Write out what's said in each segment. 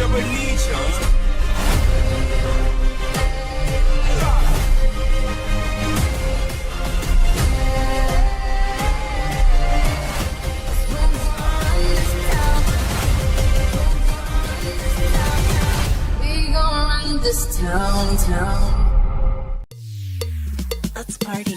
your religion. This town. Let's party.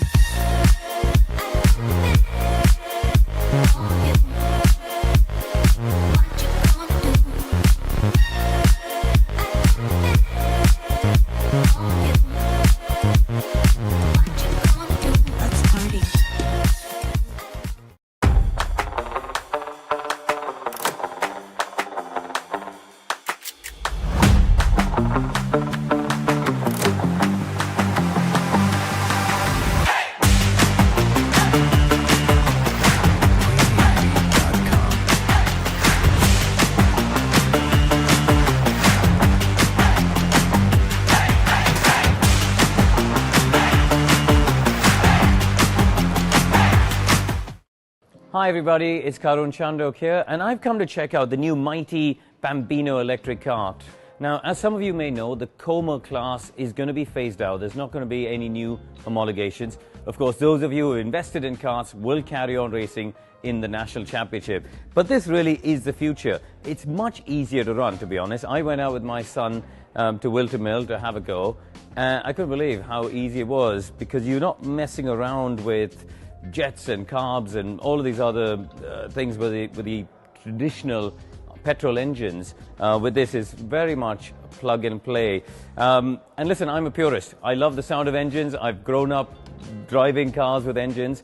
Hi everybody, it's Karun Chandok here, and I've come to check out the new mighty Bambino electric kart. Now, as some of you may know, the Como class is going to be phased out. There's not going to be any new homologations. Of course, those of you who invested in karts will carry on racing in the National Championship. But this really is the future. It's much easier to run, to be honest. I went out with my son to Wilton Mill to have a go, and I couldn't believe how easy it was, because you're not messing around with jets and carbs and all of these other things with the traditional petrol engines. With this is very much plug and play. And listen, I'm a purist. I love the sound of engines. I've grown up driving cars with engines.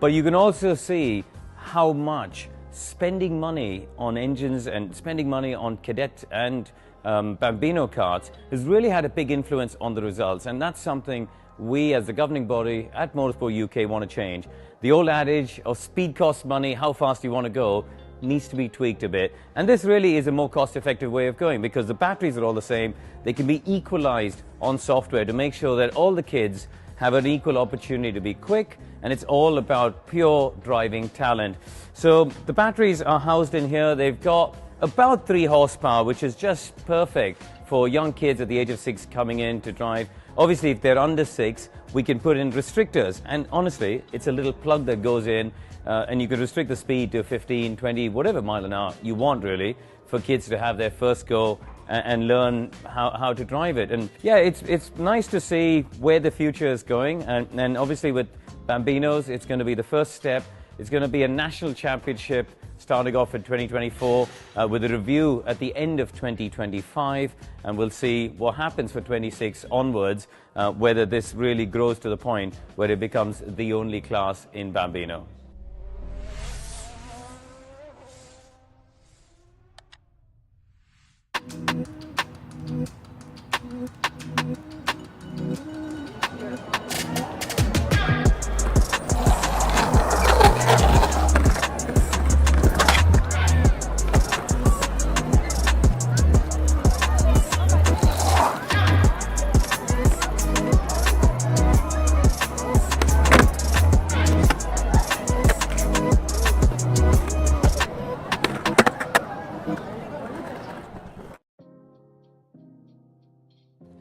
But you can also see how much spending money on engines and spending money on Cadet and Bambino karts has really had a big influence on the results. And that's something we as the governing body at Motorsport UK want to change. The old adage of speed costs money, how fast you want to go, needs to be tweaked a bit. And this really is a more cost-effective way of going, because the batteries are all the same. They can be equalized on software to make sure that all the kids have an equal opportunity to be quick, and it's all about pure driving talent. So the batteries are housed in here. They've got about 3 horsepower, which is just perfect for young kids at the age of 6 coming in to drive. Obviously, if they're under 6, we can put in restrictors. And honestly, it's a little plug that goes in, and you can restrict the speed to 15, 20, whatever mile an hour you want, really, for kids to have their first go and learn how to drive it. And yeah, it's nice to see where the future is going. And obviously with Bambinos, it's going to be the first step. It's going to be a national championship starting off in 2024 with a review at the end of 2025, and we'll see what happens for 26 onwards, whether this really grows to the point where it becomes the only class in Bambino.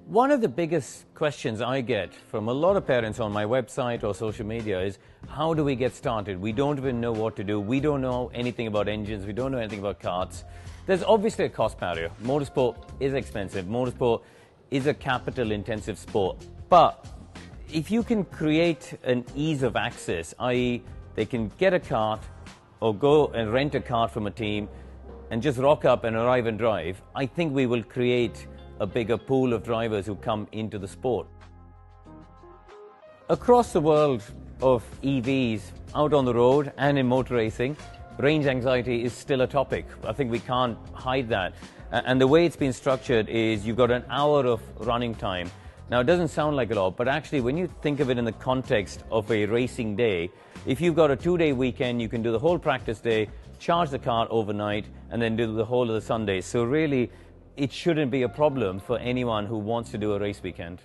One of the biggest questions I get from a lot of parents on my website or social media is, how do we get started? We don't even know what to do. We don't know anything about engines. We don't know anything about karts. There's obviously a cost barrier. Motorsport is expensive. Motorsport is a capital-intensive sport. But if you can create an ease of access, i.e. they can get a kart or go and rent a kart from a team and just rock up and arrive and drive, I think we will create a bigger pool of drivers who come into the sport. Across the world of EVs, out on the road and in motor racing, range anxiety is still a topic. I think we can't hide that. And the way it's been structured is you've got an hour of running time. Now, it doesn't sound like a lot, but actually when you think of it in the context of a racing day, if you've got a 2-day weekend, you can do the whole practice day, charge the car overnight, and then do the whole of the Sunday. So really, it shouldn't be a problem for anyone who wants to do a race weekend.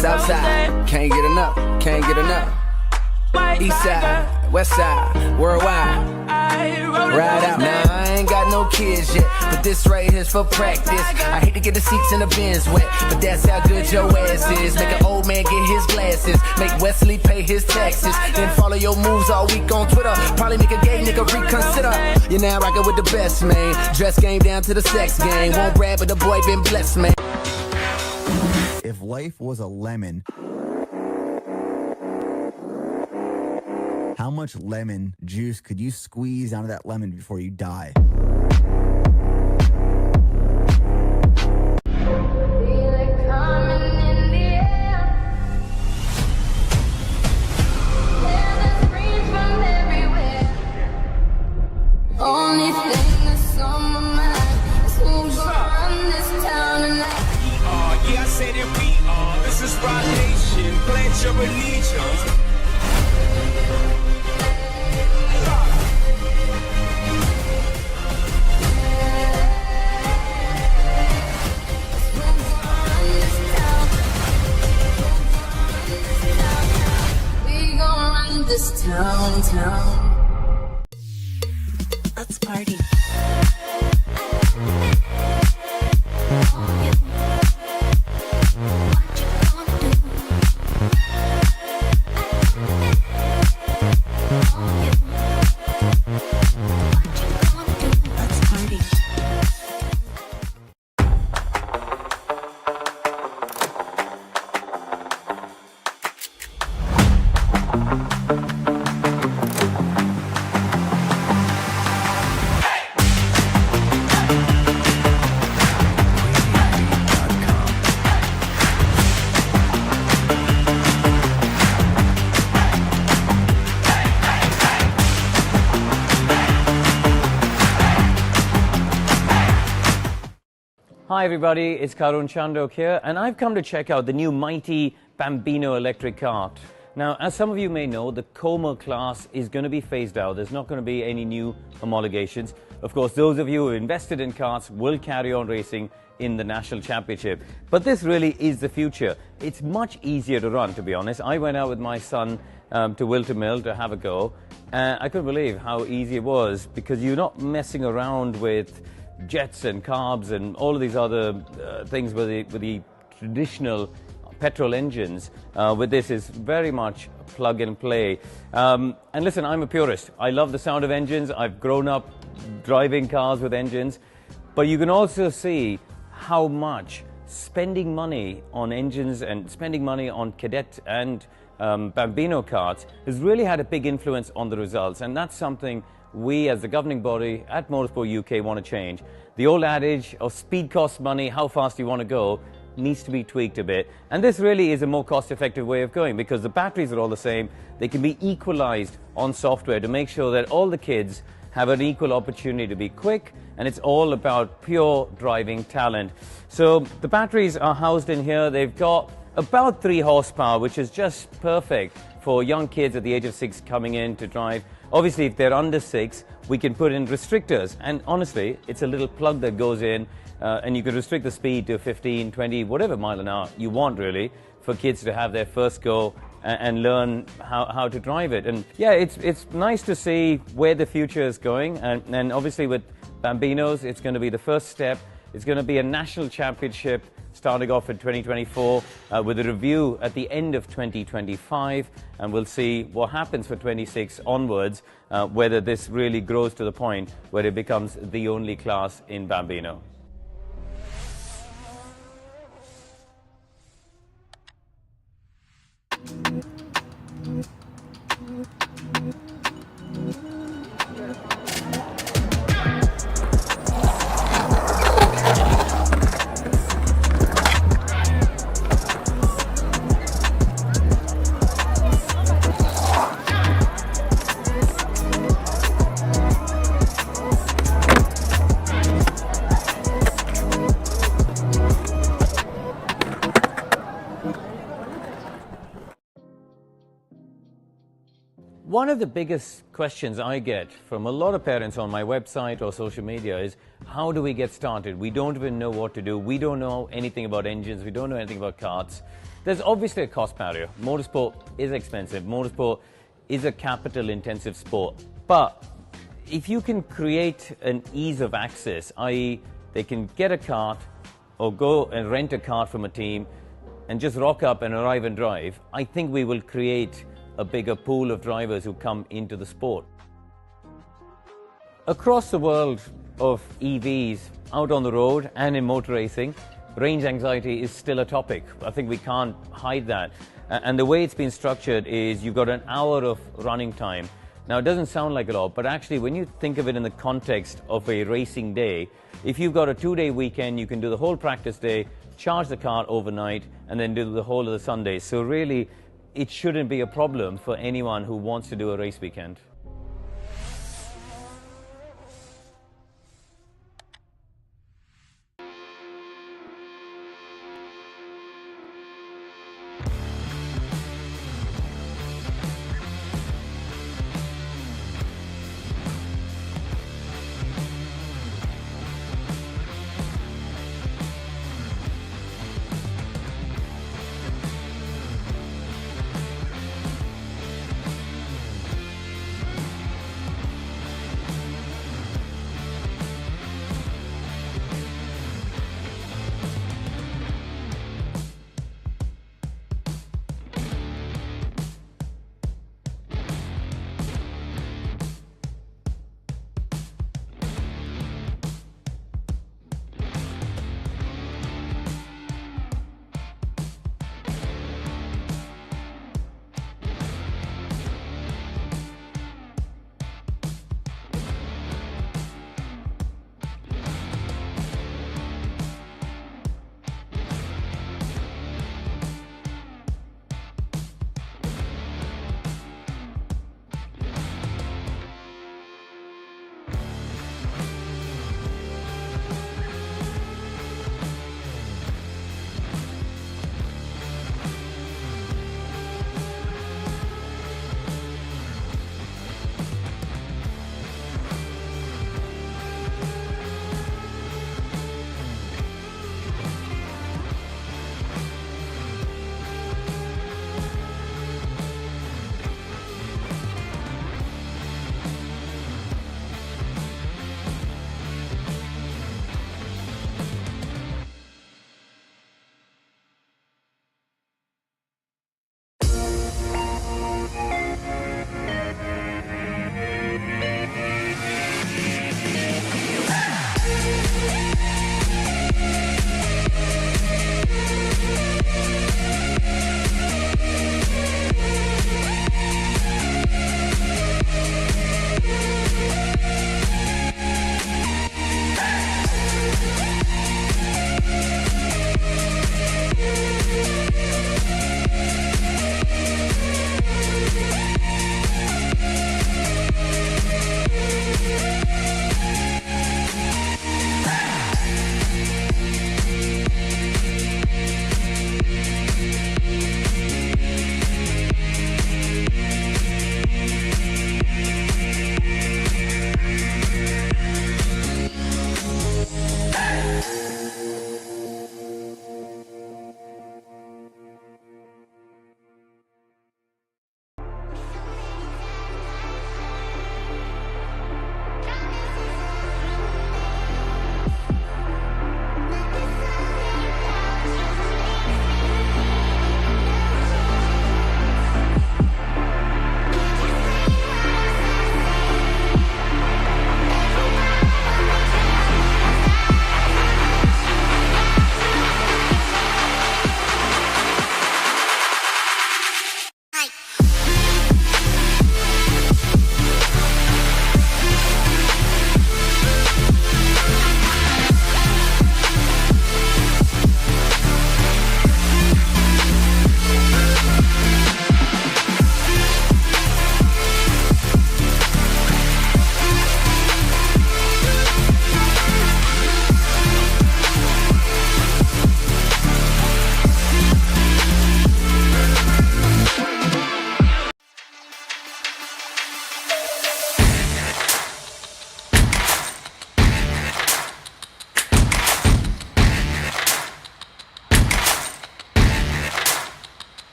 Southside, can't get enough, can't get enough. East side, west side, worldwide. Ride out. Now I ain't got no kids yet, but this right here's for practice. I hate to get the seats in the bins wet, but that's how good your ass is. Make an old man get his glasses, make Wesley pay his taxes, then follow your moves all week on Twitter. Probably make a gay nigga reconsider. You're now rocking with the best, man. Dress game down to the sex game. Won't grab, but the boy been blessed, man. If life was a lemon, how much lemon juice could you squeeze out of that lemon before you die? Only thing that's on my mind is who's gonna run this town tonight. Yeah, I say that we are. This is Rock Nation. Pledge your allegiance. We gon' run this town. Let's party. Hi everybody, it's Karun Chandok here, and I've come to check out the new mighty Bambino electric kart. Now, as some of you may know, the Como class is going to be phased out. There's not going to be any new homologations. Of course, those of you who invested in karts will carry on racing in the National Championship. But this really is the future. It's much easier to run, to be honest. I went out with my son to Wilton Mill to have a go. I couldn't believe how easy it was, because you're not messing around with jets and carbs and all of these other things with the traditional petrol engines. With this is very much plug and play. And listen, I'm a purist. I love the sound of engines. I've grown up driving cars with engines. But you can also see how much spending money on engines and spending money on Cadet and Bambino karts has really had a big influence on the results. And that's something we as the governing body at Motorsport UK want to change. The old adage of speed costs money, how fast you want to go, needs to be tweaked a bit. And this really is a more cost-effective way of going, because the batteries are all the same. They can be equalized on software to make sure that all the kids have an equal opportunity to be quick, and it's all about pure driving talent. So the batteries are housed in here. They've got about 3 horsepower, which is just perfect for young kids at the age of 6 coming in to drive. Obviously, if they're under 6, we can put in restrictors. And honestly, it's a little plug that goes in, and you can restrict the speed to 15, 20, whatever mile an hour you want, really, for kids to have their first go and learn how to drive it. And yeah, it's nice to see where the future is going. And obviously with Bambinos, it's going to be the first step. It's going to be a national championship starting off in 2024 with a review at the end of 2025, and we'll see what happens for 26 onwards, whether this really grows to the point where it becomes the only class in Bambino. One of the biggest questions I get from a lot of parents on my website or social media is, how do we get started? We don't even know what to do. We don't know anything about engines. We don't know anything about karts. There's obviously a cost barrier. Motorsport is expensive. Motorsport is a capital-intensive sport. But if you can create an ease of access, i.e. they can get a kart or go and rent a kart from a team and just rock up and arrive and drive, I think we will create a bigger pool of drivers who come into the sport. Across the world of EVs, out on the road and in motor racing, range anxiety is still a topic. I think we can't hide that. And the way it's been structured is you've got an hour of running time. Now, it doesn't sound like a lot, but actually when you think of it in the context of a racing day, if you've got a 2-day weekend, you can do the whole practice day, charge the car overnight, and then do the whole of the Sunday. So really, it shouldn't be a problem for anyone who wants to do a race weekend.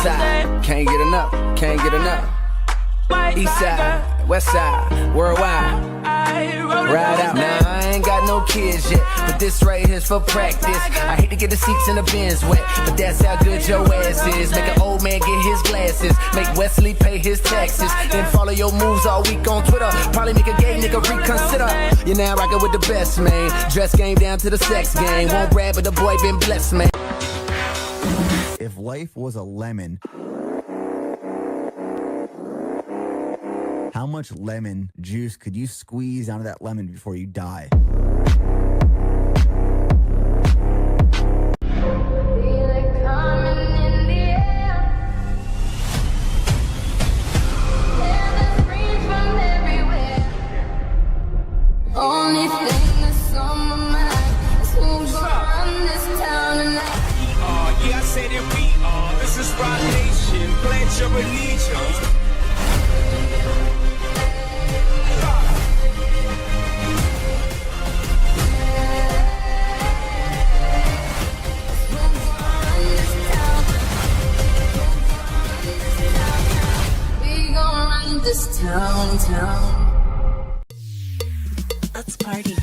side, can't get enough, can't get enough. East side, west side, worldwide. Ride out. Now I ain't got no kids yet, but this right here's for practice. I hate to get the seats in the bins wet, but that's how good your ass is. Make an old man get his glasses, make Wesley pay his taxes, then follow your moves all week on Twitter. Probably make a gay nigga reconsider. You're now rocking with the best, man. Dress game down to the sex game. Won't brag, but the boy been blessed, man. If life was a lemon, how much lemon juice could you squeeze out of that lemon before you die? Feel it coming in the air. Hear the screams from everywhere. Only thing that's on my mind is who's gonna run this town tonight. Yeah, I say that we are. This is Rock Nation. Pledge your allegiance. We gon' run this town. Let's party.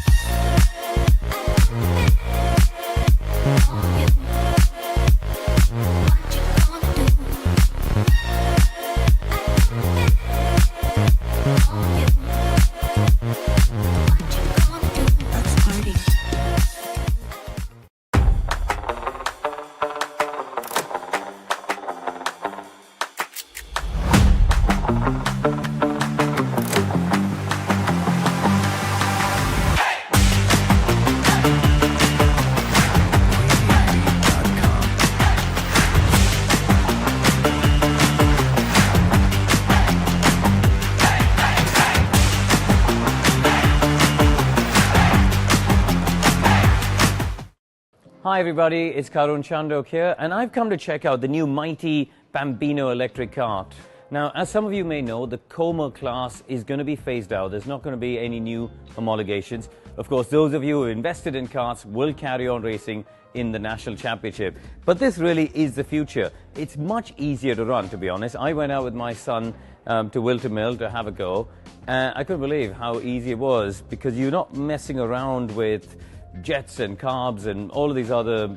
Hi everybody, it's Karun Chandok here, and I've come to check out the new mighty Bambino electric kart. Now, as some of you may know, the Como class is going to be phased out. There's not going to be any new homologations. Of course, those of you who invested in karts will carry on racing in the National Championship. But this really is the future. It's much easier to run, to be honest. I went out with my son to Wilton Mill to have a go. I couldn't believe how easy it was, because you're not messing around with jets and carbs and all of these other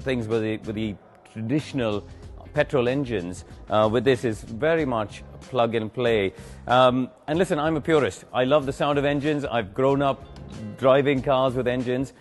things with the traditional petrol engines. With this is very much plug and play. And listen, I'm a purist. I love the sound of engines. I've grown up driving cars with engines.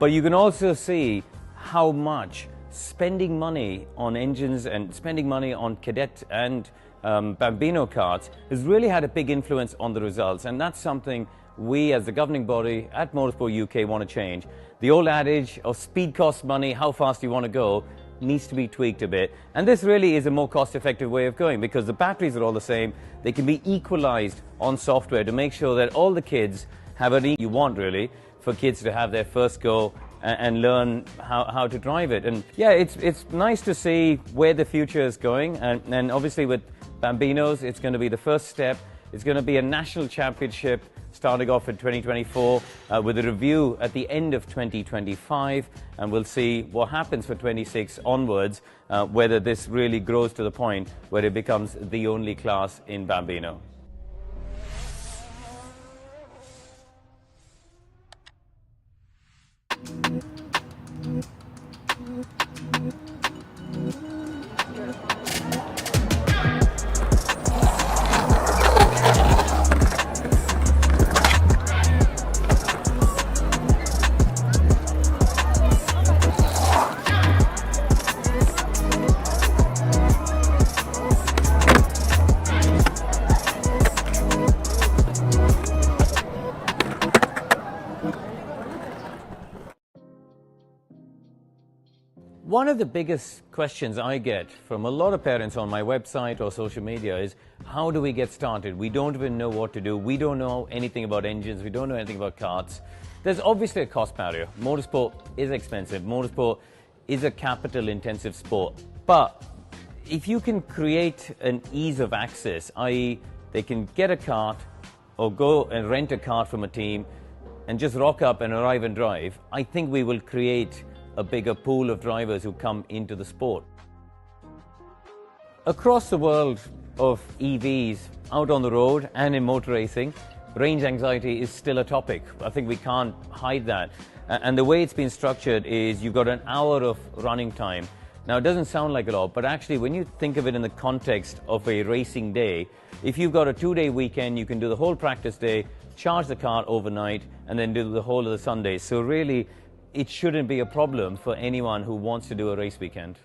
But you can also see how much spending money on engines and spending money on Cadet and Bambino karts has really had a big influence on the results. And that's something we as the governing body at Motorsport UK want to change. The old adage of speed costs money, how fast you want to go, needs to be tweaked a bit. And this really is a more cost-effective way of going, because the batteries are all the same. They can be equalized on software to make sure that all the kids have what you want, really, for kids to have their first go and learn how to drive it. And yeah, it's nice to see where the future is going. And obviously with Bambinos, it's going to be the first step. It's going to be a national championship starting off in 2024 with a review at the end of 2025, and we'll see what happens for 26 onwards, whether this really grows to the point where it becomes the only class in Bambino. One of the biggest questions I get from a lot of parents on my website or social media is, how do we get started? We don't even know what to do. We don't know anything about engines. We don't know anything about karts. There's obviously a cost barrier. Motorsport is expensive. Motorsport is a capital-intensive sport. But if you can create an ease of access, i.e. they can get a kart or go and rent a kart from a team and just rock up and arrive and drive, I think we will create a bigger pool of drivers who come into the sport. Across the world of EVs, out on the road and in motor racing, range anxiety is still a topic. I think we can't hide that. And the way it's been structured is you've got an hour of running time. Now, it doesn't sound like a lot, but actually when you think of it in the context of a racing day, if you've got a 2-day weekend, you can do the whole practice day, charge the car overnight, and then do the whole of the Sunday. So really, it shouldn't be a problem for anyone who wants to do a race weekend.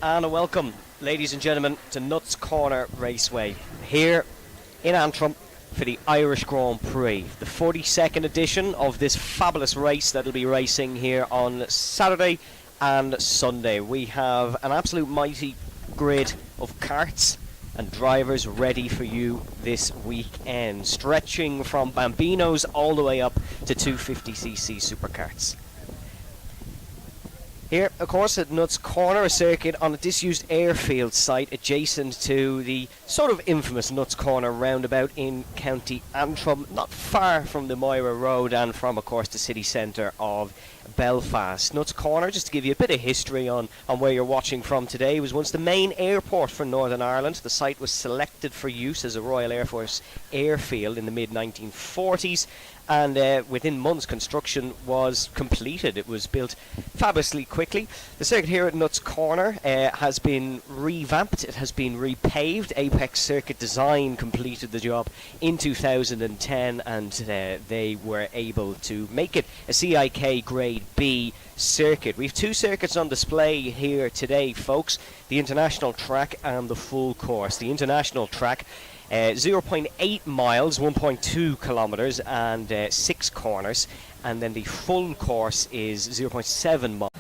And a welcome, ladies and gentlemen, to Nuts Corner Raceway here in Antrim for the Irish Grand Prix, the 42nd edition of this fabulous race that will be racing here on Saturday and Sunday. We have an absolute mighty grid of karts and drivers ready for you this weekend, stretching from Bambinos all the way up to 250cc Superkarts. Here, of course, at Nuts Corner, a circuit on a disused airfield site adjacent to the sort of infamous Nuts Corner roundabout in County Antrim, not far from the Moira Road and from, of course, the city centre of Belfast. Nuts Corner, just to give you a bit of history on where you're watching from today, was once the main airport for Northern Ireland. The site was selected for use as a Royal Air Force airfield in the mid-1940s, and within months construction was completed. It was built fabulously quickly. The circuit here at Nuts Corner has been revamped, it has been repaved. Apex Circuit Design completed the job in 2010, and they were able to make it a CIK Grade B circuit. We have two circuits on display here today, folks: the international track and the full course. The international track, 0.8 miles, 1.2 kilometers, and 6 corners, and then the full course is 0.7 miles.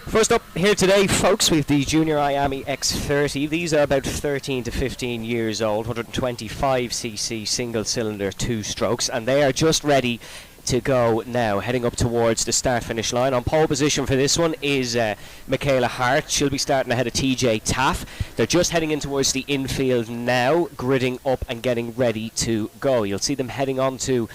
First up here today, folks, we have the Junior IAME X30. These are about 13 to 15 years old, 125cc single-cylinder 2-strokes, and they are just ready to go now, heading up towards the start-finish line. On pole position for this one is Michaela Hart. She'll be starting ahead of TJ Taff. They're just heading in towards the infield now, gridding up and getting ready to go. You'll see them heading on to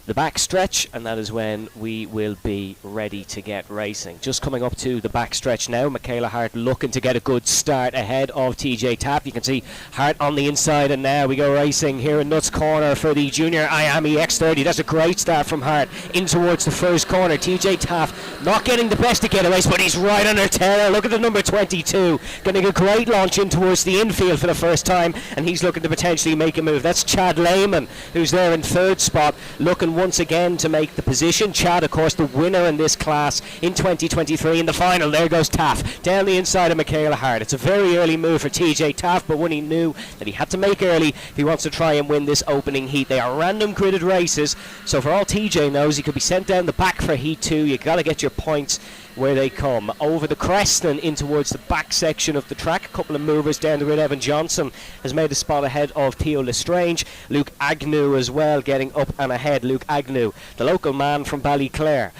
the back stretch, and that is when we will be ready to get racing. Just coming up to the back stretch now, Michaela Hart looking to get a good start ahead of TJ Tapp. You can see Hart on the inside, and now we go racing here in Nuts Corner for the Junior IAME X30. That's a great start from Hart in towards the first corner. TJ Taff not getting the best of getaways, but he's right on her tail. Look at the number 22, getting a great launch in towards the infield for the first time, and he's looking to potentially make a move. That's Chad Lehman, who's there in third spot, looking once again to make the position. Chad, of course, the winner in this class in 2023 in the final. There goes Taff down the inside of Michaela Hart. It's a very early move for TJ Taff, but one he knew that he had to make early if he wants to try and win this opening heat. They are random gridded races, so for all TJ knows, he could be sent down the back for heat 2. You got to get your points where they come. Over the crest and in towards the back section of the track, a couple of movers down the grid. Evan Johnson has made a spot ahead of Theo Lestrange. Luke Agnew as well getting up and ahead. Luke Agnew, the local man from Ballyclare,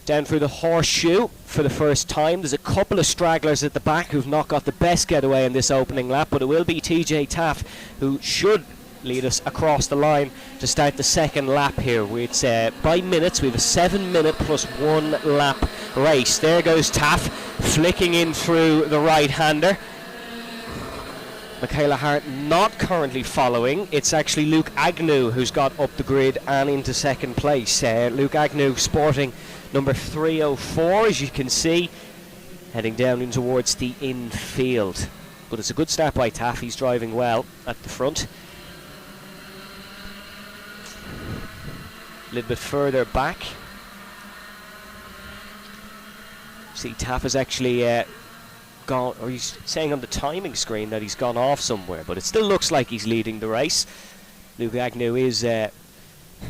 down through the horseshoe for the first time. There's a couple of stragglers at the back who've not got the best getaway in this opening lap, but it will be TJ Taff who should lead us across the line to start the second lap here. It's by minutes. We have a 7-minute plus 1 lap race. There goes Taff flicking in through the right-hander. Michaela Hart not currently following. It's actually Luke Agnew who's got up the grid and into second place. Luke Agnew sporting number 304, as you can see, heading down in towards the infield. But it's a good start by Taff. He's driving well at the front. A little bit further back, see Taff has actually gone, or he's saying on the timing screen that he's gone off somewhere, but it still looks like he's leading the race. Luke Agnew is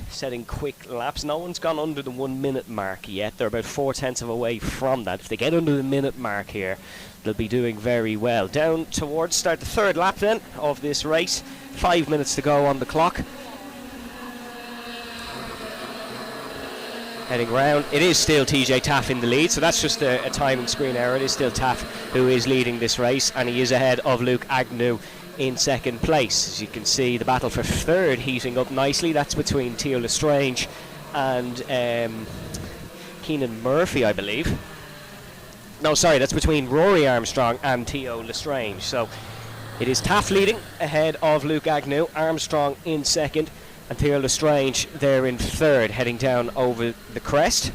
setting quick laps. No one's gone under the 1 minute mark yet. They're about 4/10 of away from that. If they get under the minute mark here, they'll be doing very well. Down towards start the third lap then of this race. 5 minutes to go on the clock. Heading round, it is still TJ Taff in the lead, so that's just a timing screen error. It is still Taff who is leading this race, and he is ahead of Luke Agnew in second place. As you can see, the battle for third heating up nicely. That's between Theo Lestrange and Keenan Murphy, I believe. No, sorry, that's between Rory Armstrong and Theo Lestrange. So it is Taff leading ahead of Luke Agnew, Armstrong in second, and Theo Lestrange there in third, heading down over the crest.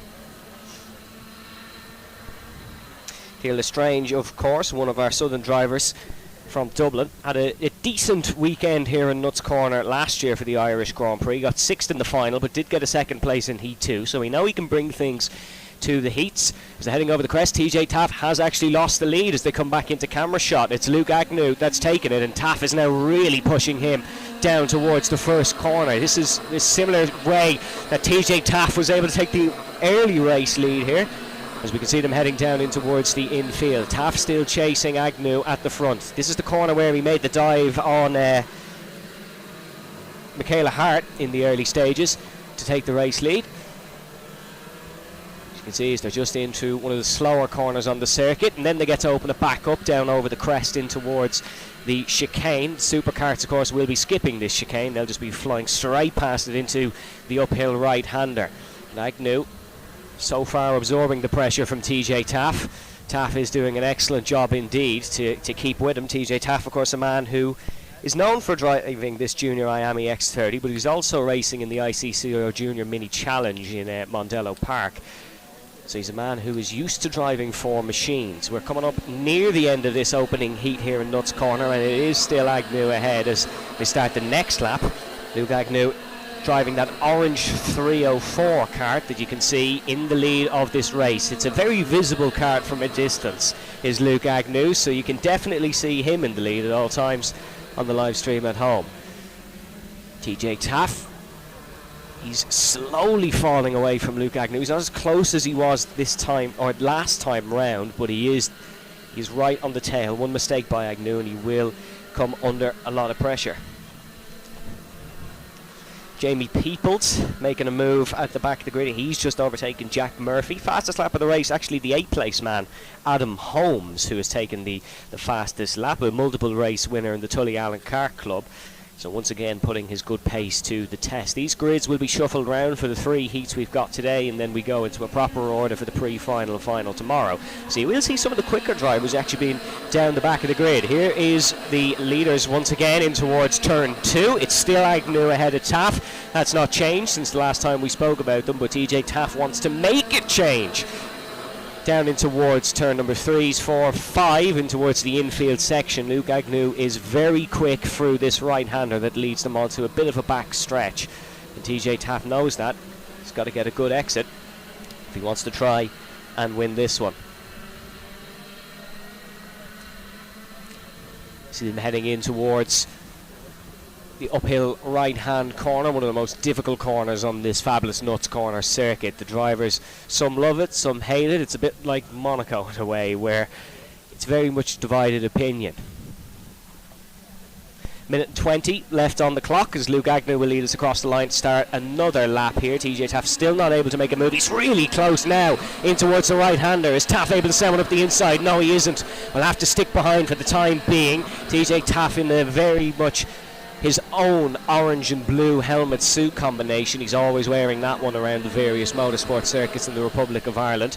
Theo Lestrange, of course, one of our southern drivers from Dublin, had a decent weekend here in Nuts Corner last year for the Irish Grand Prix. Got sixth in the final, but did get a second place in Heat 2, so we know he can bring things to the heats. As they're heading over the crest, TJ Taff has actually lost the lead as they come back into camera shot. It's Luke Agnew that's taken it, and Taff is now really pushing him down towards the first corner. This is a similar way that TJ Taff was able to take the early race lead here, as we can see them heading down in towards the infield. Taff still chasing Agnew at the front. This is the corner where he made the dive on Michaela Hart in the early stages to take the race lead. As you can see, they're just into one of the slower corners on the circuit, and then they get to open it back up down over the crest in towards the chicane. Superkarts, of course, will be skipping this chicane. They'll just be flying straight past it into the uphill right-hander. And Agnew so far absorbing the pressure from TJ Taff. Taff is doing an excellent job indeed to keep with him. TJ Taff, of course, a man who is known for driving this junior IAME X30, but he's also racing in the ICCO Junior Mini Challenge in Mondello Park. So he's a man who is used to driving 4 machines. We're coming up near the end of this opening heat here in Nuts Corner, and it is still Agnew ahead as they start the next lap. Luke Agnew driving that orange 304 kart that you can see in the lead of this race. It's a very visible kart from a distance, is Luke Agnew, so you can definitely see him in the lead at all times on the live stream at home. TJ Taff, he's slowly falling away from Luke Agnew. He's not as close as he was this time or last time round, but he's right on the tail. One mistake by Agnew and he will come under a lot of pressure. Jamie Peoples making a move at the back of the grid. He's just overtaken Jack Murphy. Fastest lap of the race, actually the 8th place man, Adam Holmes, who has taken the fastest lap, a multiple race winner in the Tully Allen Kart Club. So once again putting his good pace to the test. These grids will be shuffled round for the 3 heats we've got today, and then we go into a proper order for the pre-final and final tomorrow. So you will see some of the quicker drivers actually being down the back of the grid. Here is the leaders once again in towards turn 2. It's still Agnew ahead of Taff. That's not changed since the last time we spoke about them, but TJ Taff wants to make it change. Down in towards turn number 3, 4, 5, in towards the infield section. Luke Agnew is very quick through this right-hander that leads them onto a bit of a back stretch. And TJ Taff knows that. He's got to get a good exit if he wants to try and win this one. See them heading in towards the uphill right-hand corner, one of the most difficult corners on this fabulous Nuts Corner circuit. The drivers, some love it, some hate it. It's a bit like Monaco in a way, where it's very much divided opinion. Minute and 20 left on the clock as Luke Agnew will lead us across the line to start another lap here. TJ Taff still not able to make a move. He's really close now in towards the right-hander. Is Taff able to send one up the inside? No, he isn't. We'll have to stick behind for the time being. TJ Taff in a very much his own orange and blue helmet suit combination. He's always wearing that one around the various motorsport circuits in the Republic of Ireland.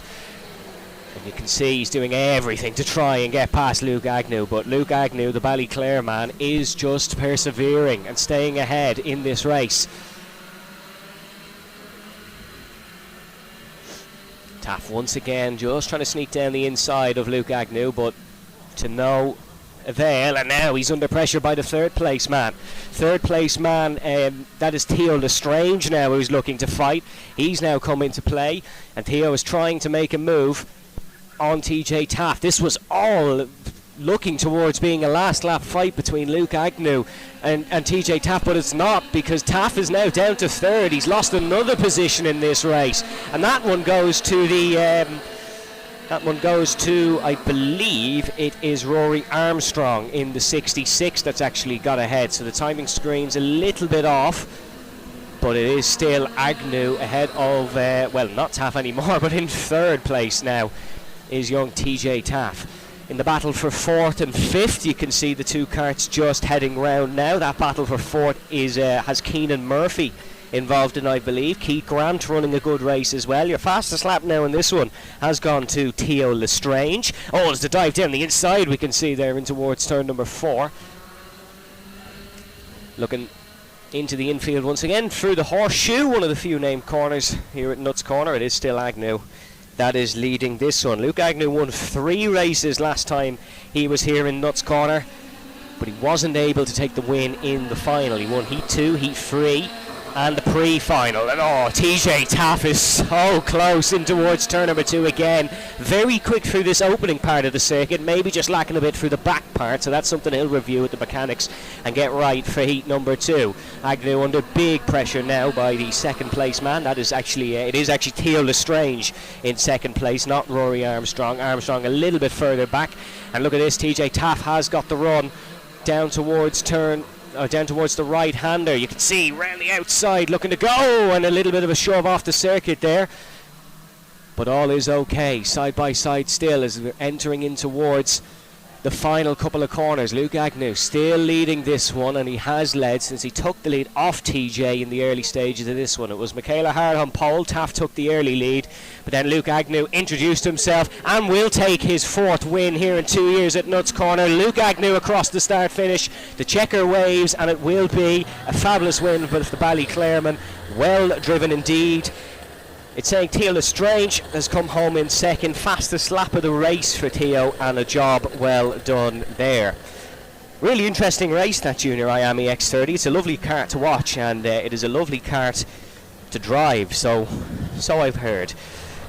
And you can see he's doing everything to try and get past Luke Agnew, but Luke Agnew, the Ballyclare man, is just persevering and staying ahead in this race. Taff once again just trying to sneak down the inside of Luke Agnew, but to no avail, and now he's under pressure by the 3rd place man. 3rd place man, that is Theo Lestrange now, who's looking to fight. He's now come into play, and Theo is trying to make a move on TJ Taff. This was all looking towards being a last lap fight between Luke Agnew and TJ Taff, but it's not, because Taff is now down to third. He's lost another position in this race, and that one goes to I believe it is Rory Armstrong in the 66 that's actually got ahead. So the timing screen's a little bit off, but it is still Agnew ahead of, well, not Taff anymore, but in third place now is young TJ Taff. In the battle for fourth and fifth, you can see the two karts just heading round now. That battle for fourth is has Keenan Murphy involved in, I believe. Keith Grant running a good race as well. Your fastest lap now in this one has gone to Theo Lestrange. Oh, as the dive down the inside, we can see there in towards turn number 4. Looking into the infield once again through the horseshoe, one of the few named corners here at Nuts Corner. It is still Agnew that is leading this one. Luke Agnew won 3 races last time he was here in Nuts Corner, but he wasn't able to take the win in the final. He won Heat 2, Heat 3 and the Prix final. And oh, TJ Taff is so close in towards turn number 2 again. Very quick through this opening part of the circuit, maybe just lacking a bit through the back part, so that's something he'll review with the mechanics and get right for heat number 2. Agnew under big pressure now by the second place man. That is actually it is actually Theo Lestrange in second place, not Rory Armstrong. Armstrong a little bit further back, and look at this, TJ Taff has got the run down towards down towards the right-hander. You can see round the outside looking to go, and a little bit of a shove off the circuit there, but all is okay. Side by side still as we're entering in towards the final couple of corners. Luke Agnew still leading this one, and he has led since he took the lead off TJ in the early stages of this one. It was Michaela Hard on pole. Taff took the early lead, but then Luke Agnew introduced himself and will take his 4th win here in 2 years at Nuts Corner. Luke Agnew across the start finish. The checker waves, and it will be a fabulous win for the Ballyclareman. Well driven indeed. It's saying Theo Lestrange has come home in second. Fastest lap of the race for Theo, and a job well done there. Really interesting race, that junior IAME X30. It's a lovely kart to watch, and it is a lovely kart to drive, so I've heard.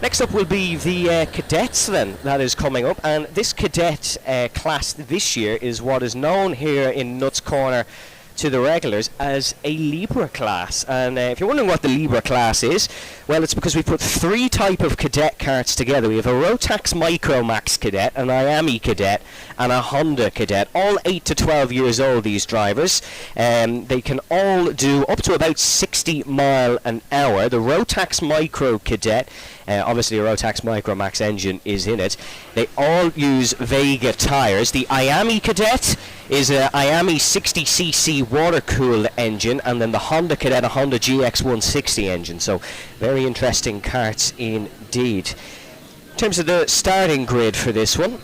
Next up will be the cadets then, that is coming up, and this cadet class this year is what is known here in Nuts Corner to the regulars as a Libra class. And if you're wondering what the Libra class is, well, it's because we put 3 type of cadet karts together. We have a Rotax Micro Max Cadet, an IAME Cadet, and a Honda Cadet. All 8 to 12 years old, these drivers. They can all do up to about 60 mile an hour. The Rotax Micro Cadet, obviously a Rotax Micro Max engine is in it. They all use Vega tyres. The IAME Cadet is a IAME 60cc water-cooled engine, and then the Honda Cadet, a Honda GX160 engine. So very interesting karts indeed. In terms of the starting grid for this one,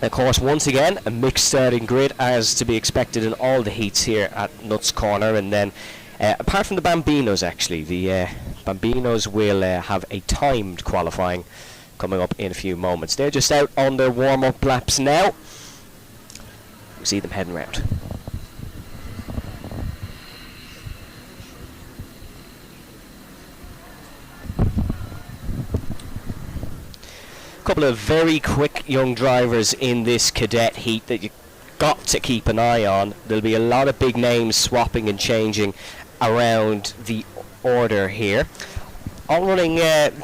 of course, once again, a mixed starting grid as to be expected in all the heats here at Nuts Corner. And then apart from the Bambinos, actually, the Bambinos will have a timed qualifying coming up in a few moments. They're just out on their warm-up laps now. We see them heading round. Couple of very quick young drivers in this cadet heat that you got to keep an eye on. There'll be a lot of big names swapping and changing around the order here. All running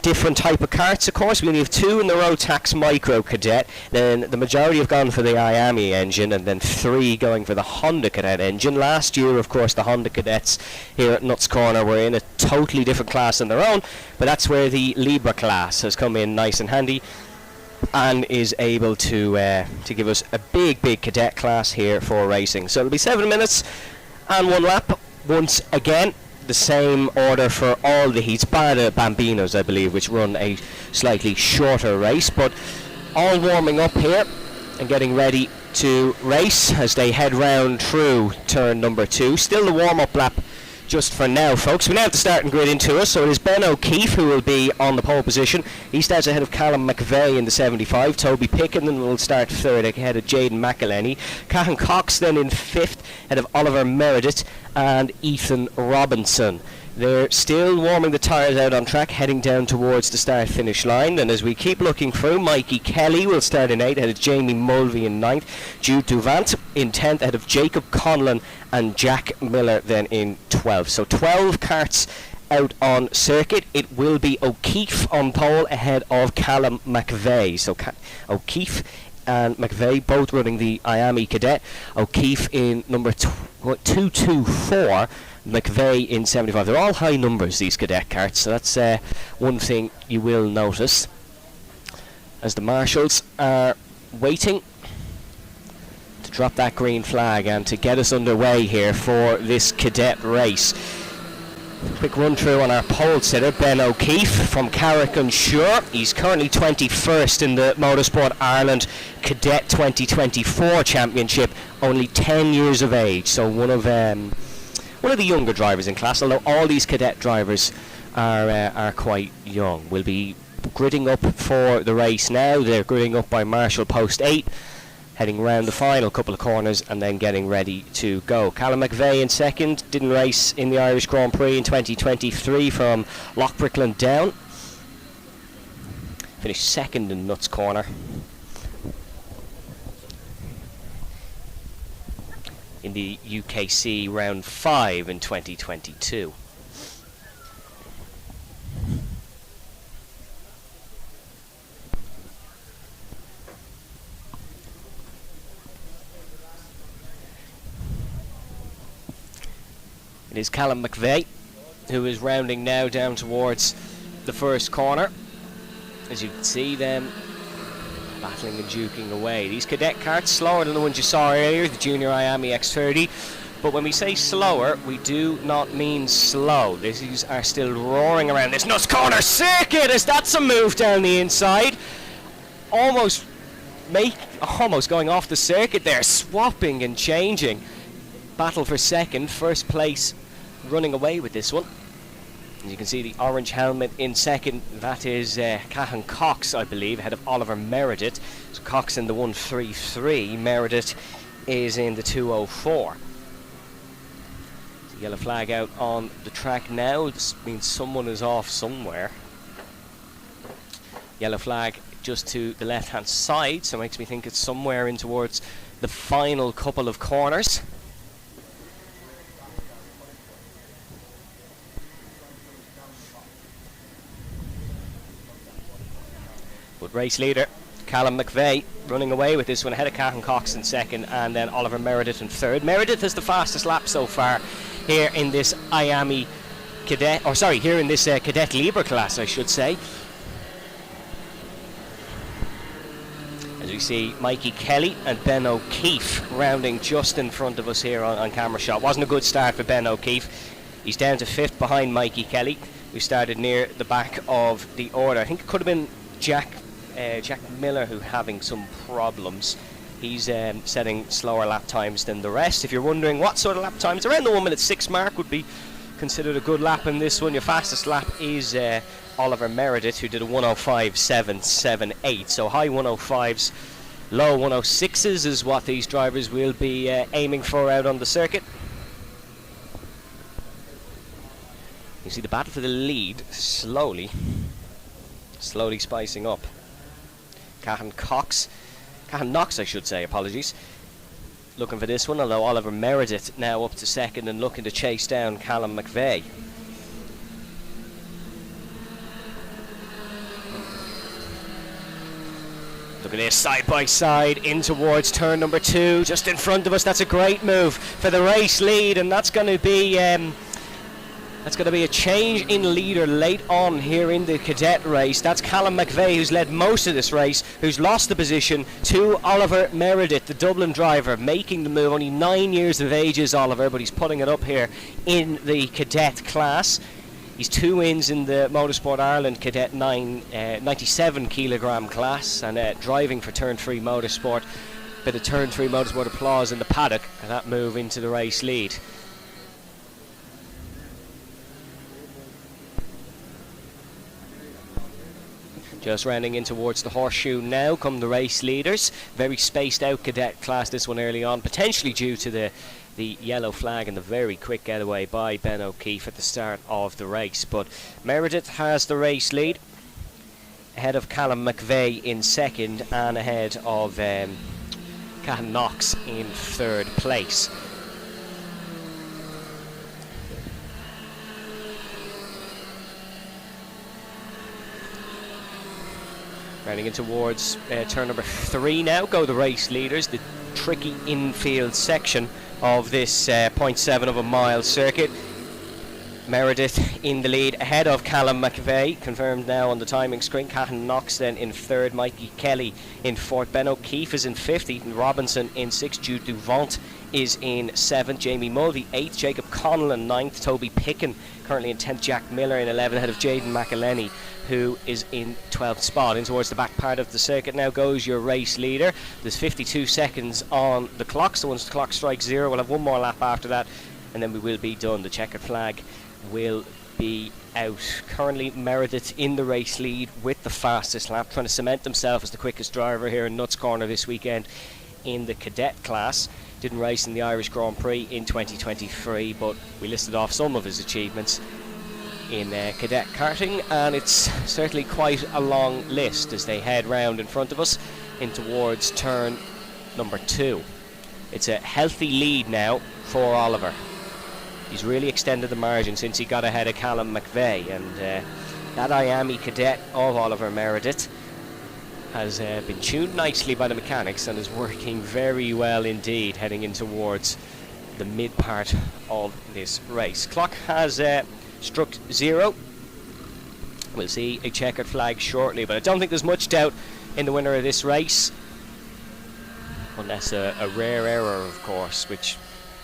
different type of karts, of course. We only have 2 in the Rotax Micro Cadet. Then the majority have gone for the IAME engine, and then 3 going for the Honda Cadet engine. Last year, of course, the Honda Cadets here at Nuts Corner were in a totally different class on their own, but that's where the Libra class has come in nice and handy and is able to give us a big cadet class here for racing. So it'll be 7 minutes and 1 lap once again. The same order for all the heats, bar the Bambinos, I believe, which run a slightly shorter race, but all warming up here and getting ready to race as they head round through turn number 2. Still the warm-up lap just for now, folks. We now have the starting grid into us, so it is Ben O'Keefe who will be on the pole position. He starts ahead of Callum McVeigh in the 75. Toby Pickenden will start 3rd ahead of Jaden McElhenney. Cahan Cox then in 5th ahead of Oliver Meredith and Ethan Robinson. They're still warming the tyres out on track, heading down towards the start-finish line. And as we keep looking through, Mikey Kelly will start in 8th, ahead of Jamie Mulvey in 9th. Jude Duvant in 10th, ahead of Jacob Conlon and Jack Miller then in 12th. So 12 karts out on circuit. It will be O'Keefe on pole ahead of Callum McVeigh. So O'Keefe and McVeigh both running the IAME Cadet. O'Keefe in number 224. McVeigh in 75. They're all high numbers, these cadet karts, so that's one thing you will notice. As the marshals are waiting to drop that green flag and to get us underway here for this cadet race. Quick run through on our pole sitter, Ben O'Keefe from Carrick-on-Suir. He's currently 21st in the Motorsport Ireland Cadet 2024 Championship, only 10 years of age, so one of the younger drivers in class, although all these cadet drivers are quite young. We'll be gridding up for the race now. They're gridding up by Marshall Post 8, heading round the final couple of corners and then getting ready to go. Callum McVeigh in 2nd, didn't race in the Irish Grand Prix in 2023 from Lochbrickland down. Finished 2nd in Nuts Corner. In the UKC Round 5 in 2022. It is Callum McVeigh who is rounding now down towards the first corner. As you can see them battling and duking away. These cadet karts slower than the ones you saw earlier, the junior IAME X30. But when we say slower, we do not mean slow. These are still roaring around this Nuts Corner circuit as that's a move down the inside. Almost going off the circuit there, swapping and changing. Battle for 2nd, 1st place running away with this one. As you can see, the orange helmet in 2nd, that is Cahan Cox, I believe, ahead of Oliver Meredith. So Cox in the 133, Meredith is in the 204. So yellow flag out on the track now. This means someone is off somewhere. Yellow flag just to the left-hand side, so it makes me think it's somewhere in towards the final couple of corners. But race leader Callum McVeigh running away with this one ahead of Cahan Cox in 2nd and then Oliver Meredith in 3rd. Meredith has the fastest lap so far here in this IAME Cadet, here in this Cadet Libra class, I should say. As we see Mikey Kelly and Ben O'Keefe rounding just in front of us here on camera shot. Wasn't a good start for Ben O'Keefe. He's down to 5th behind Mikey Kelly, who started near the back of the order. I think it could have been Jack Miller who having some problems. He's setting slower lap times than the rest. If you're wondering what sort of lap times, around the 1:06 mark would be considered a good lap in this one. Your fastest lap is Oliver Meredith, who did a 1:05.778. So high 1:05s, low 1:06s is what these drivers will be aiming for out on the circuit. You see the battle for the lead slowly spicing up. Cahan Knox, I should say, apologies, looking for this one, although Oliver Meredith now up to 2nd and looking to chase down Callum McVeigh. Look at this, side by side in towards turn number 2, just in front of us. That's a great move for the race lead, and that's going to be a change in leader late on here in the cadet race. That's Callum McVeigh, who's led most of this race, who's lost the position to Oliver Meredith, the Dublin driver, making the move. Only 9 years of age is Oliver, but he's putting it up here in the cadet class. He's 2 wins in the Motorsport Ireland Cadet 97 kilogram class, and driving for Turn 3 Motorsport. Bit of Turn 3 Motorsport applause in the paddock, and that move into the race lead. Just rounding in towards the horseshoe now come the race leaders. Very spaced out cadet class, this one early on, potentially due to the the yellow flag and the very quick getaway by Ben O'Keefe at the start of the race. But Meredith has the race lead, ahead of Callum McVeigh in second and ahead of Cahan Knox in third place. Running in towards turn number 3 now go the race leaders, the tricky infield section of this 0.7 of a mile circuit. Meredith in the lead ahead of Callum McVeigh, confirmed now on the timing screen. Cahan Knox then in third, Mikey Kelly in fourth, Ben O'Keefe is in fifth, Ethan Robinson in sixth, Jude Duvant is in seventh, Jamie Mulvey eighth, Jacob Conlon ninth, Toby Picken currently in 10th, Jack Miller in 11th, ahead of Jaden McElhenney, who is in 12th spot. In towards the back part of the circuit now goes your race leader. There's 52 seconds on the clock, so once the clock strikes 0 we'll have one more lap after that and then we will be done. The checkered flag will be out. Currently Meredith in the race lead with the fastest lap, trying to cement himself as the quickest driver here in Nuts Corner this weekend in the cadet class. Didn't race in the Irish Grand Prix in 2023, but we listed off some of his achievements in cadet karting, and it's certainly quite a long list as they head round in front of us in towards turn number 2. It's a healthy lead now for Oliver. He's really extended the margin since he got ahead of Callum McVeigh, and that IAME cadet of Oliver Meredith has been tuned nicely by the mechanics and is working very well indeed heading in towards the mid part of this race. Clock has struck 0. We'll see a checkered flag shortly, but I don't think there's much doubt in the winner of this race, unless a rare error, of course, which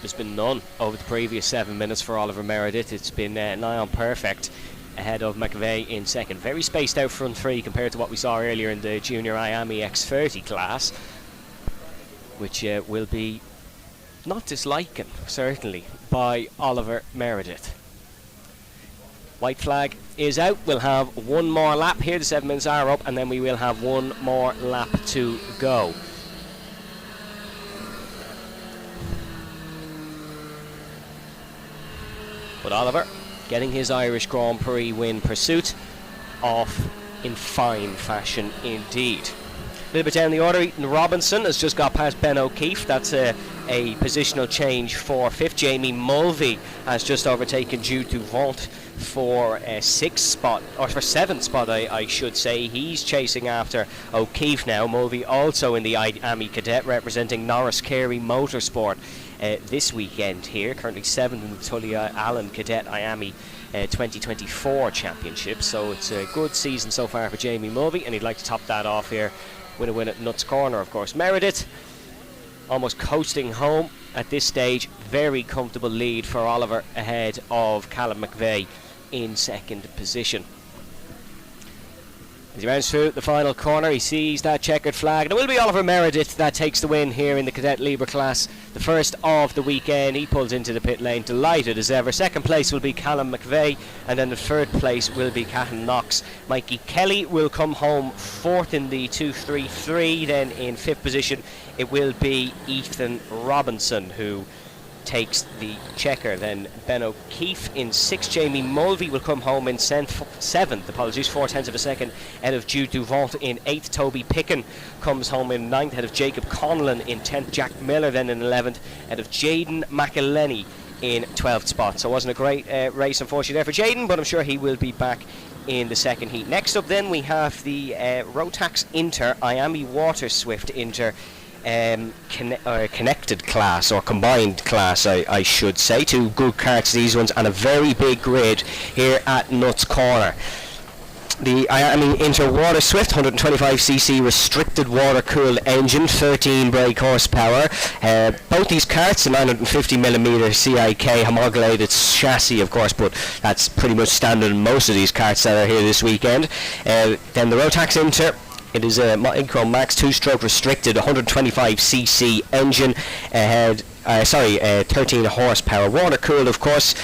there's been none over the previous 7 minutes for Oliver Meredith. It's been nigh on perfect, ahead of McVeigh in second. Very spaced out front 3 compared to what we saw earlier in the junior IAME X30 class, which will be not disliking, certainly, by Oliver Meredith. White flag is out. We'll have one more lap here. The 7 minutes are up, and then we will have one more lap to go. But Oliver getting his Irish Grand Prix win pursuit off in fine fashion indeed. A little bit down the order, Ethan Robinson has just got past Ben O'Keefe. That's a positional change for 5th. Jamie Mulvey has just overtaken Jude Duvant for a 6th spot, or for 7th spot I should say. He's chasing after O'Keefe now. Mulvey also in the IAME Cadet, representing Norris Carey Motorsport this weekend here, currently 7th in the Tullia Allen Cadet IAME 2024 Championship. So it's a good season so far for Jamie Mulvey, and he'd like to top that off here with a win at Nuts Corner, of course. Meredith almost coasting home at this stage. Very comfortable lead for Oliver ahead of Callum McVeigh in second position. As he rounds through the final corner, he sees that checkered flag, and it will be Oliver Meredith that takes the win here in the Cadet Libra class, the first of the weekend. He pulls into the pit lane, delighted as ever. Second place will be Callum McVeigh, and then the third place will be Cahan Knox. Mikey Kelly will come home fourth in the 233. Then in fifth position it will be Ethan Robinson who takes the checker. Then Ben O'Keefe in 6th. Jamie Mulvey will come home in 7th, 4/10 of a second, ahead of Jude Duvant in 8th. Toby Picken comes home in 9th, ahead of Jacob Conlon in 10th. Jack Miller then in 11th, ahead of Jaden McElhenney in 12th spot. So it wasn't a great race, unfortunately, there for Jaden, but I'm sure he will be back in the second heat. Next up then we have the Rotax Inter IAME Water Swift Inter connected class, or combined class I should say. 2 good karts, these ones, and a very big grid here at Nuts Corner. The IAME Inter Water Swift 125cc restricted water cooled engine, 13 brake horsepower. Both these karts, a 950mm CIK homologated chassis, of course, but that's pretty much standard in most of these karts that are here this weekend. Then the Rotax Inter, it is a Max 2-stroke restricted 125cc engine, 13 horsepower, water cooled, of course.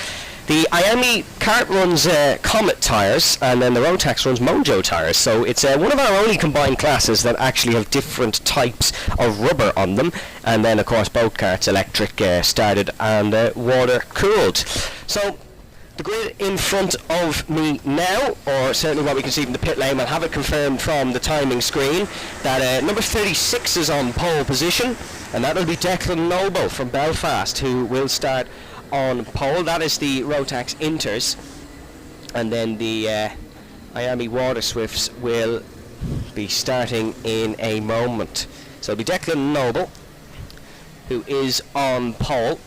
The IAME Kart runs Comet tyres, and then the Rotax runs Mojo tyres. So it's one of our only combined classes that actually have different types of rubber on them. And then, of course, both karts electric started and water cooled. So the grid in front of me now, or certainly what we can see from the pit lane, I'll have it confirmed from the timing screen, that number 36 is on pole position, and that'll be Declan Noble from Belfast, who will start on pole. That is the Rotax Inters, and then the IAME Water Swifts will be starting in a moment. So it'll be Declan Noble who is on pole.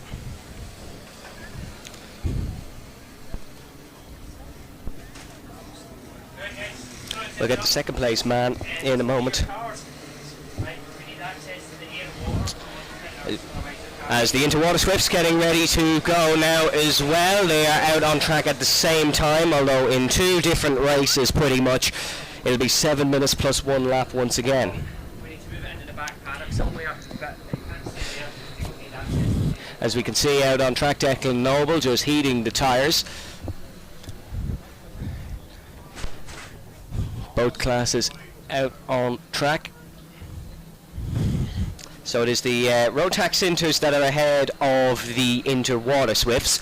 We'll get the second place man in a moment. As the Interwater Swifts getting ready to go now as well. They are out on track at the same time, although in two different races pretty much. It'll be 7 minutes plus 1 lap once again. As we can see out on track, Declan Noble just heating the tyres. Both classes out on track. So it is the Rotax Inters that are ahead of the Interwater Swifts.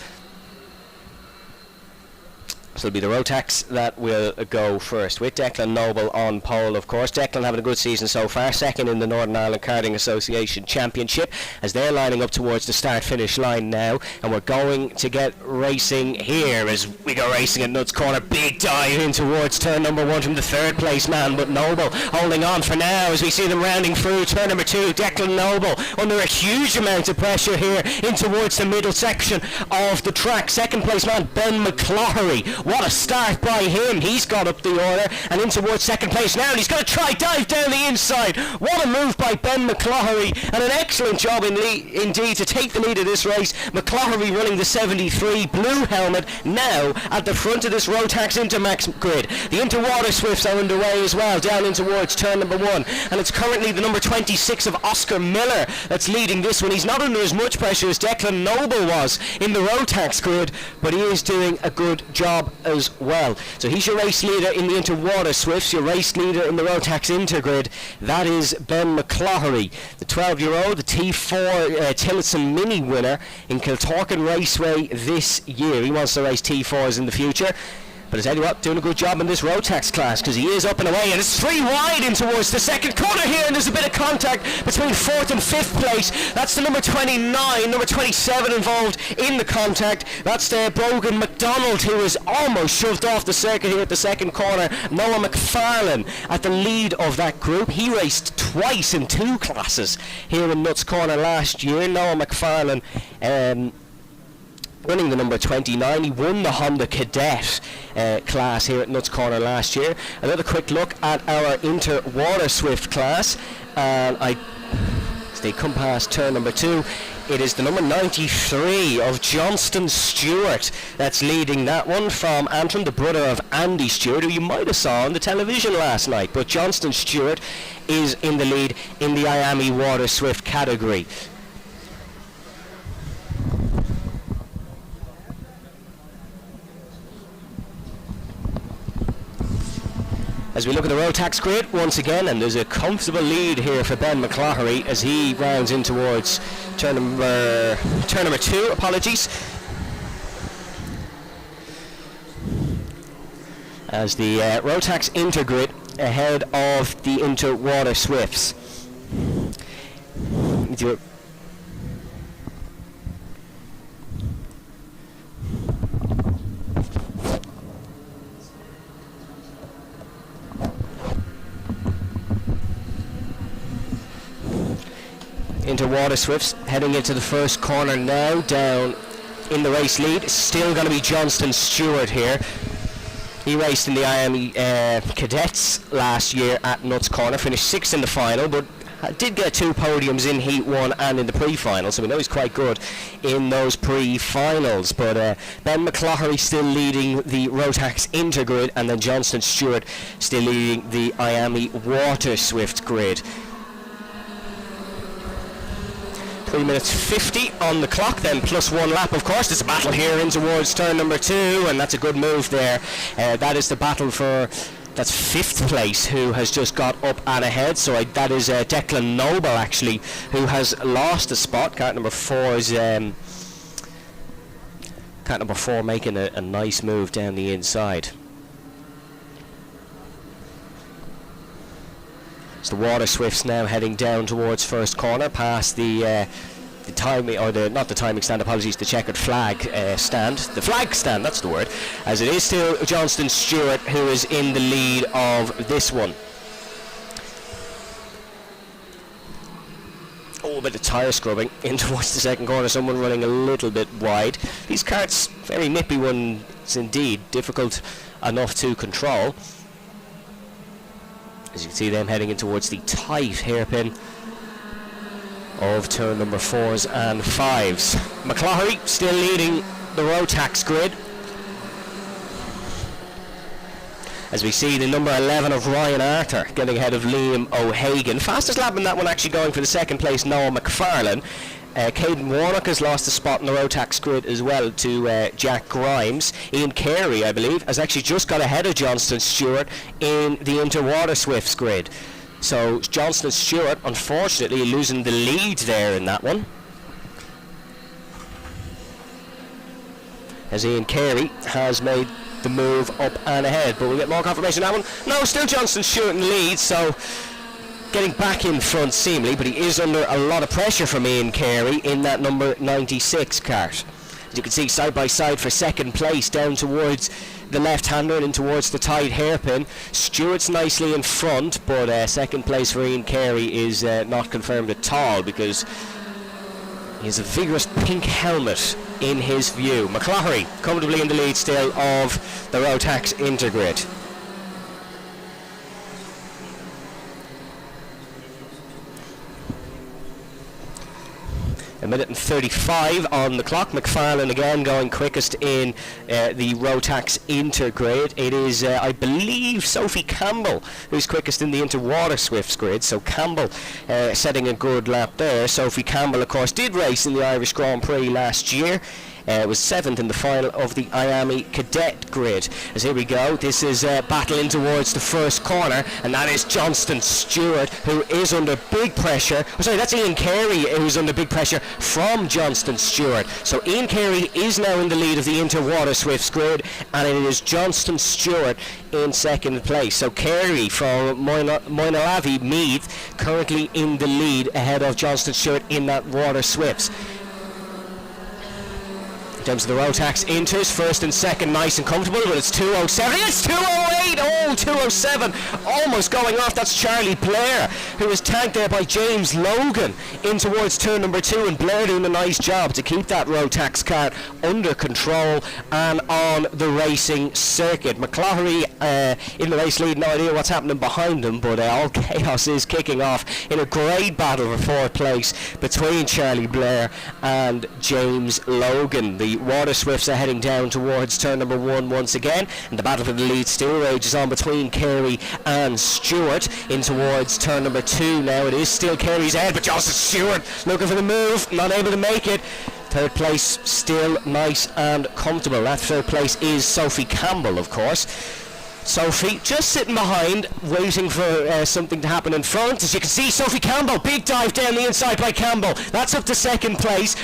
So it'll be the Rotax that will go first, with Declan Noble on pole, of course. Declan having a good season so far, second in the Northern Ireland Karting Association Championship, as they're lining up towards the start-finish line now. And we're going to get racing here as we go racing at Nuts Corner. Big dive in towards turn number 1 from the third place man, but Noble holding on for now as we see them rounding through turn number 2. Declan Noble under a huge amount of pressure here in towards the middle section of the track. Second place man, Ben McCloughery. What a start by him. He's got up the order and in towards second place now, and he's going to try dive down the inside. What a move by Ben McCloughery, and an excellent job indeed to take the lead of this race. McCloughery running the 73 blue helmet now at the front of this Rotax Intermax grid. The Interwater Swifts are underway as well, down in towards turn number 1, and it's currently the number 26 of Oscar Miller that's leading this one. He's not under as much pressure as Declan Noble was in the Rotax grid, but he is doing a good job as well. So he's your race leader in the Interwater Swifts, your race leader in the Rotax Intergrid. That is Ben McCloughery, the 12-year-old, the T4 Tillotson Mini winner in Kiltorkin Raceway this year. He wants to race T4s in the future. But I tell you what, doing a good job in this Rotax class, because he is up and away, and it's 3 wide in towards the second corner here, and there's a bit of contact between 4th and 5th place. That's the number 29, number 27 involved in the contact. That's the Brogan McDonald, who is almost shoved off the circuit here at the second corner. Noah McFarlane at the lead of that group. He raced twice in 2 classes here in Nuts Corner last year. Noah McFarlane winning the number 29. He won the Honda Cadet class here at Nuts Corner last year. Another quick look at our Interwater Swift class, and as they come past turn number 2, it is the number 93 of Johnston Stewart that's leading that one from Antrim, the brother of Andy Stewart, who you might have saw on the television last night. But Johnston Stewart is in the lead in the IAME Water Swift category. As we look at the Rotax grid once again, and there's a comfortable lead here for Ben McCloughery as he rounds in towards turn number 2, apologies. As the Rotax Intergrid ahead of the Interwater Swifts. Interwater Swifts heading into the first corner now, down in the race lead. Still going to be Johnston Stewart here. He raced in the IAME Cadets last year at Nuts Corner, finished 6th in the final, but did get 2 podiums in Heat 1 and in the pre-final, so we know he's quite good in those pre-finals. But Ben McCloughery still leading the Rotax Intergrid, and then Johnston Stewart still leading the IAME Water Swift grid. 3 minutes 50 on the clock, then plus 1 lap, of course. There's a battle here in towards turn number 2, and that's a good move there. That is the battle for, that's 5th place, who has just got up and ahead. So that is Declan Noble, actually, who has lost a spot. Kart number 4 is kart number 4 making a nice move down the inside. So the Water Swifts now heading down towards first corner, past the timing, or not the timing stand, apologies, the checkered flag stand. The flag stand, that's the word. As it is still Johnston Stewart who is in the lead of this one. Oh, a bit of tyre scrubbing in towards the second corner, someone running a little bit wide. These karts, very nippy ones indeed, difficult enough to control. As you can see them heading in towards the tight hairpin of turn number 4s and 5s. McCloughery still leading the Rotax grid. As we see the number 11 of Ryan Arthur getting ahead of Liam O'Hagan. Fastest lap in that one actually going for the second place, Noah McFarlane. Caden Warnock has lost a spot in the Rotax grid as well to Jack Grimes. Ian Carey, I believe, has actually just got ahead of Johnston Stewart in the Interwater Swifts grid. So Johnston Stewart, unfortunately, losing the lead there in that one. As Ian Carey has made the move up and ahead. But we'll get more confirmation on that one. No, still Johnston Stewart in the lead, so getting back in front seemingly, but he is under a lot of pressure from Ian Carey in that number 96 kart. As you can see, side by side for second place, down towards the left-hander and in towards the tight hairpin. Stewart's nicely in front, but second place for Ian Carey is not confirmed at all, because he has a vigorous pink helmet in his view. McCloughery comfortably in the lead still of the Rotax Intergrid. A minute and 35 on the clock. McFarlane again going quickest in the Rotax Intergrid. It is, I believe, Sophie Campbell who's quickest in the Interwater Swifts grid. So Campbell setting a good lap there. Sophie Campbell, of course, did race in the Irish Grand Prix last year. Was 7th in the final of the IAME Cadet grid. As here we go, this is battling towards the first corner, and that is Johnston Stewart, who is under big pressure. Oh, sorry, that's Ian Carey who's under big pressure from Johnston Stewart. So Ian Carey is now in the lead of the Interwater Swifts grid, and it is Johnston Stewart in second place. So Carey from Moynalavi Meath currently in the lead ahead of Johnston Stewart in that Water Swifts. In terms of the Rotax Inters, first and second nice and comfortable, but it's 2:07, it's 2:08, oh, 2:07, almost going off. That's Charlie Blair, who was tagged there by James Logan in towards turn number 2, and Blair doing a nice job to keep that Rotax car under control and on the racing circuit. McCloughery in the race lead, no idea what's happening behind him, but all chaos is kicking off in a great battle for fourth place between Charlie Blair and James Logan. The Water Swifts are heading down towards turn number 1 once again, and the battle for the lead still rages on between Carey and Stewart in towards turn number 2. Now it is still Carey's ahead, but Johnston Stewart looking for the move, not able to make it. Third place still nice and comfortable. That third place is Sophie Campbell, of course. Sophie just sitting behind, waiting for something to happen in front. As you can see, Sophie Campbell, big dive down the inside by Campbell. That's up to second place.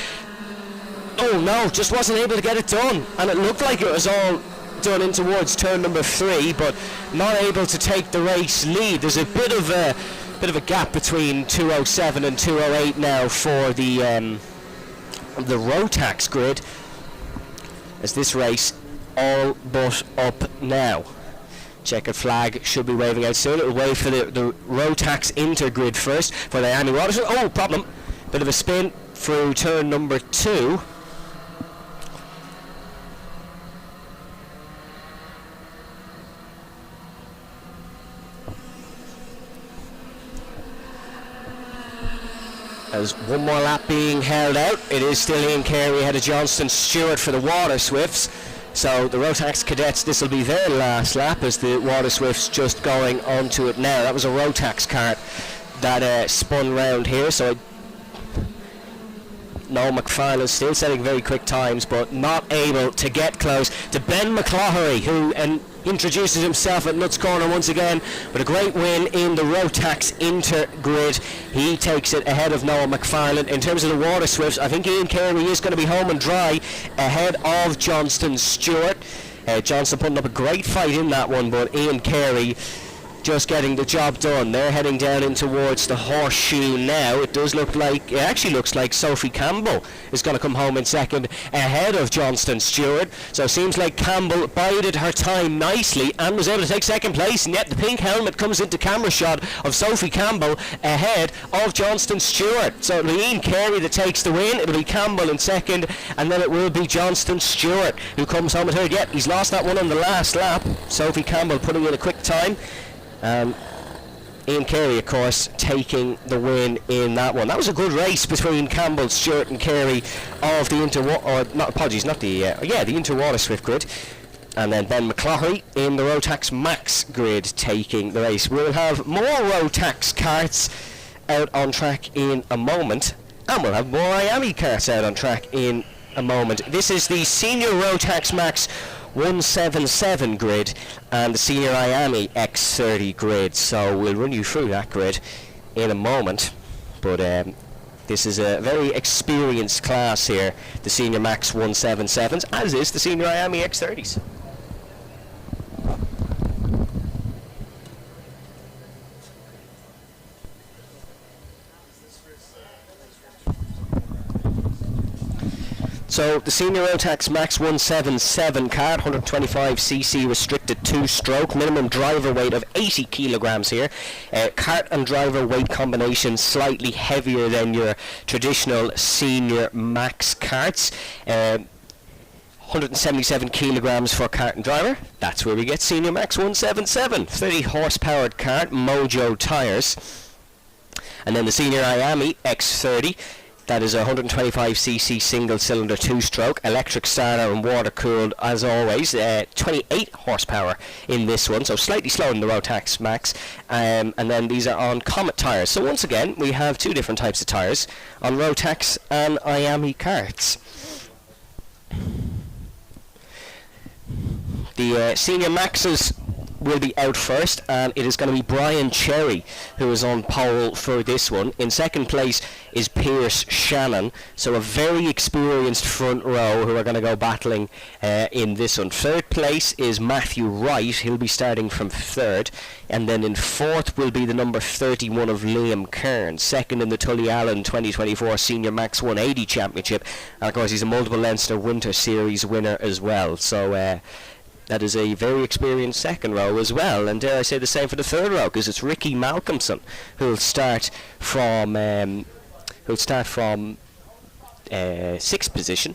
Oh no, just wasn't able to get it done, and it looked like it was all done in towards turn number 3, but not able to take the race lead. There's a bit of a gap between 2:07 and 2:08 now for the Rotax grid, as this race all but up now. Checkered flag should be waving out soon. It will wave for the Rotax Intergrid first for the NI Motorsport. Oh, problem! Bit of a spin through turn number 2. As one more lap being held out, it is still Ian Carey ahead of Johnston Stewart for the Water Swifts. So the Rotax Cadets, this will be their last lap, as the Water Swifts just going onto it now. That was a Rotax kart that spun round here, so Noel McFarlane still setting very quick times, but not able to get close to Ben McCloughery, who introduces himself at Nuts Corner once again with a great win in the Rotax Intergrid. He takes it ahead of Noel McFarlane. In terms of the Water Swifts, I think Ian Carey is going to be home and dry ahead of Johnston Stewart. Johnston putting up a great fight in that one, but Ian Carey just getting the job done. They're heading down in towards the horseshoe now. It actually looks like Sophie Campbell is going to come home in second ahead of Johnston Stewart. So it seems like Campbell bided her time nicely and was able to take second place, and yet the pink helmet comes into camera shot of Sophie Campbell ahead of Johnston Stewart. So it'll be Ian Carey that takes the win, it'll be Campbell in second, and then it will be Johnston Stewart who comes home in third. Yet he's lost that one on the last lap. Sophie Campbell putting in a quick time. Ian Carey, of course, taking the win in that one. That was a good race between Campbell, Stewart and Carey of the Interwater Swift grid. And then Ben McCloughery in the Rotax Max grid taking the race. We'll have more Rotax karts out on track in a moment, and we'll have more IAME karts out on track in a moment. This is the Senior Rotax Max 177 grid and the Senior IAME X30 grid, so we'll run you through that grid in a moment. But this is a very experienced class here, the Senior Max 177s, as is the Senior IAME X30s. So the Senior Rotax Max 177 kart, 125cc restricted 2-stroke, minimum driver weight of 80 kilograms here. Kart and driver weight combination slightly heavier than your traditional Senior Max karts. 177 kilograms for kart and driver. That's where we get Senior Max 177. 30 horsepower kart, Mojo tyres. And then the Senior IAME X30. That is a 125cc single-cylinder 2-stroke, electric starter and water-cooled as always. 28 horsepower in this one, so slightly slower than the Rotax Max. And then these are on Comet tyres. So once again, we have two different types of tyres on Rotax and IAME karts. The Senior Maxes will be out first, and it is going to be Brian Cherry who is on pole for this one. In second place is Pierce Shannon, so a very experienced front row who are going to go battling in this one. Third place is Matthew Wright, he'll be starting from third, and then in fourth will be the number 31 of Liam Kern, second in the Tully Allen 2024 Senior Max 180 Championship, and of course he's a multiple Leinster Winter Series winner as well. So that is a very experienced second row as well, and dare I say the same for the third row, because it's Ricky Malcolmson who'll start from sixth position,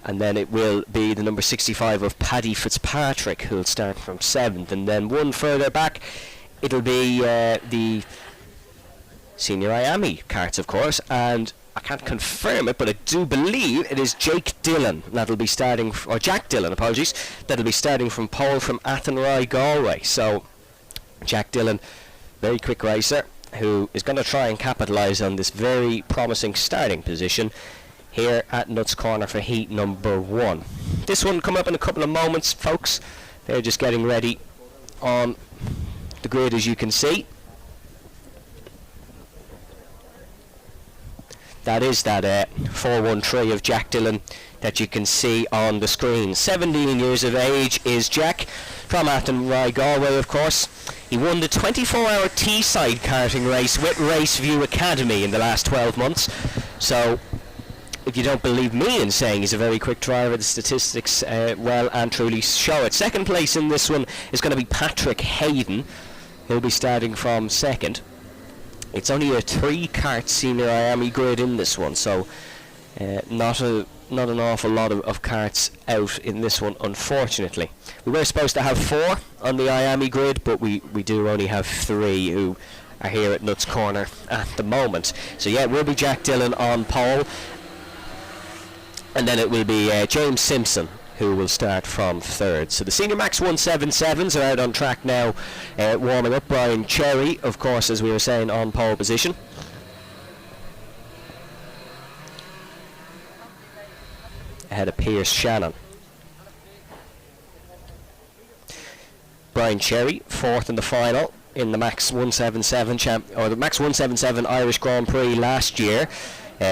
and then it will be the number 65 of Paddy Fitzpatrick who'll start from seventh, and then one further back it'll be the Senior IAME karts, of course, and I can't confirm it, but I do believe it is Jake Dillon that'll be starting, or Jack Dillon, apologies, that'll be starting from pole from Athenry, Galway. So Jack Dillon, very quick racer, who is going to try and capitalise on this very promising starting position here at Nuts Corner for heat number 1. This one come up in a couple of moments, folks. They're just getting ready on the grid, as you can see. That is that 413 of Jack Dillon that you can see on the screen. 17 years of age is Jack, from Athenry, Galway, of course. He won the 24-hour Teesside karting race with Raceview Academy in the last 12 months. So if you don't believe me in saying he's a very quick driver, the statistics well and truly show it. Second place in this one is going to be Patrick Hayden. He'll be starting from second. It's only a 3-kart Senior IAME grid in this one, so not an awful lot of karts out in this one, unfortunately. We were supposed to have 4 on the IAME grid, but we do only have 3 who are here at Nuts Corner at the moment. So yeah, it will be Jack Dillon on pole, and then it will be James Simpson who will start from third. So the Senior Max 177s are out on track now, warming up. Brian Cherry, of course, as we were saying, on pole position. ahead of Pierce Shannon. Brian Cherry, 4th in the final in the Max 177 the Max 177 Irish Grand Prix last year.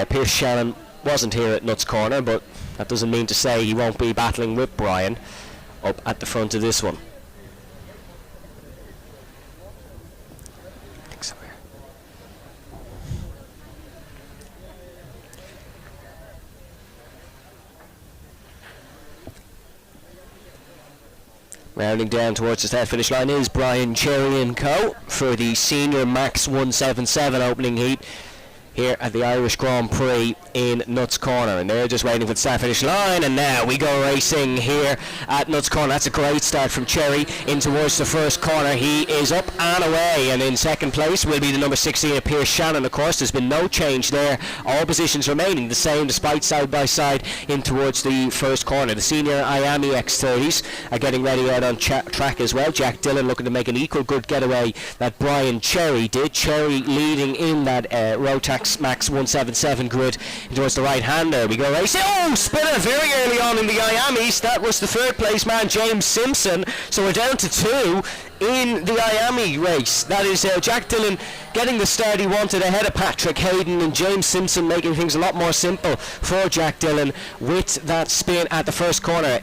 Pierce Shannon wasn't here at Nuts Corner, but that doesn't mean to say he won't be battling with Brian up at the front of this one. Rounding down towards the start finish line is Brian Cherry and co. for the Senior Max 177 opening heat here at the Irish Grand Prix in Nuts Corner, and they're just waiting for the start finish line, and now we go racing here at Nuts Corner. That's a great start from Cherry in towards the first corner. He is up and away, and in second place will be the number 16 of Pierce Shannon. Of course, there's been no change there, all positions remaining the same despite side by side in towards the first corner. The senior IAME X30s are getting ready out on track as well. Jack Dillon looking to make an equal good getaway that Brian Cherry did. Cherry leading in that Rotax Max 177 grid towards the right hander. We go racing. Oh, spinner very early on in the IAMEs. That was the third place man, James Simpson. So we're down to 2 in the IAME race. That is Jack Dillon getting the start he wanted ahead of Patrick Hayden, and James Simpson making things a lot more simple for Jack Dillon with that spin at the first corner.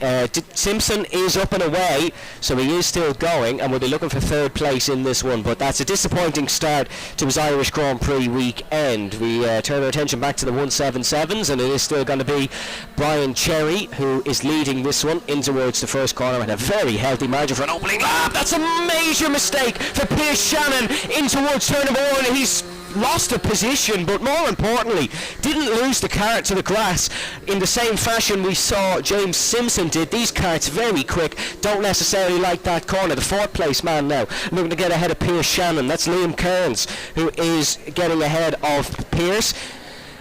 Simpson is up and away, so he is still going, and we'll be looking for third place in this one, but that's a disappointing start to his Irish Grand Prix weekend. We turn our attention back to the 177s, and it is still going to be Brian Cherry who is leading this one in towards the first corner at a very healthy margin for an opening lap. That's a major mistake for Pierce Shannon in towards turn number 1. He's lost a position, but more importantly didn't lose the kart to the grass in the same fashion we saw James Simpson did. These karts very quick, don't necessarily like that corner. The 4th place man now looking to get ahead of Pierce Shannon. That's Liam Kearns who is getting ahead of Pierce,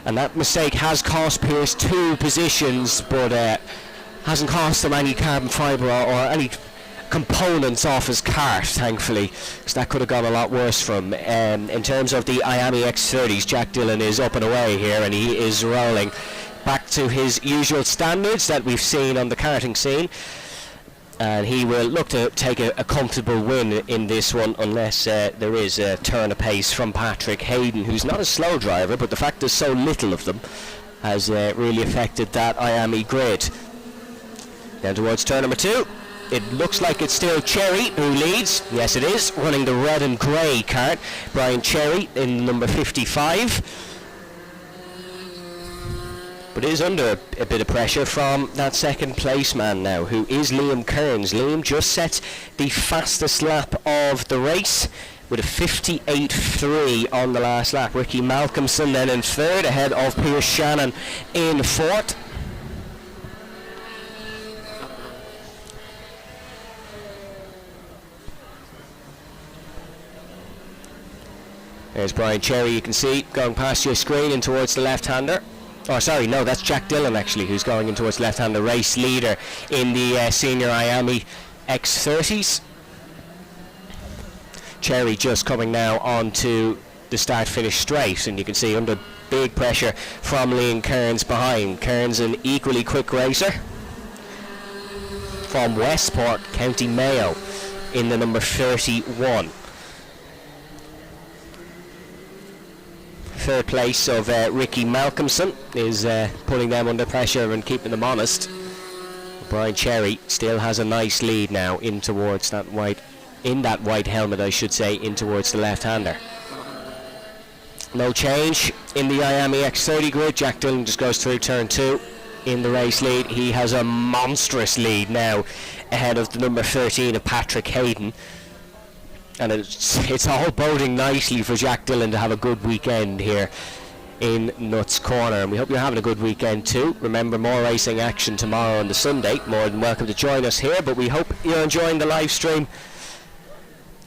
and that mistake has cost Pierce 2 positions, but hasn't cost him any carbon fibre or any components off his kart, thankfully, because that could have gone a lot worse for him. In terms of the IAME X30s, Jack Dillon is up and away here, and he is rolling back to his usual standards that we've seen on the karting scene, and he will look to take a comfortable win in this one, unless there is a turn of pace from Patrick Hayden, who's not a slow driver, but the fact there's so little of them has really affected that IAME grid. Down towards turn number 2. It looks like it's still Cherry who leads. Yes, it is. Running the red and grey kart. Brian Cherry in number 55. But it is under a bit of pressure from that second place man now, who is Liam Kearns. Liam just set the fastest lap of the race with a 58.3 on the last lap. Ricky Malcolmson then in 3rd, ahead of Pierce Shannon in 4th. There's Brian Cherry, you can see, going past your screen and towards the left-hander. Oh, sorry, no, that's Jack Dillon, actually, who's going in towards the left-hander, race leader in the senior IAME X30s. Cherry just coming now onto the start-finish straight, and you can see under big pressure from Liam Kearns behind. Kearns, an equally quick racer from Westport, County Mayo, in the number 31. 3rd place of Ricky Malcolmson is putting them under pressure and keeping them honest. Brian Cherry still has a nice lead now in towards that white helmet, I should say, in towards the left-hander. No change in the IAME X30 grid. Jack Dillon just goes through turn 2 in the race lead. He has a monstrous lead now ahead of the number 13 of Patrick Hayden. And it's all boding nicely for Jack Dillon to have a good weekend here in Nuts Corner, and we hope you're having a good weekend too. Remember, more racing action tomorrow on the Sunday. More than welcome to join us here, but we hope you're enjoying the live stream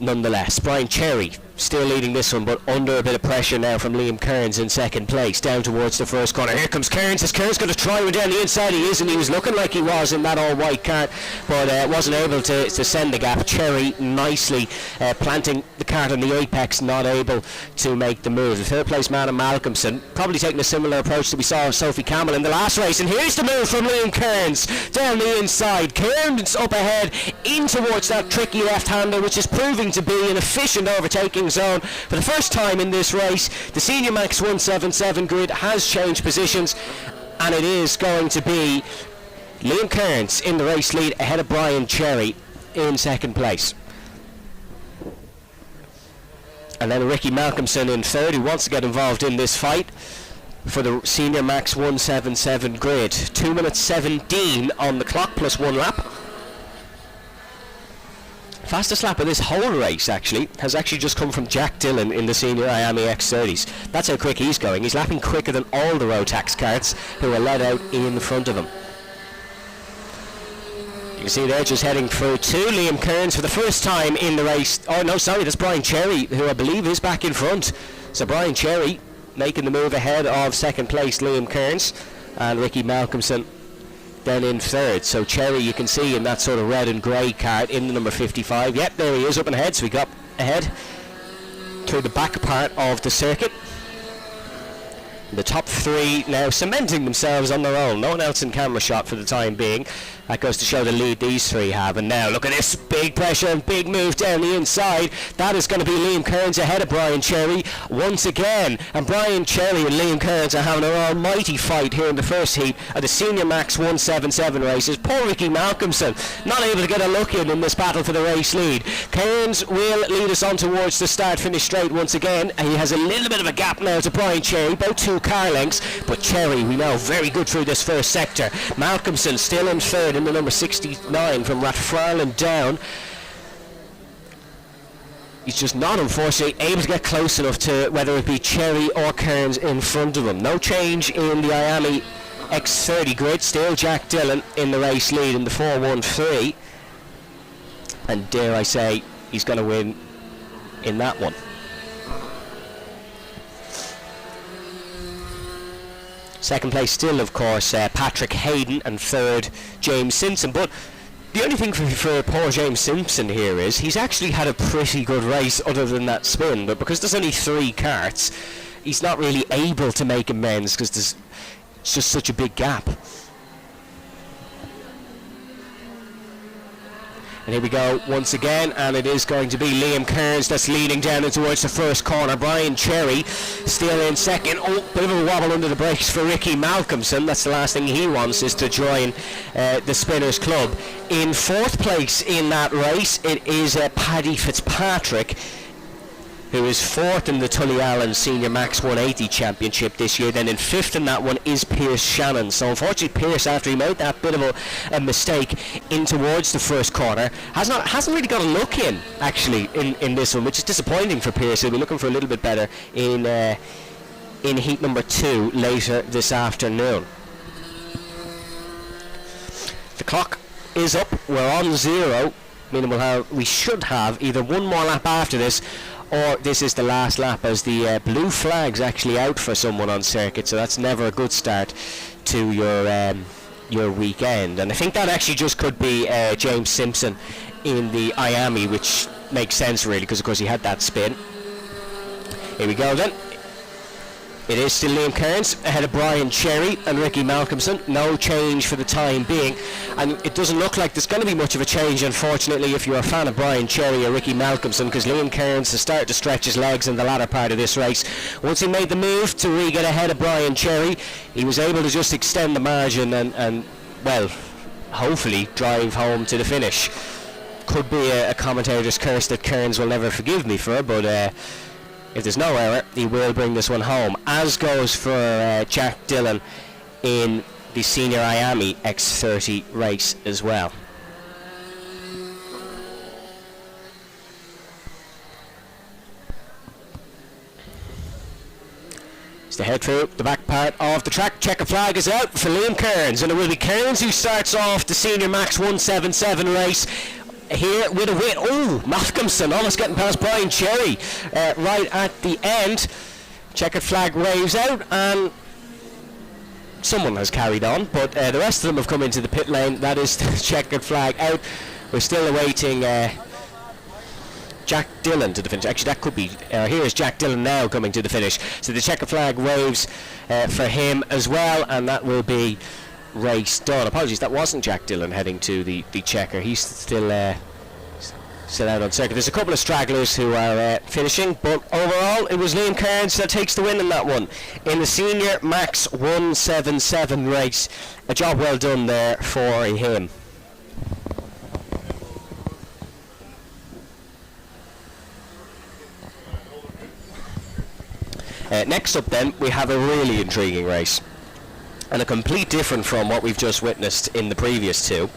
nonetheless. Brian Cherry still leading this one, but under a bit of pressure now from Liam Kearns in second place, down towards the first corner. Here comes Kearns. Is Kearns going to try one down the inside? He is, and he was looking like he was in that all-white kart, but wasn't able to send the gap. Cherry nicely planting the kart on the apex, not able to make the move. The third place man, Malcolmson, probably taking a similar approach that we saw of Sophie Campbell in the last race, and here's the move from Liam Kearns down the inside. Kearns up ahead in towards that tricky left-hander, which is proving to be an efficient overtaking zone. For the first time in this race, the Senior Max 177 grid has changed positions, and it is going to be Liam Kearns in the race lead ahead of Brian Cherry in second place. And then Ricky Malcolmson in third, who wants to get involved in this fight for the Senior Max 177 grid. 2 minutes 17 on the clock plus 1 lap. Fastest lap of this whole race has actually just come from Jack Dillon in the Senior IAME X30s. That's how quick he's going. He's lapping quicker than all the Rotax karts who are led out in front of him. You can see they're just heading through to Liam Kearns for the first time in the race. Oh no, sorry, that's Brian Cherry, who I believe is back in front. So Brian Cherry making the move ahead of second place Liam Kearns, and Ricky Malcolmson then in third. So Cherry, you can see in that sort of red and grey kart in the number 55. Yep, there he is up and ahead. So we got ahead through the back part of the circuit. The top three now cementing themselves on their own. No one else in camera shot for the time being. That goes to show the lead these three have. And now look at this big pressure and big move down the inside. That is going to be Liam Kearns ahead of Brian Cherry once again. And Brian Cherry and Liam Kearns are having an almighty fight here in the first heat of the Senior Max 177 races. Poor Ricky Malcolmson not able to get a look in this battle for the race lead. Kearns will lead us on towards the start-finish straight once again. And he has a little bit of a gap now to Brian Cherry, about 2 car lengths. But Cherry, we know, very good through this first sector. Malcolmson still in third in the number 69 from Rathfarnham down. He's just not, unfortunately, able to get close enough to whether it be Cherry or Kearns in front of him. No change in the IAME X30 grid. Still Jack Dillon in the race lead in the 413. And dare I say, he's going to win in that one. Second place still, of course, Patrick Hayden, and third, James Simpson. But the only thing for poor James Simpson here is he's actually had a pretty good race other than that spin, but because there's only 3 karts, he's not really able to make amends because there's just such a big gap. And here we go once again, and it is going to be Liam Kearns that's leading down in towards the first corner. Brian Cherry still in second. Oh, bit of a wobble under the brakes for Ricky Malcolmson. That's the last thing he wants, is to join the Spinners Club. In fourth place in that race, it is Paddy Fitzpatrick, who is fourth in the Tully Allen Senior Max 180 Championship this year. Then in fifth in that one is Pierce Shannon. So unfortunately Pierce, after he made that bit of a mistake in towards the first corner, hasn't really got a look in actually in this one, which is disappointing for Pierce. He'll be looking for a little bit better in heat number 2 later this afternoon. The clock is up. We're on 0, meaning we should have either one more lap after this, or this is the last lap, as the blue flag's actually out for someone on circuit, so that's never a good start to your weekend. And I think that actually just could be James Simpson in the IAME, which makes sense really, because of course he had that spin. Here we go then. It is still Liam Kearns ahead of Brian Cherry and Ricky Malcolmson. No change for the time being, and it doesn't look like there's going to be much of a change, unfortunately, if you're a fan of Brian Cherry or Ricky Malcolmson, because Liam Kearns has started to stretch his legs in the latter part of this race. Once he made the move to re-get ahead of Brian Cherry, he was able to just extend the margin and well, hopefully drive home to the finish. Could be a commentator's curse that Kearns will never forgive me for, but if there's no error, he will bring this one home, as goes for Jack Dillon in the Senior IAME X30 race as well. To head through the back part of the track. Checker flag is out for Liam Kearns, and it will be Kearns who starts off the Senior Max 177 race here with a win. Oh, Malcolmson almost getting past Brian Cherry right at the end. Checkered flag waves out, and someone has carried on, but the rest of them have come into the pit lane. That is the checkered flag out. We're still awaiting Jack Dillon to the finish. Actually, that could be, here's Jack Dillon now coming to the finish. So the checkered flag waves for him as well, and that will be race done. Apologies, that wasn't Jack Dillon heading to the checker. He's still out on circuit. There's a couple of stragglers who are finishing, but overall it was Liam Cairns that takes the win in that one. In the senior Max 177 race, a job well done there for him. Next up then, we have a really intriguing race, and a complete different from what we've just witnessed in the previous two.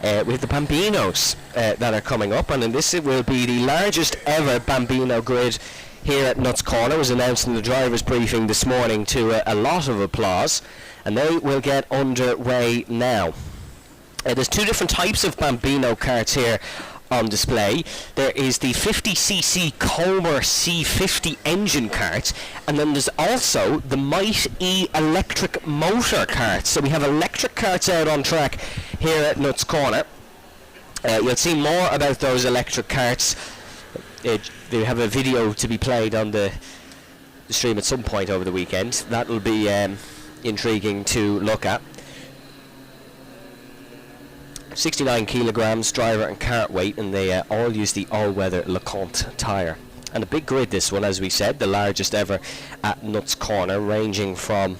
With the Bambinos that are coming up, and this will be the largest ever Bambino grid here at Nuts Corner. It was announced in the drivers' briefing this morning to a lot of applause, and they will get underway now. There's two different types of Bambino karts here on display. There is the 50cc Comer C50 engine kart, and then there's also the Might E electric motor karts. So we have electric karts out on track here at Nuts Corner. You'll see more about those electric karts. They have a video to be played on the stream at some point over the weekend. That will be intriguing to look at. 69 kilograms driver and kart weight, and they all use the all-weather LeConte tyre. And a big grid, this one, as we said, the largest ever at Nuts Corner, ranging from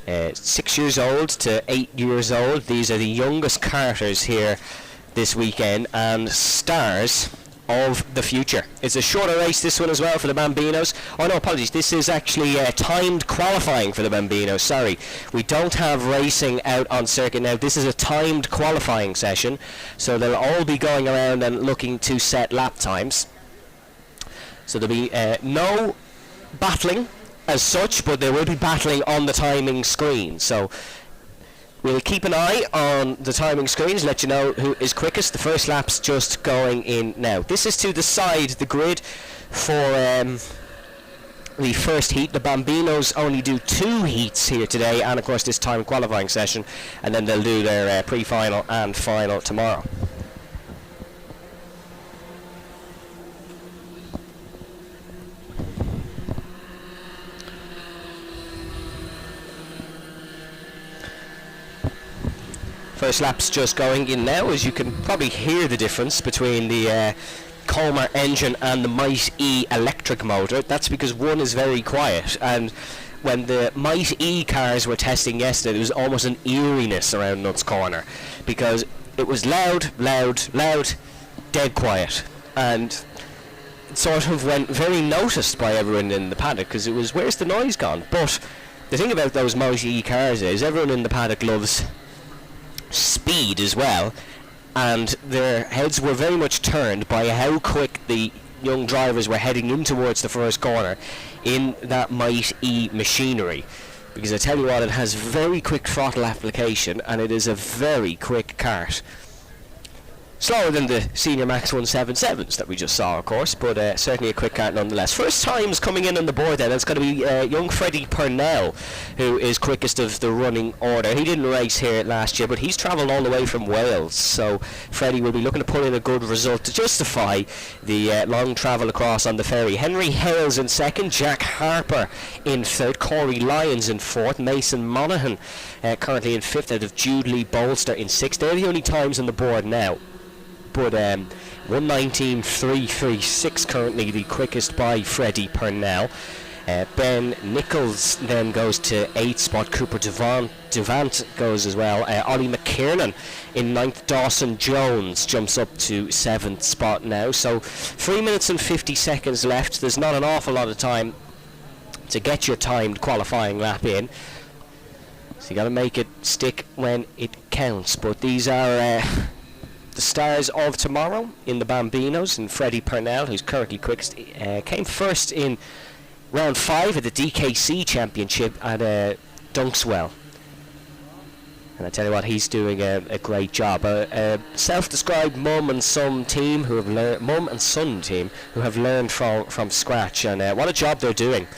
6 years old to 8 years old. These are the youngest karters here this weekend, and stars of the future. It's a shorter race, this one as well, for the Bambinos. Oh no, apologies, this is actually timed qualifying for the Bambinos. Sorry, we don't have racing out on circuit now. This is a timed qualifying session, so they'll all be going around and looking to set lap times. So there'll be no battling as such, but there will be battling on the timing screen. So we'll keep an eye on the timing screens, let you know who is quickest. The first lap's just going in now. This is to decide the grid for the first heat. The Bambinos only do 2 heats here today, and of course this time qualifying session, and then they'll do their pre-final and final tomorrow. First lap's just going in now, as you can probably hear the difference between the Comer engine and the Might E electric motor. That's because one is very quiet, and when the Might E cars were testing yesterday, there was almost an eeriness around Nuts Corner, because it was loud, dead quiet, and it sort of went very noticed by everyone in the paddock, because it was, where's the noise gone? But the thing about those Might E cars is everyone in the paddock loves speed as well, and their heads were very much turned by how quick the young drivers were heading in towards the first corner in that Might E machinery, because I tell you what, it has very quick throttle application, and it is a very quick kart. Slower than the senior Max 177s that we just saw, of course, but certainly a quick kart nonetheless. First times coming in on the board then, it's going to be young Freddie Purnell, who is quickest of the running order. He didn't race here last year, but he's travelled all the way from Wales, so Freddie will be looking to pull in a good result to justify the long travel across on the ferry. Henry Hales in second, Jack Harper in third, Corey Lyons in fourth, Mason Monaghan currently in fifth, out of Jude Lee Bolster in sixth. They're the only times on the board now. But 1:19.336 currently the quickest by Freddie Purnell. Ben Nichols then goes to 8th spot. Cooper Devant goes as well. Ollie McKiernan in 9th. Dawson Jones jumps up to 7th spot now. So 3 minutes and 50 seconds left. There's not an awful lot of time to get your timed qualifying lap in, so you got to make it stick when it counts. But these are the stars of tomorrow in the Bambinos, and Freddie Purnell, who's currently quickest, came first in round 5 of the DKC Championship at Dunkswell. And I tell you what, he's doing a great job. A self-described mum and son team who have learned from scratch, and what a job they're doing.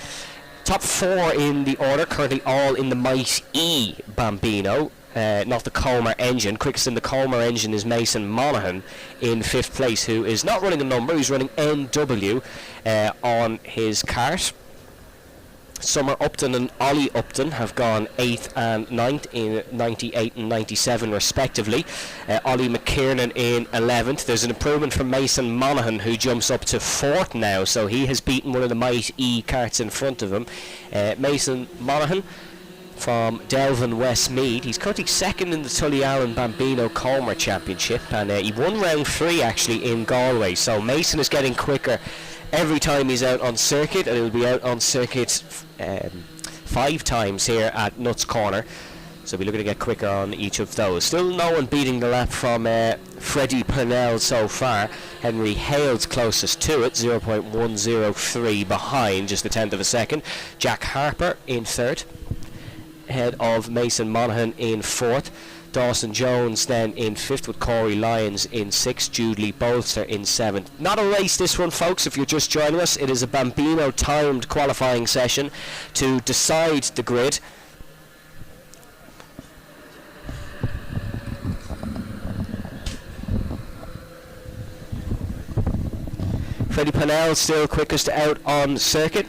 Top 4 in the order, currently all in the Might E Bambino, not the Comer engine. Quickest in the Comer engine is Mason Monaghan in 5th place, who is not running a number, he's running NW on his kart. Summer Upton and Ollie Upton have gone 8th and 9th in 98 and 97 respectively. Ollie McKiernan in 11th. There's an improvement from Mason Monaghan, who jumps up to 4th now, so he has beaten one of the Might E karts in front of him. Mason Monaghan from Delvin Westmead. He's currently 2nd in the Tullyallen Bambino Comer Championship, and he won round 3 actually in Galway, so Mason is getting quicker every time he's out on circuit, and he'll be out on circuit 5 times here at Nuts Corner, so we're looking to get quicker on each of those. Still no one beating the lap from Freddie Purnell so far. Henry Hale's closest to it, 0.103 behind, just a tenth of a second. Jack Harper in 3rd, ahead of Mason Monaghan in 4th. Dawson Jones then in 5th, with Corey Lyons in 6th, Jude Lee Bolster in 7th. Not a race this one, folks, if you're just joining us. It is a Bambino timed qualifying session to decide the grid. Freddie Purnell still quickest out on circuit,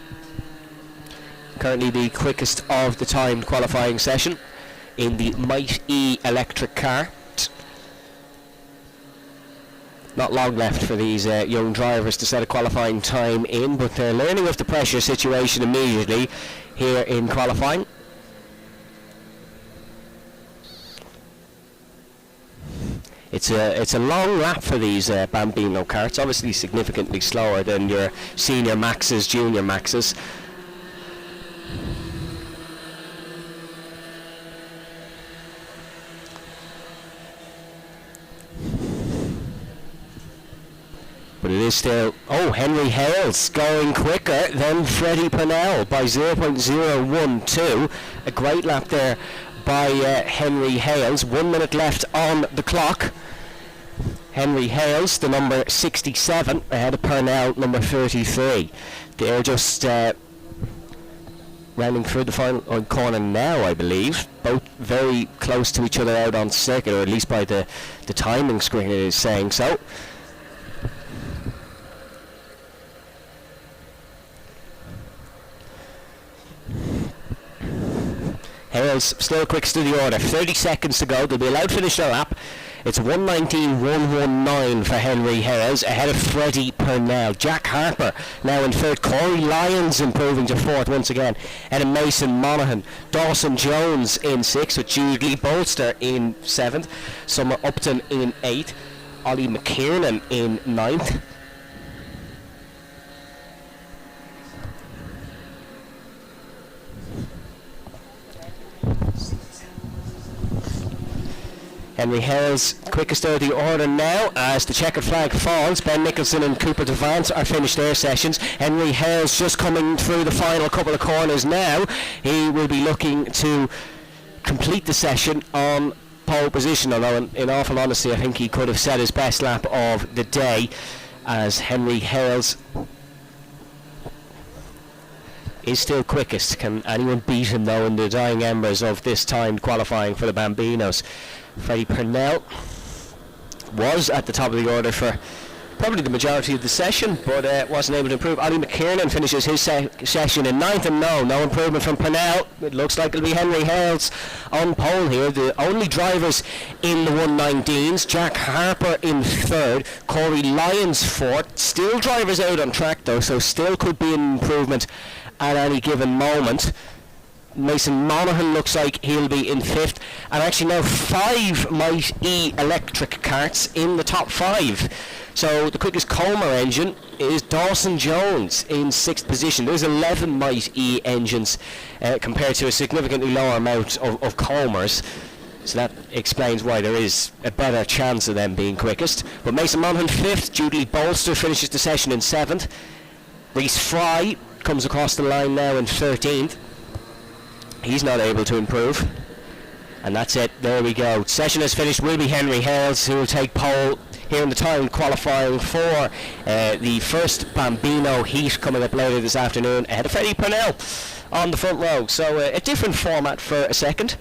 currently the quickest of the timed qualifying session in the Might E electric car. Not long left for these young drivers to set a qualifying time in, but they're learning of the pressure situation immediately here in qualifying. It's a long lap for these Bambino karts, obviously significantly slower than your senior maxes, junior maxes. But it is still, Henry Hales going quicker than Freddie Purnell by 0.012. A great lap there by Henry Hales. 1 minute left on the clock. Henry Hales, the number 67, ahead of Purnell, number 33. They're just rounding through the final corner now, I believe. Both very close to each other out on circuit, or at least by the timing screen it is saying so. Hales still quickest to the order, 30 seconds to go. They'll be allowed to finish their lap. It's 1:19.119 for Henry Hales, ahead of Freddie Purnell. Jack Harper now in 3rd. Corey Lyons improving to 4th once again, ahead of Mason Monaghan. Dawson Jones in 6th, with Jude Lee Bolster in 7th. Summer Upton in 8th. Ollie McKiernan in 9th. Henry Hales quickest out of the order now as the checkered flag falls. Ben Nicholson and Cooper Devance are finished their sessions. Henry Hales just coming through the final couple of corners now. He will be looking to complete the session on pole position, although in awful honesty I think he could have set his best lap of the day, as Henry Hales is still quickest. Can anyone beat him though in the dying embers of this timed qualifying for the Bambinos? Freddie Purnell was at the top of the order for probably the majority of the session, but wasn't able to improve. Ollie McKiernan finishes his session in 9th, and no improvement from Purnell. It looks like it'll be Henry Hales on pole here. The only drivers in the 119s, Jack Harper in 3rd, Corey Lyons 4th. Still drivers out on track though, so still could be an improvement at any given moment. Mason Monaghan looks like he'll be in 5th, and actually now 5 Might E electric karts in the top 5. So the quickest Comer engine is Dawson Jones in 6th position. There's 11 Might E engines compared to a significantly lower amount of Comers, so that explains why there is a better chance of them being quickest. But Mason Monaghan 5th, Jude Lee Bolster finishes the session in 7th. Rhys Fry comes across the line now in 13th. He's not able to improve. And that's it. There we go. Session is finished. Will be Henry Hales who will take pole here in the time qualifying for the first Bambino heat coming up later this afternoon ahead of Freddie Purnell on the front row. So a different format for a second.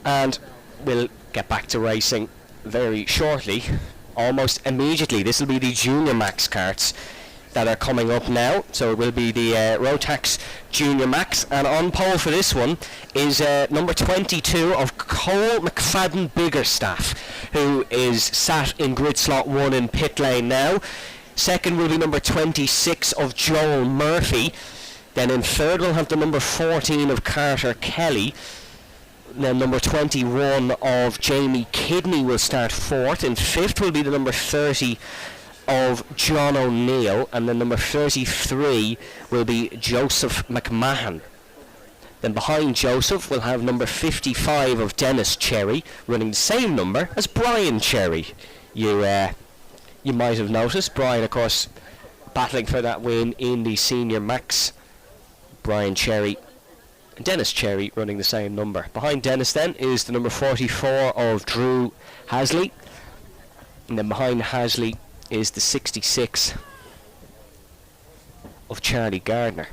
And we'll get back to racing very shortly, almost immediately. This will be the Junior Max karts that are coming up now. So it will be the Rotax Junior Max, and on pole for this one is number 22 of Cole McFadden Biggerstaff, who is sat in grid slot 1 in pit lane now. Second will be number 26 of Joel Murphy. Then in third we'll have the number 14 of Carter Kelly. Then number 21 of Jamie Kidney will start fourth. In fifth will be the number 30 of John O'Neill, and then number 33 will be Joseph McMahon. Then behind Joseph we'll have number 55 of Dennis Cherry, running the same number as Brian Cherry. You might have noticed Brian, of course, battling for that win in the Senior Max. Brian Cherry and Dennis Cherry running the same number. Behind Dennis then is the number 44 of Drew Hasley, and then behind Hasley is the 66 of Charlie Gardner.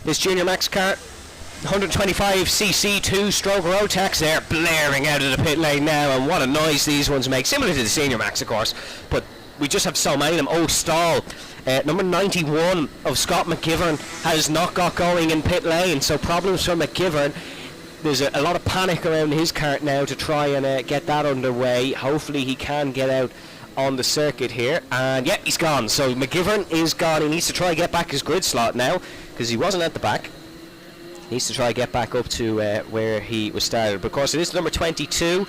This Junior Max kart, 125cc 2-stroke Rotax there, blaring out of the pit lane now, and what a noise these ones make, similar to the Senior Max of course, but we just have so many of them. Oh, stall. Number 91 of Scott McGivern has not got going in pit lane, so problems for McGivern. There's a lot of panic around his kart now to try and get that underway. Hopefully he can get out on the circuit here, and yeah, he's gone. So McGivern is gone. He needs to try and get back his grid slot now, because he wasn't at the back. He needs to try and get back up to where he was started. But of course it is number 22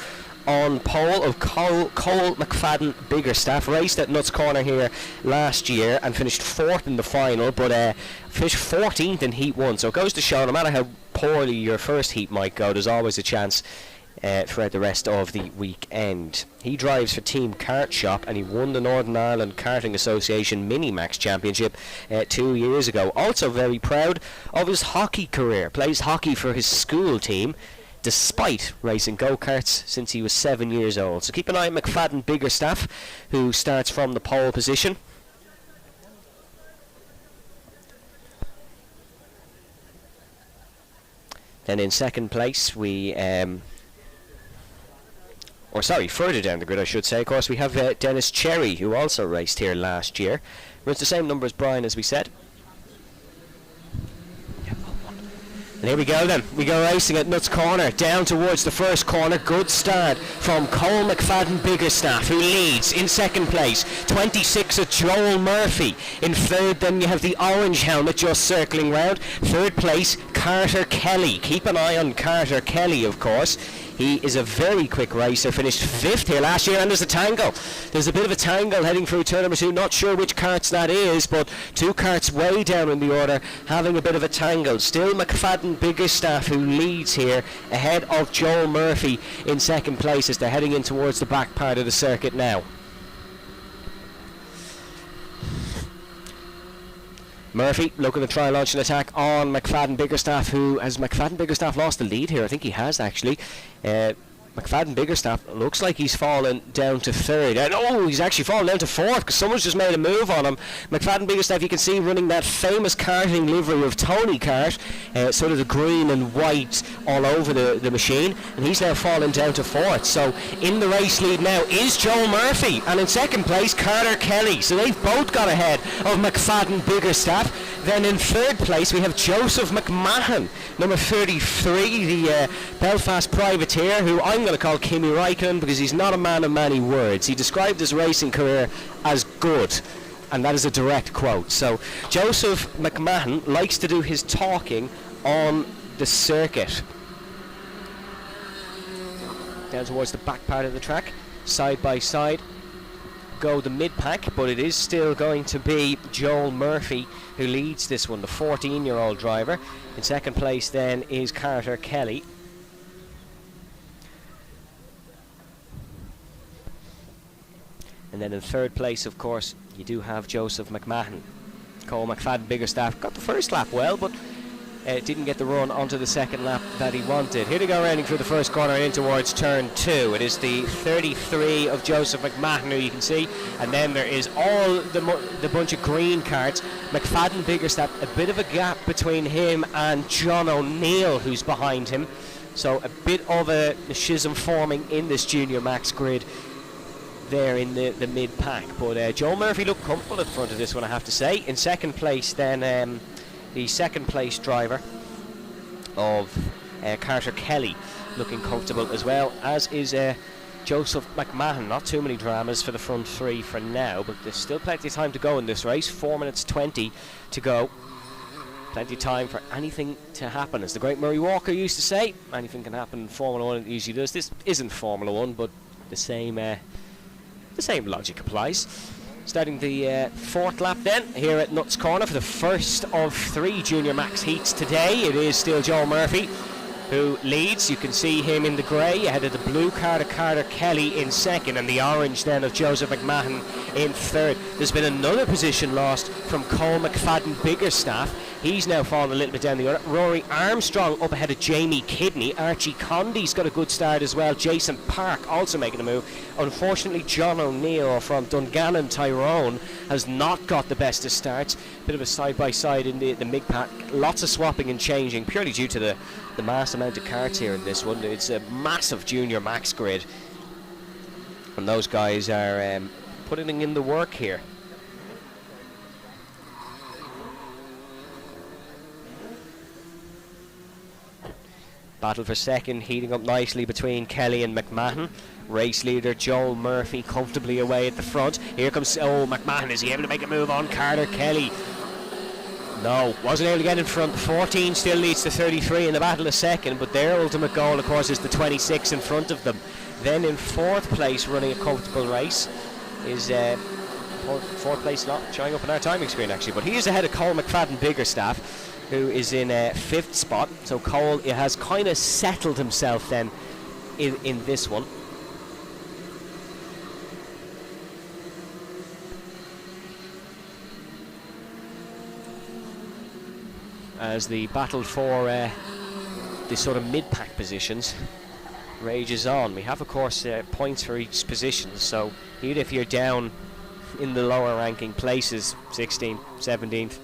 on pole of Cole McFadden Biggerstaff. Raced at Nuts Corner here last year and finished 4th in the final, but finished 14th in heat 1. So it goes to show, no matter how poorly your first heat might go, there's always a chance throughout the rest of the weekend. He drives for Team Kart Shop, and he won the Northern Ireland Karting Association Mini-Max Championship 2 years ago. Also very proud of his hockey career. Plays hockey for his school team, despite racing go-karts since he was 7 years old. So keep an eye on McFadden Biggerstaff, who starts from the pole position. Then in second place we further down the grid I should say, of course, we have Dennis Cherry, who also raced here last year. Runs the same number as Brian, as we said. And here we go then. We go racing at Nuts Corner, down towards the first corner. Good start from Cole McFadden Biggerstaff, who leads in second place. 26 of Joel Murphy. In third then you have the orange helmet just circling round. Third place, Carter Kelly. Keep an eye on Carter Kelly, of course. He is a very quick racer, finished 5th here last year, and there's a tangle. There's a bit of a tangle heading through turn number 2, not sure which karts that is, but 2 karts way down in the order having a bit of a tangle. Still McFadden Biggerstaff who leads here, ahead of Joel Murphy in second place as they're heading in towards the back part of the circuit now. Murphy looking to try and launch an attack on McFadden Biggerstaff, who has McFadden Biggerstaff lost the lead here? I think he has actually. McFadden Biggerstaff looks like he's fallen down to 3rd. Oh, he's actually fallen down to 4th because someone's just made a move on him. McFadden Biggerstaff, you can see, running that famous karting livery of Tony Kart, sort of the green and white all over the machine, and he's now fallen down to 4th. So in the race lead now is Joel Murphy, and in second place Carter Kelly. So they've both got ahead of McFadden Biggerstaff. Then in third place we have Joseph McMahon, number 33, the Belfast privateer, who I'm going to call Kimi Räikkönen because he's not a man of many words. He described his racing career as good, and that is a direct quote. So Joseph McMahon likes to do his talking on the circuit. Down towards the back part of the track, side by side go the mid-pack, but it is still going to be Joel Murphy who leads this one, the 14-year-old driver. In second place then is Carter Kelly. And then in third place, of course, you do have Joseph McMahon. Cole McFadden Biggerstaff got the first lap well, but didn't get the run onto the second lap that he wanted. Here to go rounding through the first corner in towards turn 2. It is the 33 of Joseph McMahon who you can see, and then there is all the bunch of green cards. McFadden Biggerstaff, a bit of a gap between him and John O'Neill who's behind him, so a bit of a schism forming in this Junior Max grid there in the mid-pack. But Joel Murphy looked comfortable at the front of this one, I have to say. In second place then the second place driver of Carter Kelly looking comfortable as well, as is Joseph McMahon. Not too many dramas for the front three for now, but there's still plenty of time to go in this race. 4 minutes 20 to go. Plenty of time for anything to happen. As the great Murray Walker used to say, anything can happen in Formula 1, it usually does. This isn't Formula 1, but the same logic applies. Starting the fourth lap then, here at Nuts Corner for the first of 3 Junior Max heats today. It is still Joel Murphy who leads. You can see him in the grey ahead of the blue car of Carter Kelly in second, and the orange then of Joseph McMahon in third. There's been another position lost from Cole McFadden Biggerstaff. He's now fallen a little bit down the order. Rory Armstrong up ahead of Jamie Kidney. Archie Condy's got a good start as well. Jason Park also making a move. Unfortunately, John O'Neill from Dungannon, Tyrone, has not got the best of starts. Bit of a side-by-side in the mid-pack. Lots of swapping and changing, purely due to the mass amount of carts here in this one. It's a massive Junior Max grid, and those guys are putting in the work here. Battle for second heating up nicely between Kelly and McMahon. Race leader Joel Murphy comfortably away at the front. Here comes McMahon. Is he able to make a move on Carter Kelly? No, wasn't able to get in front. The 14 still leads to 33 in the battle of second, but their ultimate goal, of course, is the 26 in front of them. Then in fourth place, running a comfortable race, is fourth place not showing up on our timing screen actually, but he is ahead of Cole McFadden Biggerstaff, who is in fifth spot. So Cole has kind of settled himself then in this one. As the battle for the sort of mid-pack positions rages on. We have, of course, points for each position, so even if you're down in the lower ranking places, 16th, 17th,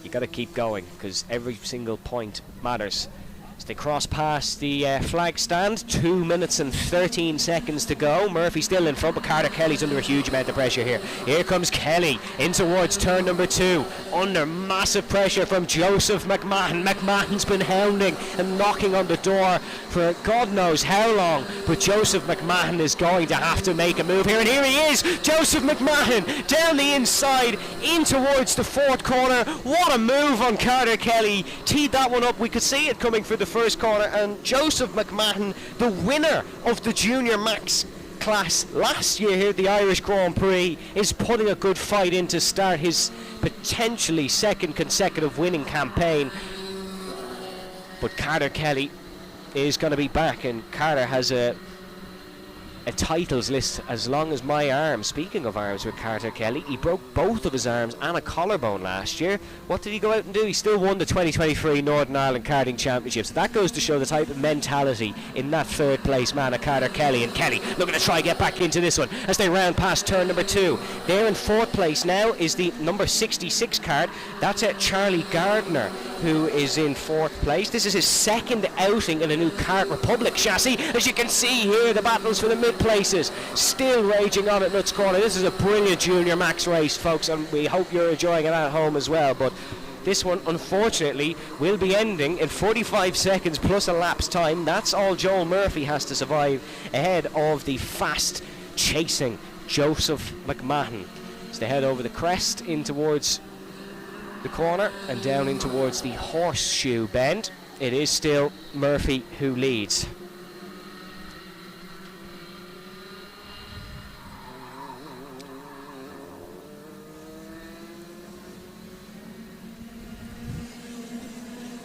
you got to keep going, because every single point matters. As they cross past the flag stand, 2 minutes and 13 seconds to go. Murphy still in front, but Carter Kelly's under a huge amount of pressure here. Here comes Kelly in towards turn number 2, under massive pressure from Joseph McMahon. McMahon's been hounding and knocking on the door for God knows how long, but Joseph McMahon is going to have to make a move here, and here he is, Joseph McMahon down the inside in towards the fourth corner. What a move on Carter Kelly. Teed that one up. We could see it coming for the first corner, and Joseph McMahon, the winner of the Junior Max class last year here at the Irish Grand Prix, is putting a good fight in to start his potentially second consecutive winning campaign. But Carter Kelly is going to be back, and Carter has a titles list as long as my arm. Speaking of arms with Carter Kelly, he broke both of his arms and a collarbone last year. What did he go out and do? He still won the 2023 Northern Ireland Karting Championship. So that goes to show the type of mentality in that third place man of Carter Kelly. And Kelly looking to try get back into this one as they round past turn number 2. There in fourth place now is the number 66 card. That's Charlie Gardner, who is in fourth place. This is his second outing in a new Kart Republic chassis. As you can see here, the battles for the mid places still raging on at Nuts Corner. This is a brilliant Junior Max race, folks, and we hope you're enjoying it at home as well. But this one, unfortunately, will be ending in 45 seconds plus a lapse time. That's all Joel Murphy has to survive ahead of the fast chasing Joseph McMahon. As they head over the crest in towards the corner and down in towards the horseshoe bend. It is still Murphy who leads.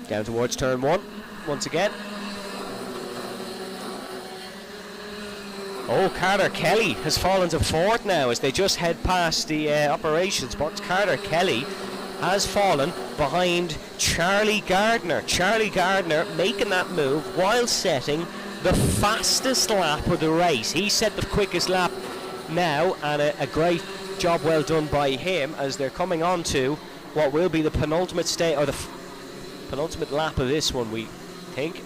Down towards turn 1 once again. Oh, Carter Kelly has fallen to 4th now as they just head past the operations box. Carter Kelly has fallen behind Charlie Gardner. Charlie Gardner making that move while setting the fastest lap of the race. He set the quickest lap now, and a great job well done by him as they're coming on to what will be the penultimate penultimate lap of this one, we think,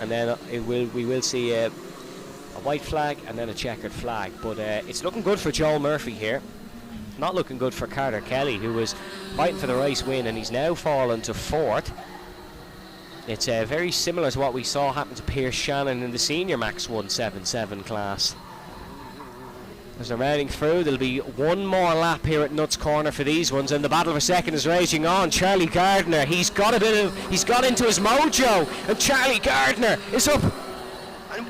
and then we will see a white flag and then a checkered flag. But it's looking good for Joel Murphy here. Not looking good for Carter Kelly, who was fighting for the race win, and he's now fallen to 4th. It's very similar to what we saw happen to Pierce Shannon in the senior Max 177 class. As they're rounding through, there'll be one more lap here at Nuts Corner for these ones, and the battle for second is raging on. Charlie Gardner, he's got into his mojo, and Charlie Gardner is up,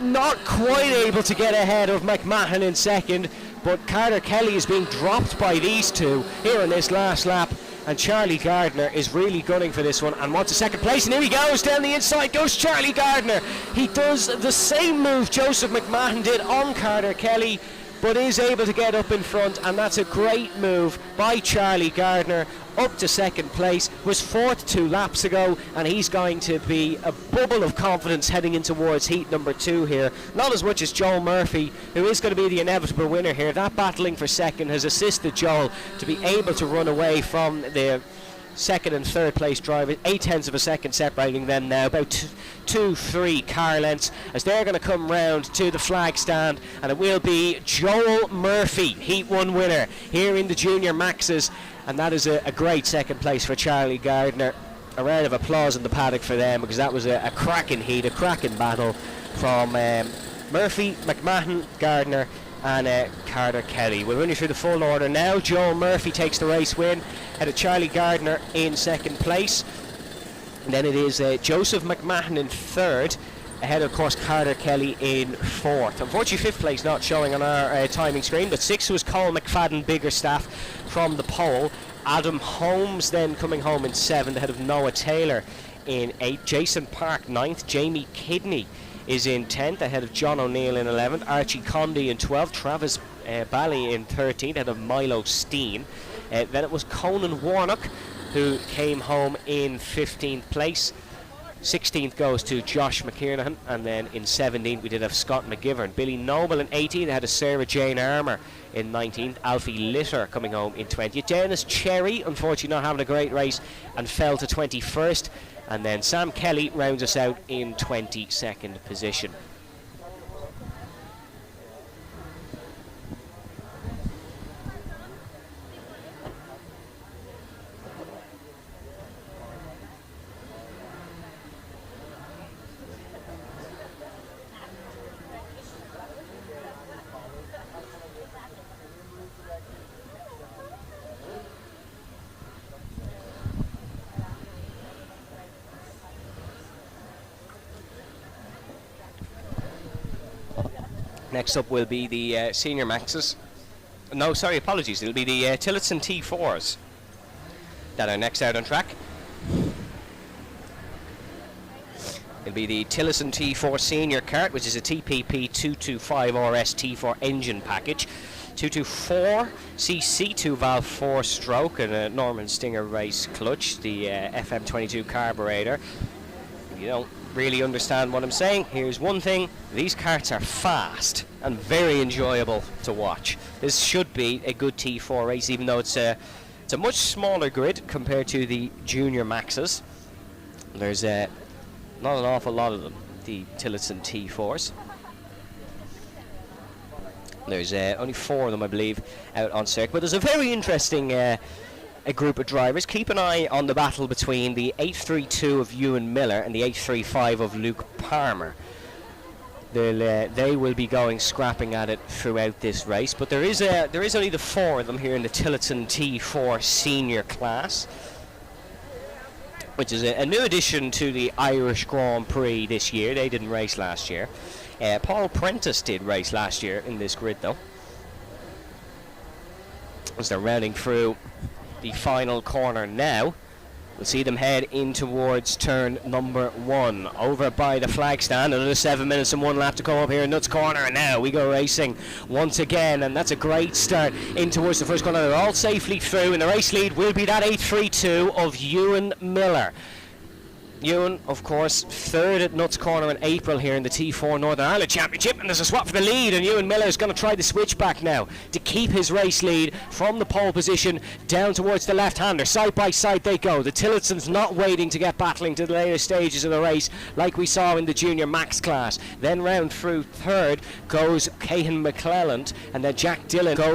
not quite able to get ahead of McMahon in second, but Carter Kelly is being dropped by these two here in this last lap, and Charlie Gardner is really gunning for this one and wants a second place, and here he goes, down the inside goes Charlie Gardner. He does the same move Joseph McMahon did on Carter Kelly, but is able to get up in front, and that's a great move by Charlie Gardner, up to second place. Was 4th 2 laps ago, and he's going to be a bubble of confidence heading in towards heat number 2 here. Not as much as Joel Murphy, who is going to be the inevitable winner here. That battling for second has assisted Joel to be able to run away from the second and third place drivers, 0.8 of a second separating them now, about 2-3 car lengths, as they're going to come round to the flag stand, and it will be Joel Murphy, Heat 1 winner here in the Junior Maxes, and that is a great second place for Charlie Gardner. A round of applause in the paddock for them, because that was a cracking heat, a cracking battle from Murphy, McMahon, Gardner and Carter Kelly. We'll run you through the full order now. Joel Murphy takes the race win, ahead of Charlie Gardner in second place, and then it is Joseph McMahon in 3rd, ahead of course Carter Kelly in 4th. Unfortunately 5th place not showing on our timing screen, but 6th was Colin McFadden Biggerstaff from the pole. Adam Holmes then coming home in 7th, ahead of Noah Taylor in 8th. Jason Park 9th, Jamie Kidney is in 10th, ahead of John O'Neill in 11th, Archie Condy in 12th, Travis Bally in 13th, ahead of Milo Steen. Then it was Conan Warnock who came home in 15th place. 16th goes to Josh McKiernan, and then in 17th we did have Scott McGivern. Billy Noble in 18th, ahead of Sarah Jane Armour in 19th. Alfie Litter coming home in 20th. Dennis Cherry, unfortunately not having a great race, and fell to 21st. And then Sam Kelly rounds us out in 22nd position. Next up will be the Senior Maxes. No, sorry, apologies. It'll be the Tillotson T4s that are next out on track. It'll be the Tillotson T4 Senior Kart, which is a TPP 225 RS T4 engine package. 224cc 2-valve 4-stroke and a Norman Stinger race clutch. The FM22 carburetor. You don't really understand what I'm saying. Here's one thing: these karts are fast and very enjoyable to watch. This should be a good T4 race, even though it's a much smaller grid compared to the Junior Maxes. There's not an awful lot of them, the Tillotson T4s. There's only 4 of them, I believe, out on circuit. But there's a very interesting a group of drivers. Keep an eye on the battle between the 832 of Ewan Miller and the 835 of Luke Palmer. They will be going scrapping at it throughout this race, but there is only the 4 of them here in the Tillotson T4 senior class. which is a new addition to the Irish Grand Prix this year. They didn't race last year. Paul Prentice did race last year in this grid though. As they're rounding through the final corner now, we'll see them head in towards turn number 1 over by the flag stand. Another 7 minutes and 1 lap to go up here in Nuts Corner, and now we go racing once again, and that's a great start in towards the first corner. They're all safely through, and the race lead will be that 832 of Ewan Miller. Ewan, of course, third at Nuts Corner in April here in the T4 Northern Ireland Championship, and there's a swap for the lead, and Ewan Miller is going to try the switchback now to keep his race lead from the pole position down towards the left-hander. Side by side they go. The Tillotsons not waiting to get battling to the later stages of the race like we saw in the junior max class. Then round through third goes Cahan McClelland, and then Jack Dillon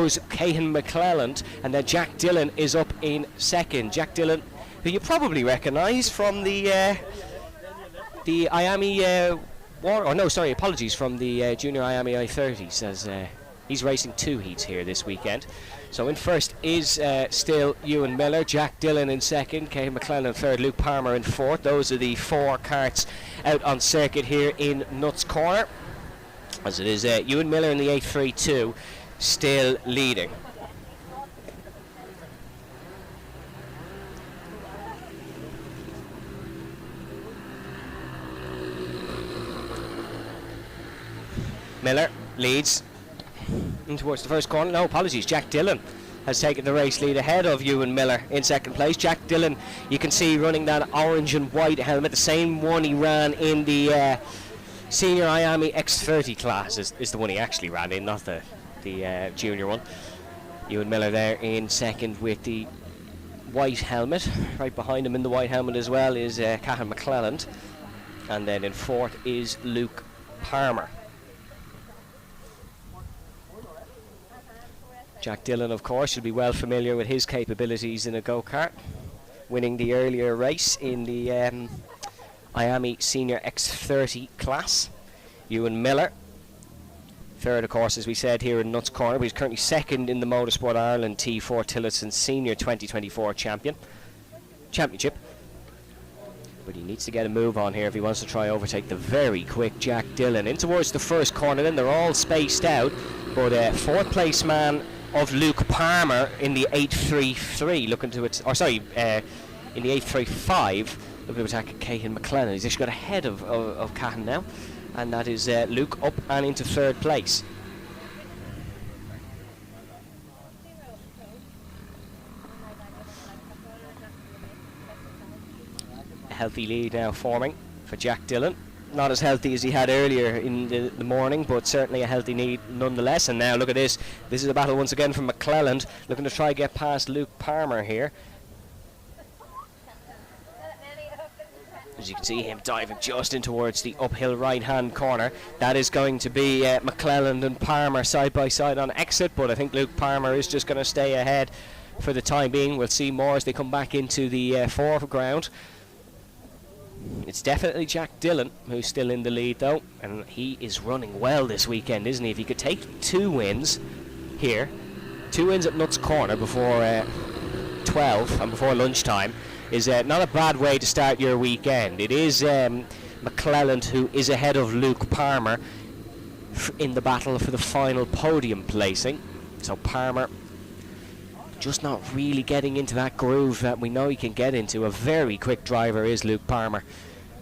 is up in second. Jack Dillon, who you probably recognise from the IAME from the junior IAME X30s, as he's racing 2 heats here this weekend. So in first is still Ewan Miller, Jack Dillon in second, Kay McClellan third, Luke Palmer in fourth. Those are the 4 karts out on circuit here in Nuts Corner, as it is Ewan Miller in the 832 still leading. Miller leads in towards the first corner. No, apologies, Jack Dillon has taken the race lead ahead of Ewan Miller in second place. Jack Dillon, you can see running that orange and white helmet, the same one he ran in the senior IAME X30 class is the one he actually ran in, not the junior one. Ewan Miller there in second with the white helmet. Right behind him in the white helmet as well is Cahan McClelland, and then in fourth is Luke Palmer. Jack Dillon, of course, you'll be well familiar with his capabilities in a go-kart, winning the earlier race in the IAME Senior X30 class. Ewan Miller, third, of course, as we said, here in Nuts Corner, but he's currently second in the Motorsport Ireland T4 Tillotson Senior 2024 Championship. But he needs to get a move on here if he wants to try overtake the very quick Jack Dillon. In towards the first corner, then they're all spaced out, but fourth place man of Luke Palmer in the 833 looking to in the 835 looking to attack Cahan McClellan. He's actually got ahead of Cahan now, and that is Luke up and into third place. A healthy lead now forming for Jack Dillon. Not as healthy as he had earlier in the morning, but certainly a healthy lead nonetheless. And now look at this. This is a battle once again from McClelland, looking to try get past Luke Palmer here. As you can see him diving just in towards the uphill right-hand corner. That is going to be McClelland and Palmer side by side on exit, but I think Luke Palmer is just going to stay ahead for the time being. We'll see more as they come back into the foreground. It's definitely Jack Dillon who's still in the lead though, and he is running well this weekend, isn't he? If he could take 2 wins here, 2 wins at Nuts Corner before 12 and before lunchtime, is not a bad way to start your weekend. It is McClelland who is ahead of Luke Palmer in the battle for the final podium placing. So Palmer just not really getting into that groove that we know he can get into. A very quick driver is Luke Palmer,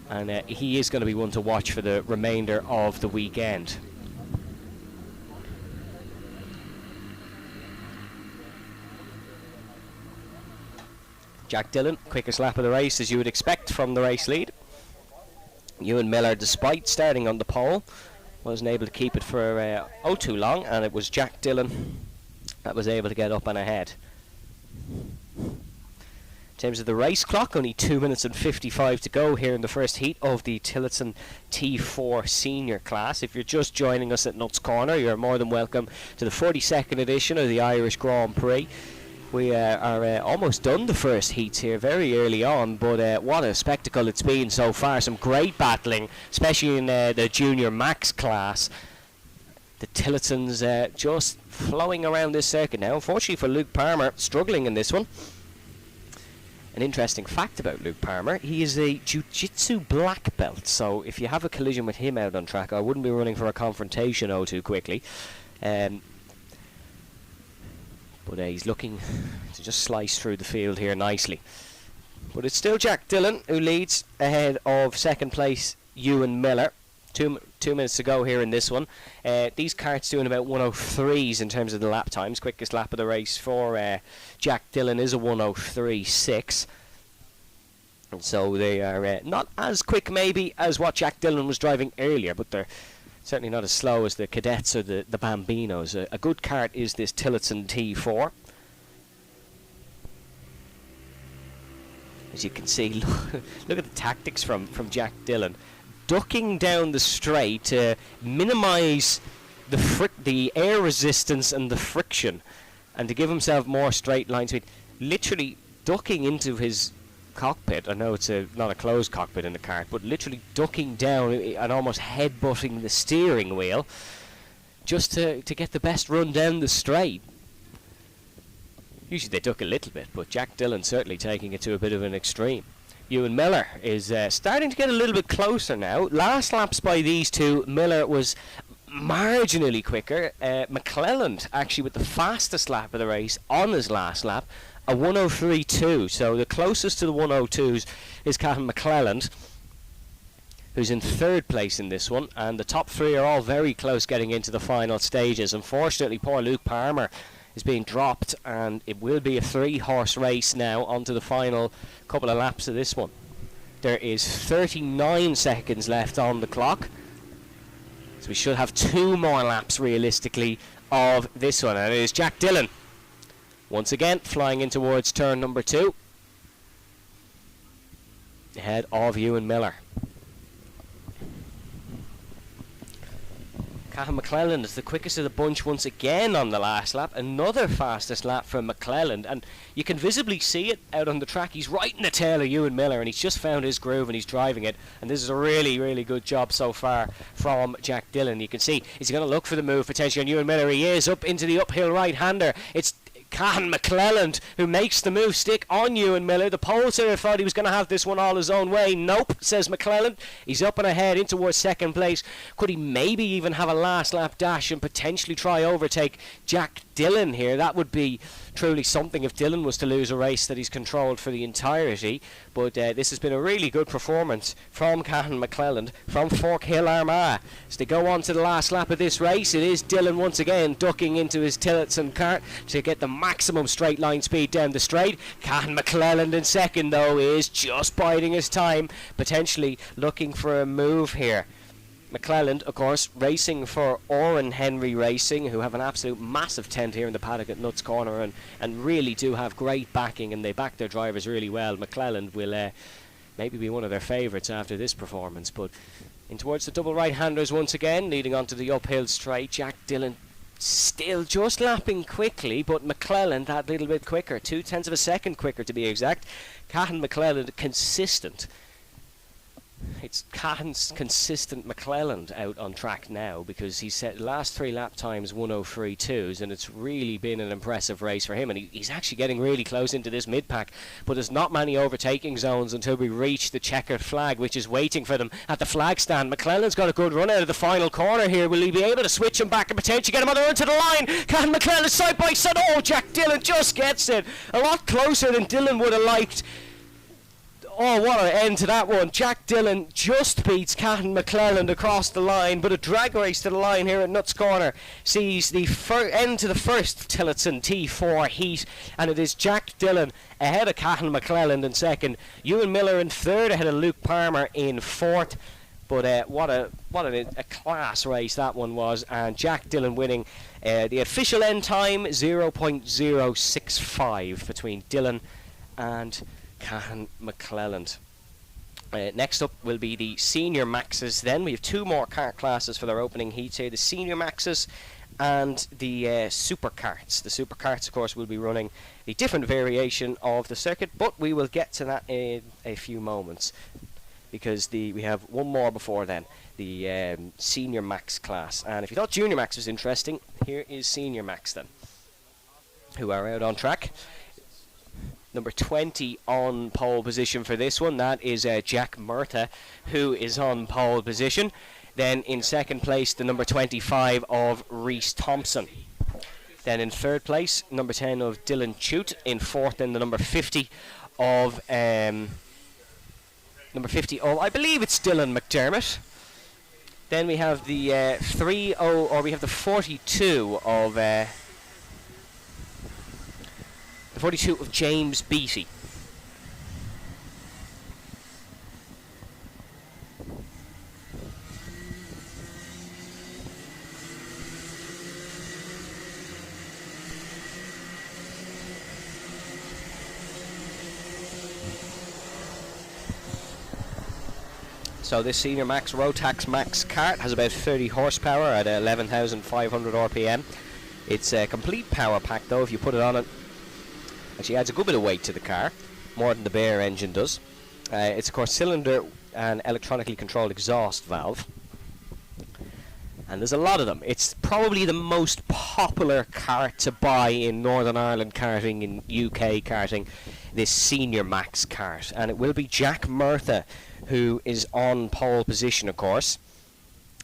and he is going to be one to watch for the remainder of the weekend. Jack Dillon, quickest lap of the race as you would expect from the race lead. Ewan Miller, despite starting on the pole, wasn't able to keep it for too long, and it was Jack Dillon that was able to get up and ahead. In terms of the race clock, only 2 minutes and 55 to go here in the first heat of the Tillotson T4 senior class. If you're just joining us at Nuts Corner, you're more than welcome to the 42nd edition of the Irish Grand Prix. We are almost done the first heats here very early on, but what a spectacle it's been so far. Some great battling, especially in the junior max class. The Tillotsons just flowing around this circuit now. Unfortunately for Luke Palmer, struggling in this one. an interesting fact about Luke Palmer, he is a jiu-jitsu black belt, so if you have a collision with him out on track, I wouldn't be running for a confrontation too quickly. But he's looking to just slice through the field here nicely. But it's still Jack Dillon who leads ahead of second place Ewan Miller. Two minutes to go here in this one. These karts doing about 103s in terms of the lap times. Quickest lap of the race for Jack Dillon is a 103.6. And so they are not as quick maybe as what Jack Dillon was driving earlier, but they're certainly not as slow as the Cadets or the Bambinos. A good kart is this Tillotson T4. As you can see, look at the tactics from Jack Dillon. Ducking down the straight to minimise the air resistance and the friction, and to give himself more straight line speed. Literally ducking into his cockpit. I know it's not a closed cockpit in the kart, but literally ducking down and almost head-butting the steering wheel just to get the best run down the straight. Usually they duck a little bit, but Jack Dillon certainly taking it to a bit of an extreme. Ewan Miller is starting to get a little bit closer now. Last laps by these two, Miller was marginally quicker. McClelland actually with the fastest lap of the race on his last lap, a 103.2. So the closest to the 102s is Caden McClelland, who's in third place in this one, and the top three are all very close getting into the final stages. Unfortunately, poor Luke Palmer is being dropped, and it will be a 3-horse race now onto the final couple of laps of this one. There is 39 seconds left on the clock, so we should have 2 more laps realistically of this one, and it is Jack Dillon once again flying in towards turn number 2 ahead of Ewan Miller. Cahan McClelland is the quickest of the bunch once again on the last lap. Another fastest lap from McClelland, and you can visibly see it out on the track. He's right in the tail of Ewan Miller, and he's just found his groove and he's driving it, and this is a really, really good job so far from Jack Dillon. You can see he's going to look for the move potentially on Ewan Miller. He is up into the uphill right-hander. It's Cahan McClelland who makes the move stick on Ewan Miller. The pollster thought he was going to have this one all his own way. Nope, says McClelland. He's up and ahead in towards second place. Could he maybe even have a last lap dash and potentially try overtake Jack Dillon here? That would be truly something if Dillon was to lose a race that he's controlled for the entirety. But this has been a really good performance from Cahan McClelland from Fork Hill Armagh. As they go on to the last lap of this race, it is Dillon once again ducking into his Tillotson kart to get the maximum straight line speed down the straight. Cahan McClelland in second though is just biding his time, potentially looking for a move here. McClelland, of course, racing for Oran Henry Racing, who have an absolute massive tent here in the paddock at Nuts Corner, and really do have great backing, and they back their drivers really well. McClelland will maybe be one of their favourites after this performance, but in towards the double right-handers once again, leading onto the uphill straight. Jack Dillon still just lapping quickly, but McClelland that little bit quicker, 0.2 of a second quicker to be exact. Cahan McClelland consistent. It's Cahan's consistent McClelland out on track now, because he set last 3 lap times 103.2s, and it's really been an impressive race for him, and he's actually getting really close into this mid-pack, but there's not many overtaking zones until we reach the checkered flag, which is waiting for them at the flag stand. McClelland's got a good run out of the final corner here. Will he be able to switch him back and potentially get him on the run to the line? Cahan McClelland side by side. Oh, Jack Dillon just gets it a lot closer than Dillon would have liked. Oh, what an end to that one. Jack Dillon just beats Cahan McClelland across the line, but a drag race to the line here at Nuts Corner sees the end to the first Tillotson T4 heat, and it is Jack Dillon ahead of Cahan McClelland in second, Ewan Miller in third ahead of Luke Palmer in fourth. But what a class race that one was, and Jack Dillon winning. The official end time 0.065 between Dillon and Cahan McClelland. Next up will be the Senior Maxes then. We have 2 more kart classes for their opening heats here. The Senior Maxes and the Superkarts. The Superkarts, of course, will be running a different variation of the circuit, but we will get to that in a few moments, because we have one more before then, the Senior Max class. And if you thought Junior Max was interesting, here is Senior Max then, who are out on track. Number 20 on pole position for this one. That is Jack Murtha, who is on pole position. Then in second place, the number 25 of Rhys Thompson. Then in third place, number 10 of Dylan Chute. In fourth, then the number 50 of I believe it's Dylan McDermott. Then we have the 42 of the 42 of James Beattie. So this Senior Max Rotax Max kart has about 30 horsepower at 11,500 RPM. It's a complete power pack though. If you put it on it, actually adds a good bit of weight to the car, more than the bare engine does. It's of course cylinder and electronically controlled exhaust valve. And there's a lot of them. It's probably the most popular kart to buy in Northern Ireland karting, in UK karting, this Senior Max kart. And it will be Jack Murtha who is on pole position, of course.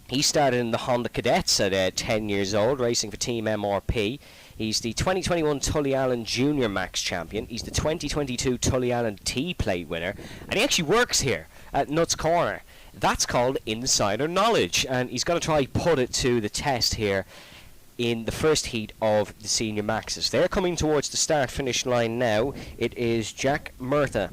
He started in the Honda Cadets at 10 years old, racing for Team MRP. He's the 2021 Tullyallen Junior Max champion. He's the 2022 Tullyallen T-Plate winner. And he actually works here at Nuts Corner. That's called insider knowledge. And he's going to try put it to the test here in the first heat of the Senior Maxes. They're coming towards the start-finish line now. It is Jack Murtha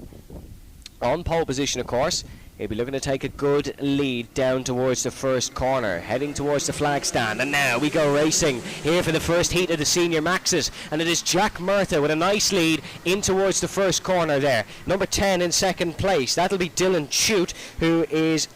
on pole position, of course. He'll be looking to take a good lead down towards the first corner, heading towards the flag stand. And now we go racing here for the first heat of the Senior Maxes. And it is Jack Murtha with a nice lead in towards the first corner there. Number 10 in second place. That'll be Dylan Chute, who is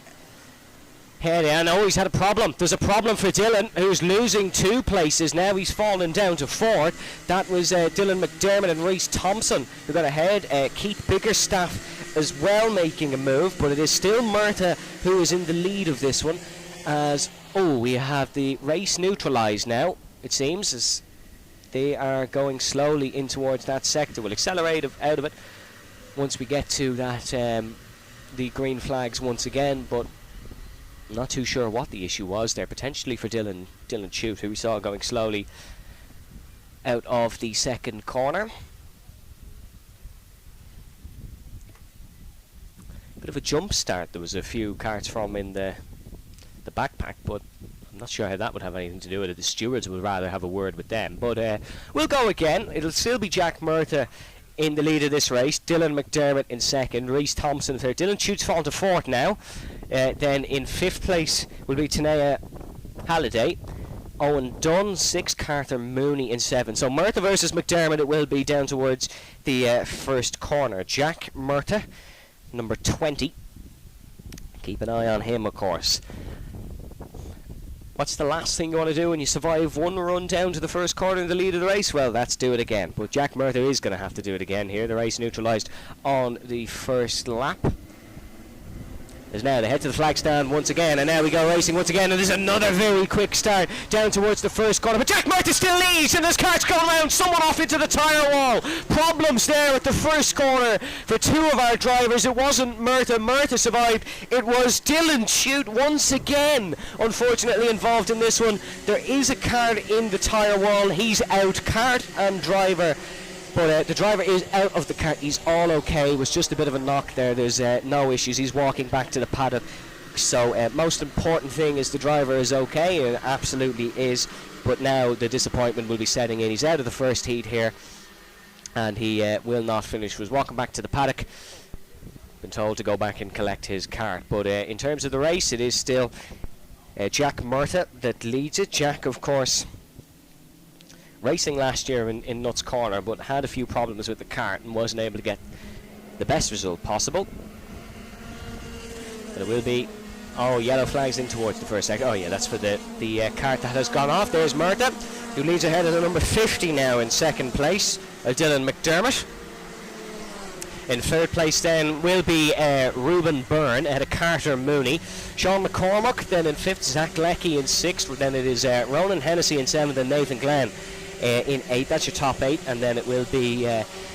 heading. I know he's had a problem. There's a problem for Dylan, who's losing 2 places. Now he's fallen down to 4th. That was Dylan McDermott and Rhys Thompson who got ahead. Keith Biggerstaff as well making a move, but it is still Murtha who is in the lead of this one, as we have the race neutralised now, it seems, as they are going slowly in towards that sector. We'll accelerate out of it once we get to that the green flags once again, but I'm not too sure what the issue was there, potentially for Dylan Chute, who we saw going slowly out of the second corner. Bit of a jump start there was a few karts from in the backpack, but I'm not sure how that would have anything to do with it. The stewards would rather have a word with them, but we'll go again. It'll still be Jack Murtha in the lead of this race, Dylan McDermott in second, Rhys Thompson third. Dylan Chute's fallen to 4th now. Then in 5th place will be Tanea Halliday, Owen Dunn 6th, Carter Mooney in 7th. So Murtha versus McDermott it will be down towards the first corner. Jack Murtha, number 20. Keep an eye on him, of course. What's the last thing you want to do when you survive one run down to the first corner in the lead of the race? Well, that's do it again. But Jack Murtha is going to have to do it again here. The race neutralised on the first lap. As now they head to the flag stand once again, and now we go racing once again, and there's another very quick start down towards the first corner, but Jack Murtha still leads, and there's karts going around, someone off into the tyre wall. Problems there at the first corner for 2 of our drivers. It wasn't Murtha survived, it was Dylan Chute once again unfortunately involved in this one. There is a kart in the tyre wall, he's out, kart and driver. But the driver is out of the kart. He's all okay. It was just a bit of a knock there. There's no issues. He's walking back to the paddock. So most important thing is the driver is okay. It absolutely is. But now the disappointment will be setting in. He's out of the first heat here, and he will not finish. He was walking back to the paddock. Been told to go back and collect his kart. But in terms of the race, it is still Jack Murtha that leads it. Jack, of course, racing last year in Nuts Corner, but had a few problems with the kart and wasn't able to get the best result possible. But it will be, yellow flags in towards the first second. Oh yeah, that's for the kart that has gone off. There's Murtha, who leads ahead of the number 50 now in second place, Dylan McDermott. In third place then will be Reuben Byrne ahead of Carter Mooney. Sean McCormack then in 5th, Zach Leckie in 6th. Then it is Ronan Hennessy in 7th and Nathan Glenn in 8th. That's your top 8, and then it will be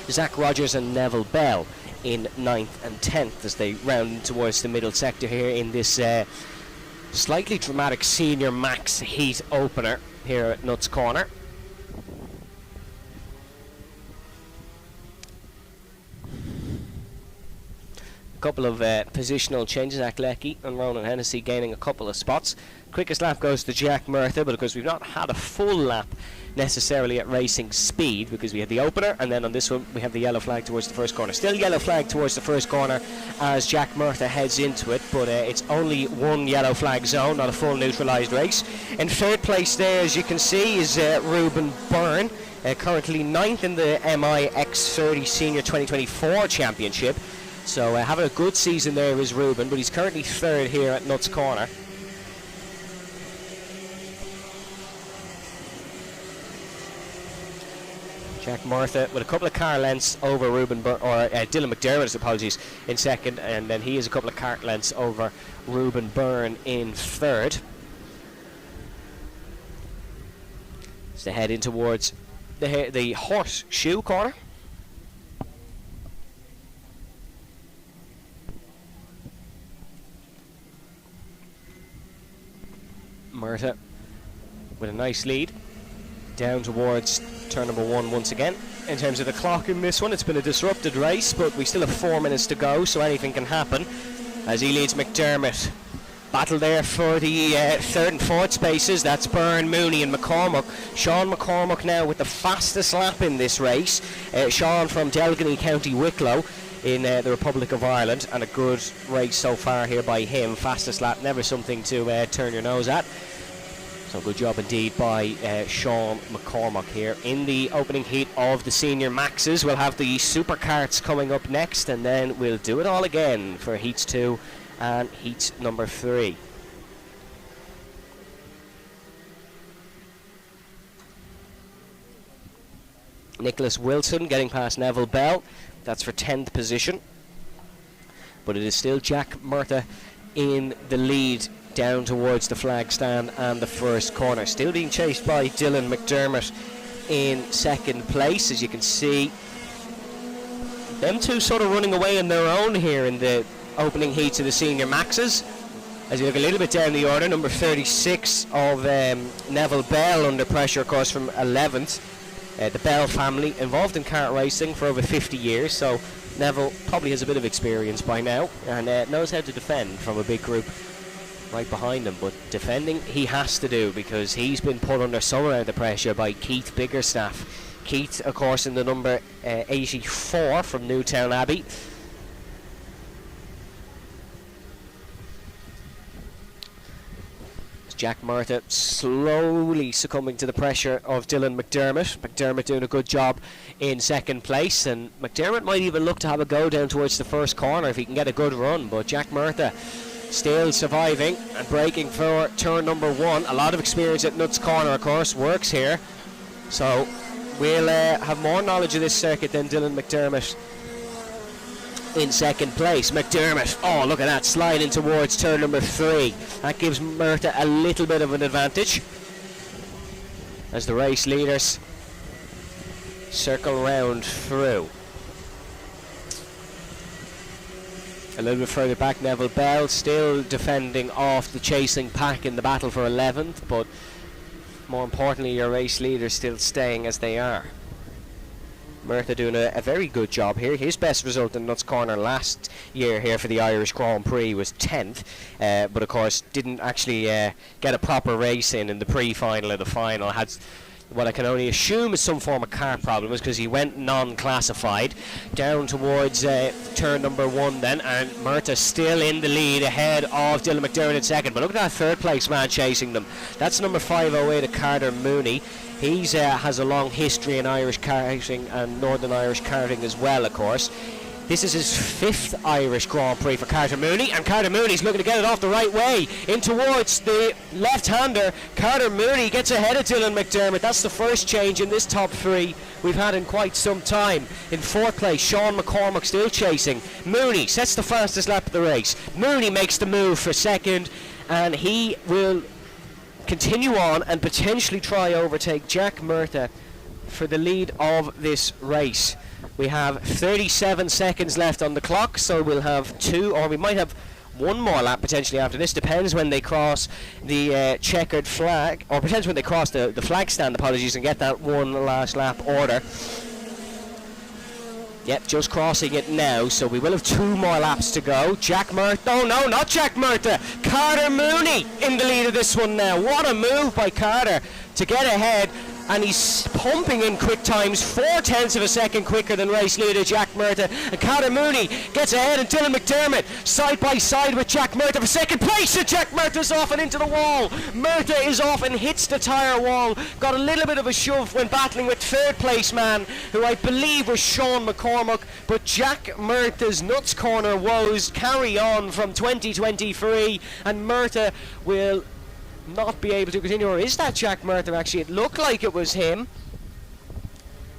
Zach Rogers and Neville Bell in 9th and 10th as they round towards the middle sector here in this slightly dramatic Senior Max Heat opener here at Nuts Corner. Couple of positional changes. Acklecki and Ronan Hennessy gaining a couple of spots. Quickest lap goes to Jack Murtha, but of course we've not had a full lap necessarily at racing speed because we had the opener, and then on this one we have the yellow flag towards the first corner. Still yellow flag towards the first corner as Jack Murtha heads into it, but it's only one yellow flag zone, not a full neutralised race. In 3rd place there, as you can see, is Ruben Byrne, currently 9th in the NI X30 Senior 2024 Championship. So having a good season there is Ruben, but he's currently 3rd here at Nuts Corner. Jack Murtha with a couple of car lengths over Ruben Dylan McDermott, apologies, in 2nd, and then he is a couple of car lengths over Ruben Byrne in 3rd. So they head in towards the horseshoe corner. Murtha with a nice lead down towards turn number 1 once again. In terms of the clock in this one, it's been a disrupted race, but we still have 4 minutes to go, so anything can happen as he leads McDermott. Battle there for the 3rd and 4th spaces. That's Byrne, Mooney and McCormack. Sean McCormack now with the fastest lap in this race. Sean from Delgany, County Wicklow in the Republic of Ireland, and a good race so far here by him. Fastest lap, never something to turn your nose at. So good job indeed by Sean McCormack here. In the opening heat of the Senior Maxes, we'll have the Superkarts coming up next, and then we'll do it all again for heats 2 and heat number 3. Nicholas Wilson getting past Neville Bell. That's for 10th position. But it is still Jack Murtha in the lead down towards the flag stand and the first corner. Still being chased by Dylan McDermott in 2nd place. As you can see, them two sort of running away on their own here in the opening heats of the Senior Maxes. As you look a little bit down the order, number 36 of Neville Bell under pressure, of course, from 11th. The Bell family involved in kart racing for over 50 years, so Neville probably has a bit of experience by now and knows how to defend from a big group right behind him. But defending he has to do because he's been put under some amount of pressure by Keith Biggerstaff. Keith, of course, in the number 84 from Newtown Abbey. Jack Murtha slowly succumbing to the pressure of Dylan McDermott. McDermott doing a good job in 2nd place, and McDermott might even look to have a go down towards the first corner if he can get a good run. But Jack Murtha still surviving and braking for turn number 1. A lot of experience at Nuts Corner, of course, works here. So we'll have more knowledge of this circuit than Dylan McDermott in 2nd place. McDermott, oh look at that, sliding towards turn number 3. That gives Murtha a little bit of an advantage as the race leaders circle round through. A little bit further back, Neville Bell still defending off the chasing pack in the battle for 11th, but more importantly your race leaders still staying as they are. Murtha doing a very good job here. His best result in Nuts Corner last year here for the Irish Grand Prix was 10th, but of course didn't actually get a proper race in the pre-final and the final. Had what I can only assume is some form of kart problem, because he went non-classified down towards turn number 1 then, and Murtha still in the lead ahead of Dylan McDermott in 2nd. But look at that 3rd place man chasing them. That's number 508 of Carter Mooney. He has a long history in Irish karting and Northern Irish karting as well, of course. This is his 5th Irish Grand Prix for Carter Mooney, and Carter Mooney's looking to get it off the right way in towards the left-hander. Carter Mooney gets ahead of Dylan McDermott. That's the first change in this top 3 we've had in quite some time. In 4th place, Sean McCormack still chasing. Mooney sets the fastest lap of the race. Mooney makes the move for 2nd, and he will continue on and potentially try overtake Jack Murtha for the lead of this race. We have 37 seconds left on the clock, so we'll have two, or we might have one more lap potentially after this. Depends when they cross the checkered flag, or depends when they cross the flag stand, apologies, and get that one last lap order. Yep, just crossing it now, so we will have two more laps to go. Jack Murtha, oh no, not Jack Murtha, Carter Mooney in the lead of this one now. What a move by Carter to get ahead, and he's pumping in quick times, 0.4 of a second quicker than race leader Jack Murtha. And Carter Mooney gets ahead, and Dylan McDermott side by side with Jack Murtha for second place, and Jack Murtha's off and into the wall. Murtha is off and hits the tyre wall, got a little bit of a shove when battling with third place man, who I believe was Sean McCormack, but Jack Murtha's nuts corner woes carry on from 2023, and Murtha will not be able to continue. Or is that Jack Murtha actually? It looked like it was him,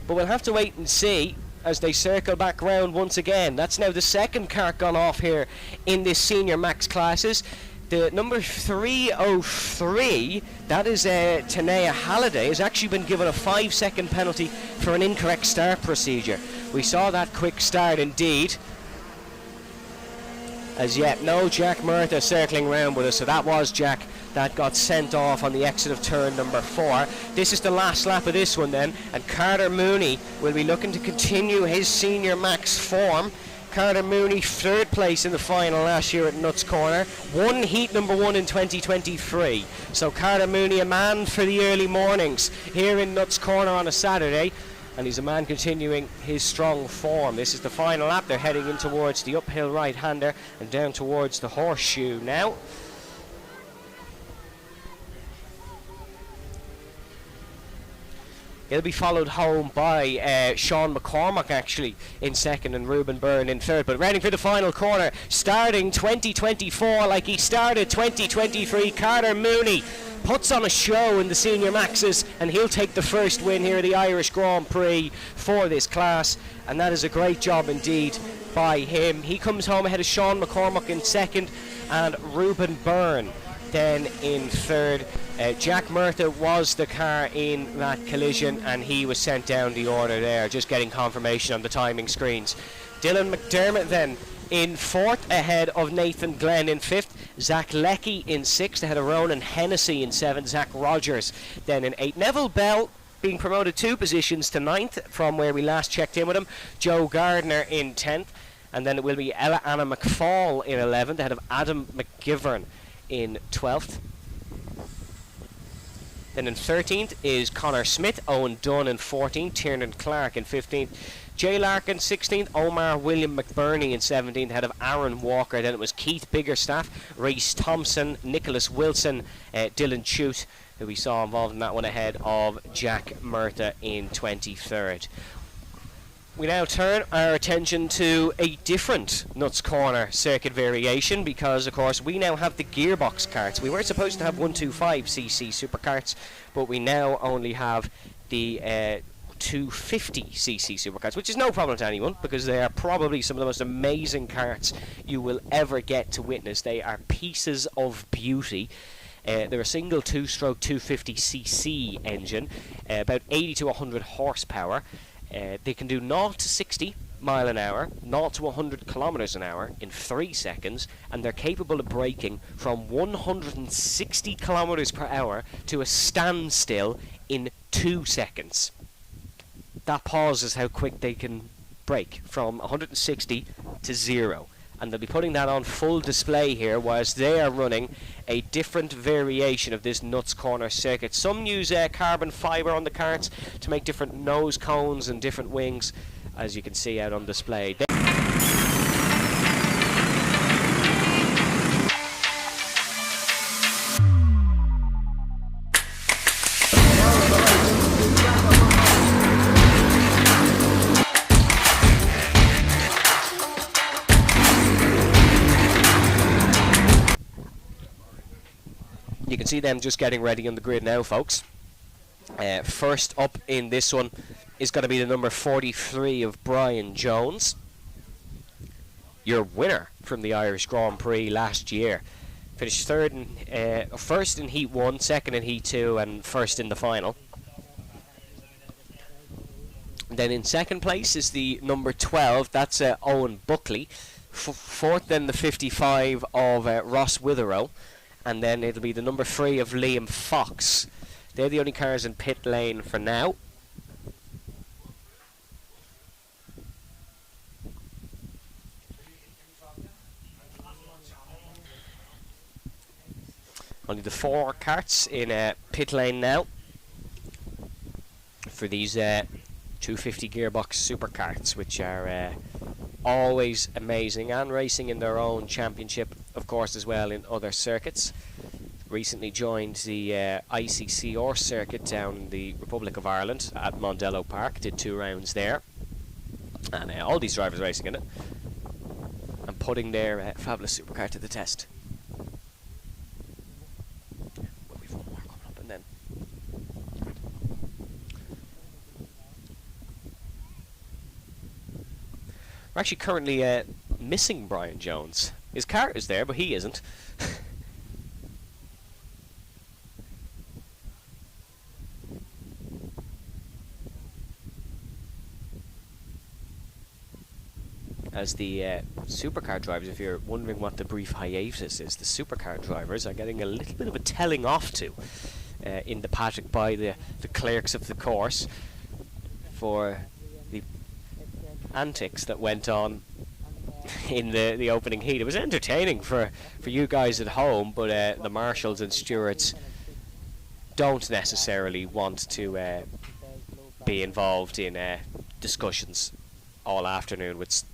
but we'll have to wait and see as they circle back round once again. That's now the second kart gone off here in this senior max classes. The number 303, that is Tanea Halliday, has actually been given a 5-second penalty for an incorrect start procedure. We saw that quick start indeed. As yet, no Jack Murtha circling round with us, so that was Jack that got sent off on the exit of turn number 4. This is the last lap of this one then, and Carter Mooney will be looking to continue his senior max form. Carter Mooney, third place in the final last year at Nuts Corner, won heat number 1 in 2023. So Carter Mooney, a man for the early mornings here in Nuts Corner on a Saturday, and he's a man continuing his strong form. This is the final lap. They're heading in towards the uphill right-hander and down towards the horseshoe now. He'll be followed home by Sean McCormack actually in second and Ruben Byrne in third. But running for the final corner, starting 2024 like he started 2023, Carter Mooney puts on a show in the senior maxes, and he'll take the first win here at the Irish Grand Prix for this class, and that is a great job indeed by him. He comes home ahead of Sean McCormack in second and Ruben Byrne then in third. Jack Murtha was the car in that collision, and he was sent down the order there, just getting confirmation on the timing screens. Dylan McDermott then in fourth ahead of Nathan Glenn in fifth, Zach Leckie in sixth ahead of Ronan Hennessy in seventh, Zach Rogers then in eighth. Neville Bell being promoted 2 positions to ninth from where we last checked in with him. Joe Gardner in 10th, and then it will be Ella Anna McFall in 11th ahead of Adam McGivern in 12th. Then in 13th is Connor Smith, Owen Dunn in 14th, Tiernan Clark in 15th, Jay Larkin 16th, Omar William McBurney in 17th ahead of Aaron Walker. Then it was Keith Biggerstaff, Reese Thompson, Nicholas Wilson, Dylan Chute, who we saw involved in that one ahead of Jack Murtha in 23rd. We now turn our attention to a different Nuts Corner circuit variation, because of course we now have the gearbox karts. We were supposed to have 125cc Superkarts, but we now only have the 250cc Superkarts, which is no problem to anyone, because they are probably some of the most amazing karts you will ever get to witness. They are pieces of beauty. They're a single 2-stroke 250cc engine, about 80 to 100 horsepower. They can do 0 to 60 mile an hour, 0 to 100 kilometers an hour in 3 seconds, and they're capable of braking from 160 kilometers per hour to a standstill in 2 seconds. That pause is how quick they can brake, from 160 to 0. And they'll be putting that on full display here whilst they are running a different variation of this Nuts Corner circuit. Some use carbon fibre on the karts to make different nose cones and different wings, as you can see out on display. You can see them just getting ready on the grid now, folks. First up in this one is going to be the number 43 of Brian Jones, your winner from the Irish Grand Prix last year. Finished first in Heat 1, second in Heat 2, and first in the final. Then in second place is the number 12, that's Owen Buckley. Fourth then the 55 of Ross Witherow, and then it'll be the number 3 of Liam Fox. They're the only cars in pit lane for now. Only the 4 karts in pit lane now for these 250 gearbox Superkarts, which are always amazing and racing in their own championship, of course, as well in other circuits. Recently joined the ICCR circuit down in the Republic of Ireland at Mondello Park, did 2 rounds there, and all these drivers racing in it and putting their fabulous Superkart to the test. Well, we've one more coming up, and then we're actually currently missing Brian Jones. His car is there, but he isn't. As the Superkart drivers, if you're wondering what the brief hiatus is, the Superkart drivers are getting a little bit of a telling off to in the paddock by the clerks of the course for the antics that went on in the opening heat. It was entertaining for you guys at home, but the marshals and stewards don't necessarily want to be involved in discussions all afternoon with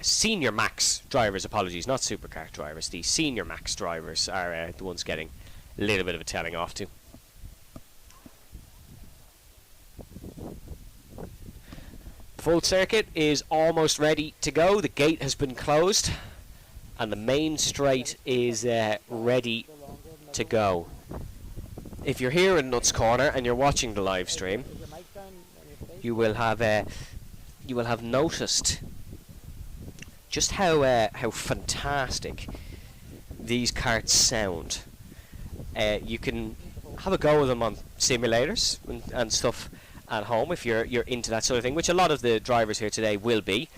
Senior Max drivers. Apologies, not Superkart drivers. The Senior Max drivers are the ones getting a little bit of a telling off to. Full circuit is almost ready to go. The gate has been closed and the main straight is ready to go. If you're here in Nuts Corner and you're watching the live stream, you will have noticed just how fantastic these karts sound. You can have a go with them on simulators and stuff at home if you're into that sort of thing, which a lot of the drivers here today will be.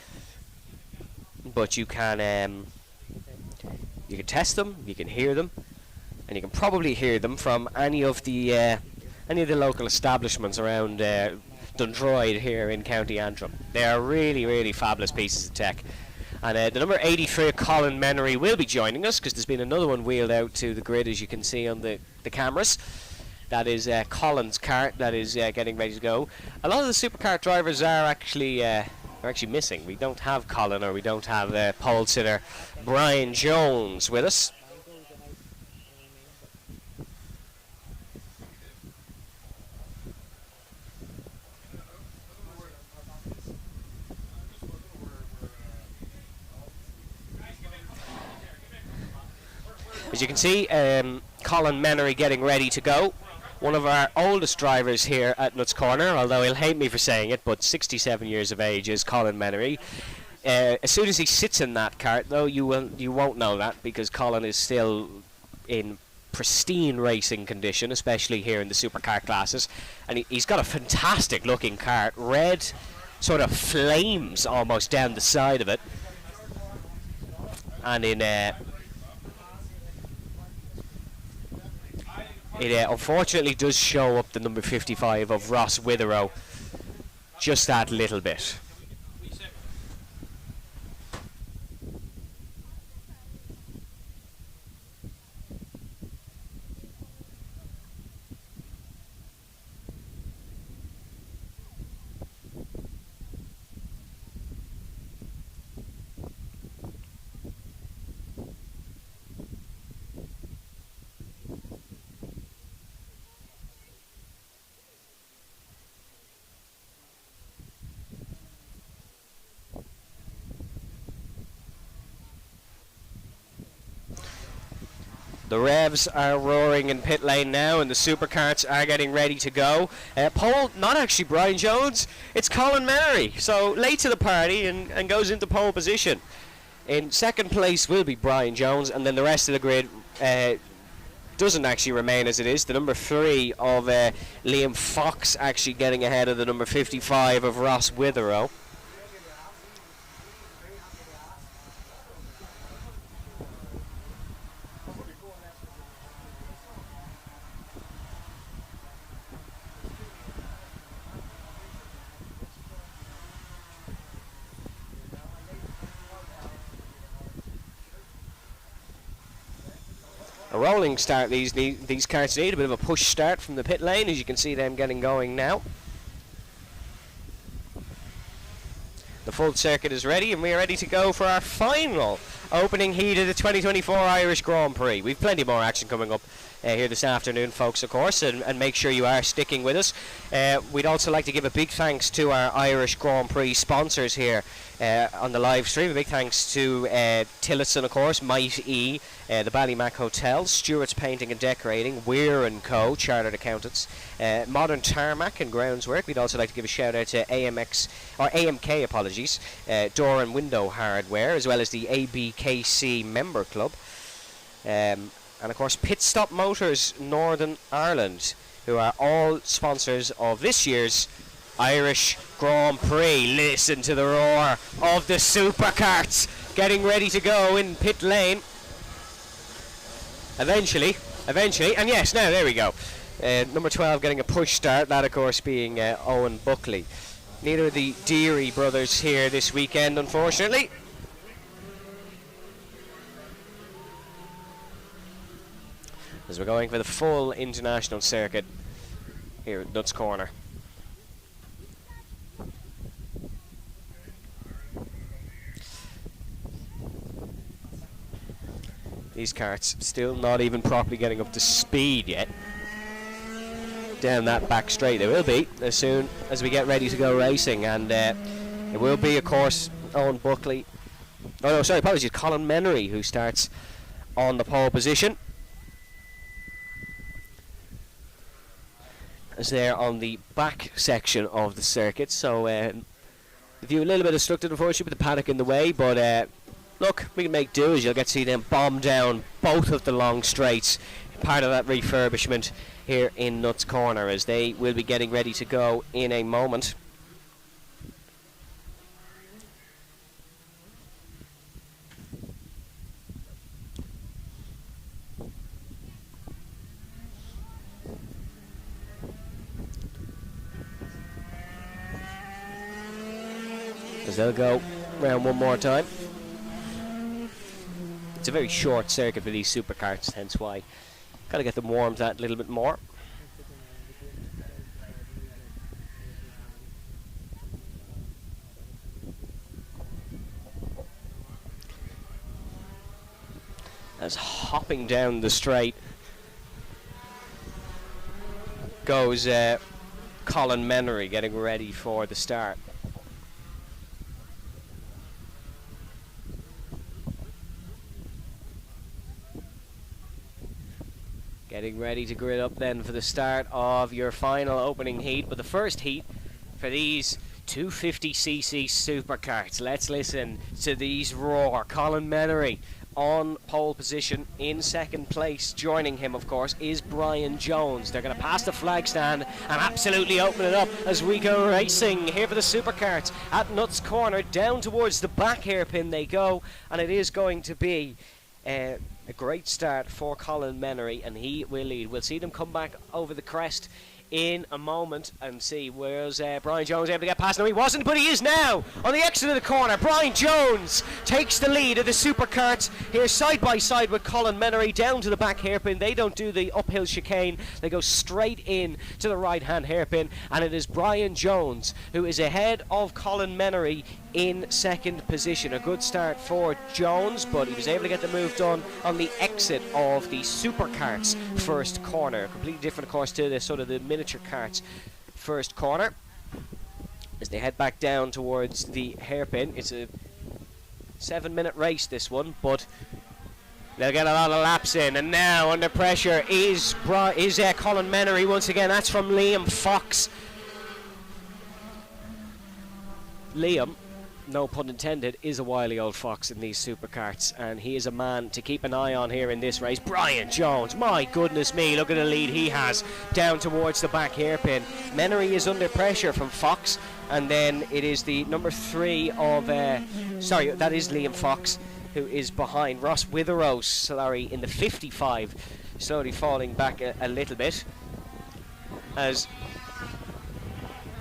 But you can test them, you can hear them, and you can probably hear them from any of the local establishments around Dundroyd here in County Antrim. They are really, really fabulous pieces of tech. And the number 83, Colin Menery, will be joining us because there's been another one wheeled out to the grid, as you can see on the cameras. That is Colin's kart that is getting ready to go. A lot of the Superkart drivers are actually missing. We don't have Colin, or we don't have pole sitter Brian Jones with us. As you can see, Colin Menery getting ready to go. One of our oldest drivers here at Nuts Corner, although he'll hate me for saying it, but 67 years of age is Colin Menery. As soon as he sits in that kart, though, you won't know that, because Colin is still in pristine racing condition, especially here in the Superkart classes. And he's got a fantastic looking kart, red sort of flames almost down the side of it. And it unfortunately does show up the number 55 of Ross Witherow just that little bit. The revs are roaring in pit lane now, and the Superkarts are getting ready to go. Pole, not actually Brian Jones, it's Colin Menery. So late to the party and goes into pole position. In second place will be Brian Jones, and then the rest of the grid doesn't actually remain as it is. The number 3 of Liam Fox actually getting ahead of the number 55 of Ross Witherow. A rolling start, these karts need a bit of a push start from the pit lane, as you can see them getting going now. The full circuit is ready, and we are ready to go for our final opening heat of the 2024 Irish Grand Prix. We've plenty more action coming up here this afternoon, folks, of course, and make sure you are sticking with us. We'd also like to give a big thanks to our Irish Grand Prix sponsors here on the live stream. A big thanks to Tillotson, of course, Might E, the Ballymac Hotel, Stewart's Painting and Decorating, Weir & Co, Chartered Accountants, Modern Tarmac and Groundswork. We'd also like to give a shout out to AMK, apologies, Door and Window Hardware, as well as the ABKC Member Club. And of course Pit Stop Motors Northern Ireland, who are all sponsors of this year's Irish Grand Prix. Listen to the roar of the Superkarts getting ready to go in pit lane. Eventually, and yes, now there we go. Number 12 getting a push start, that of course being Owen Buckley. Neither of the Deary brothers here this weekend, unfortunately. As we're going for the full international circuit here at Nuts Corner. These karts still not even properly getting up to speed yet. Down that back straight they will be as soon as we get ready to go racing, and it will be, of course, Owen Buckley. Oh no, sorry, apologies, Colin Menery, who starts on the pole position. As they're on the back section of the circuit, so the view a little bit obstructed, unfortunately, with the paddock in the way, but look, we can make do, as you'll get to see them bomb down both of the long straights, part of that refurbishment here in Nuts Corner, as they will be getting ready to go in a moment. As they'll go round one more time. It's a very short circuit for these Superkarts, hence why gotta get them warmed that a little bit more. As hopping down the straight goes Colin Menery, getting ready for the start. Getting ready to grid up then for the start of your final opening heat, but the first heat for these 250cc Superkarts. Let's listen to these roar. Colin Menery on pole position in second place. Joining him, of course, is Brian Jones. They're going to pass the flag stand and absolutely open it up as we go racing here for the Superkarts at Nuts Corner. Down towards the back hairpin they go, and it is going to be a great start for Colin Menery, and he will lead. We'll see them come back over the crest in a moment and see where's Brian Jones able to get past. No, he wasn't, but he is now on the exit of the corner. Brian Jones takes the lead of the Superkarts here side by side with Colin Menery down to the back hairpin. They don't do the uphill chicane, they go straight in to the right hand hairpin, and it is Brian Jones who is ahead of Colin Menery in second position. A good start for Jones, but he was able to get the move done on the exit of the Superkarts first corner. Completely different, of course, to the sort of the miniature karts first corner. As they head back down towards the hairpin, it's a 7-minute race, this one, but they'll get a lot of laps in. And now under pressure is Colin Menery once again. That's from Liam Fox. Liam no pun intended, is a wily old fox in these superkarts, and he is a man to keep an eye on here in this race. Brian Jones, my goodness me, look at the lead he has down towards the back hairpin. Menery is under pressure from Fox, and then it is the number 3 of sorry, that is Liam Fox, who is behind. Ross Witherow, sorry, in the 55, slowly falling back a little bit. As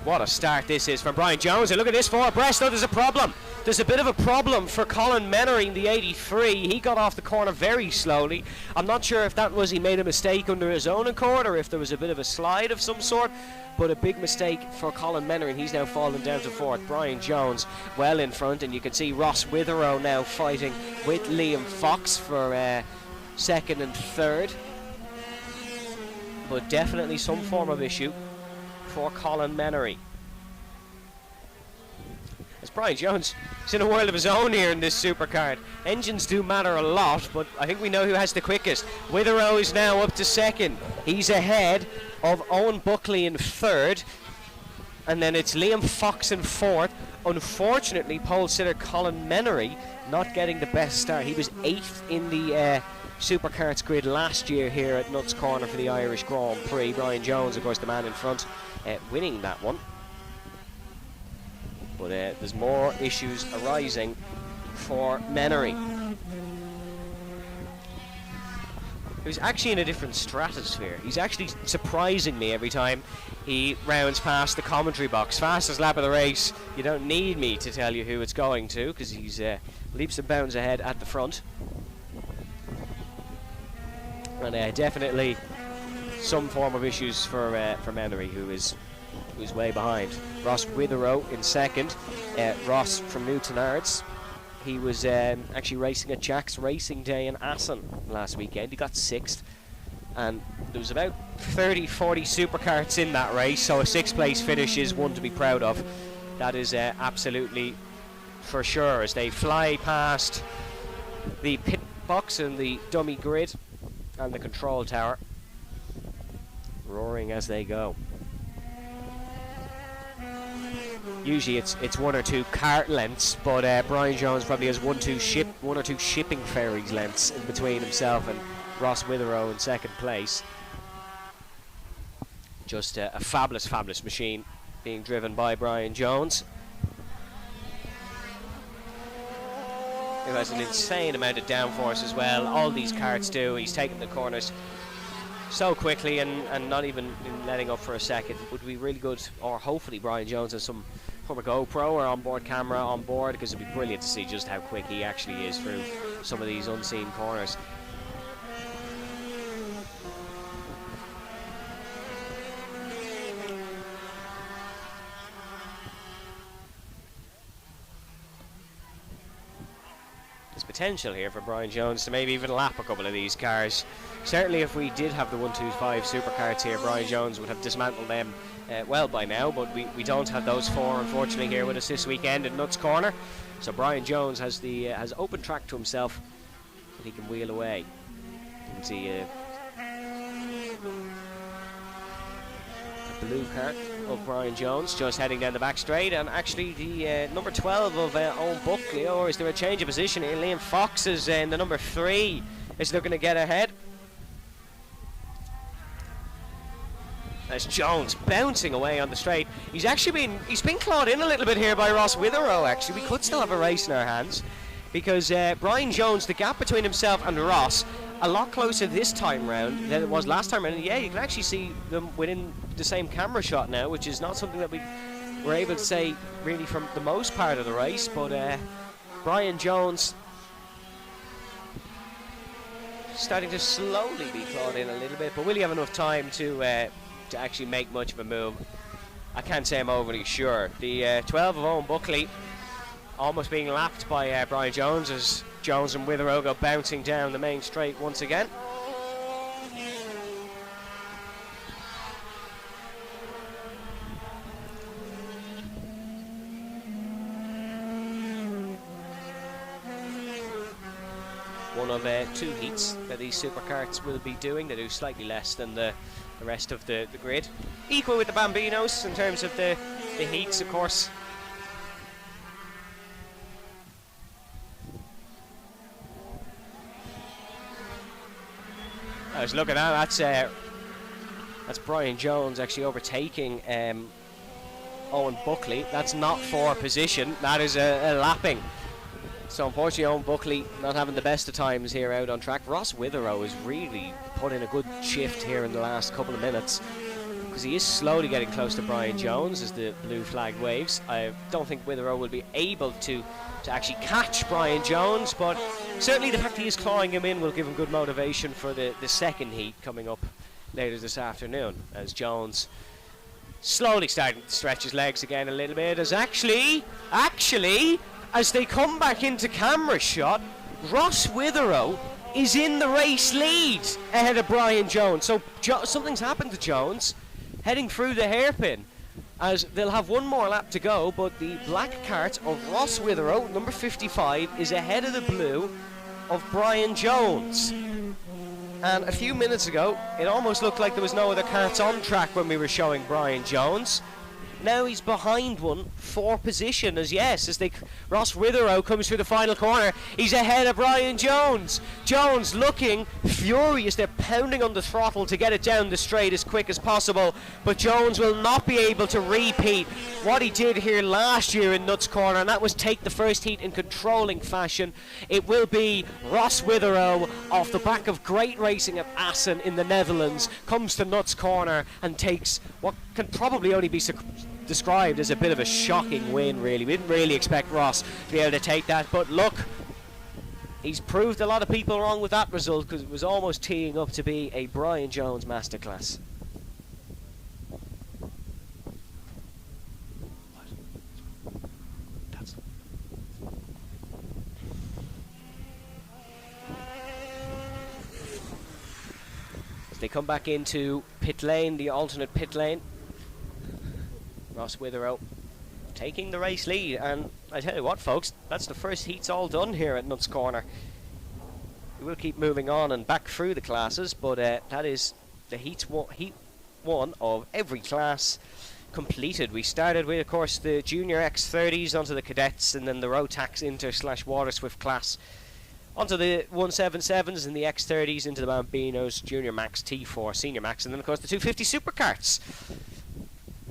what a start this is from Brian Jones, and look at this for Breast. Oh, there's a problem. There's a bit of a problem for Colin Menery, the 83. He got off the corner very slowly. I'm not sure if that was he made a mistake under his own accord or if there was a bit of a slide of some sort, but a big mistake for Colin Menery, and he's now fallen down to 4th. Brian Jones well in front, and you can see Ross Witherow now fighting with Liam Fox for 2nd and 3rd. But definitely some form of issue for Colin Menery. As Brian Jones is in a world of his own here in this supercard. Engines do matter a lot, but I think we know who has the quickest. Witherow is now up to 2nd. He's ahead of Owen Buckley in 3rd, and then it's Liam Fox in 4th. Unfortunately, pole sitter Colin Menery not getting the best start. He was 8th in the Superkarts grid last year here at Nuts Corner for the Irish Grand Prix. Brian Jones, of course, the man in front, winning that one. But there's more issues arising for Menery, who's actually in a different stratosphere. He's actually surprising me every time he rounds past the commentary box. Fastest lap of the race. You don't need me to tell you who it's going to, because he's leaps and bounds ahead at the front. And definitely some form of issues for Menery, who's way behind. Ross Witherow in 2nd. Ross from Newton Ards. He was actually racing at Jack's Racing Day in Assen last weekend. He got 6th, and there was about 30-40 superkarts in that race, so a 6th place finish is one to be proud of. That is absolutely for sure, as they fly past the pit box and the dummy grid and the control tower, roaring as they go. Usually it's 1 or 2 cart lengths, but Brian Jones probably has 1 or 2 shipping ferries lengths in between himself and Ross Witherow in 2nd place. Just a fabulous machine being driven by Brian Jones, who has an insane amount of downforce as well. All these karts do. He's taking the corners so quickly and not even letting up for a second. Would be really good, or hopefully Brian Jones has some form of GoPro or onboard camera on board, because it'd be brilliant to see just how quick he actually is through some of these unseen corners. There's potential here for Brian Jones to maybe even lap a couple of these cars. Certainly if we did have the 125 superkarts here, Brian Jones would have dismantled them well by now, but we don't have those 4 unfortunately here with us this weekend at Nuts Corner. So Brian Jones has open track to himself, and he can wheel away. You can see a blue kart of Brian Jones just heading down the back straight, and actually the number 12 of Owen Buckley, or is there a change of position here? Liam Fox is in the number 3, is looking to get ahead. As Jones bouncing away on the straight. He's been clawed in a little bit here by Ross Witherow. Actually, we could still have a race in our hands, because Brian Jones, the gap between himself and Ross, a lot closer this time round than it was last time round. And yeah, you can actually see them within the same camera shot now, which is not something that we were able to say really from the most part of the race. But Brian Jones starting to slowly be clawed in a little bit, but will he have enough time to actually make much of a move? I can't say I'm overly sure. The 12 of Owen Buckley almost being lapped by Brian Jones, as Jones and Witherow go bouncing down the main straight once again. One of 2 heats that these superkarts will be doing. They do slightly less than the rest of the grid. Equal with the Bambinos in terms of the heats, of course. I was looking at that's Brian Jones actually overtaking Owen Buckley. That's not for position, that is a lapping. So unfortunately Owen Buckley not having the best of times here out on track. Ross Witherow has really put in a good shift here in the last couple of minutes, because he is slowly getting close to Brian Jones as the blue flag waves. I don't think Witherow will be able to actually catch Brian Jones, but certainly the fact he is clawing him in will give him good motivation for the second heat coming up later this afternoon, as Jones slowly starting to stretch his legs again a little bit, as actually as they come back into camera shot, Ross Witherow is in the race lead ahead of Brian Jones. So something's happened to Jones heading through the hairpin, as they'll have one more lap to go, but the black kart of Ross Witherow, number 55, is ahead of the blue of Brian Jones. And a few minutes ago it almost looked like there was no other karts on track when we were showing Brian Jones. Now he's behind one for position, as Ross Witherow comes through the final corner. He's ahead of Brian Jones. Jones looking furious. They're pounding on the throttle to get it down the straight as quick as possible, but Jones will not be able to repeat what he did here last year in Nuts Corner, and that was take the first heat in controlling fashion. It will be Ross Witherow, off the back of great racing at Assen in the Netherlands, comes to Nuts Corner and takes what can probably only be described as a bit of a shocking win, really. We didn't really expect Ross to be able to take that, but look, he's proved a lot of people wrong with that result, because it was almost teeing up to be a Brian Jones masterclass. They come back into pit lane, the alternate pit lane. Ross Witherow taking the race lead, and I tell you what, folks, that's the first heat's all done here at Nuts Corner. We will keep moving on and back through the classes, but that is the heat one of every class completed. We started with, of course, the Junior X30s onto the Cadets, and then the Rotax Inter/Water Swift class onto the 177s and the X30s into the Bambinos, Junior Max, T4, Senior Max, and then of course the 250 Superkarts.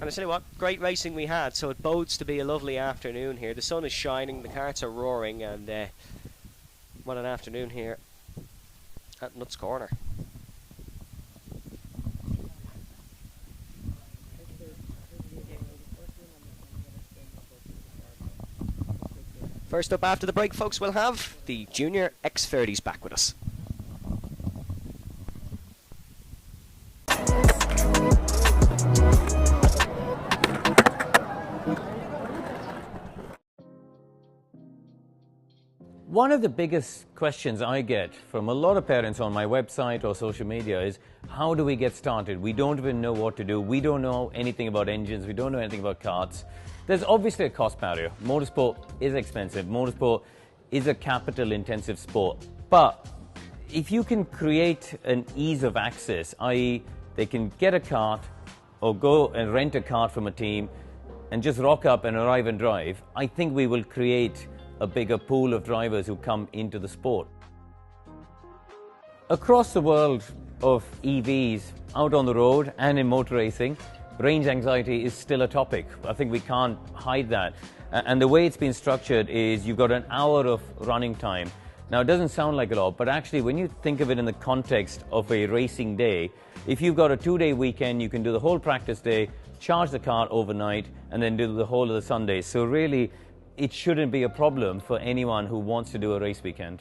And I tell you what, great racing we had, so it bodes to be a lovely afternoon here. The sun is shining, the karts are roaring, and what an afternoon here at Nuts Corner. First up after the break, folks, we'll have the Junior X30s back with us. One of the biggest questions I get from a lot of parents on my website or social media is, how do we get started? We don't even know what to do. We don't know anything about engines. We don't know anything about karts. There's obviously a cost barrier. Motorsport is expensive. Motorsport is a capital-intensive sport. But if you can create an ease of access, i.e. they can get a kart or go and rent a kart from a team and just rock up and arrive and drive, I think we will create a bigger pool of drivers who come into the sport. Across the world of EVs, out on the road and in motor racing, range anxiety is still a topic. I think we can't hide that. And the way it's been structured is you've got an hour of running time. Now, it doesn't sound like a lot, but actually when you think of it in the context of a racing day, if you've got a 2-day weekend, you can do the whole practice day, charge the car overnight, and then do the whole of the Sunday. So really, it shouldn't be a problem for anyone who wants to do a race weekend.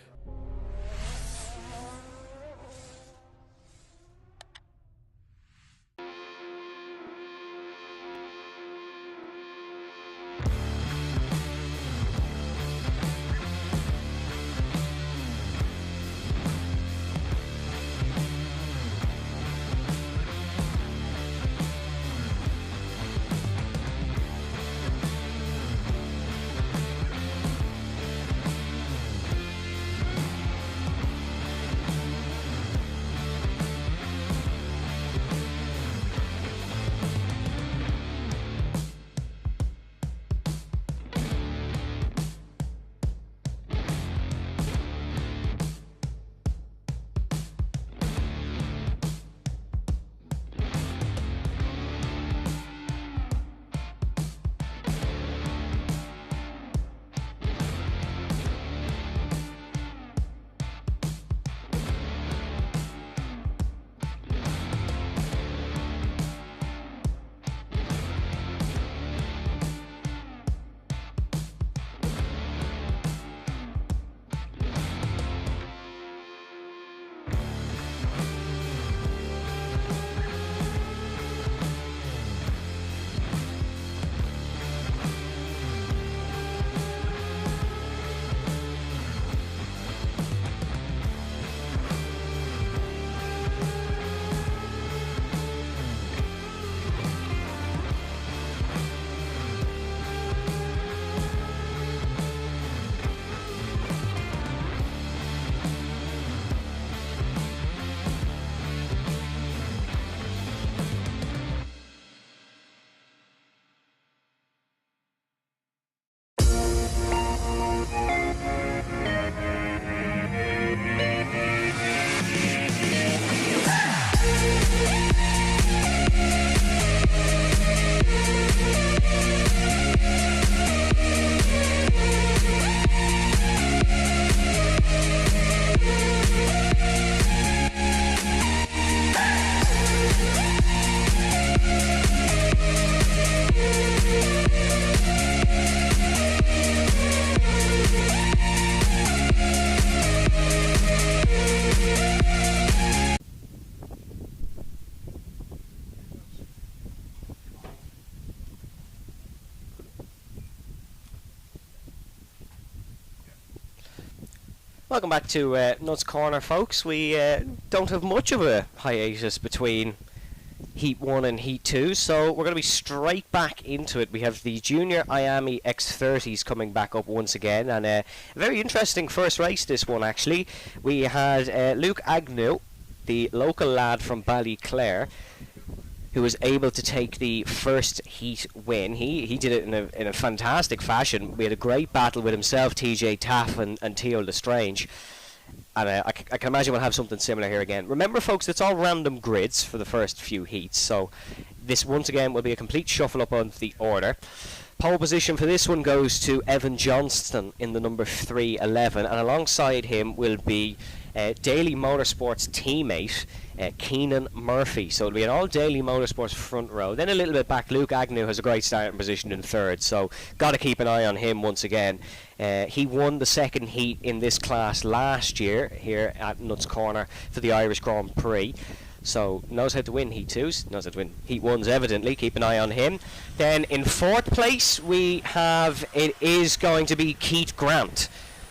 Welcome back to Nuts Corner, folks. We don't have much of a hiatus between Heat 1 and Heat 2, so we're going to be straight back into it. We have the Junior IAME X30s coming back up once again, and a very interesting first race, this one actually. We had Luke Agnew, the local lad from Ballyclare, who was able to take the first heat win. He did it in a fantastic fashion. We had a great battle with himself, TJ Taff and Theo Lestrange. And I can imagine we'll have something similar here again. Remember, folks, it's all random grids for the first few heats, so this once again will be a complete shuffle up on the order. Pole position for this one goes to Evan Johnston in the number 311, and alongside him will be Daily Motorsport's teammate, Keenan Murphy. So it'll be an all Daily Motorsports front row. Then a little bit back, Luke Agnew has a great starting position in third, so got to keep an eye on him once again. He won the second heat in this class last year here at Nuts Corner for the Irish Grand Prix. So knows how to win Heat 2s, knows how to win Heat 1s evidently, keep an eye on him. Then in fourth place we have, it is going to be Keith Grant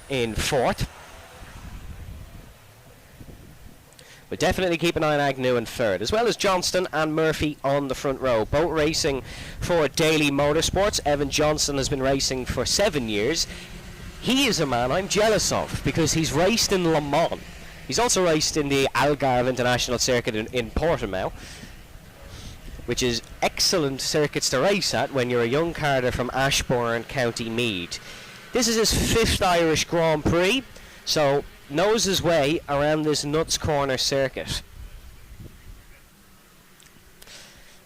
in fourth. But definitely keep an eye on Agnew in third, as well as Johnston and Murphy on the front row. Both racing for Daily Motorsports. Evan Johnston has been racing for 7 years. He is a man I'm jealous of because he's raced in Le Mans. He's also raced in the Algarve International Circuit in Portimao, which is excellent circuits to race at when you're a young karter from Ashbourne, County Meath. This is his 5th Irish Grand Prix, so knows his way around this Nuts Corner circuit.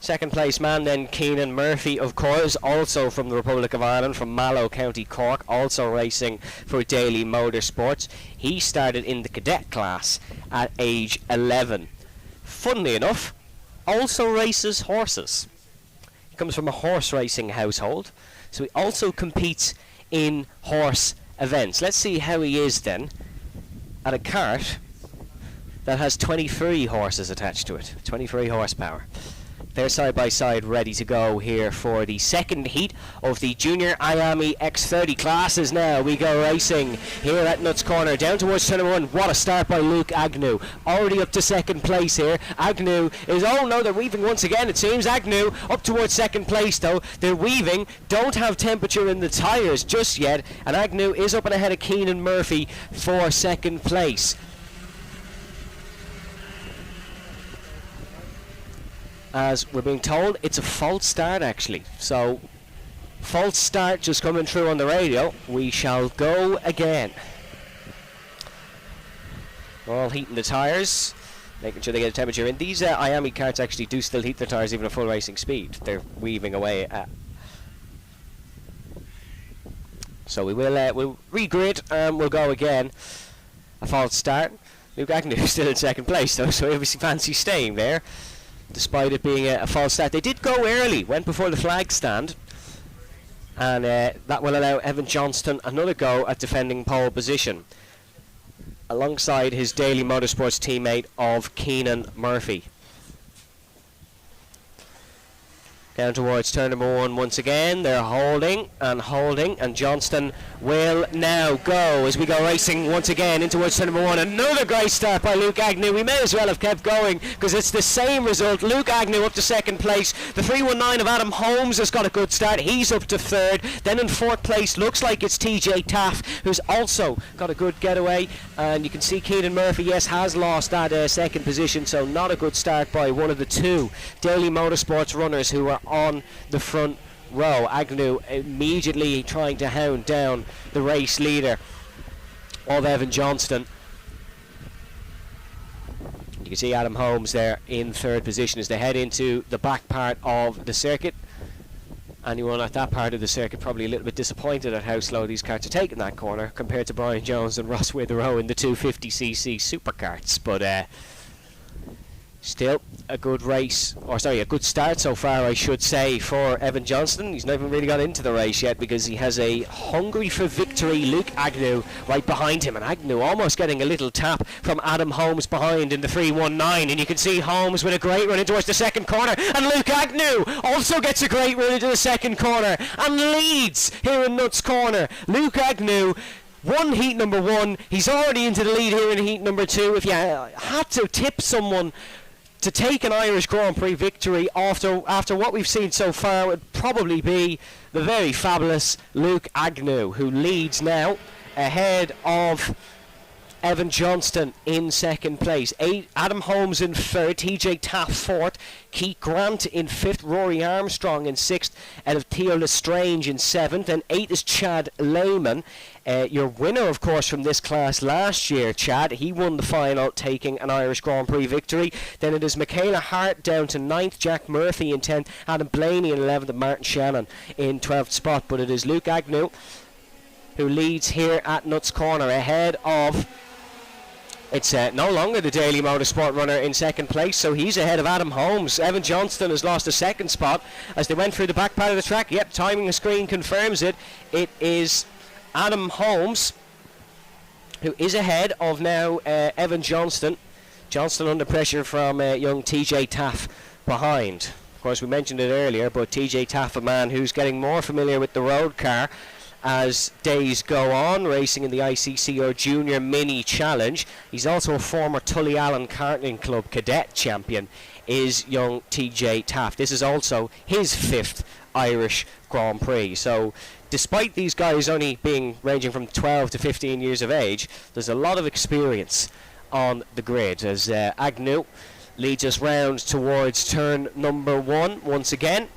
Second place man then Keenan Murphy, of course, also from the Republic of Ireland, from Mallow, County Cork, also racing for Daily Motorsports. He started in the cadet class at age 11. Funnily enough, also races horses. He comes from a horse racing household, so he also competes in horse events. Let's see how he is then at a kart that has 23 horses attached to it, 23 horsepower. They're side by side ready to go here for the second heat of the Junior IAME X30 classes. Now we go racing here at Nuts Corner down towards turn number 1. What a start by Luke Agnew, already up to second place here. Agnew is, oh no, they're weaving once again it seems. Agnew up towards second place though. They're weaving, don't have temperature in the tyres just yet, and Agnew is up and ahead of Keenan Murphy for second place. As we're being told, it's a false start actually. So, false start just coming through on the radio. We shall go again. All heating the tyres, making sure they get the temperature in. These IAME karts actually do still heat their tyres even at full racing speed. They're weaving away. So we will we'll regrid and we'll go again. A false start. Luke Agnew still in second place though, so he obviously fancy staying there, despite it being a false start. They did go early, went before the flag stand, and that will allow Evan Johnston another go at defending pole position, alongside his Daily Motorsports teammate of Keenan Murphy. Down towards turn number 1 once again. They're holding, and Johnston will now go as we go racing once again in towards turn number 1. Another great start by Luke Agnew. We may as well have kept going because it's the same result. Luke Agnew up to second place. The 319 of Adam Holmes has got a good start. He's up to third. Then in fourth place looks like it's TJ Taff, who's also got a good getaway. And you can see Keenan Murphy, yes, has lost that second position, so not a good start by one of the two Daily Motorsports runners who are on the front row. Agnew immediately trying to hound down the race leader of Evan Johnston. You can see Adam Holmes there in third position as they head into the back part of the circuit. Anyone at that part of the circuit probably a little bit disappointed at how slow these karts are taking that corner compared to Brian Jones and Ross Witherow in the 250cc Superkarts, but still a good race, or sorry, a good start so far, I should say, for Evan Johnston. He's not even really got into the race yet because he has a hungry for victory Luke Agnew right behind him, and Agnew almost getting a little tap from Adam Holmes behind in the 319, and you can see Holmes with a great run in towards the second corner, and Luke Agnew also gets a great run into the second corner and leads here in Nuts Corner. Luke Agnew won heat number 1. He's already into the lead here in heat number 2. If you had to tip someone to take an Irish Grand Prix victory after what we've seen so far, it would probably be the very fabulous Luke Agnew, who leads now ahead of Evan Johnston in second place. Adam Holmes in third, TJ Taft fourth, Keith Grant in fifth, Rory Armstrong in sixth, out of Theo Lestrange in seventh, and eighth is Chad Lehman. Your winner, of course, from this class last year, Chad. He won the final, taking an Irish Grand Prix victory. Then it is Michaela Hart down to 9th, Jack Murphy in 10th, Adam Blaney in 11th, and Martin Shannon in 12th spot. But it is Luke Agnew who leads here at Nuts Corner ahead of... It's no longer the Daily Motorsport runner in second place, so he's ahead of Adam Holmes. Evan Johnston has lost a second spot as they went through the back part of the track. Yep, timing screen confirms it. It is Adam Holmes who is ahead of now Evan Johnston. Johnston under pressure from young TJ Taff behind. Of course, we mentioned it earlier, but TJ Taff, a man who's getting more familiar with the road car as days go on, racing in the ICC or Junior Mini Challenge. He's also a former Tully Allen Karting Club cadet champion, is young TJ Taft. This is also his 5th Irish Grand Prix. So despite these guys only being ranging from 12 to 15 years of age, there's a lot of experience on the grid as Agnew leads us round towards turn number 1 once again.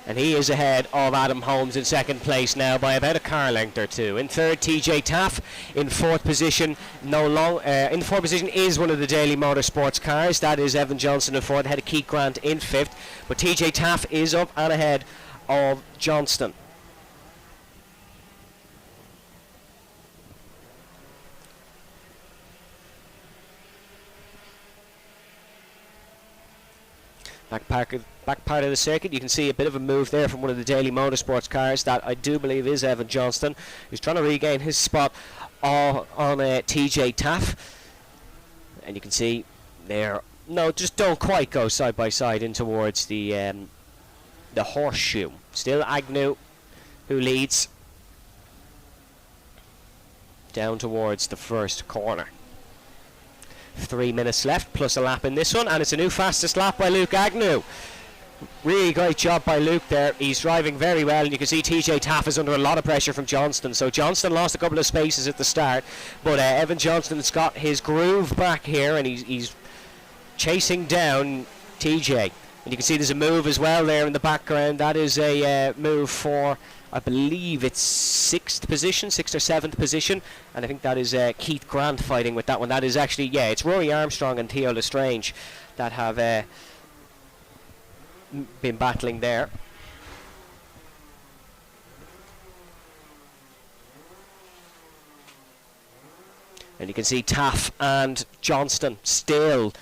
And he is ahead of Adam Holmes in second place now by about a car length or two. In third, TJ Taff. In fourth position, in the fourth position is one of the Daily Motorsports cars. That is Evan Johnson in fourth, ahead of Keith Grant in fifth. But TJ Taff is up and ahead of Johnston. Back part of the circuit, you can see a bit of a move there from one of the Daily Motorsports cars. That I do believe is Evan Johnston, who's trying to regain his spot on TJ Taff. And you can see there, no, just don't quite go side by side in towards the horseshoe. Still Agnew who leads down towards the first corner. 3 minutes left, plus a lap in this one, and it's a new fastest lap by Luke Agnew. Really great job by Luke there. He's driving very well, and you can see TJ Taff is under a lot of pressure from Johnston. So Johnston lost a couple of spaces at the start, but Evan Johnston's got his groove back here, and he's chasing down TJ. And you can see there's a move as well there in the background. That is a move for, I believe it's 6th or 7th position, and I think that is Keith Grant fighting with that one. That is actually, yeah, it's Rory Armstrong and Theo Lestrange that have been battling there. And you can see Taff and Johnston still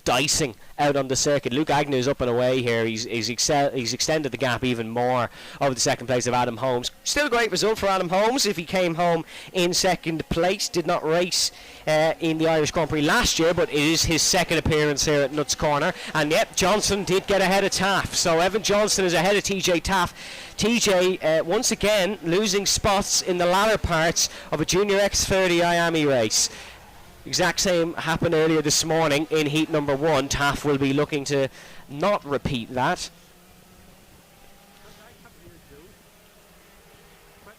dicing out on the circuit. Luke Agnew's up and away here. He's extended the gap even more over the second place of Adam Holmes. Still a great result for Adam Holmes if he came home in second place. Did not race in the Irish Grand Prix last year, but it is his second appearance here at Nuts Corner. And yep, Johnson did get ahead of Taff. So Evan Johnston is ahead of TJ Taff. TJ once again losing spots in the latter parts of a Junior X30 IAME race. Exact same happened earlier this morning in heat number 1. Taff will be looking to not repeat that.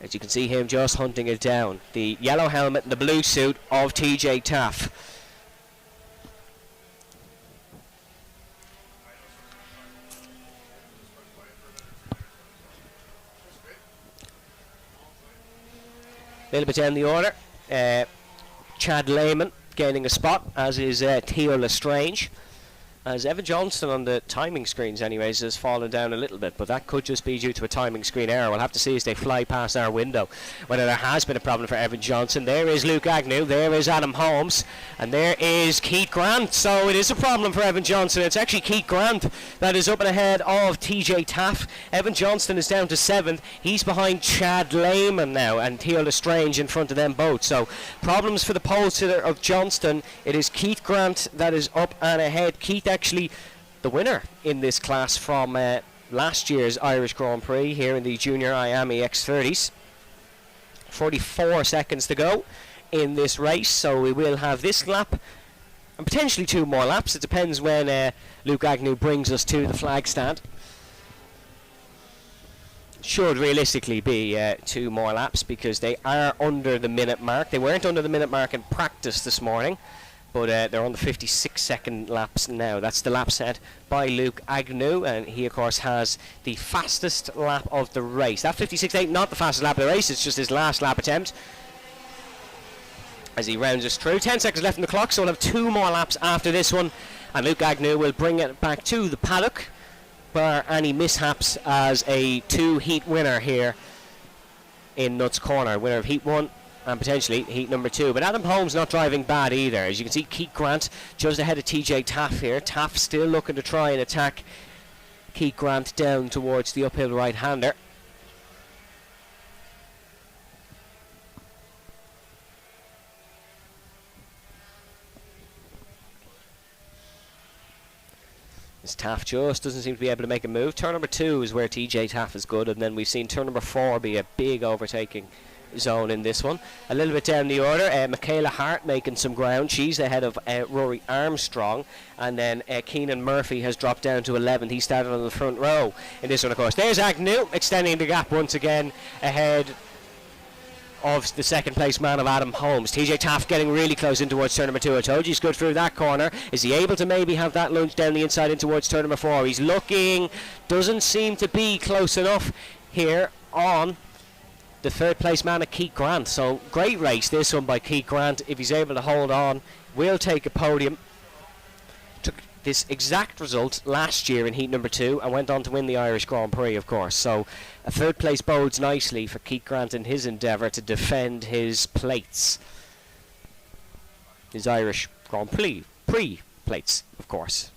As you can see him just hunting it down. The yellow helmet and the blue suit of TJ Taff. A little bit down the order. Chad Lehman gaining a spot, as is Theo Lestrange. As Evan Johnston on the timing screens anyways has fallen down a little bit, but that could just be due to a timing screen error. We'll have to see as they fly past our window whether there has been a problem for Evan Johnston. There is Luke Agnew, there is Adam Holmes, and there is Keith Grant. So it is a problem for Evan Johnston. It's actually Keith Grant that is up and ahead of TJ Taff. Evan Johnston is down to 7th. He's behind Chad Lehman now, and Theo Lestrange in front of them both. So problems for the pole sitter of Johnston. It is Keith Grant that is up and ahead. Keith actually the winner in this class from last year's Irish Grand Prix here in the Junior IAME X30s. 44 seconds to go in this race, so we will have this lap and potentially 2 more laps. It depends when Luke Agnew brings us to the flag stand. Should realistically be 2 more laps because they are under the minute mark. They weren't under the minute mark in practice this morning, but they're on the 56-second laps now. That's the lap set by Luke Agnew, and he of course has the fastest lap of the race. That 56.8, not the fastest lap of the race, it's just his last lap attempt as he rounds us through. 10 seconds left on the clock, so we'll have 2 more laps after this one, and Luke Agnew will bring it back to the paddock, bar any mishaps, as a 2-heat winner here in Nuts Corner. Winner of Heat 1 and potentially Heat number 2. But Adam Holmes not driving bad either. As you can see, Keith Grant just ahead of TJ Taff here. Taff still looking to try and attack Keith Grant down towards the uphill right-hander. As Taff just doesn't seem to be able to make a move. Turn number 2 is where TJ Taff is good, and then we've seen turn number 4 be a big overtaking zone in this one. A little bit down the order, Michaela Hart making some ground. She's ahead of Rory Armstrong, and then Keenan Murphy has dropped down to 11th. He started on the front row in this one, of course. There's Agnew extending the gap once again ahead of the second place man of Adam Holmes. TJ Taft getting really close in towards turn number 2. I told you he's good through that corner. Is he able to maybe have that lunge down the inside in towards turn number 4? He's looking, doesn't seem to be close enough here on the third place man of Keith Grant. So great race this one by Keith Grant. If he's able to hold on, will take a podium. Took this exact result last year in heat number 2 and went on to win the Irish Grand Prix, of course. So a third place bodes nicely for Keith Grant in his endeavour to defend his plates, his Irish Grand Prix plates, of course.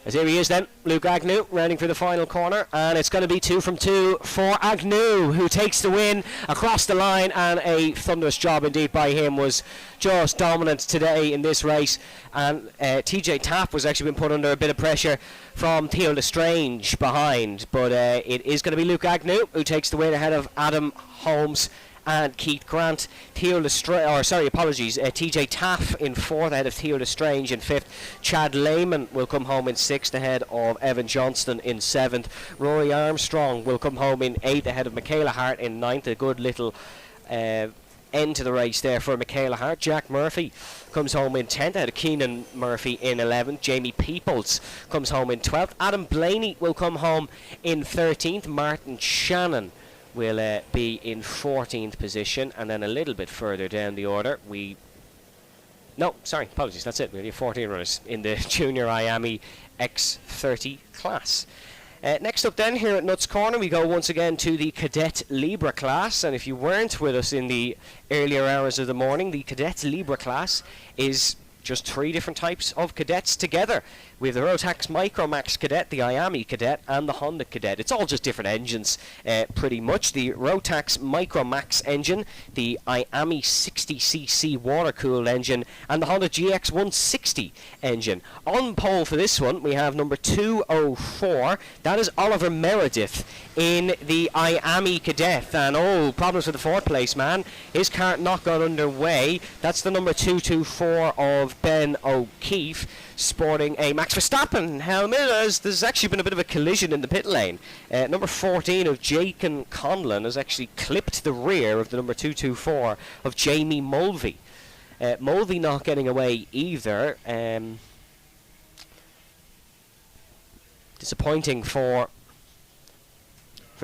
As here he is then, Luke Agnew, rounding for the final corner, and it's going to be 2 from 2 for Agnew, who takes the win across the line, and a thunderous job indeed by him. Was just dominant today in this race, and TJ Taff was actually been put under a bit of pressure from Theo Lestrange behind, but it is going to be Luke Agnew who takes the win ahead of Adam Holmes and Keith Grant. TJ Taff in 4th ahead of Theo Lestrange in 5th. Chad Lehman will come home in 6th ahead of Evan Johnston in 7th. Rory Armstrong will come home in 8th ahead of Michaela Hart in 9th. A good little end to the race there for Michaela Hart. Jack Murphy comes home in 10th ahead of Keenan Murphy in 11th. Jamie Peoples comes home in 12th. Adam Blaney will come home in 13th. Martin Shannon will be in 14th position, and then a little bit further down the order that's it. We only have 14 runners in the Junior IAME X30 class. Next up then, here at Nuts Corner, we go once again to the Cadet Libra class, and if you weren't with us in the earlier hours of the morning, the Cadet Libra class is just 3 different types of cadets together. We have the Rotax Micromax Cadet, the IAME Cadet, and the Honda Cadet. It's all just different engines, pretty much. The Rotax Micromax engine, the IAME 60cc water-cooled engine, and the Honda GX 160 engine. On pole for this one, we have number 204. That is Oliver Meredith in the IAME Cadet. And problems with the 4th place man. His kart not got underway. That's the number 224 of Ben O'Keefe, sporting a Max Verstappen helmet, as there's actually been a bit of a collision in the pit lane. Number 14 of Jaken Conlon has actually clipped the rear of the number 224 of Jamie Mulvey. Mulvey not getting away either. Disappointing for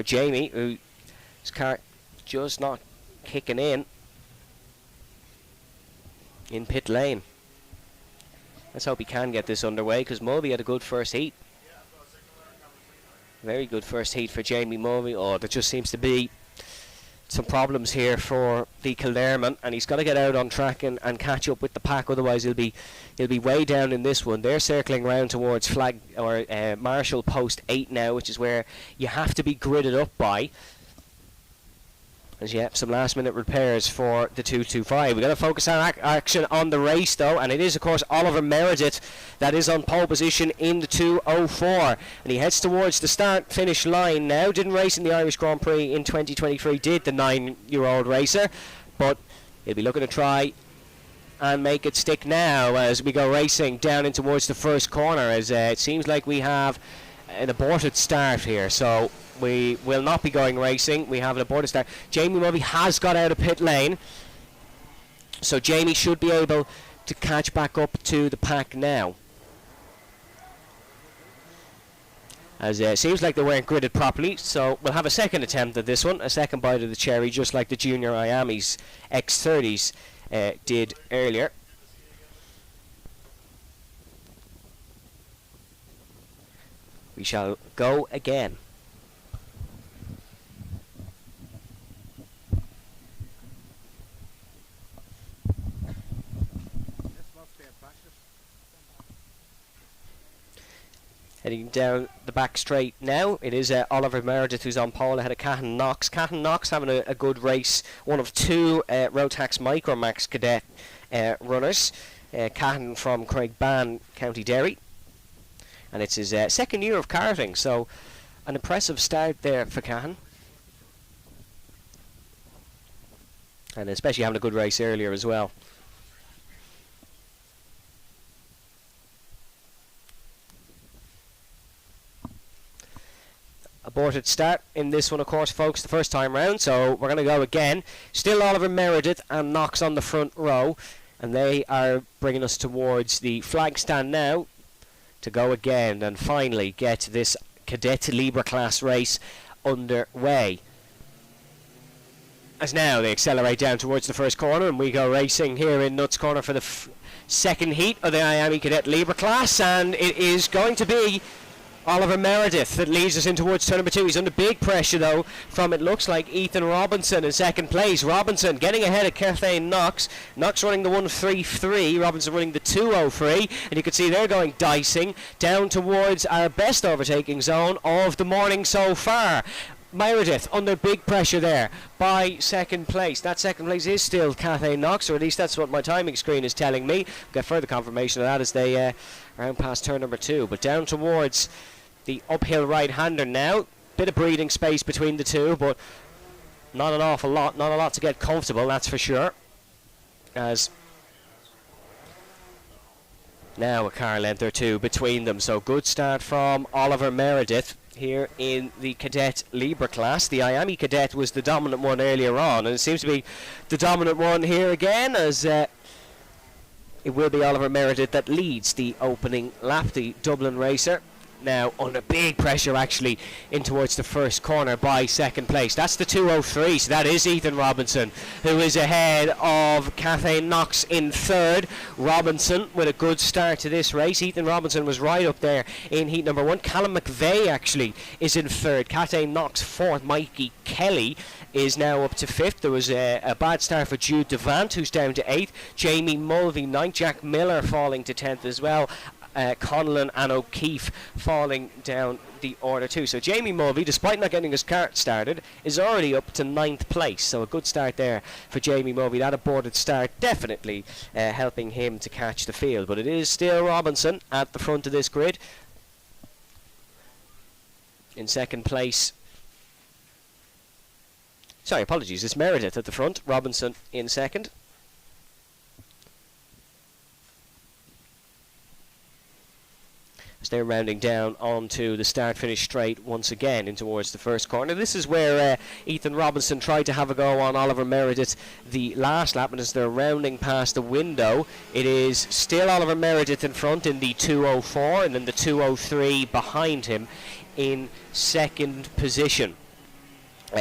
Jamie, whose car just not kicking in pit lane. Let's hope he can get this underway, because Mulvey had a good first heat. Very good first heat for Jamie Mulvey. There just seems to be some problems here for the Kilderman, and he's got to get out on track and catch up with the pack, otherwise he'll be way down in this one. They're circling round towards flag or Marshall post 8 now, which is where you have to be gridded up by. As yet, some last-minute repairs for the 225. We're going to focus our action on the race, though, and it is, of course, Oliver Meredith that is on pole position in the 204. And he heads towards the start-finish line now. Didn't race in the Irish Grand Prix in 2023, did the 9-year-old racer, but he'll be looking to try and make it stick now as we go racing down in towards the first corner, as it seems like we have an aborted start here. So we will not be going racing. We have an aborted start. Jamie Mulvey has got out of pit lane, so Jamie should be able to catch back up to the pack now. As it seems like they weren't gridded properly, so we'll have a second attempt at this one, a second bite of the cherry, just like the junior IAME X30s did earlier. We shall go again. Heading down the back straight now, it is Oliver Meredith who's on pole ahead of Cahan Knox. Cahan Knox having a good race, one of two Rotax Micromax Cadet runners. Cahan from Craigban, County Derry. And it's his second year of karting, so an impressive start there for Cahan. And especially having a good race earlier as well. Aborted start in this one, of course, folks, the first time round, so we're going to go again. Still Oliver Meredith and Knox on the front row, and they are bringing us towards the flag stand now to go again and finally get this Cadet Libra class race underway. As now they accelerate down towards the first corner, and we go racing here in Nuts Corner for the second heat of the IAME Cadet Libra class, and it is going to be Oliver Meredith that leads us in towards turn number 2. He's under big pressure, though, from, it looks like, Ethan Robinson in second place. Robinson getting ahead of Cathane Knox. Knox running the 133, Robinson running the 203, and you can see they're going dicing down towards our best overtaking zone of the morning so far. Meredith under big pressure there by second place. That second place is still Cathane Knox, or at least that's what my timing screen is telling me. We'll get further confirmation of that as they round past turn number 2. But down towards the uphill right-hander now. Bit of breathing space between the two, but not an awful lot. Not a lot to get comfortable, that's for sure. As now a car length or two between them. So good start from Oliver Meredith here in the Cadet Libra class. The IAME Cadet was the dominant one earlier on, and it seems to be the dominant one here again, as it will be Oliver Meredith that leads the opening lap, the Dublin racer. Now under big pressure actually in towards the first corner by second place. That's the 203, so that is Ethan Robinson who is ahead of Cathane Knox in third. Robinson with a good start to this race. Ethan Robinson was right up there in heat number 1. Callum McVeigh actually is in third. Cathane Knox fourth. Mikey Kelly is now up to fifth. There was a bad start for Jude Devant, who's down to 8th. Jamie Mulvey 9th. Jack Miller falling to 10th as well. Conlon and O'Keefe falling down the order too. So Jamie Mulvey, despite not getting his kart started, is already up to 9th place. So a good start there for Jamie Mulvey. That aborted start definitely helping him to catch the field. But it is still Robinson at the front of this grid. In second place. Sorry, apologies. It's Meredith at the front. Robinson in second. As they're rounding down onto the start-finish straight once again in towards the first corner. This is where Ethan Robinson tried to have a go on Oliver Meredith the last lap, and as they're rounding past the window, it is still Oliver Meredith in front in the 204, and then the 203 behind him in second position.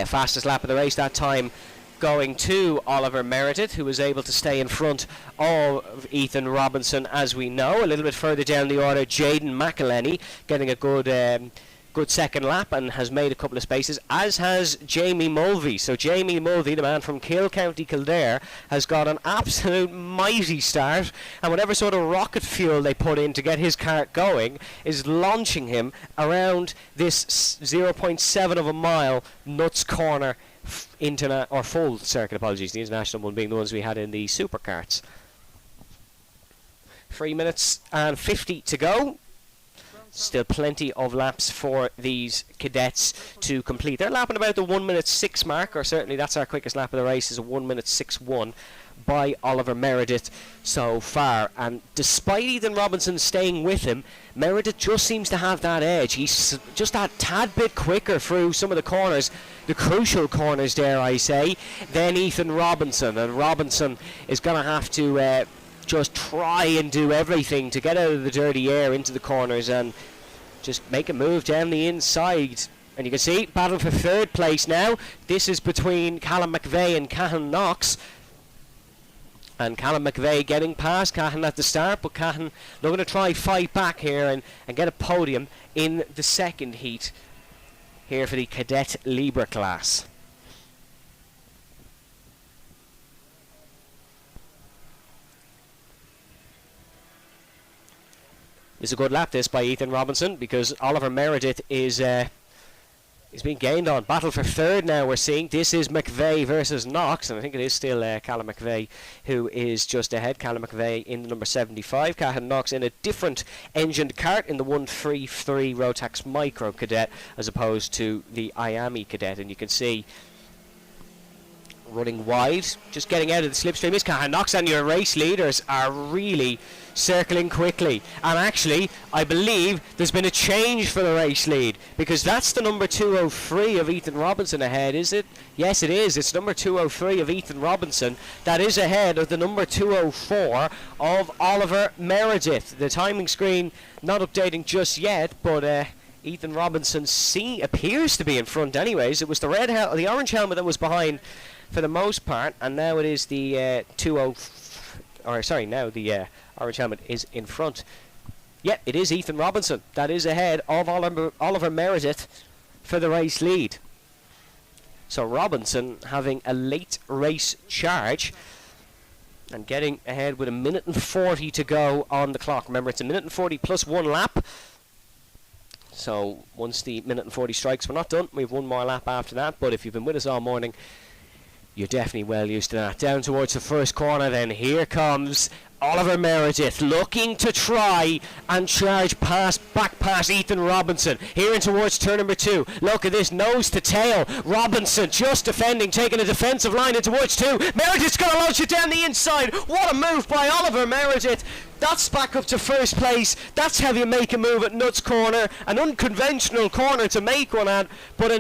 Fastest lap of the race that time going to Oliver Meredith, who was able to stay in front of Ethan Robinson, as we know. A little bit further down the order, Jaden McElhenney getting a good second lap and has made a couple of spaces, as has Jamie Mulvey. So Jamie Mulvey, the man from Kill, County Kildare, has got an absolute mighty start, and whatever sort of rocket fuel they put in to get his kart going is launching him around this 0.7 of a mile Nuts Corner full circuit, apologies, the international one being the ones we had in the Superkarts. 3 minutes and 50 to go. Still plenty of laps for these cadets to complete. They're lapping about the 1:06 mark, or certainly that's our quickest lap of the race, is a 1:61 by Oliver Meredith so far. And despite Ethan Robinson staying with him, Meredith just seems to have that edge. He's just that tad bit quicker through some of the corners, the crucial corners, dare I say, than Ethan Robinson. And Robinson is going to have to just try and do everything to get out of the dirty air into the corners and just make a move down the inside. And you can see, battle for third place now. This is between Callum McVeigh and Cahan Knox. And Callum McVeigh getting past Cahan at the start, but Cahan looking to try fight back here and get a podium in the second heat here for the Cadet Libra class. It's a good lap this by Ethan Robinson, because Oliver Meredith is being gained on. Battle for third now we're seeing. This is McVeigh versus Knox, and I think it is still Callum McVeigh who is just ahead. Callum McVeigh in the number 75. Cahan Knox in a different engined kart in the 133 Rotax Micro Cadet as opposed to the IAME Cadet, and you can see running wide, just getting out of the slipstream is Cahan Knox, and your race leaders are really circling quickly. And actually, I believe there's been a change for the race lead, because that's the number 203 of Ethan Robinson ahead, is it? Yes, it is. It's number 203 of Ethan Robinson that is ahead of the number 204 of Oliver Meredith. The timing screen not updating just yet, but Ethan Robinson appears to be in front anyways. It was the the orange helmet that was behind for the most part, and now it is the now the orange helmet is in front. Yep, it is Ethan Robinson that is ahead of Oliver Meredith for the race lead. So Robinson having a late race charge and getting ahead with 1:40 to go on the clock. Remember, it's 1:40 plus 1 lap. So once the 1:40 strikes, we're not done. We have one more lap after that, but if you've been with us all morning, you're definitely well used to that. Down towards the first corner then. Here comes Oliver Meredith looking to try and charge back past Ethan Robinson. Here in towards turn number 2. Look at this, nose to tail. Robinson just defending, taking a defensive line in towards 2. Meredith's going to launch it down the inside. What a move by Oliver Meredith. That's back up to first place. That's how you make a move at Nuts Corner. An unconventional corner to make one at, but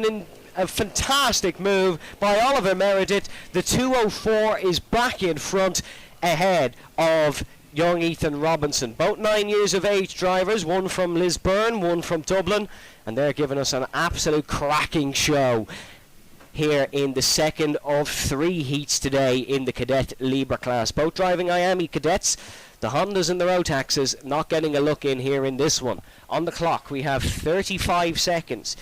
a fantastic move by Oliver Meredith. The 204 is back in front, ahead of young Ethan Robinson. Both 9 years of age drivers, one from Lisburn, one from Dublin, and they're giving us an absolute cracking show here in the second of 3 heats today in the Cadet Libra class. Both driving IAME cadets. The Hondas and the Rotaxes not getting a look in here in this one. On the clock we have 35 seconds.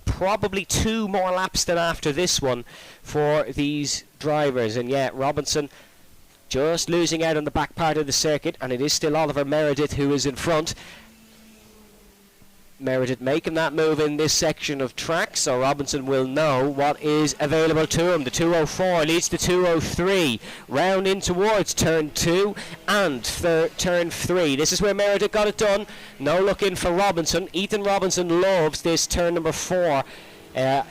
Probably 2 more laps than after this one for these drivers. And yeah, Robinson just losing out on the back part of the circuit, and it is still Oliver Meredith who is in front. Meredith making that move in this section of track, so Robinson will know what is available to him. The 204 leads to 203, round in towards turn 2 and turn 3. This is where Meredith got it done. No look in for Robinson. Ethan Robinson loves this turn number 4.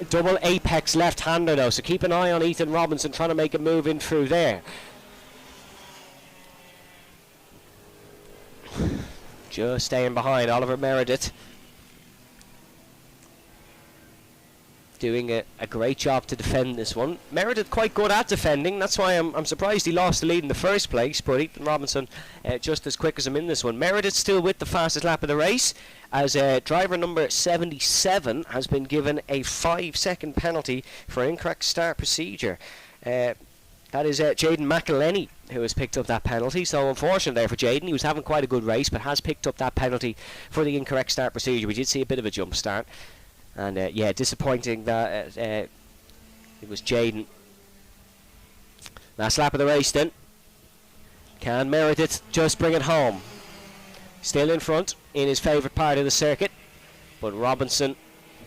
Double apex left-hander though, so keep an eye on Ethan Robinson trying to make a move in through there. Just staying behind Oliver Meredith. Doing a great job to defend this one. Meredith quite good at defending. That's why I'm surprised he lost the lead in the first place. But Ethan Robinson just as quick as him in this one. Meredith still with the fastest lap of the race, as driver number 77 has been given a 5-second penalty for incorrect start procedure. That is Jaden McElhenney who has picked up that penalty. So unfortunate there for Jaden. He was having quite a good race, but has picked up that penalty for the incorrect start procedure. We did see a bit of a jump start. And yeah, disappointing that it was Jaden. Last lap of the race then. Can Meredith just bring it home? Still in front in his favourite part of the circuit, but Robinson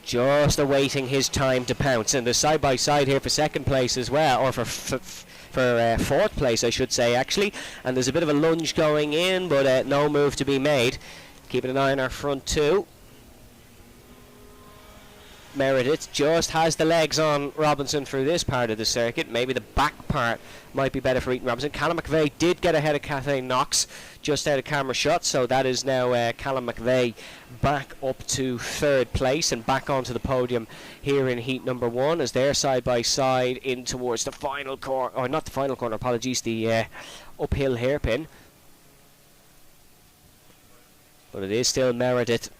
just awaiting his time to pounce. And the side-by-side here for second place as well, or for fourth place, I should say, actually. And there's a bit of a lunge going in, but no move to be made. Keeping an eye on our front two. Meredith just has the legs on Robinson through this part of the circuit. Maybe the back part might be better for Ethan Robinson. Callum McVeigh did get ahead of Kathleen Knox just out of camera shot, so that is now Callum McVeigh back up to third place and back onto the podium here in heat number 1 as they're side by side in towards the final corner, or not the final corner, apologies, the uphill hairpin. But it is still Meredith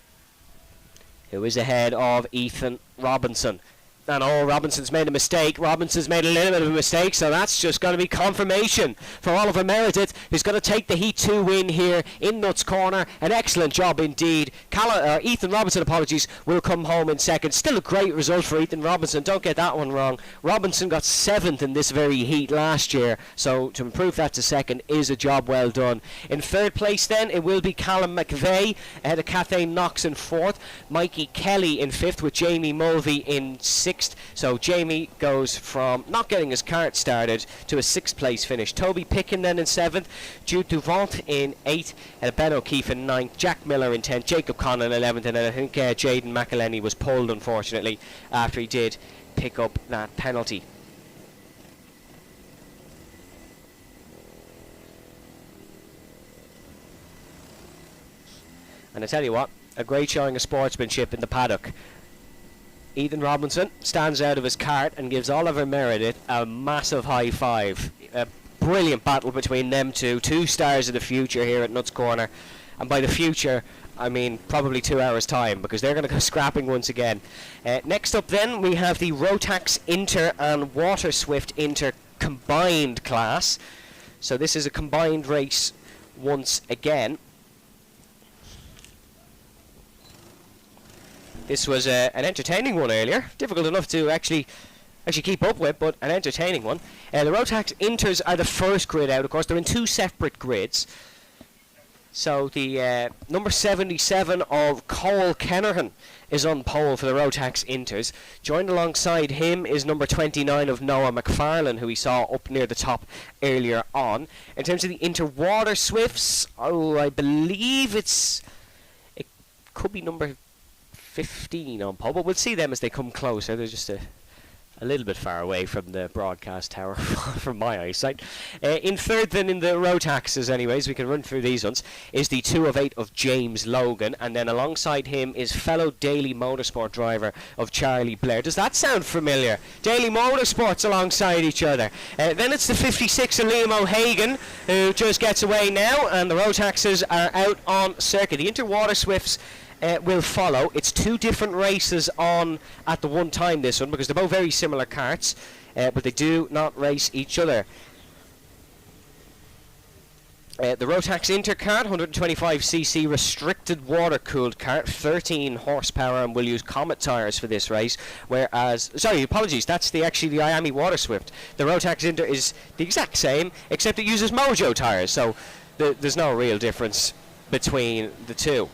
who is ahead of Ethan Robinson. And Robinson's made a mistake. Robinson's made a little bit of a mistake, so that's just going to be confirmation for Oliver Meredith, who's going to take the Heat 2 win here in Nuts Corner. An excellent job indeed. Ethan Robinson, apologies, will come home in second. Still a great result for Ethan Robinson, don't get that one wrong. Robinson got 7th in this very heat last year, so to improve that to second is a job well done. In third place then, it will be Callum McVeigh, ahead of Kathleen Knox in 4th. Mikey Kelly in 5th, with Jamie Mulvey in 6th. So Jamie goes from not getting his kart started to a 6th place finish. Toby Pickin then in 7th, Jude Duvant in 8th, and Ben O'Keefe in 9th, Jack Miller in 10th, Jacob Connon in 11th, and then I think Jaden McElhenney was pulled, unfortunately, after he did pick up that penalty. And I tell you what, a great showing of sportsmanship in the paddock. Ethan Robinson stands out of his cart and gives Oliver Meredith a massive high five. A brilliant battle between them two stars of the future here at Nuts Corner. And by the future, I mean probably 2 hours' time, because they're going to go scrapping once again. Next up then, we have the Rotax Inter and Water Swift Inter combined class. So this is a combined race once again. This was an entertaining one earlier. Difficult enough to actually keep up with, but an entertaining one. The Rotax Inters are the first grid out, of course. They're in 2 separate grids. So the number 77 of Cole Kennerhan is on pole for the Rotax Inters. Joined alongside him is number 29 of Noah McFarlane, who we saw up near the top earlier on. In terms of the Interwater Swifts, I believe it could be number 15 on pole, but we'll see them as they come closer. They're just a little bit far away from the broadcast tower from my eyesight. In third then in the Rotaxes anyways, we can run through these ones, is the 2 of 8 of James Logan, and then alongside him is fellow Daily Motorsport driver of Charlie Blair. Does that sound familiar? Daily Motorsports alongside each other. Then it's the 56 of Liam O'Hagan, who just gets away now, and the Rotaxes are out on circuit. The Interwater Swifts will follow. It's 2 different races on at the one time, this one, because they're both very similar karts, but they do not race each other. The Rotax Interkart, 125cc restricted water-cooled kart, 13 horsepower, and will use Comet tyres for this race. Whereas, sorry, apologies, that's actually the IAME Water Swift. The Rotax Inter is the exact same, except it uses Mojo tyres, so there's no real difference between the two.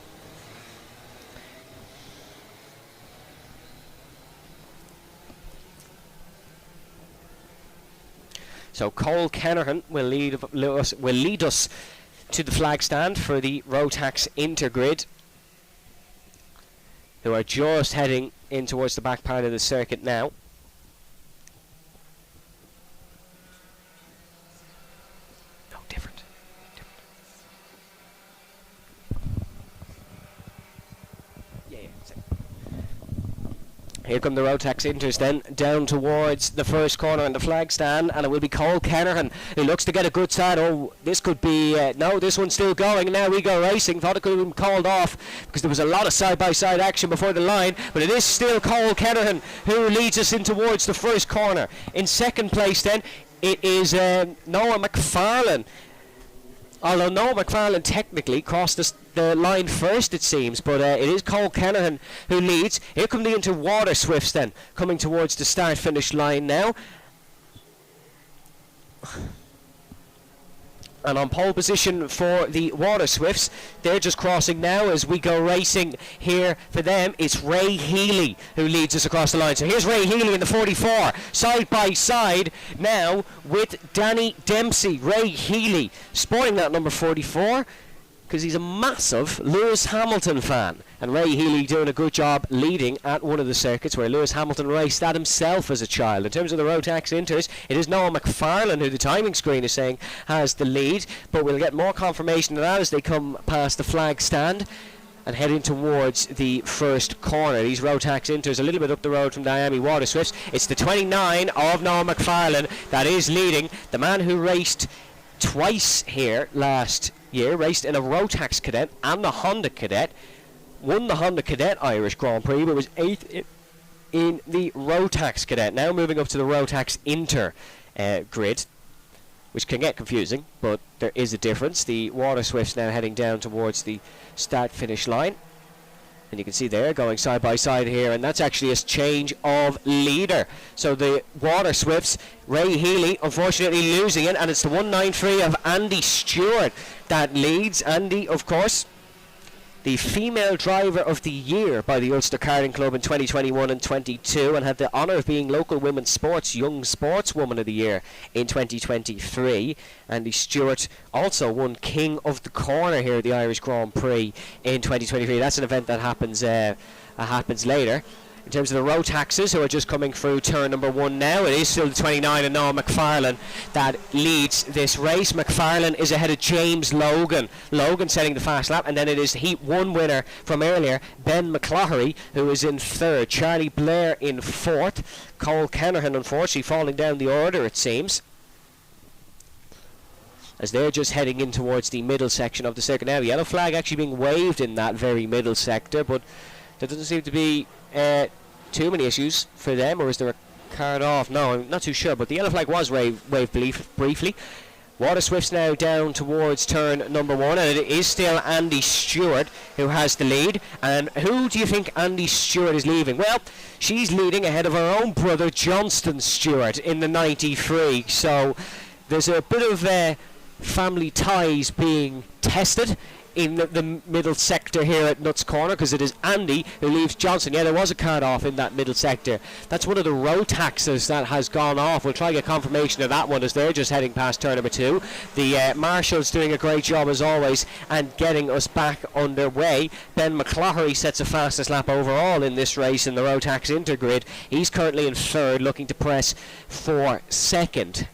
So Cole Kennerhan will lead us to the flag stand for the Rotax Intergrid, who are just heading in towards the back part of the circuit now. No, different. Yeah. Here come the Rotax Inters then, down towards the first corner in the flag stand, and it will be Cole Kennerhan, who looks to get a good start. Oh, this could be, no, this one's still going. Now we go racing. Thought it could have been called off because there was a lot of side-by-side action before the line, but it is still Cole Kennerhan who leads us in towards the first corner. In second place then, it is Noah McFarlane. Although Noah McFarlane technically crossed the line first, it seems, but it is Cole Kennerhan who leads. Here come the Interwater Swifts then, coming towards the start-finish line now. And on pole position for the Water Swifts, they're just crossing now as we go racing here. For them, it's Ray Healy who leads us across the line. So here's Ray Healy in the 44, side by side now with Danny Dempsey. Ray Healy sporting that number 44 because he's a massive Lewis Hamilton fan. And Ray Healy doing a good job leading at one of the circuits where Lewis Hamilton raced that himself as a child. In terms of the Rotax Inters, it is Noah McFarlane who the timing screen is saying has the lead, but we'll get more confirmation of that as they come past the flag stand and heading towards the first corner. These Rotax Inters a little bit up the road from the IAME Water Swifts. It's the 29 of Noah McFarlane that is leading. The man who raced twice here last year, raced in a Rotax Cadet and the Honda Cadet, won the Honda Cadet Irish Grand Prix, but was 8th in the Rotax Cadet. Now moving up to the Rotax Inter grid, which can get confusing, but there is a difference. The Water Swifts now heading down towards the start-finish line. And you can see there going side by side here, and that's actually a change of leader. So the Water Swifts, Ray Healy unfortunately losing it, and it's the 193 of Andy Stewart that leads. Andy, of course, the female driver of the year by the Ulster Karting Club in 2021 and 22, and had the honour of being local women's sports young sportswoman of the year in 2023. Andy Stewart also won King of the Corner here at the Irish Grand Prix in 2023. That's an event that happens later. In terms of the Rotaxes, who are just coming through turn number 1 now, it is still the 29 of Noah McFarlane that leads this race. McFarlane is ahead of James Logan. Logan setting the fast lap, and then it is the Heat 1 winner from earlier, Ben McCloughery, who is in 3rd. Charlie Blair in 4th. Cole Kennerhan, unfortunately, falling down the order, it seems, as they're just heading in towards the middle section of the circuit now. Yellow flag actually being waved in that very middle sector, but there doesn't seem to be too many issues for them, or is there a card off? No, I'm not too sure, but the yellow flag was waved briefly. Water Swifts now down towards turn number 1, and it is still Andy Stewart who has the lead. And who do you think Andy Stewart is leaving? Well, she's leading ahead of her own brother Johnston Stewart in the 93, so there's a bit of family ties being tested in the middle sector here at Nuts Corner, because it is Andy who leaves Johnson. Yeah, there was a card off in that middle sector. That's one of the Rotaxes that has gone off. We'll try to get confirmation of that one as they're just heading past turn number 2. The Marshall's doing a great job as always and getting us back underway. Ben McCloughery sets the fastest lap overall in this race in the Rotax Intergrid. He's currently in 3rd, looking to press for 2nd.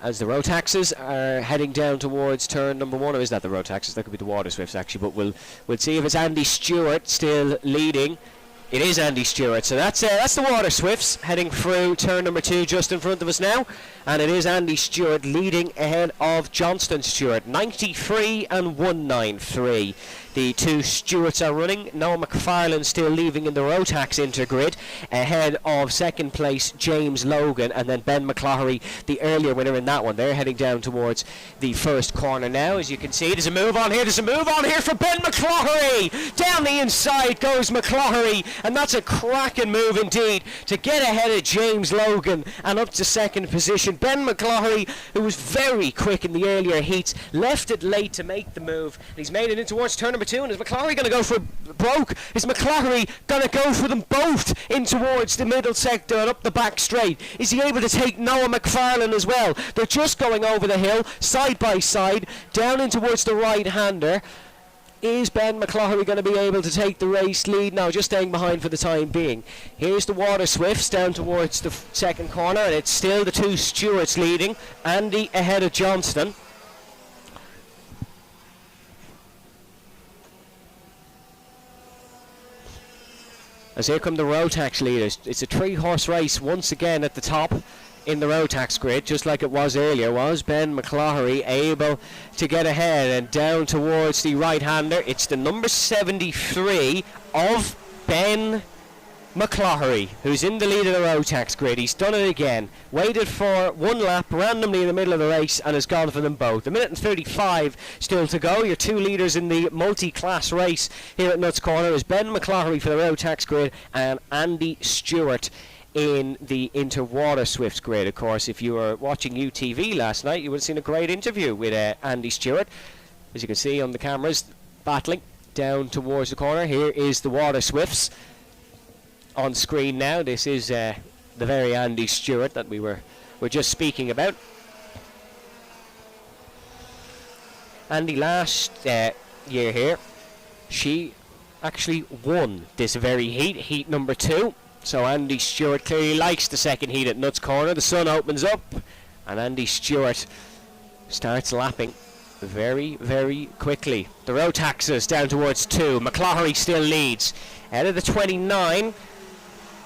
As the Rotaxes are heading down towards turn number 1, or is that the Rotaxes? That could be the Water Swifts actually, but we'll see if it's Andy Stewart still leading. It is Andy Stewart, so that's the Water Swifts heading through turn number 2 just in front of us now, and it is Andy Stewart leading ahead of Johnston Stewart, 93 and 193. The two Stewarts are running. Noah McFarlane still leaving in the Rotax Intergrid, ahead of 2nd place James Logan, and then Ben McCloughery, the earlier winner in that one. They're heading down towards the first corner now. As you can see, there's a move on here for Ben McCloughery. Down the inside goes McCloughery, and that's a cracking move indeed to get ahead of James Logan and up to 2nd position. Ben McCloughery, who was very quick in the earlier heats, left it late to make the move, and he's made it in towards turn number 2. And is McCloughery going to go for broke? Is McCloughery going to go for them both in towards the middle sector and up the back straight? Is he able to take Noah McFarlane as well? They're just going over the hill, side by side, down in towards the right-hander. Is Ben McCloughery going to be able to take the race lead? No, just staying behind for the time being. Here's the Water Swifts down towards the 2nd corner, and it's still the two Stewarts leading. Andy ahead of Johnston. As here come the Rotax leaders. It's a 3-horse race once again at the top in the Rotax grid, just like it was earlier. Was Ben McCloughery able to get ahead and down towards the right-hander? It's the number 73 of Ben McCloughery, who's in the lead of the Rotax grid. He's done it again. Waited for one lap randomly in the middle of the race and has gone for them both. A minute and 35 still to go. Your two leaders in the multi-class race here at Nuts Corner is Ben McCloughery for the Rotax grid and Andy Stewart in the Interwater Swifts grid. Of course, if you were watching UTV last night, you would have seen a great interview with Andy Stewart. As you can see on the cameras, battling down towards the corner. Here is the Water Swifts on screen now. This is the very Andy Stewart that we were just speaking about. Andy last year here, she actually won this very heat number 2. So Andy Stewart clearly likes the second heat at Nuts Corner. The sun opens up and Andy Stewart starts lapping very, very quickly. The Rotaxes down towards 2. McCloughery still leads. Out of the 29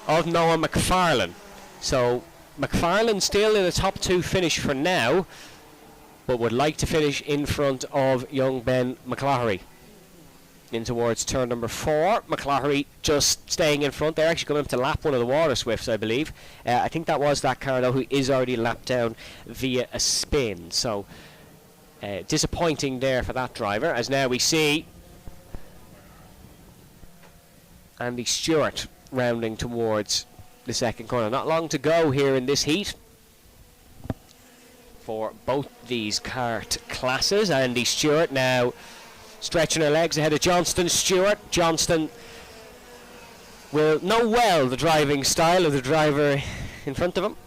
of Noah McFarlane. So McFarlane still in the top 2 finish for now, but would like to finish in front of young Ben McCloughery. In towards turn number 4. McCloughery just staying in front. They're actually going to lap one of the Water Swifts, I believe. I think that was that car, though, who is already lapped down via a spin. So disappointing there for that driver, as now we see Andy Stewart rounding towards the second corner. Not long to go here in this heat for both these kart classes. Andy Stewart now stretching her legs ahead of Johnston Stewart. Johnston will know well the driving style of the driver in front of him.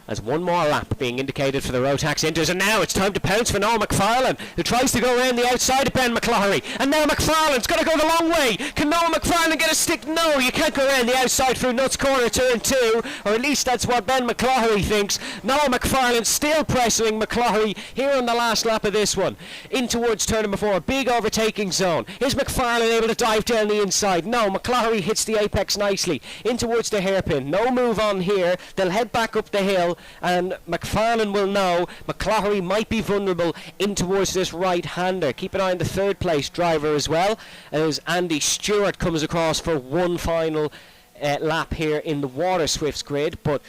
As one more lap being indicated for the Rotax Inters, and now it's time to pounce for Noah McFarlane, who tries to go around the outside of Ben McCloughery, and now McFarlane's going to go the long way. Can Noah McFarlane get a stick? No, you can't go around the outside through Nuts Corner turn 2, or at least that's what Ben McCloughery thinks. Noah McFarlane still pressuring McCloughery here on the last lap of this one. In towards turn number 4, big overtaking zone. Is McFarlane able to dive down the inside? No, McCloughery hits the apex nicely. In towards the hairpin. No move on here. They'll head back up the hill, and McFarlane will know McCloughery might be vulnerable in towards this right-hander. Keep an eye on the third place driver as well, as Andy Stewart comes across for one final lap here in the Water Swifts grid, but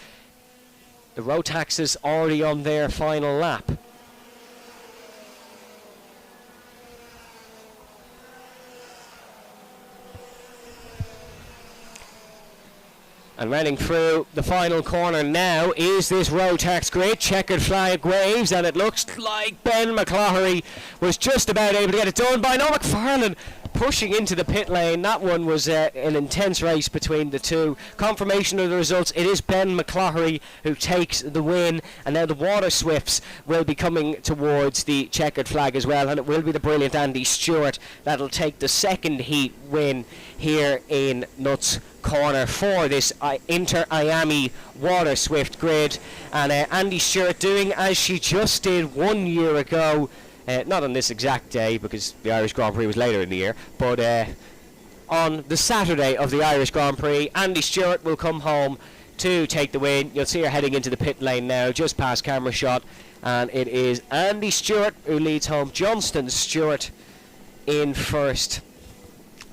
the Rotax is already on their final lap. And running through the final corner now is this Rotax grid. Checkered flag waves, and it looks like Ben McCloughery was just about able to get it done by Noah McFarlane pushing into the pit lane. That one was an intense race between the two. Confirmation of the results, it is Ben McCloughery who takes the win, and now the Water Swifts will be coming towards the checkered flag as well, and it will be the brilliant Andy Stewart that'll take the second heat win here in Nuts Corner for this Inter-IAME Water Swift grid. And Andy Stewart doing as she just did 1 year ago, not on this exact day because the Irish Grand Prix was later in the year, but on the Saturday of the Irish Grand Prix, Andy Stewart will come home to take the win. You'll see her heading into the pit lane now, just past camera shot, and it is Andy Stewart who leads home. Johnston Stewart in first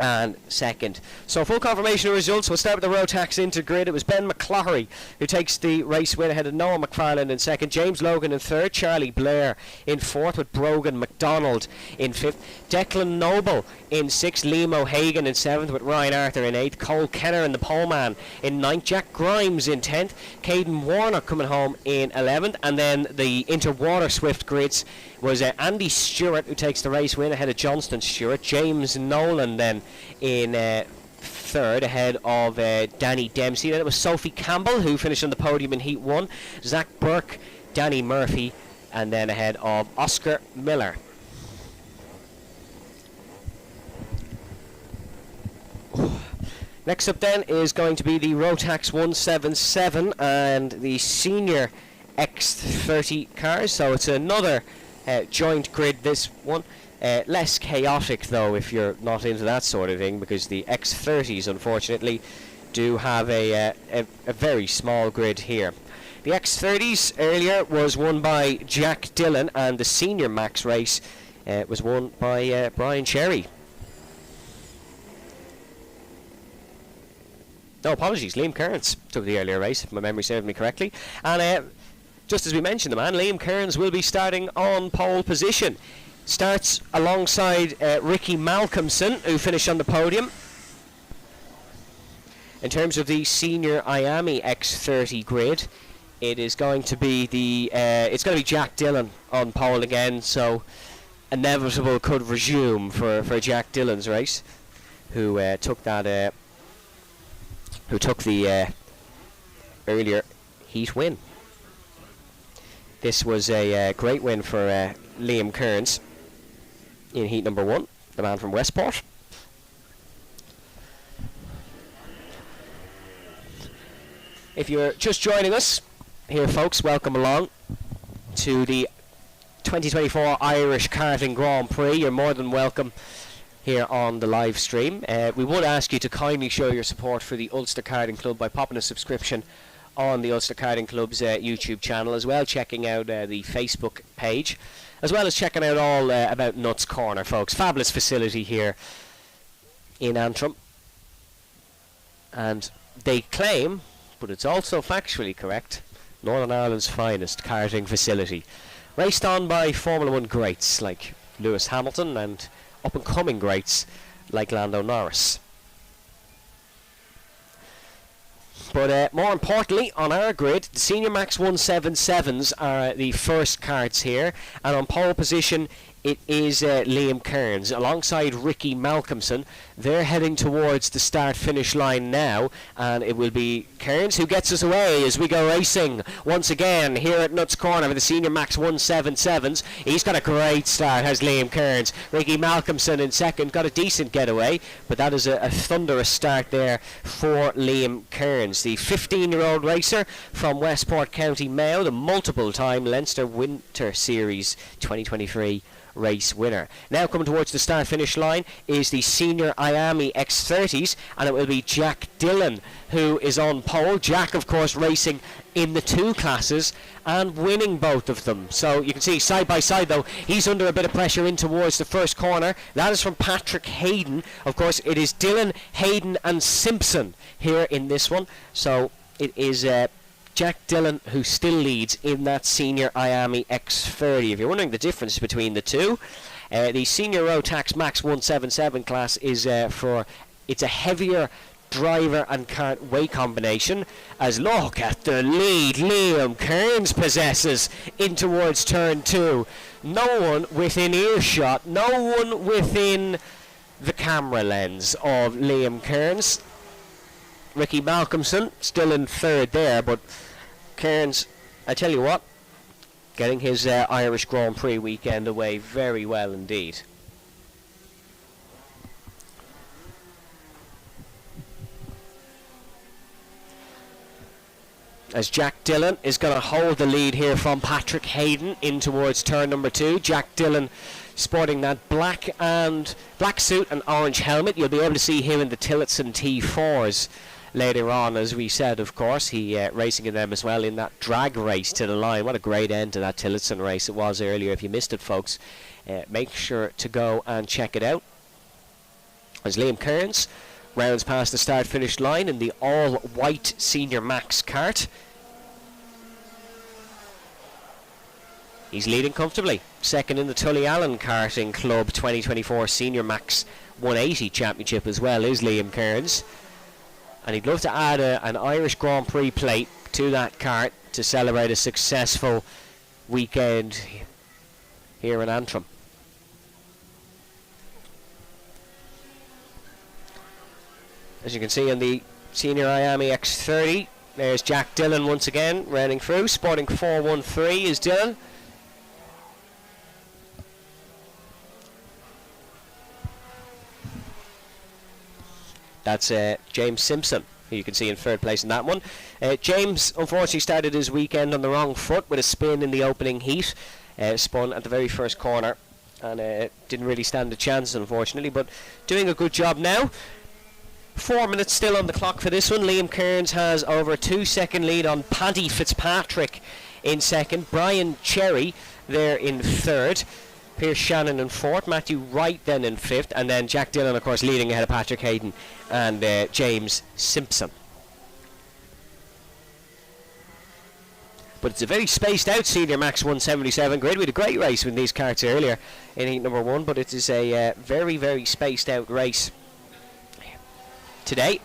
and second. So full confirmation of results. We'll start with the Rotax Inter grid. It was Ben McCloughery who takes the race win ahead of Noah McFarlane in second, James Logan in third, Charlie Blair in fourth with Brogan McDonald in fifth, Declan Noble in sixth, Liam O'Hagan in seventh with Ryan Arthur in eighth, Cole Kenner and the poleman in ninth, Jack Grimes in 10th, Caden Warnock coming home in 11th, and then the Interwater Swift grids was Andy Stewart who takes the race win ahead of Johnston Stewart, James Nolan then in third ahead of Danny Dempsey. Then it was Sophie Campbell who finished on the podium in Heat 1, Zach Burke, Danny Murphy, and then ahead of Oscar Miller. Next up then is going to be the Rotax 177 and the Senior X30 cars, so it's another joint grid, this one. Less chaotic though if you're not into that sort of thing, because the X30s unfortunately do have a very small grid here. The X30s earlier was won by Jack Dillon, and the Senior Max race was won by Brian Cherry. No, apologies. Liam Kearns took the earlier race, if my memory serves me correctly. And just as we mentioned the man, Liam Kearns will be starting on pole position. Starts alongside Ricky Malcolmson, who finished on the podium. In terms of the senior IAME X30 grid, it is going to be it's going to be Jack Dillon on pole again, so inevitable could resume for Jack Dillon's race, who took the earlier heat win. This was a great win for Liam Kearns in heat number 1, the man from Westport. If you're just joining us here, folks, welcome along to the 2024 Irish Karting Grand Prix. You're more than welcome here on the live stream. We would ask you to kindly show your support for the Ulster Karting Club by popping a subscription on the Ulster Karting Club's YouTube channel, as well checking out the Facebook page, as well as checking out all about Nuts Corner, folks. Fabulous facility here in Antrim, and they claim, but it's also factually correct, Northern Ireland's finest karting facility, raced on by Formula 1 greats like Lewis Hamilton and up-and-coming greats like Lando Norris. But more importantly, on our grid, the Senior Max 177s are the first karts here, and on pole position it is Liam Kearns alongside Ricky Malcolmson. They're heading towards the start-finish line now, and it will be Kearns who gets us away as we go racing once again here at Nuts Corner for the Senior Max 177s. He's got a great start, has Liam Kearns. Ricky Malcolmson in second, got a decent getaway, but that is a thunderous start there for Liam Kearns, the 15-year-old racer from Westport, County Mayo, the multiple-time Leinster Winter Series 2023 race winner. Now coming towards the start finish line is the senior IAME X30s, and it will be Jack Dillon who is on pole. Jack, of course, racing in the 2 classes and winning both of them. So you can see side by side, though, he's under a bit of pressure in towards the first corner. That is from Patrick Hayden. Of course, it is Dillon, Hayden and Simpson here in this one. So it is Jack Dillon who still leads in that senior IAME X30. If you're wondering the difference between the two, the senior Rotax Max 177 class is it's a heavier driver and kart weight combination, as look at the lead Liam Kearns possesses in towards turn 2. No one within earshot, no one within the camera lens of Liam Kearns. Ricky Malcolmson still in third there, but Kearns, I tell you what, getting his Irish Grand Prix weekend away very well indeed. As Jack Dillon is going to hold the lead here from Patrick Hayden in towards turn number 2. Jack Dillon sporting that black suit and orange helmet. You'll be able to see him in the Tillotson T4s later on, as we said. Of course, he racing in them as well in that drag race to the line. What a great end to that Tillotson race it was earlier. If you missed it, folks, make sure to go and check it out. As Liam Kearns rounds past the start finish line in the all white Senior Max kart. He's leading comfortably. Second in the Tully Allen Karting Club 2024 Senior Max 180 Championship as well is Liam Kearns. And he'd love to add an Irish Grand Prix plate to that kart to celebrate a successful weekend here in Antrim. As you can see in the senior IAME X30, there's Jack Dillon once again running through. Sporting 413 is Dillon. That's James Simpson, who you can see in third place in that one. James unfortunately started his weekend on the wrong foot with a spin in the opening heat. Spun at the very first corner and didn't really stand a chance, unfortunately, but doing a good job now. 4 minutes still on the clock for this one. Liam Kearns has over a 2-second lead on Paddy Fitzpatrick in second. Brian Cherry there in third. Pierce Shannon in fourth. Matthew Wright then in fifth. And then Jack Dillon, of course, leading ahead of Patrick Hayden and James Simpson. But it's a very spaced out Senior Max 177 grid. We had a great race with these karts earlier in heat number 1, but it is a very, very spaced out race today.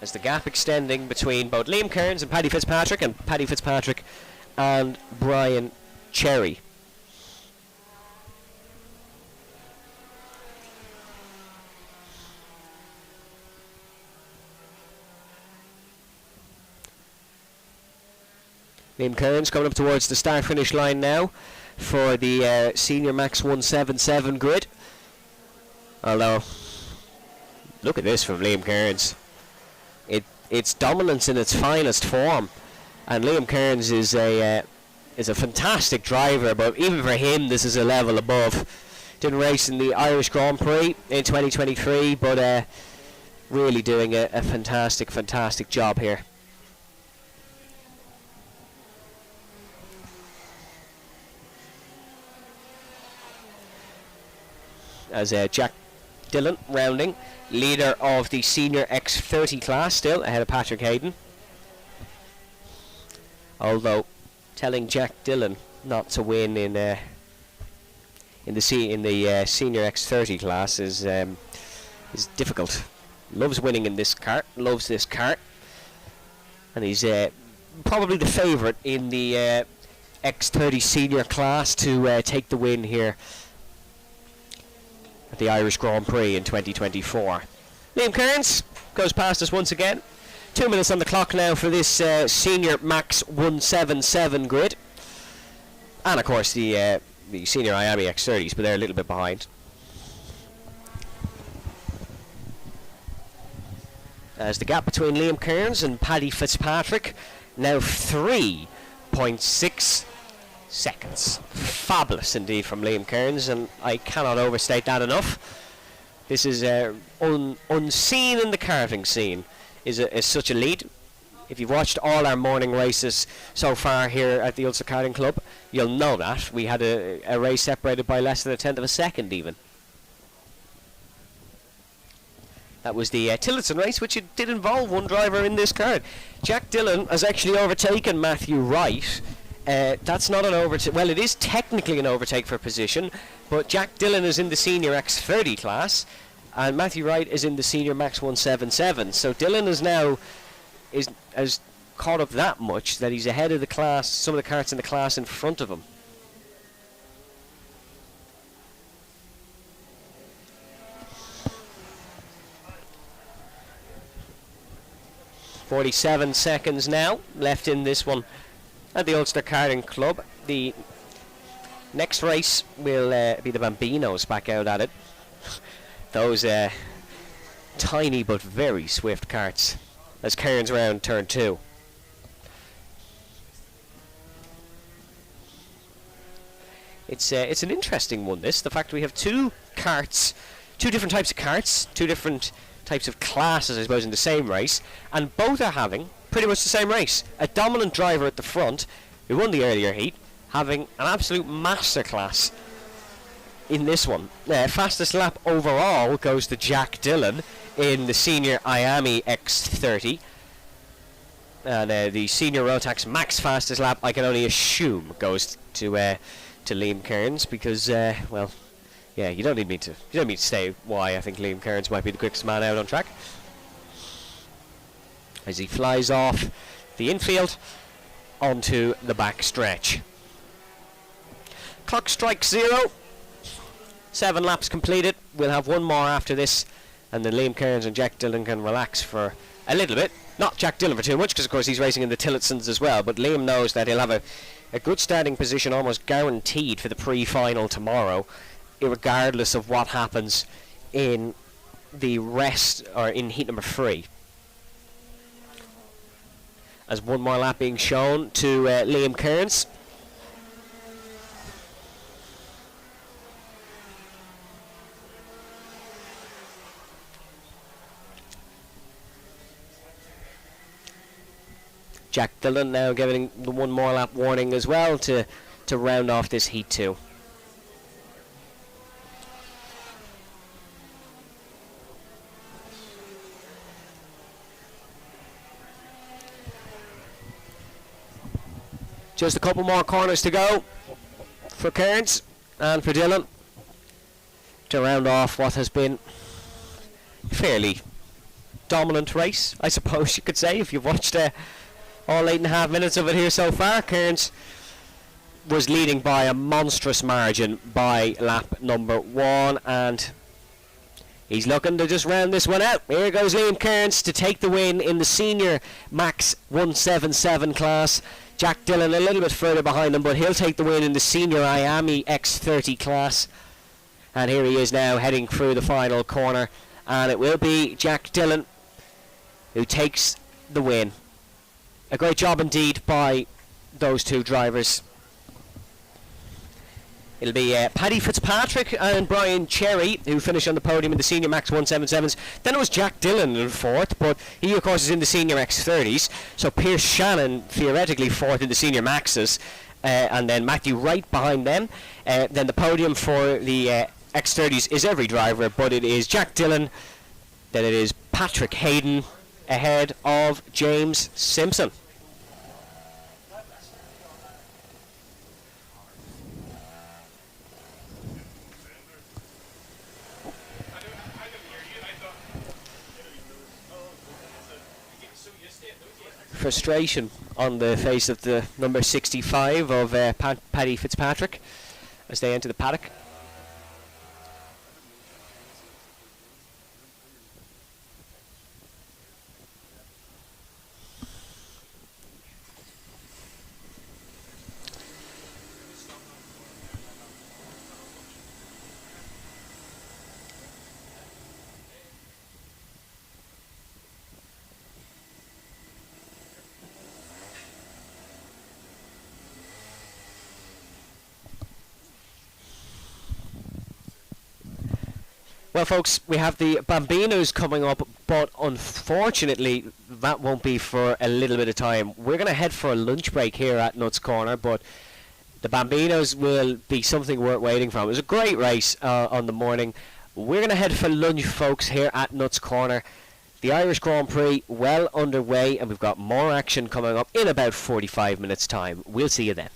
As the gap extending between both Liam Kearns and Paddy Fitzpatrick and Brian Cherry. Liam Kearns coming up towards the start-finish line now for the Senior Max 177 grid. Although, look at this from Liam Kearns. It's dominance in its finest form, and Liam Kearns is a fantastic driver. But even for him, this is a level above. Didn't race in the Irish Grand Prix in 2023, but really doing a fantastic job here. As Jack Dillon rounding, leader of the Senior X30 class, still ahead of Patrick Hayden. Although telling Jack Dillon not to win in the Senior X30 class is difficult. Loves winning in this kart, loves this kart, and he's probably the favourite in the X30 Senior class to take the win here at the Irish Grand Prix in 2024. Liam Kearns goes past us once again. 2 minutes on the clock now for this Senior Max 177 grid. And of course the Senior IAME X30s, but they're a little bit behind. As the gap between Liam Kearns and Paddy Fitzpatrick now 3.6 seconds. Fabulous indeed from Liam Kearns, and I cannot overstate that enough. This is unseen in the karting scene, is such a lead. If you've watched all our morning races so far here at the Ulster Karting Club, you'll know that. We had a race separated by less than a tenth of a second even. That was the Tillotson race, which it did involve one driver in this kart. Jack Dillon has actually overtaken Matthew Wright. That's not an overtake. Well, it is technically an overtake for position, but Jack Dillon is in the Senior X30 class, and Matthew Wright is in the Senior Max 177. So Dillon is now has caught up that much that he's ahead of the class, some of the karts in the class in front of him. .47 seconds now left in this one at the Ulster Karting Club. The next race will be the Bambinos back out at it. Those tiny but very swift karts as Kearns round turn 2. It's an interesting one, this. The fact we have two karts, two different types of karts, two different types of classes, I suppose, in the same race, and both are having pretty much the same race. A dominant driver at the front, who won the earlier heat, having an absolute masterclass in this one. Fastest lap overall goes to Jack Dillon in the Senior IAME X30. And the Senior Rotax Max fastest lap, I can only assume, goes to Liam Kearns, because, well, yeah, you don't need me to say why I think Liam Kearns might be the quickest man out on track. As he flies off the infield onto the back stretch. Clock strikes 0. 7 laps completed. We'll have one more after this, and then Liam Kearns and Jack Dillon can relax for a little bit. Not Jack Dillon for too much, because of course he's racing in the Tillotsons as well, but Liam knows that he'll have a good starting position almost guaranteed for the pre-final tomorrow, irregardless of what happens in the rest, or in heat number 3. As one more lap being shown to Liam Kearns. Jack Dillon now giving the one more lap warning as well to round off this heat 2. Just a couple more corners to go for Cairns and for Dylan to round off what has been a fairly dominant race, I suppose you could say, if you've watched all 8.5 minutes of it here so far. Cairns was leading by a monstrous margin by lap number 1, and he's looking to just round this one out. Here goes Liam Cairns to take the win in the senior Max 177 class. Jack Dillon a little bit further behind him, but he'll take the win in the senior IAME X30 class. And here he is now heading through the final corner, and it will be Jack Dillon who takes the win. A great job indeed by those two drivers. It'll be Paddy Fitzpatrick and Brian Cherry who finish on the podium in the senior Max 177s. Then it was Jack Dillon in fourth, but he of course is in the senior X30s. So Pierce Shannon theoretically fourth in the senior Maxes, and then Matthew Wright behind them. Then the podium for the X30s is every driver, but it is Jack Dillon, then it is Patrick Hayden ahead of James Simpson. Frustration on the face of the number 65 of Paddy Fitzpatrick as they enter the paddock. Well, folks, we have the Bambinos coming up, but unfortunately that won't be for a little bit of time. We're going to head for a lunch break here at Nuts Corner, but the Bambinos will be something worth waiting for. It was a great race on the morning. We're going to head for lunch, folks, here at Nuts Corner. The Irish Grand Prix well underway, and we've got more action coming up in about 45 minutes' time. We'll see you then.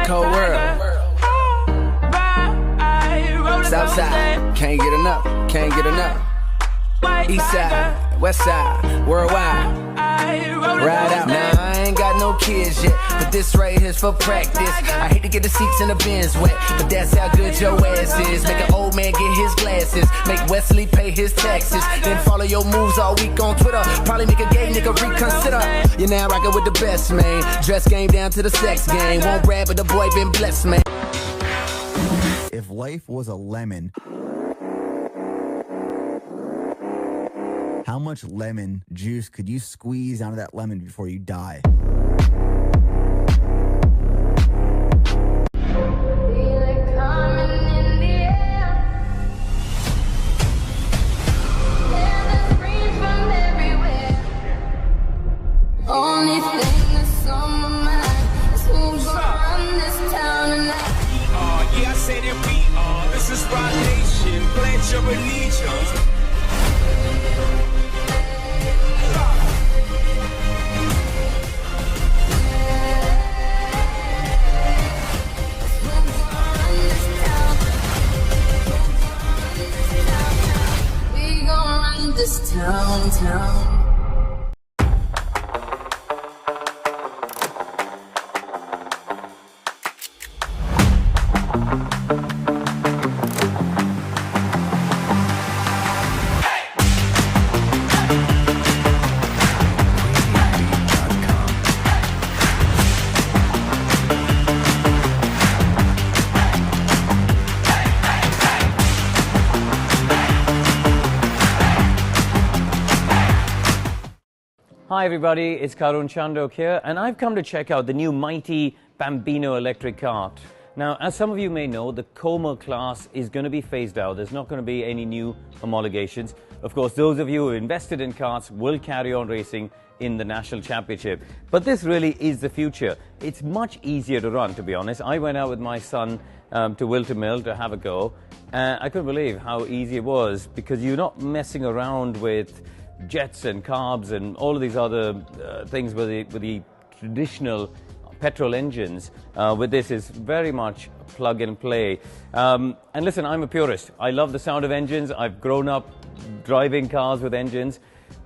cold world. Southside, can't get enough, can't get enough. East side, west side, worldwide. Ride out. Now I ain't got no kids yet, but this right here's for practice. I hate to get the seats in the bins wet, but that's how good your ass is. Make an old man get his glasses, make Wesley pay his taxes, then follow your moves all week on Twitter. Probably make a gay nigga reconsider. You're now rocking with the best, man. Dress game down to the sex game. Won't grab it, the boy been blessed, man. If life was a lemon, how much lemon juice could you squeeze out of that lemon before you die? Only thing that's on my mind is who's gonna run this town tonight. Yeah, I say that we are. This is Rock Nation. Pledge your allegiance. We gon' run this town. Hi everybody, it's Karun Chandok here, and I've come to check out the new mighty Bambino electric kart. Now, as some of you may know, the Comer class is going to be phased out. There's not going to be any new homologations. Of course, those of you who invested in karts will carry on racing in the National Championship. But this really is the future. It's much easier to run, to be honest. I went out with my son to Wilton Mill to have a go. I couldn't believe how easy it was, because you're not messing around with jets and carbs and all of these other things with the traditional petrol engines. With this is very much plug and play. And listen, I'm a purist. I love the sound of engines. I've grown up driving cars with engines.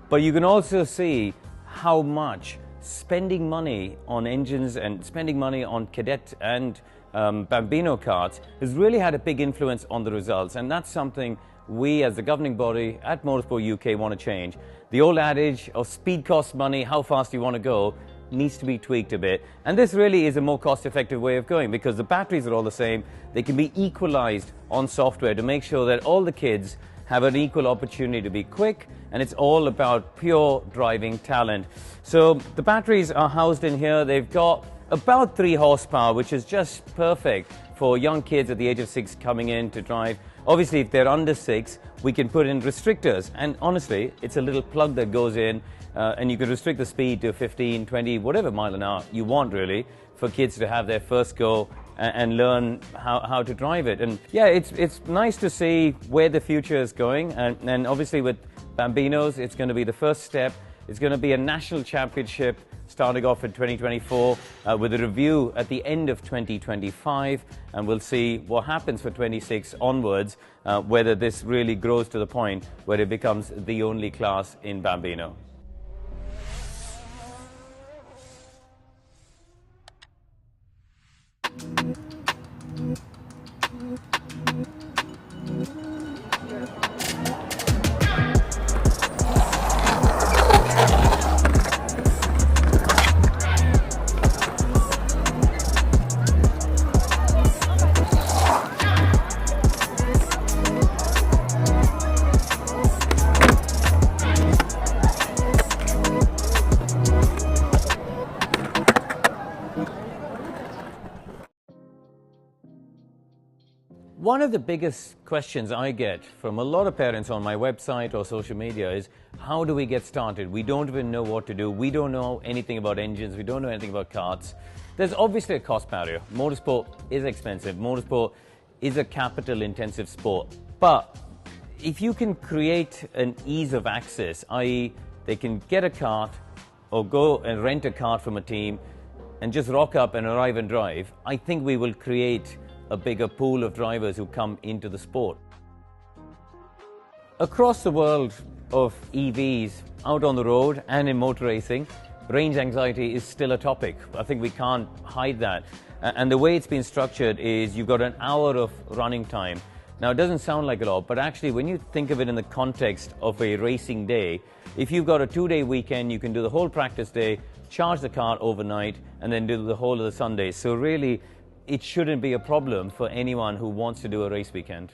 But you can also see how much spending money on engines and spending money on Cadet and Bambino karts has really had a big influence on the results. And that's something we as the governing body at Motorsport UK want to change. The old adage of speed costs money, how fast you want to go, needs to be tweaked a bit. And this really is a more cost-effective way of going, because the batteries are all the same. They can be equalized on software to make sure that all the kids have an equal opportunity to be quick, and it's all about pure driving talent. So the batteries are housed in here. They've got about 3 horsepower, which is just perfect for young kids at the age of 6 coming in to drive. Obviously, if they're under 6, we can put in restrictors. And honestly, it's a little plug that goes in, and you can restrict the speed to 15, 20, whatever mile an hour you want, really, for kids to have their first go and learn how to drive it. And yeah, it's nice to see where the future is going. And obviously with Bambinos, it's going to be the first step. It's going to be a national championship starting off in 2024 with a review at the end of 2025, and we'll see what happens for 26 onwards, whether this really grows to the point where it becomes the only class in Bambino. One of the biggest questions I get from a lot of parents on my website or social media is, how do we get started? We don't even know what to do. We don't know anything about engines. We don't know anything about karts. There's obviously a cost barrier. Motorsport is expensive. Motorsport is a capital-intensive sport. But if you can create an ease of access, i.e. they can get a kart or go and rent a kart from a team, and just rock up and arrive and drive, I think we will create a bigger pool of drivers who come into the sport. Across the world of EVs, out on the road and in motor racing, range anxiety is still a topic. I think we can't hide that. And the way it's been structured is you've got an hour of running time. Now, it doesn't sound like a lot, but actually when you think of it in the context of a racing day, if you've got a 2-day weekend, you can do the whole practice day, charge the car overnight, and then do the whole of the Sunday. So really, it shouldn't be a problem for anyone who wants to do a race weekend.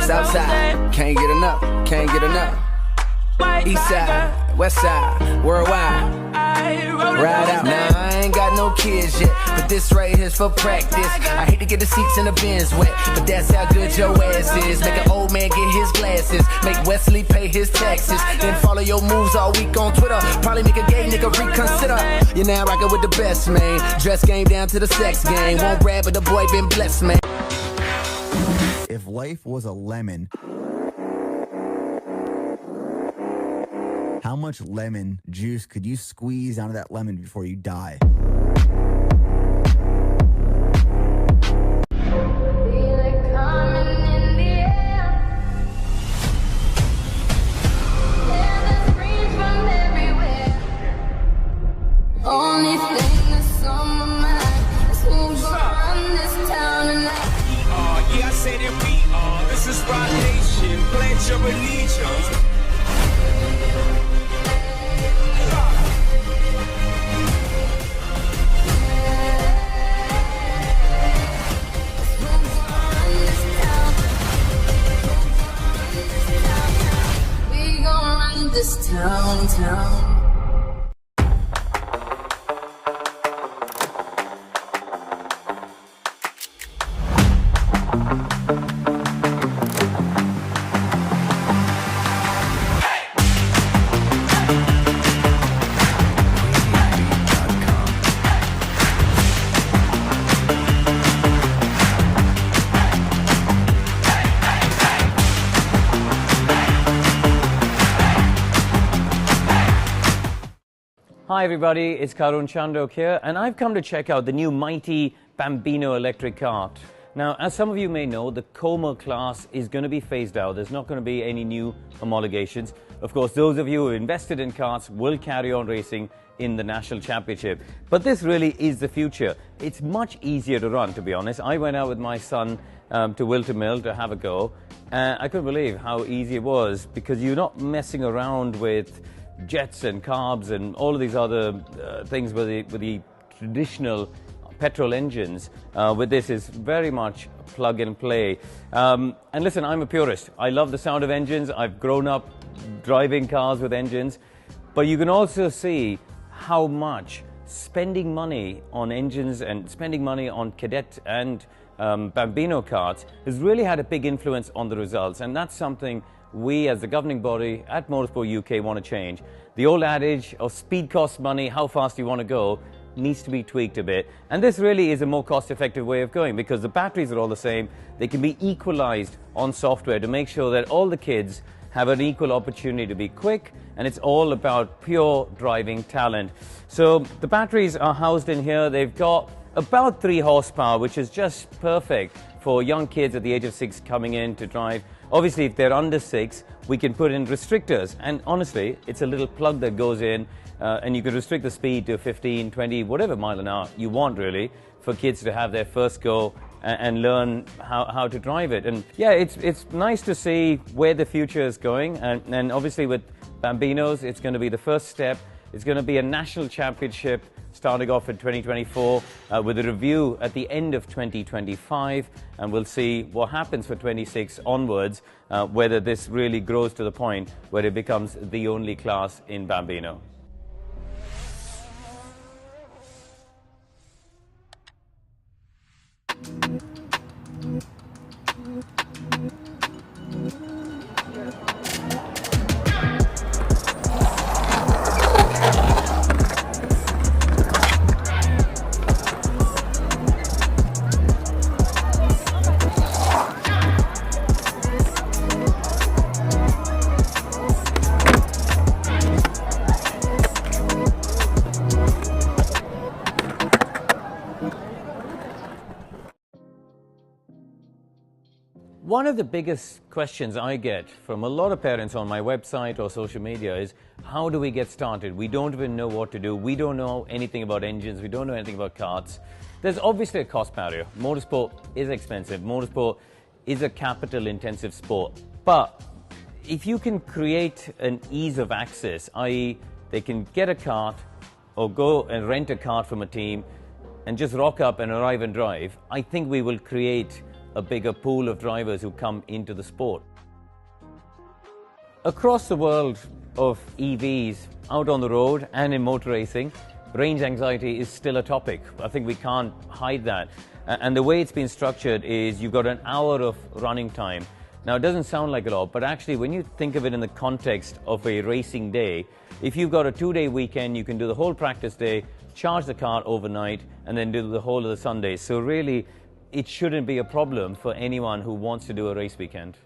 Southside, can't get enough, can't get enough. East side, west side, worldwide. Ride out. Now I ain't got no kids yet, but this right here's for practice. I hate to get the seats in the bins wet, but that's how good your ass is. Make an old man get his glasses, make Wesley pay his taxes, then follow your moves all week on Twitter. Probably make a gay nigga reconsider. You're now rocking with the best, man. Dress game down to the sex game. Won't grab, but the boy been blessed, man. If life was a lemon, how much lemon juice could you squeeze out of that lemon before you die? Feel it coming in the air. Hear the screams from everywhere. Only thing that's on my mind is who's gonna run this town tonight. Yeah, I say that we are. This is Rock Nation. Pledge your allegiance. We gon' run this town. Hi everybody, it's Karun Chandok here, and I've come to check out the new mighty Bambino electric kart. Now, as some of you may know, the Como class is going to be phased out. There's not going to be any new homologations. Of course, those of you who have invested in karts will carry on racing in the National Championship. But this really is the future. It's much easier to run, to be honest. I went out with my son to Wilton Mill to have a go. I couldn't believe how easy it was, because you're not messing around with jets and carbs and all of these other things with the traditional petrol engines. With this is very much plug and play. And listen, I'm a purist. I love the sound of engines. I've grown up driving cars with engines. But you can also see how much spending money on engines and spending money on Cadet and Bambino karts has really had a big influence on the results. And that's something we as the governing body at Motorsport UK want to change. The old adage of speed costs money, how fast you want to go, needs to be tweaked a bit. And this really is a more cost-effective way of going, because the batteries are all the same. They can be equalized on software to make sure that all the kids have an equal opportunity to be quick, and it's all about pure driving talent. So the batteries are housed in here. They've got about 3 horsepower, which is just perfect for young kids at the age of 6 coming in to drive. Obviously, if they're under 6, we can put in restrictors. And honestly, it's a little plug that goes in, and you can restrict the speed to 15, 20, whatever mile an hour you want, really, for kids to have their first go and learn how to drive it. And yeah, it's nice to see where the future is going. And obviously with Bambinos, it's going to be the first step. It's going to be a national championship starting off in 2024 with a review at the end of 2025, and we'll see what happens for 26 onwards, whether this really grows to the point where it becomes the only class in Bambino. One of the biggest questions I get from a lot of parents on my website or social media is, how do we get started? We don't even know what to do. We don't know anything about engines. We don't know anything about karts. There's obviously a cost barrier. Motorsport is expensive. Motorsport is a capital-intensive sport. But if you can create an ease of access, i.e. they can get a kart or go and rent a kart from a team and just rock up and arrive and drive, I think we will create a bigger pool of drivers who come into the sport. Across the world of EVs, out on the road and in motor racing, range anxiety is still a topic. I think we can't hide that. And the way it's been structured is you've got an hour of running time. Now, it doesn't sound like a lot, but actually when you think of it in the context of a racing day, if you've got a 2-day weekend, you can do the whole practice day, charge the car overnight, and then do the whole of the Sunday. So really, it shouldn't be a problem for anyone who wants to do a race weekend.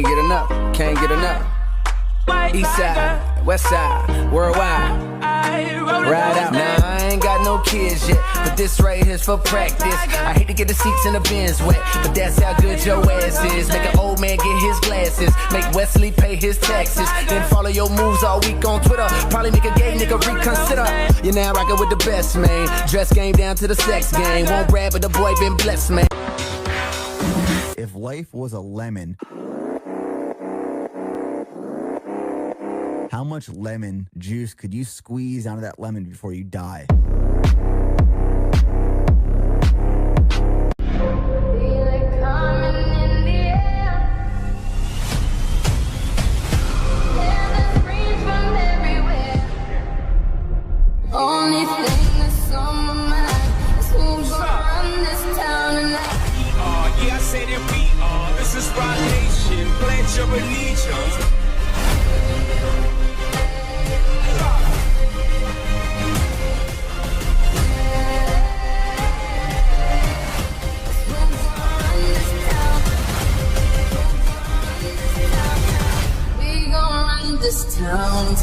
Can't get enough, can't get enough. East side, west side, worldwide. Ride out. Now I ain't got no kids yet, but this right here's for practice. I hate to get the seats in the bins wet, but that's how good your ass is. Make an old man get his glasses, make Wesley pay his taxes, then follow your moves all week on Twitter. Probably make a gay nigga reconsider. You're now rocking with the best, man. Dress game down to the sex game. Won't brag, but the boy been blessed, man. If life was a lemon, how much lemon juice could you squeeze out of that lemon before you die? Feel it coming in the air. Yeah, there's screams from everywhere. Only thing that's on my mind is who's gonna run this town tonight. Yeah, I say that we are. This is Rock Nation. Pledge your allegiance. We gon' run this town.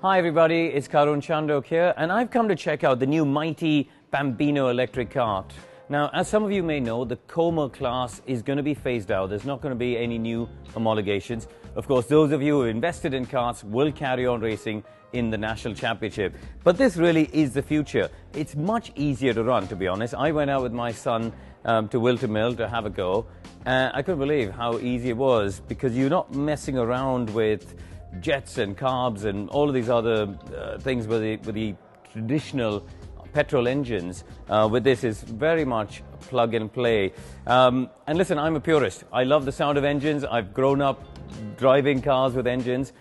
Hi everybody, it's Karun Chandok here, and I've come to check out the new mighty Bambino electric kart. Now, as some of you may know, the Como class is going to be phased out. There's not going to be any new homologations. Of course, those of you who invested in karts will carry on racing in the National Championship. But this really is the future. It's much easier to run, to be honest. I went out with my son to Wilton Mill to have a go. I couldn't believe how easy it was, because you're not messing around with jets and carbs and all of these other things with the traditional petrol engines. With this is very much plug and play. And listen, I'm a purist. I love the sound of engines. I've grown up driving cars with engines.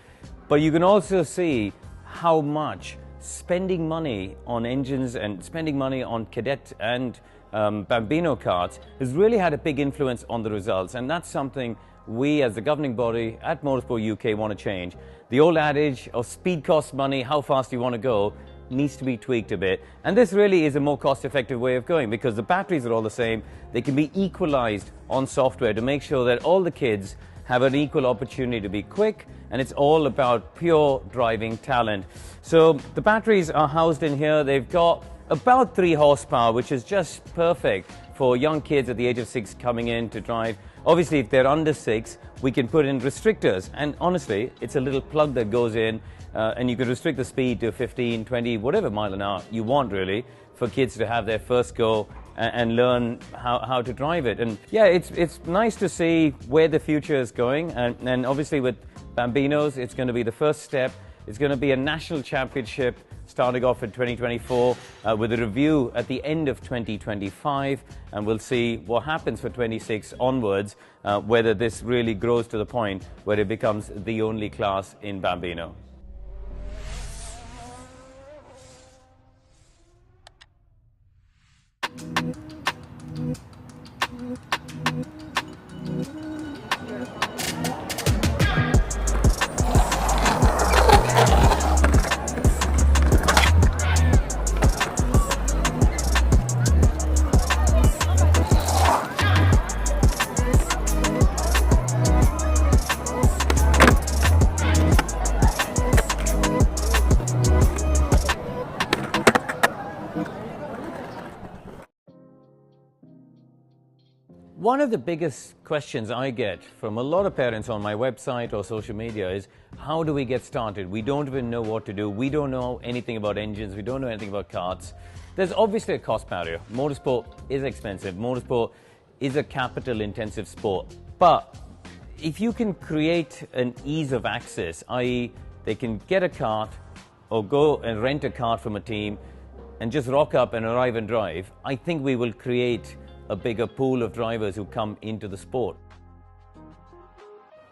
But you can also see how much spending money on engines and spending money on Cadet and Bambino karts has really had a big influence on the results. And that's something we as the governing body at Motorsport UK want to change. The old adage of speed costs money, how fast you want to go, needs to be tweaked a bit. And this really is a more cost-effective way of going, because the batteries are all the same. They can be equalized on software to make sure that all the kids have an equal opportunity to be quick, and it's all about pure driving talent. So the batteries are housed in here. They've got about 3 horsepower, which is just perfect for young kids at the age of 6 coming in to drive. Obviously, if they're under 6, we can put in restrictors. And honestly, it's a little plug that goes in, and you can restrict the speed to 15, 20, whatever mile an hour you want, really, for kids to have their first go and learn how to drive it. And yeah, it's nice to see where the future is going. And obviously with Bambinos, it's going to be the first step. It's going to be a national championship starting off in 2024 with a review at the end of 2025, and we'll see what happens for 26 onwards, whether this really grows to the point where it becomes the only class in Bambino. One of the biggest questions I get from a lot of parents on my website or social media is, how do we get started? We don't even know what to do. We don't know anything about engines. We don't know anything about karts. There's obviously a cost barrier. Motorsport is expensive. Motorsport is a capital-intensive sport. But if you can create an ease of access, i.e. they can get a kart or go and rent a kart from a team and just rock up and arrive and drive, I think we will create a bigger pool of drivers who come into the sport.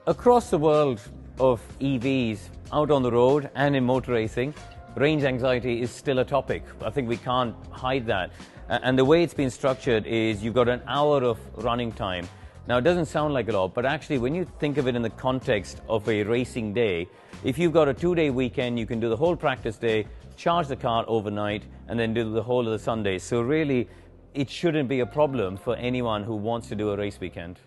Across the world of EVs, out on the road and in motor racing, range anxiety is still a topic. I think we can't hide that. And the way it's been structured is you've got an hour of running time. Now, it doesn't sound like a lot, but actually when you think of it in the context of a racing day, if you've got a 2-day weekend, you can do the whole practice day, charge the car overnight, and then do the whole of the Sunday. So really, it shouldn't be a problem for anyone who wants to do a race weekend.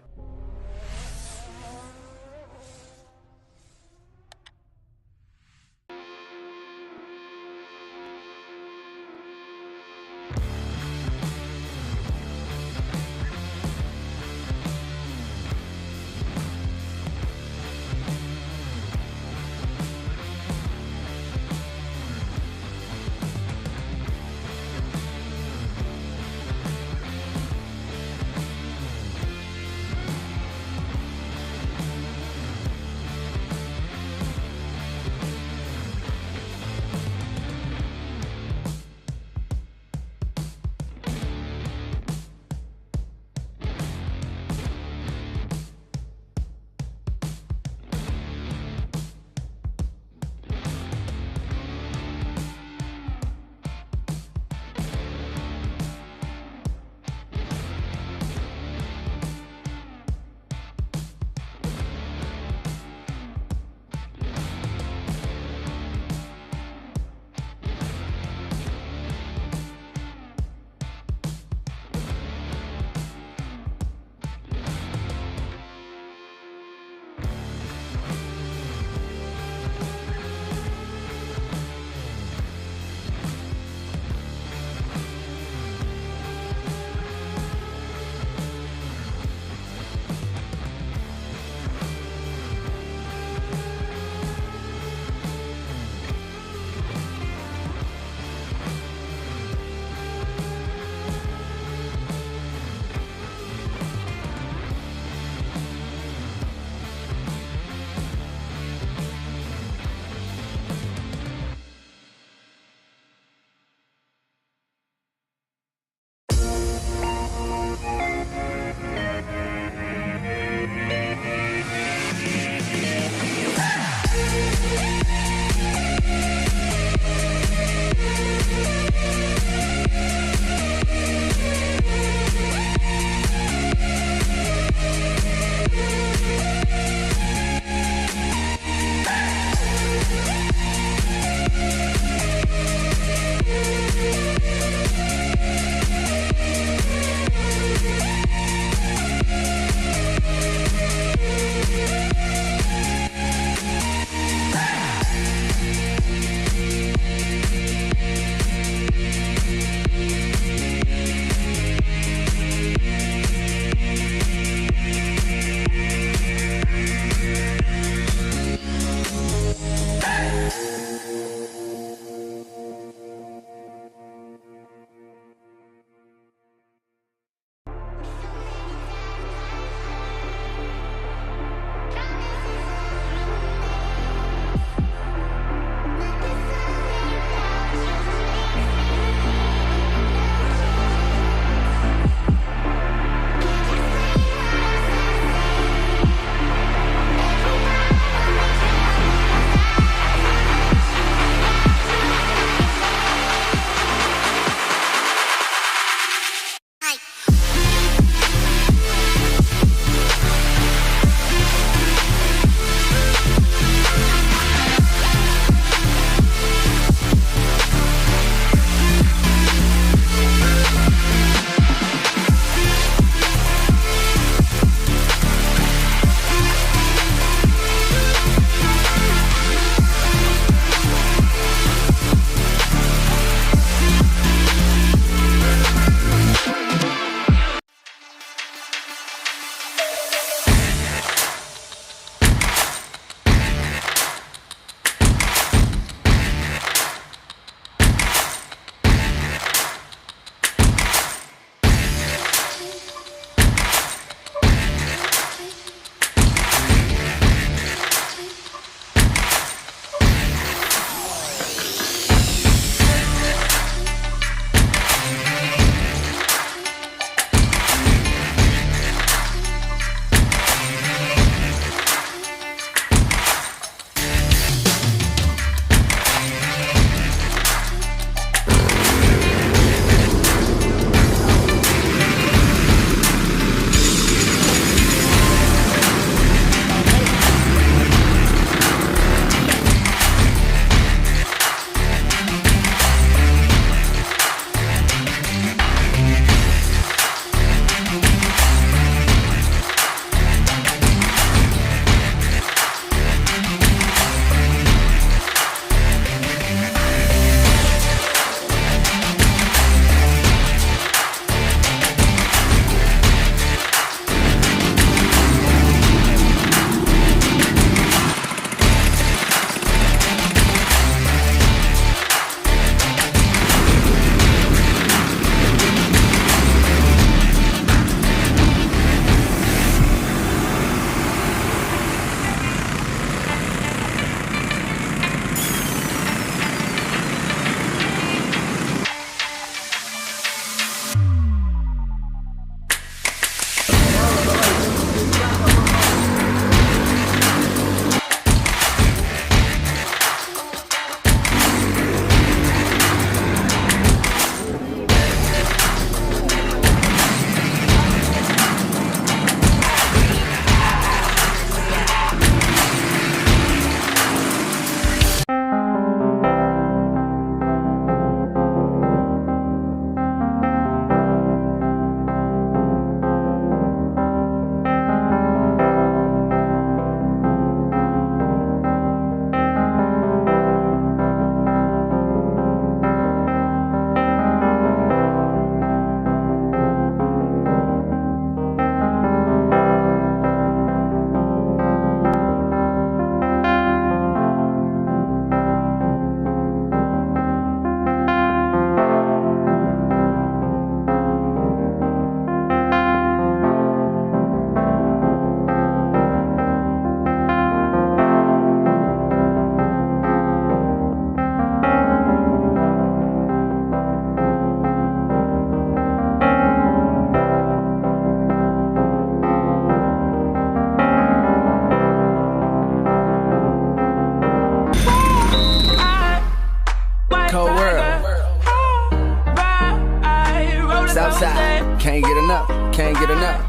Southside, can't get enough, can't get enough.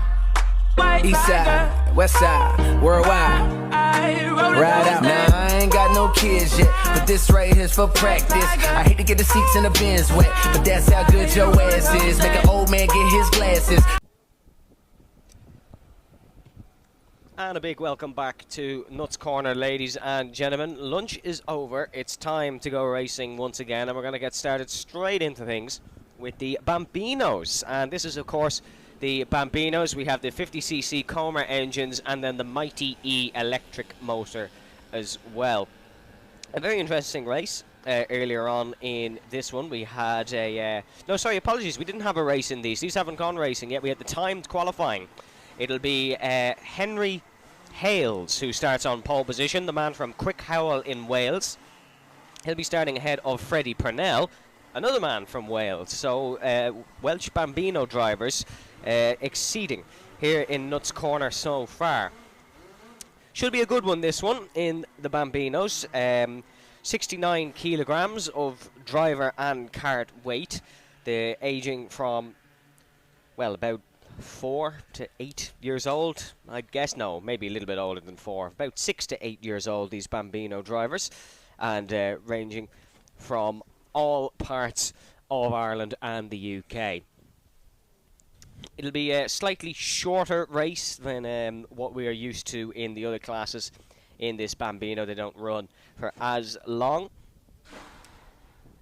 East side, west side, worldwide. Ride out. Now I ain't got no kids yet, but this right here's for practice. I hate to get the seats in the bins wet, but that's how good your ass is. Make an old man get his glasses. And a big welcome back to Nuts Corner, ladies and gentlemen. Lunch is over. It's time to go racing once again, and we're going to get started straight into things with the Bambinos. And this is, of course, the Bambinos. We have the 50cc Comer engines and then the Mighty E electric motor as well. A very interesting race. Earlier on in this one, we had a... no, sorry, apologies. We didn't have a race in these. These haven't gone racing yet. We had the timed qualifying. It'll be Henry Hales who starts on pole position, the man from Crickhowell in Wales. He'll be starting ahead of Freddie Purnell, another man from Wales. So Welsh Bambino drivers exceeding here in Nuts Corner so far. Should be a good one, this one, in the Bambinos. 69 kilograms of driver and kart weight. The aging from, well, about 4 to 8 years old, I'd guess. No, maybe a little bit older than 4. About 6 to 8 years old, these Bambino drivers, and ranging from all parts of Ireland and the UK. It'll be a slightly shorter race than what we are used to in the other classes in this Bambino. They don't run for as long.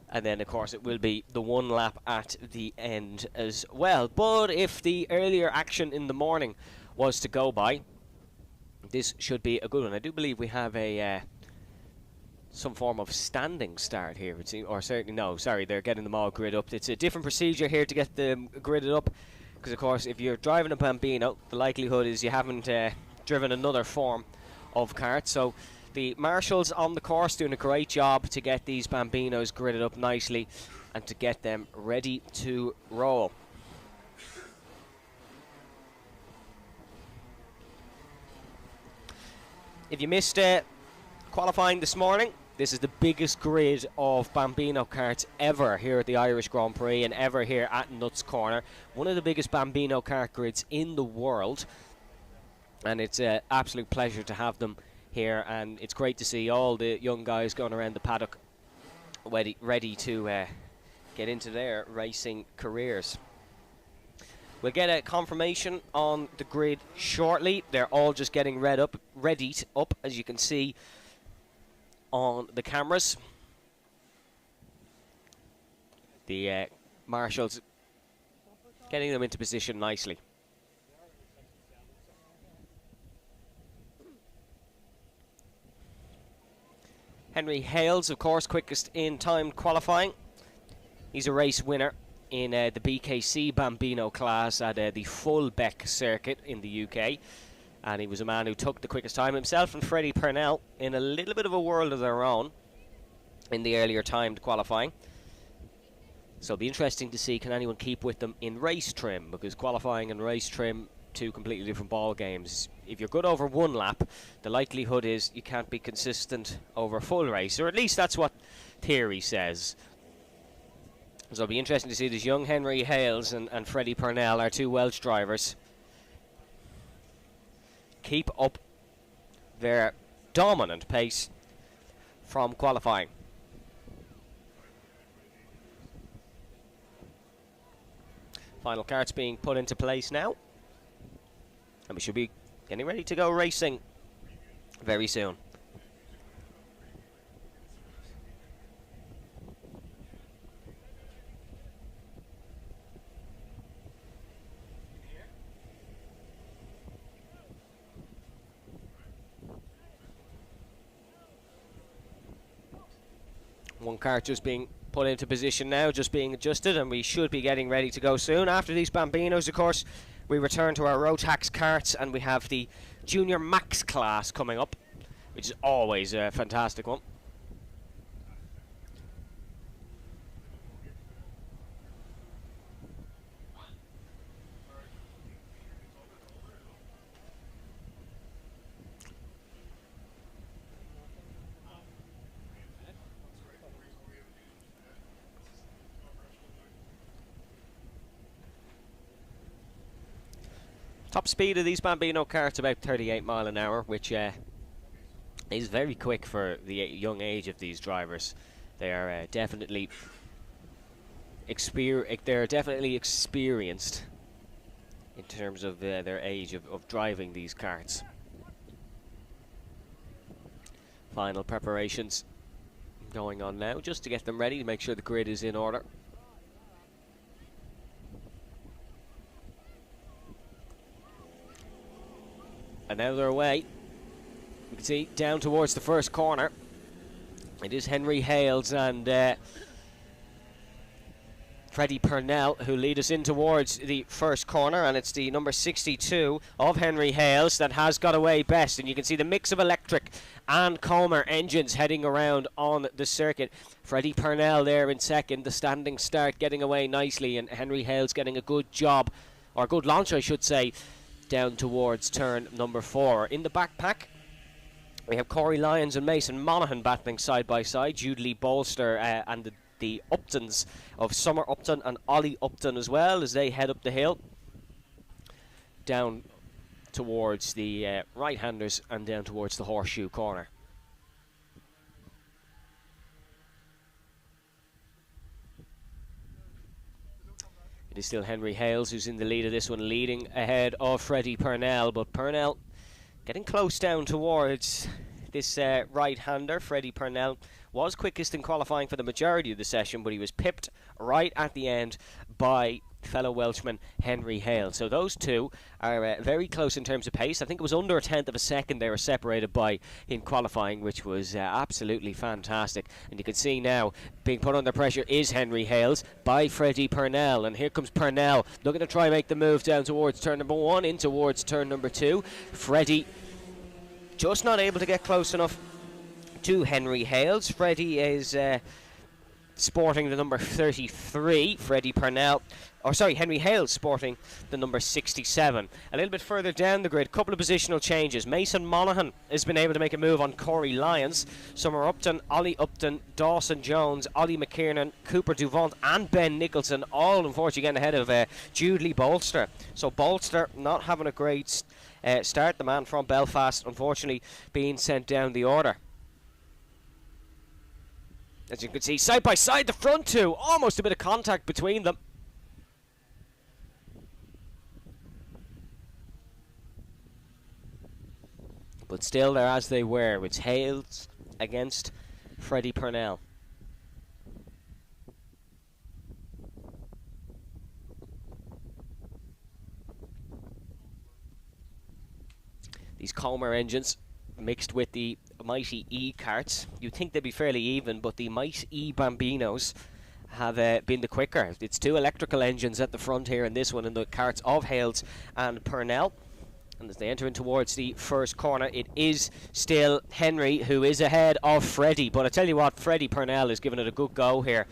And then, of course, it will be the one lap at the end as well. But if the earlier action in the morning was to go by, this should be a good one. I do believe we have a some form of standing start here, it seems, or certainly no. Sorry, they're getting them all grid up. It's a different procedure here to get them gridded up, because of course, if you're driving a Bambino, the likelihood is you haven't driven another form of kart. So the marshals on the course doing a great job to get these Bambinos gridded up nicely and to get them ready to roll. If you missed qualifying this morning, this is the biggest grid of Bambino karts ever here at the Irish Grand Prix and ever here at Nuts Corner. One of the biggest Bambino kart grids in the world, and it's an absolute pleasure to have them here, and it's great to see all the young guys going around the paddock ready to get into their racing careers. We'll get a confirmation on the grid shortly. They're all just getting readied up, as you can see on the cameras. The marshals getting them into position nicely. Henry Hales, of course, quickest in timed qualifying. He's a race winner in the BKC Bambino class at the full Beck circuit in the UK. And he was a man who took the quickest time himself, and Freddie Purnell in a little bit of a world of their own in the earlier timed qualifying. So it'll be interesting to see, can anyone keep with them in race trim, because qualifying and race trim, two completely different ball games. If you're good over one lap, the likelihood is you can't be consistent over a full race, or at least that's what theory says. So it'll be interesting to see this young Henry Hales and Freddie Purnell, our two Welsh drivers, keep up their dominant pace from qualifying. Final karts being put into place now, and we should be getting ready to go racing very soon. One kart just being put into position now, just being adjusted, and we should be getting ready to go soon. After these Bambinos, of course, we return to our Rotax karts, and we have the Junior Max class coming up, which is always a fantastic one. Top speed of these Bambino karts about 38 mile an hour, which is very quick for the young age of these drivers. They are definitely experienced in terms of their age of driving these karts. Final preparations going on now, just to get them ready, to make sure the grid is in order. And now they're away. You can see down towards the first corner. It is Henry Hales and Freddie Purnell who lead us in towards the first corner, and it's the number 62 of Henry Hales that has got away best. And you can see the mix of electric and Comer engines heading around on the circuit. Freddie Purnell there in second, the standing start getting away nicely, and Henry Hales getting a good job, or a good launch I should say, down towards turn number 4. In the backpack we have Corey Lyons and Mason Monaghan battling side by side. Jude Lee Bolster and the Uptons of Summer Upton and Ollie Upton as well, as they head up the hill down towards the right-handers and down towards the horseshoe corner. It is still Henry Hales who's in the lead of this one, leading ahead of Freddie Purnell, but Purnell getting close down towards this right-hander. Freddie Purnell was quickest in qualifying for the majority of the session, but he was pipped right at the end by fellow Welshman Henry Hale. So those two are very close in terms of pace. I think it was under a tenth of a second they were separated by in qualifying, which was absolutely fantastic. And you can see now being put under pressure is Henry Hales by Freddie Purnell, and here comes Purnell looking to try and make the move down towards turn number 1 in towards turn number 2. Freddie just not able to get close enough to Henry Hales. Freddie is sporting the number 33. Henry Hales sporting the number 67. A little bit further down the grid, couple of positional changes. Mason Monaghan has been able to make a move on Corey Lyons. Summer Upton, Ollie Upton, Dawson Jones, Ollie McKiernan, Cooper Duvant and Ben Nicholson, all unfortunately getting ahead of Jude Lee Bolster. So Bolster not having a great start. The man from Belfast unfortunately being sent down the order. As you can see, side by side, the front two, almost a bit of contact between them. But still they're as they were. It's Hales against Freddie Purnell. These Comer engines mixed with the mighty E karts, you'd think they'd be fairly even, but the mighty E Bambinos have been the quicker. It's two electrical engines at the front here in this one in the karts of Hales and Purnell. And as they enter in towards the first corner, it is still Henry who is ahead of Freddie. But I tell you what, Freddie Purnell is giving it a good go here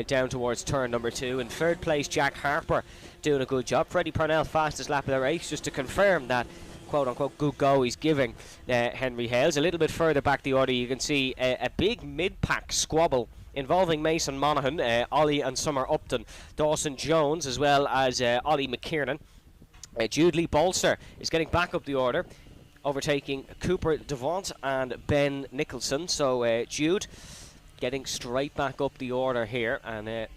down towards turn number 2. In third place, Jack Harper doing a good job. Freddie Purnell fastest lap of the race, just to confirm that quote-unquote good go he's giving Henry Hales. A little bit further back the order, you can see a big mid-pack squabble involving Mason Monaghan, Ollie and Summer Upton, Dawson Jones, as well as Ollie McKiernan. Jude Lee Bolster is getting back up the order, overtaking Cooper Devant and Ben Nicholson. So Jude getting straight back up the order here and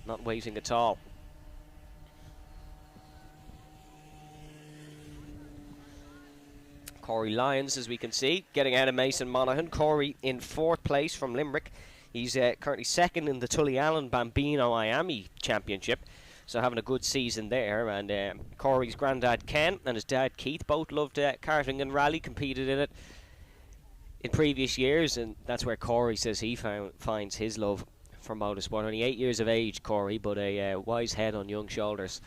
not waiting at all. Corey Lyons, as we can see, getting out of Mason Monaghan. Corey in 4th place from Limerick. He's currently 2nd in the Tullyallen Bambino IAME Championship. So having a good season there. And Corey's granddad Ken and his dad Keith both loved karting and rally, competed in it in previous years. And that's where Corey says he finds his love for motorsport. Only 8 years of age, Corey, but a wise head on young shoulders.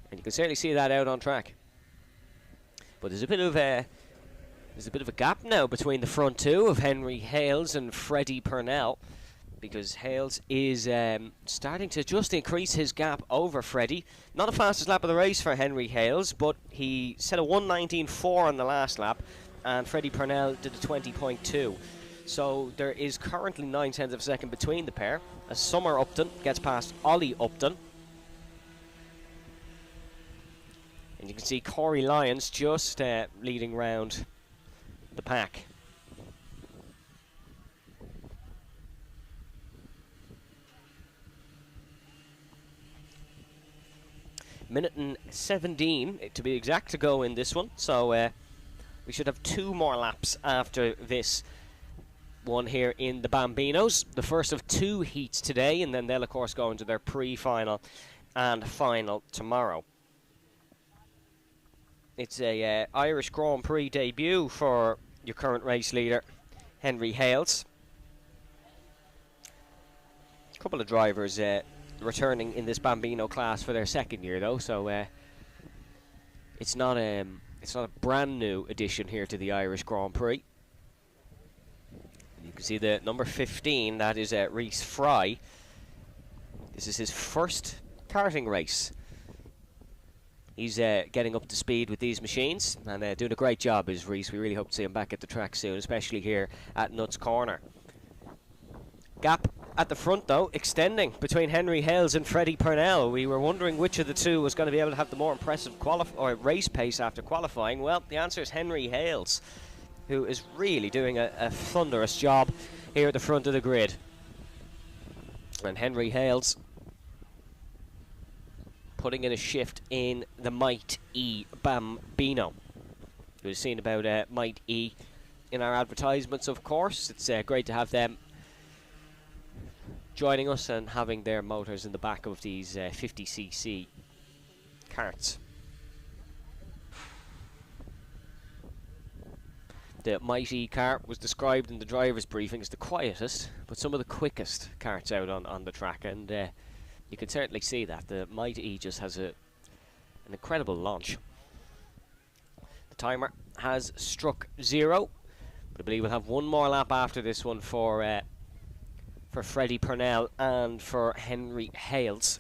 And you can certainly see that out on track. But there's a bit of a gap now between the front two of Henry Hales and Freddie Purnell, because Hales is starting to just increase his gap over Freddie. Not the fastest lap of the race for Henry Hales, but he set a 1:19.4 on the last lap, and Freddie Purnell did a 20.2. So there is currently 9/10 of a second between the pair, as Summer Upton gets past Ollie Upton. And you can see Corey Lyons just leading round the pack. Minute and 17 to be exact to go in this one, so we should have 2 more laps after this one here in the Bambinos, the first of 2 heats today, and then they'll of course go into their pre-final and final tomorrow. It's a Irish Grand Prix debut for your current race leader, Henry Hales. A couple of drivers returning in this Bambino class for their second year though, so it's not a brand new addition here to the Irish Grand Prix. You can see the number 15, that is Rhys Fry. This is his first karting race. He's getting up to speed with these machines and doing a great job, is Rhys. We really hope to see him back at the track soon, especially here at Nuts Corner. Gap at the front though, extending between Henry Hales and Freddie Purnell. We were wondering which of the two was going to be able to have the more impressive race pace after qualifying. Well, the answer is Henry Hales, who is really doing a thunderous job here at the front of the grid. And Henry Hales putting in a shift in the Might E Bambino. We've seen about Might E in our advertisements, of course. It's great to have them joining us and having their motors in the back of these 50cc karts. The Mighty kart was described in the driver's briefing as the quietest, but some of the quickest karts out on the track, and you can certainly see that. The Mighty just has an incredible launch. The timer has struck 0, but I believe we'll have 1 more lap after this one for Freddie Purnell and for Henry Hales.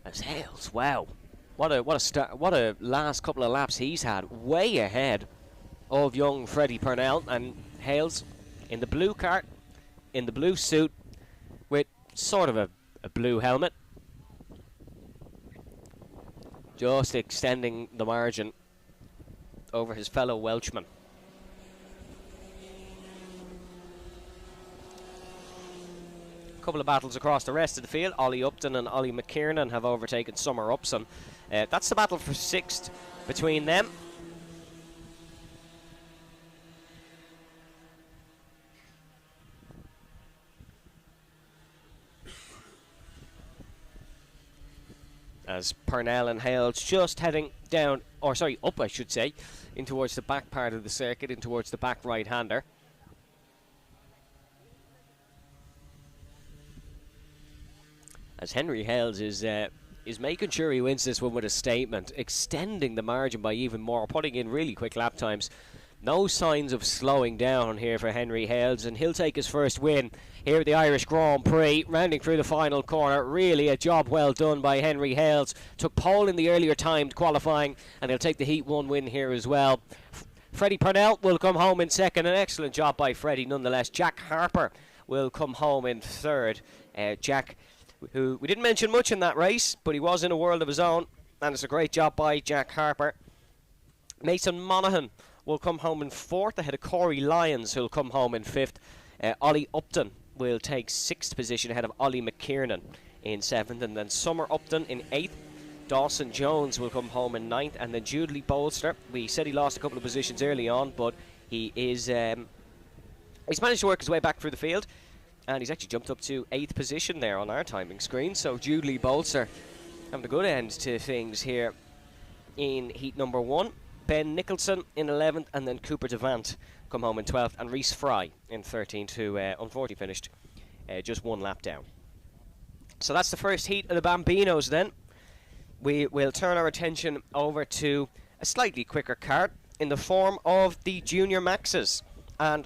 As Hales, wow, what a last couple of laps he's had, way ahead of young Freddie Purnell. And Hales in the blue kart, in the blue suit, with sort of a blue helmet, just extending the margin over his fellow Welshman. Couple of battles across the rest of the field. Ollie Upton and Ollie McKiernan have overtaken Summer Upson. That's the battle for 6th between them. As Purnell and Hales just heading down, or sorry, up I should say, in towards the back part of the circuit, in towards the back right-hander. As Henry Hales is making sure he wins this one with a statement, extending the margin by even more, putting in really quick lap times. No signs of slowing down here for Henry Hales, and he'll take his first win here at the Irish Grand Prix, rounding through the final corner. Really a job well done by Henry Hales. Took pole in the earlier timed qualifying, and he'll take the Heat 1 win here as well. Freddie Purnell will come home in second. An excellent job by Freddie nonetheless. Jack Harper will come home in third. Jack, who we didn't mention much in that race, but he was in a world of his own, and it's a great job by Jack Harper. Mason Monaghan will come home in fourth, ahead of Corey Lyons, who'll come home in fifth. Ollie Upton will take 6th position ahead of Ollie McKiernan in 7th, and then Summer Upton in 8th. Dawson Jones will come home in 9th, and then Jude Bolster. We said he lost a couple of positions early on, but he is he's managed to work his way back through the field, and he's actually jumped up to 8th position there on our timing screen. So Jude Bolster having a good end to things here in heat number 1. Ben Nicholson in 11th, and then Cooper Devant come home in 12th, and Rhys Fry in 13th, who unfortunately finished just 1 lap down. So that's the first heat of the Bambinos then. We will turn our attention over to a slightly quicker kart in the form of the Junior Maxes. And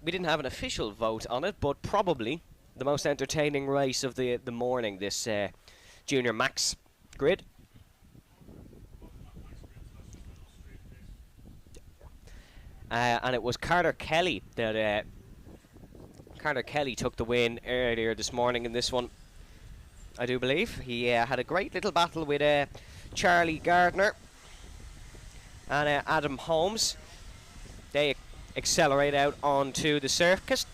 we didn't have an official vote on it, but probably the most entertaining race of the morning, this Junior Max grid. And it was Carter Kelly that Carter Kelly took the win earlier this morning in this one. I do believe. He had a great little battle with Charlie Gardner and Adam Holmes. They accelerate out onto the circuit.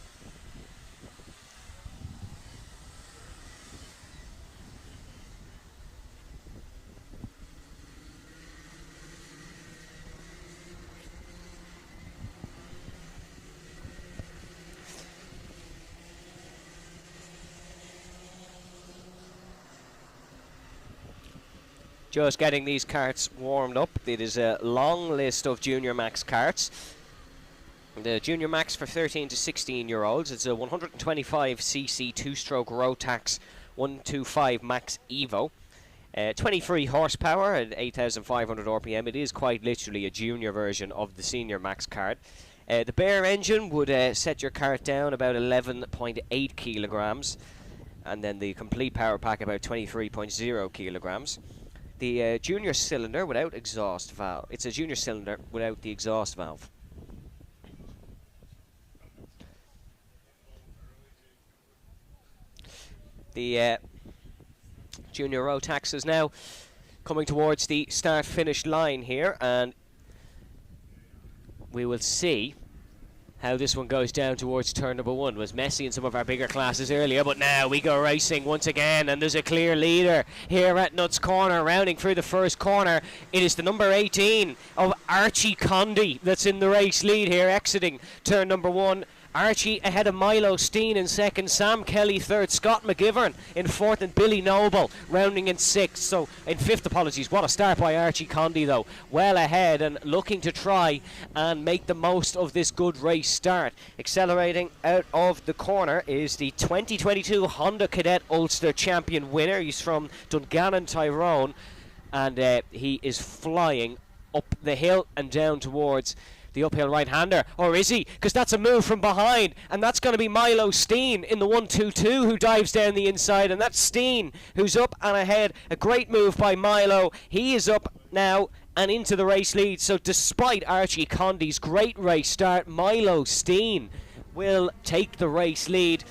Just getting these karts warmed up. It is a long list of Junior Max karts. The Junior Max for 13 to 16 year olds. It's a 125cc two-stroke Rotax 125 Max Evo. 23 horsepower at 8,500 RPM. It is quite literally a junior version of the Senior Max kart. The bare engine would set your kart down about 11.8 kilograms. And then the complete power pack about 23.0 kilograms. The junior cylinder without exhaust valve. It's a junior cylinder without the exhaust valve. The junior Rotax is now coming towards the start-finish line here, and we will see how this one goes down towards turn number 1. It was messy in some of our bigger classes earlier, but now we go racing once again, and there's a clear leader here at Nuts Corner, rounding through the first corner. It is the number 18 of Archie Condy that's in the race lead here, exiting turn number 1. Archie ahead of Milo Steen in second, Sam Kelly third, Scott McGivern in fourth, and Billy Noble rounding in sixth. So in fifth, apologies. What a start by Archie Condy though. Well ahead and looking to try and make the most of this good race start. Accelerating out of the corner is the 2022 Honda Cadet Ulster champion winner. He's from Dungannon, Tyrone, and he is flying up the hill and down towards the uphill right-hander. Or is he? Because that's a move from behind, and that's going to be Milo Steen in the 1-2-2 who dives down the inside, and that's Steen who's up and ahead. A great move by Milo. He is up now and into the race lead. So despite Archie Condy's great race start, Milo Steen will take the race lead.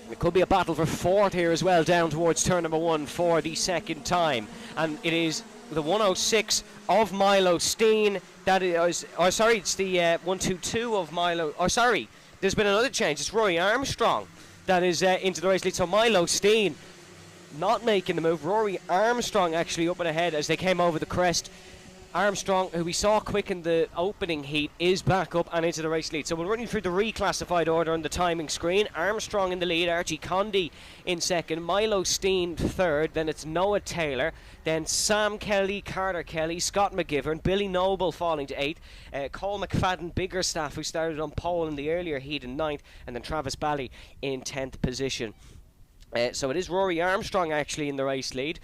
It could be a battle for fourth here as well, down towards turn number 1 for the second time. And it is the 106 of Milo Steen. That is, oh sorry, it's the 122 of Milo. Oh sorry, there's been another change. It's Rory Armstrong that is into the race lead. So Milo Steen not making the move. Rory Armstrong actually up and ahead as they came over the crest. Armstrong, who we saw quick in the opening heat, is back up and into the race lead. So we're running through the reclassified order on the timing screen. Armstrong in the lead, Archie Condy in second, Milo Steen third, then it's Noah Taylor, then Sam Kelly, Carter Kelly, Scott McGivern, Billy Noble falling to 8th, Cole McFadden Biggerstaff, who started on pole in the earlier heat, in 9th, and then Travis Bally in 10th position. So it is Rory Armstrong actually in the race lead.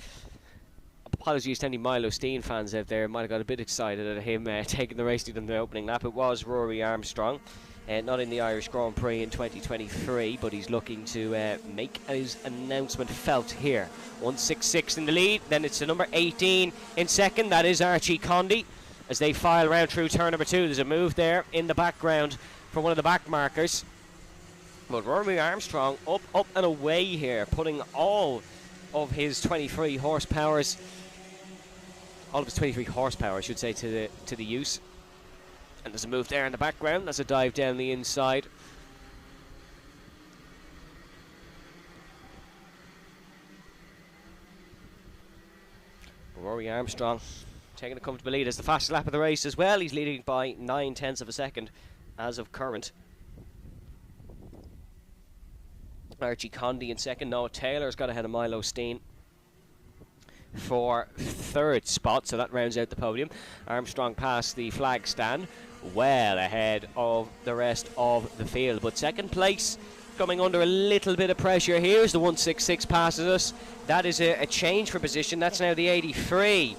Apologies to any Milo Steen fans out there. Might have got a bit excited at him taking the race lead in the opening lap. It was Rory Armstrong, not in the Irish Grand Prix in 2023, but he's looking to make his announcement felt here. 166 in the lead, then it's the number 18 in second. That is Archie Condy as they file round through turn number 2. There's a move there in the background for one of the back markers. But Rory Armstrong up and away here, putting all of his 23 horsepowers, all of his 23 horsepower, I should say, to the use. And there's a move there in the background. There's a dive down the inside. Rory Armstrong taking a comfortable lead as the fastest lap of the race as well. He's leading by 9/10 of a second as of current. Archie Condy in second. Noah Taylor's got ahead of Milo Steen for third spot, so that rounds out the podium. Armstrong past the flag stand, well ahead of the rest of the field, but second place coming under a little bit of pressure here as the 166 passes us. That is a change for position. That's now the 83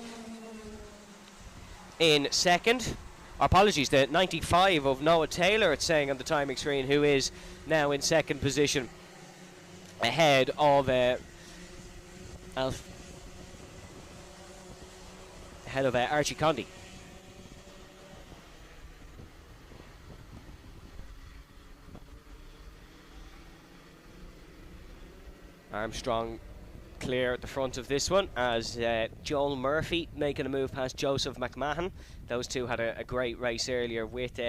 in second. Apologies, the 95 of Noah Taylor, it's saying on the timing screen, who is now in second position ahead of Archie Condy. Armstrong clear at the front of this one as Joel Murphy making a move past Joseph McMahon. Those two had a great race earlier with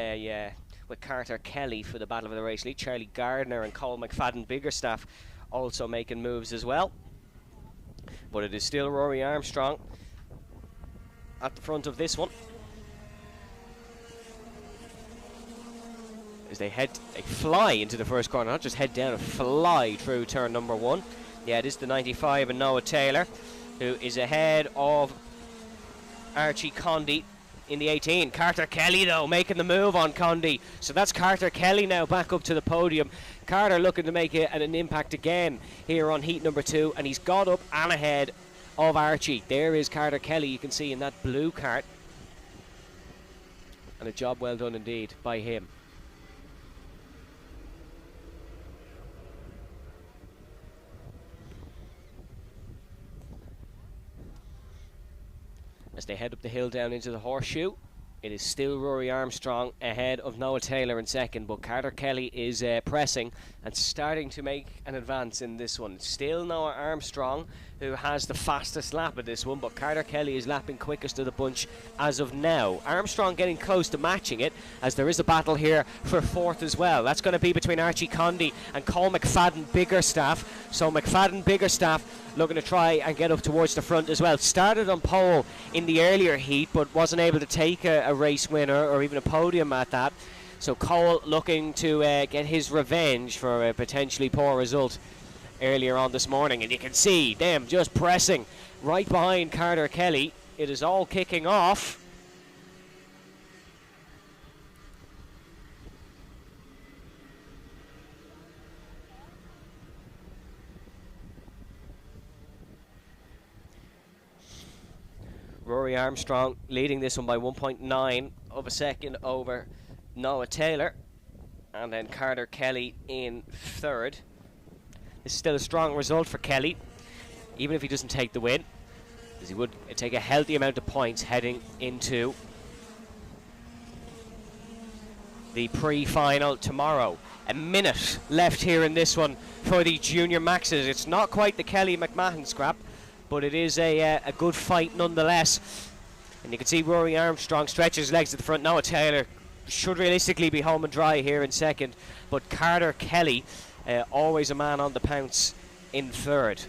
Carter Kelly for the Battle of the Race League. Charlie Gardner and Cole McFadden Biggerstaff also making moves as well. But it is still Rory Armstrong at the front of this one. As they fly into the first corner, not just head down, fly through turn number 1. Yeah, it is the 95 and Noah Taylor, who is ahead of Archie Condy in the 18. Carter Kelly, though, making the move on Condy. So that's Carter Kelly now back up to the podium. Carter looking to make an impact again here on heat number 2, and he's got up and ahead of Archie. There is Carter Kelly, you can see in that blue kart. And a job well done indeed by him. As they head up the hill down into the horseshoe, it is still Rory Armstrong ahead of Noah Taylor in second, but Carter Kelly is pressing and starting to make an advance in this one. Still Noah Armstrong who has the fastest lap of this one, but Carter Kelly is lapping quickest of the bunch as of now. Armstrong getting close to matching it, as there is a battle here for fourth as well. That's going to be between Archie Condy and Cole McFadden Biggerstaff. So McFadden Biggerstaff looking to try and get up towards the front as well. Started on pole in the earlier heat, but wasn't able to take a race winner or even a podium at that. So Cole looking to get his revenge for a potentially poor result earlier on this morning. And you can see them just pressing right behind Carter Kelly. It is all kicking off. Rory Armstrong leading this one by 1.9 of a second over Noah Taylor, and then Carter Kelly in third. This is still a strong result for Kelly, even if he doesn't take the win, because he would take a healthy amount of points heading into the pre-final tomorrow. A minute left here in this one for the junior maxes. It's not quite the Kelly McMahon scrap, but it is a good fight nonetheless. And you can see Rory Armstrong stretches his legs at the front. Noah Taylor should realistically be home and dry here in second, but Carter Kelly, always a man on the pounce, in third.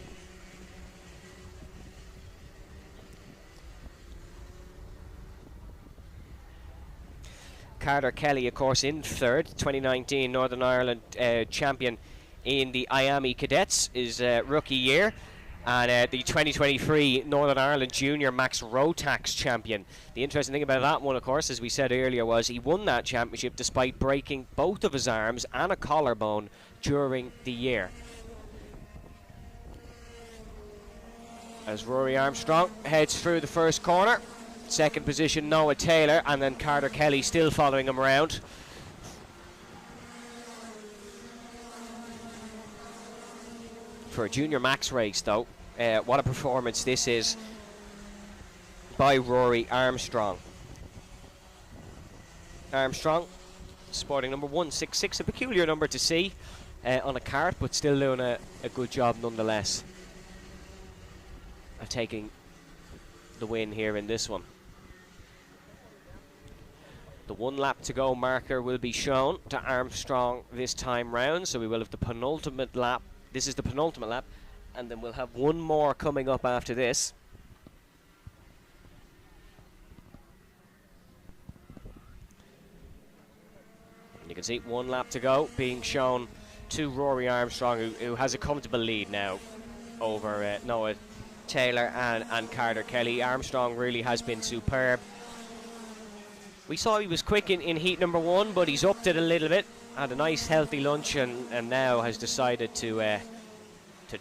Carter Kelly, of course, in third, 2019 Northern Ireland champion in the IAME Cadets, his rookie year. And the 2023 Northern Ireland Junior Max Rotax champion. The interesting thing about that one, of course, as we said earlier, was he won that championship despite breaking both of his arms and a collarbone during the year. As Rory Armstrong heads through the first corner, second position Noah Taylor, and then Carter Kelly still following him around. For a junior max race, though, what a performance this is by Rory Armstrong. Armstrong sporting number 166, a peculiar number to see on a kart, but still doing a good job nonetheless of taking the win here in this one. The 1 lap to go marker will be shown to Armstrong this time round, so we will have the penultimate lap. This is the penultimate lap, and then we'll have one more coming up after this. And you can see 1 lap to go being shown to Rory Armstrong, who has a comfortable lead now over Noah Taylor and Carter Kelly. Armstrong really has been superb. We saw he was quick in heat number 1, but he's upped it a little bit. Had a nice healthy lunch and now has decided to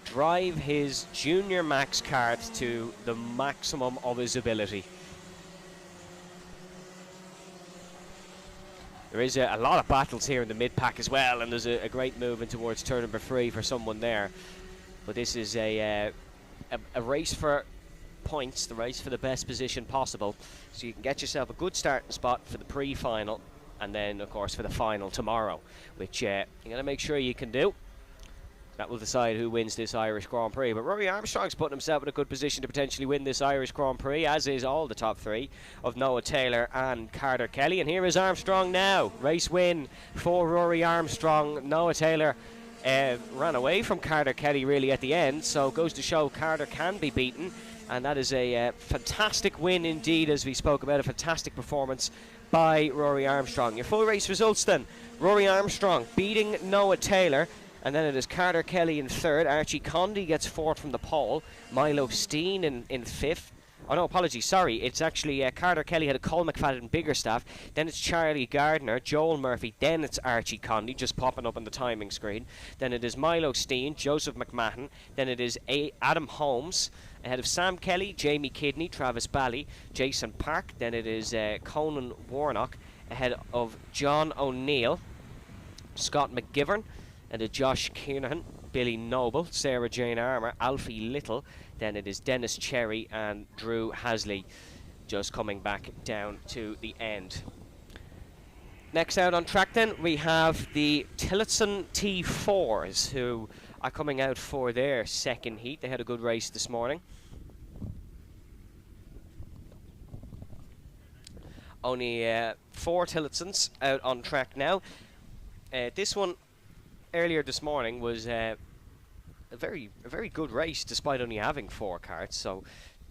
drive his junior max kart to the maximum of his ability. There is a lot of battles here in the mid-pack as well, and there's a great move in towards turn number 3 for someone there. But this is a race for points, the race for the best position possible, so you can get yourself a good starting spot for the pre-final, and then of course for the final tomorrow, which you're going to make sure you can do. That will decide who wins this Irish Grand Prix. But Rory Armstrong's putting himself in a good position to potentially win this Irish Grand Prix, as is all the top three of Noah Taylor and Carter Kelly. And here is Armstrong now. Race win for Rory Armstrong. Noah Taylor ran away from Carter Kelly really at the end, so goes to show Carter can be beaten. And that is a fantastic win indeed, as we spoke about, a fantastic performance by Rory Armstrong. Your full race results then: Rory Armstrong beating Noah Taylor, and then it is Carter Kelly in third. Archie Condy gets fourth from the pole. Milo Steen in fifth. Oh no, apologies, sorry. It's actually Carter Kelly had a Cole McFadden Biggerstaff. Then it's Charlie Gardner, Joel Murphy. Then it's Archie Condy, just popping up on the timing screen. Then it is Milo Steen, Joseph McMahon. Then it is Adam Holmes, ahead of Sam Kelly, Jamie Kidney, Travis Bally, Jason Park. Then it is Conan Warnock, ahead of John O'Neill, Scott McGivern, and Josh Kiernan, Billy Noble, Sarah Jane Armour, Alfie Little. Then it is Dennis Cherry and Drew Hasley, just coming back down to the end. Next out on track then, we have the Tillotson T4s, who are coming out for their second heat. They had a good race this morning. Only 4 Tillotsons out on track now. This one earlier this morning was a very good race, despite only having 4 karts. So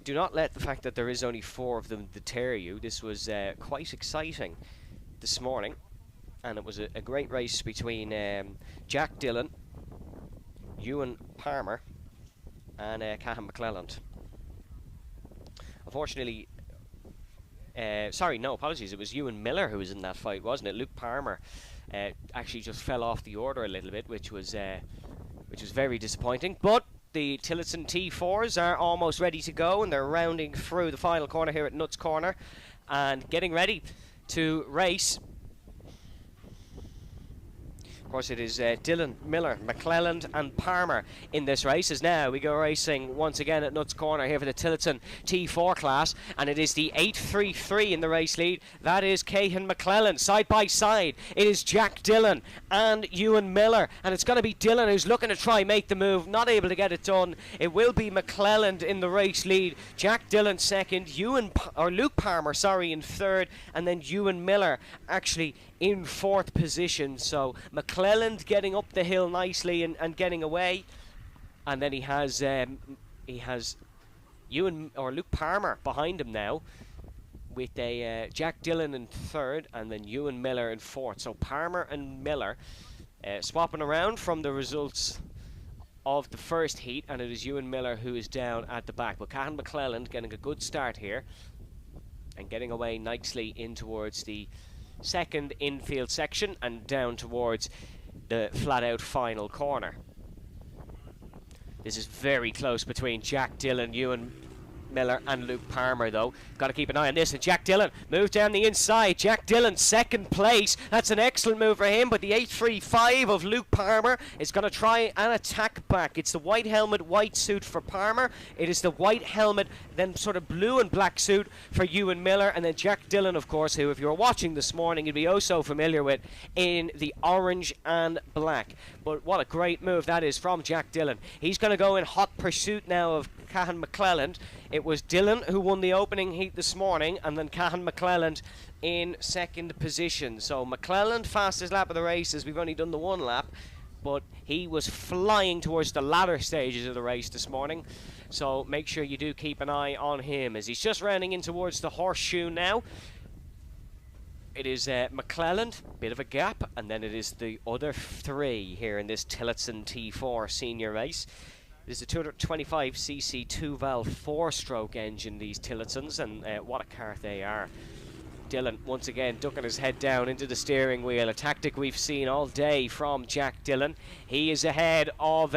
do not let the fact that there is only 4 of them deter you. This was quite exciting this morning, and it was a great race between Jack Dillon, Ewan Palmer, and Cahan McClelland. Unfortunately, sorry, no, apologies, it was Ewan Miller who was in that fight, wasn't it? Luke Palmer actually just fell off the order a little bit, which was very disappointing. But the Tillotson T4s are almost ready to go, and they're rounding through the final corner here at Nuts Corner and getting ready to race. Of course, it is Dillon, Miller, McClelland and Palmer in this race. As now we go racing once again at Nuts Corner here for the Tillotson T4 class, and it is the 833 in the race lead. That is Cahan McClelland. Side by side, it is Jack Dillon and Ewan Miller, and it's going to be Dillon who's looking to try make the move, not able to get it done. It will be McClelland in the race lead, Jack Dillon second, Luke Palmer, sorry, in third, and then Ewan Miller actually in fourth position. So McClelland getting up the hill nicely and getting away, and then he has Luke Palmer behind him now, with a Jack Dillon in third, and then Ewan Miller in fourth. So Palmer and Miller swapping around from the results of the first heat, and it is Ewan Miller who is down at the back. But Cahan McClelland getting a good start here and getting away nicely in towards the second infield section and down towards the flat out final corner. This is very close between Jack Dillon, Ewan Miller and Luke Palmer, though. Got to keep an eye on this. And Jack Dillon moves down the inside. Jack Dillon second place. That's an excellent move for him. But the 835 of Luke Palmer is going to try and attack back. It's the white helmet, white suit for Palmer. It is the white helmet, then sort of blue and black suit for Ewan Miller. And then Jack Dillon, of course, who if you were watching this morning, you'd be oh so familiar with, in the orange and black. But what a great move that is from Jack Dillon. He's going to go in hot pursuit now of Cahan McClelland. It was Dillon who won the opening heat this morning, and then Cahan McClelland in second position. So McClelland, fastest lap of the race, as we've only done the one lap, but he was flying towards the latter stages of the race this morning. So make sure you do keep an eye on him as he's just rounding in towards the horseshoe now. It is McClelland, bit of a gap, and then it is the other 3 here in this Tillotson T4 senior race. This is a 225cc 2-valve 4-stroke engine, these Tillotsons, and what a car they are. Dillon once again ducking his head down into the steering wheel, a tactic we've seen all day from Jack Dillon. He is ahead of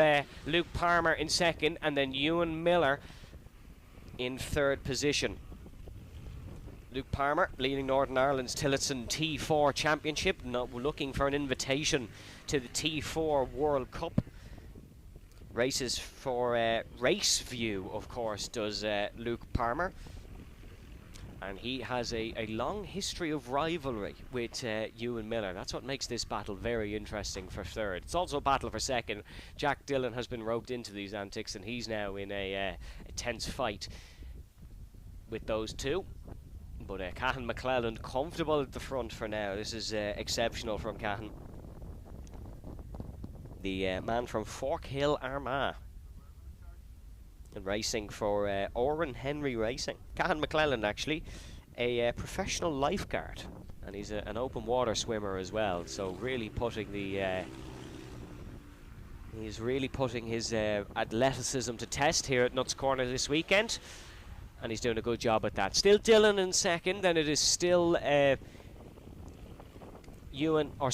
Luke Palmer in second, and then Ewan Miller in third position. Luke Palmer leading Northern Ireland's Tillotson T4 Championship, looking for an invitation to the T4 World Cup. Races for Race View, of course, does Luke Palmer. And he has a long history of rivalry with Ewan Miller. That's what makes this battle very interesting for third. It's also a battle for second. Jack Dillon has been roped into these antics, and he's now in a tense fight with those two. But Cahan McClelland comfortable at the front for now. This is exceptional from Cahan. The man from Fork Hill, Armagh. And racing for Oran Henry Racing. Cahan McClelland, actually, a professional lifeguard, and he's an open water swimmer as well. So really putting he's really putting his athleticism to test here at Nuts Corner this weekend, and he's doing a good job at that. Still Dillon in second, then it is still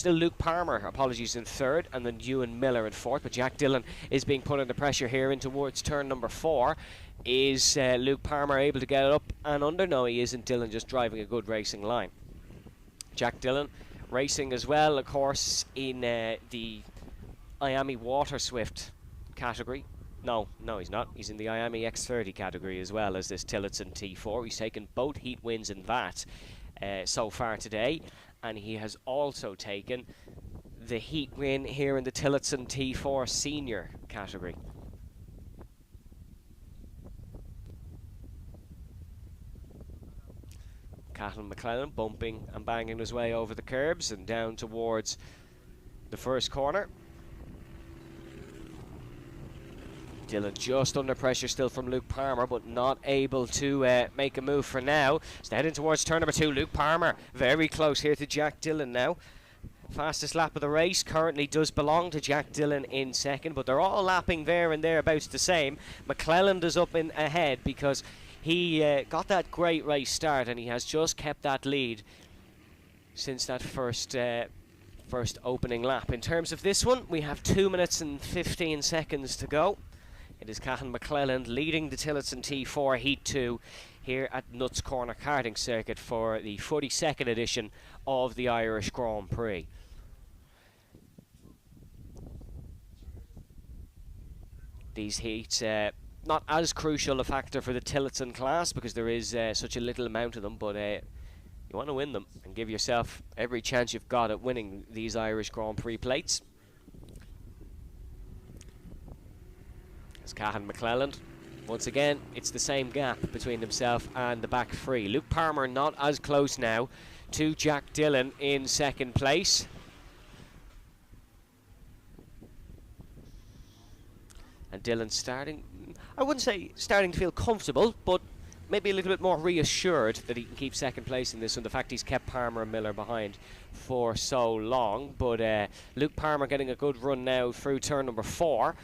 Luke Palmer, apologies, in third, and then Ewan Miller in fourth. But Jack Dillon is being put under pressure here in towards turn number 4. Is Luke Palmer able to get it up and under? No, he isn't. Dillon just driving a good racing line. Jack Dillon racing as well, of course, in the IAME Water Swift category. No, he's not. He's in the IAME X30 category as well as this Tillotson T4. He's taken both heat wins in that so far today. And he has also taken the heat win here in the Tillotson T4 senior category. Cahan McClelland bumping and banging his way over the curbs and down towards the first corner. Dillon just under pressure still from Luke Palmer, but not able to make a move for now. So heading towards turn number 2. Luke Palmer very close here to Jack Dillon now. Fastest lap of the race currently does belong to Jack Dillon in second, but they're all lapping there and thereabouts the same. McClelland is up in ahead because he got that great race start, and he has just kept that lead since that first opening lap. In terms of this one, we have 2 minutes and 15 seconds to go. It is Cahan McClelland leading the Tillotson T4 Heat 2 here at Nuts Corner Karting Circuit for the 42nd edition of the Irish Grand Prix. These heats, not as crucial a factor for the Tillotson class because there is such a little amount of them, but you want to win them and give yourself every chance you've got at winning these Irish Grand Prix plates. It's Cahan McClelland. Once again, it's the same gap between himself and the back three. Luke Palmer not as close now to Jack Dillon in second place. And Dillon starting, I wouldn't say starting to feel comfortable, but maybe a little bit more reassured that he can keep second place in this one. The fact he's kept Palmer and Miller behind for so long. But Luke Palmer getting a good run now through turn number 4.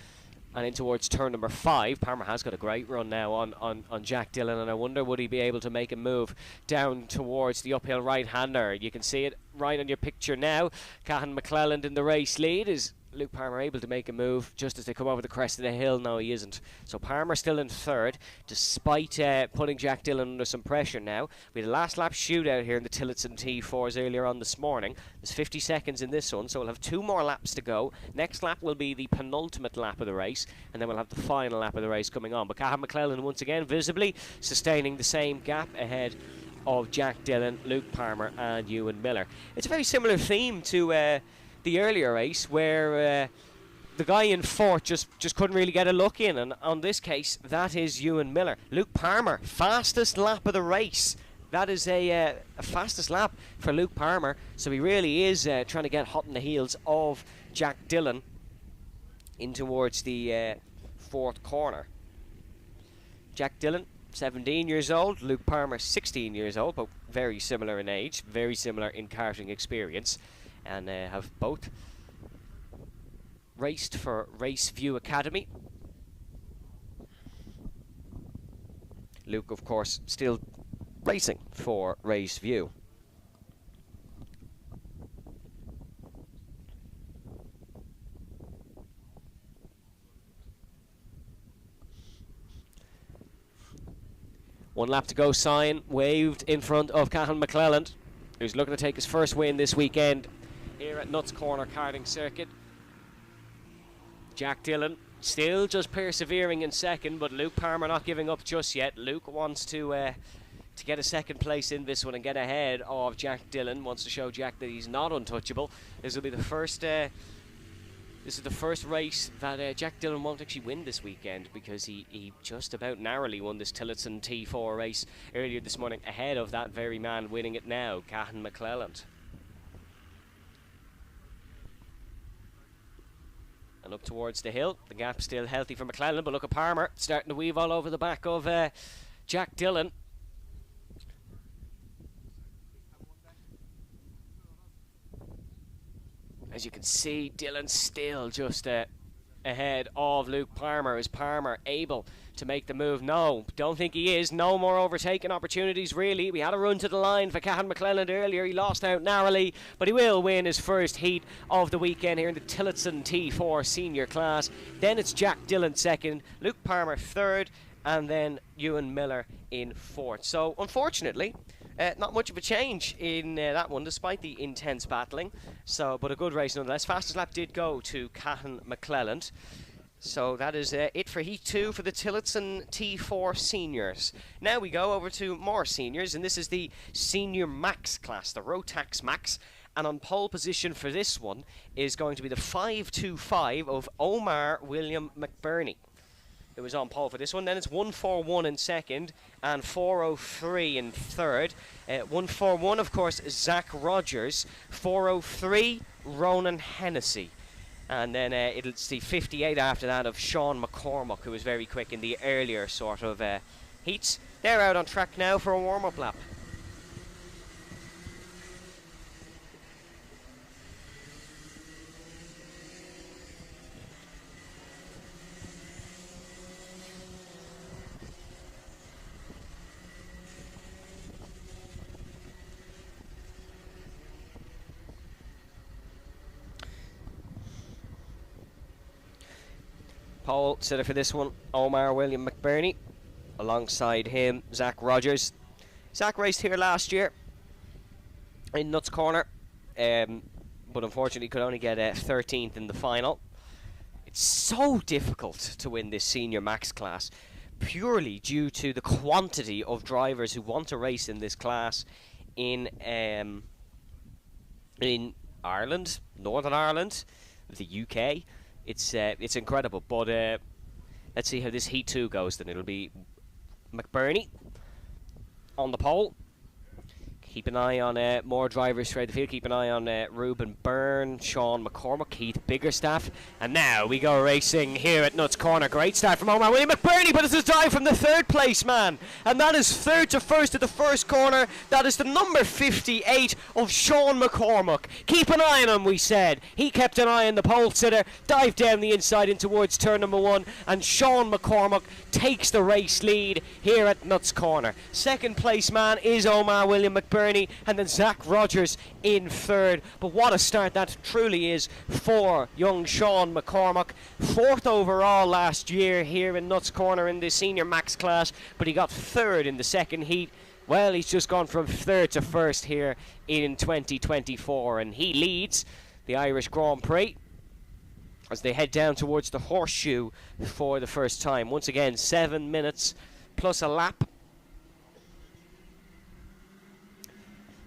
And in towards turn number 5, Palmer has got a great run now on Jack Dillon, and I wonder would he be able to make a move down towards the uphill right-hander. You can see it right on your picture now. Cahan McClelland in the race lead. Is Luke Palmer able to make a move just as they come over the crest of the hill? No, he isn't. So Palmer still in third, despite putting Jack Dillon under some pressure now. We had a last lap shootout here in the Tillotson T4s earlier on this morning. There's 50 seconds in this one, so we'll have 2 more laps to go. Next lap will be the penultimate lap of the race, and then we'll have the final lap of the race coming on. But Cahan McClelland once again visibly sustaining the same gap ahead of Jack Dillon, Luke Palmer and Ewan Miller. It's a very similar theme to the earlier race where the guy in fourth just couldn't really get a look in, and on this case that is Ewan Miller. Luke Palmer, fastest lap of the race. That is a fastest lap for Luke Palmer, so he really is trying to get hot in the heels of Jack Dillon in towards the fourth corner. Jack Dillon 17 years old, Luke Palmer 16 years old, but very similar in age, very similar in karting experience, and have both raced for Race View Academy. Luke, of course, still racing for Race View. One lap to go sign waved in front of Cahan McClelland, who's looking to take his first win this weekend here at Nuts Corner Karting Circuit. Jack Dillon still just persevering in second, but Luke Palmer not giving up just yet. Luke wants to to get a second place in this one and get ahead of Jack Dillon. Wants to show Jack that he's not untouchable. This will be the first. This is the first race that Jack Dillon won't actually win this weekend, because he just about narrowly won this Tillotson T4 race earlier this morning, ahead of that very man winning it now, Cahan McClelland. And up towards the hill, the gap still healthy for McClelland, but look at Palmer starting to weave all over the back of Jack Dillon. As you can see, Dillon still just ahead of Luke Palmer. Is Palmer able to make the move? No, don't think he is. No more overtaking opportunities, really. We had a run to the line for Cahan McClelland earlier. He lost out narrowly, but he will win his first heat of the weekend here in the Tillotson T4 senior class. Then it's Jack Dillon second, Luke Palmer third, and then Ewan Miller in fourth. So, unfortunately, not much of a change in that one, despite the intense battling. So, but a good race nonetheless. Fastest lap did go to Cahan McClelland. So that is it for Heat 2 for the Tillotson T4 seniors. Now we go over to more seniors, and this is the Senior Max class, the Rotax Max. And on pole position for this one is going to be the 525 of Omar William McBurney. It was on pole for this one. Then it's 141 in second and 403 in third. 141, of course, Zach Rogers. 403, Ronan Hennessy. And then it's the 58 after that of Sean McCormack, who was very quick in the earlier sort of heats. They're out on track now for a warm-up lap. Pole sitter for this one, Omar William McBurney. Alongside him, Zach Rogers. Zach raced here last year in Nuts Corner, but unfortunately could only get 13th in the final. It's so difficult to win this Senior Max class, purely due to the quantity of drivers who want to race in this class in Ireland, Northern Ireland, the UK. It's incredible, but let's see how this Heat 2 goes then. It'll be McBurney on the pole. Keep an eye on more drivers throughout the field. Keep an eye on Ruben Byrne, Sean McCormack, Keith Biggerstaff. And now we go racing here at Nuts Corner. Great start from Omar William McBurney, but it's a dive from the third place man. And that is third to first at the first corner. That is the number 58 of Sean McCormack. Keep an eye on him, we said. He kept an eye on the pole sitter, dived down the inside in towards turn number 1, and Sean McCormack takes the race lead here at Nuts Corner. Second place man is Omar William McBurney, and then Zach Rogers in third. But what a start that truly is for young Sean McCormack. Fourth overall last year here in Nuts Corner in the Senior Max class, but he got third in the second heat. Well, he's just gone from third to first here in 2024, and he leads the Irish Grand Prix as they head down towards the horseshoe for the first time. Once again, 7 minutes plus a lap.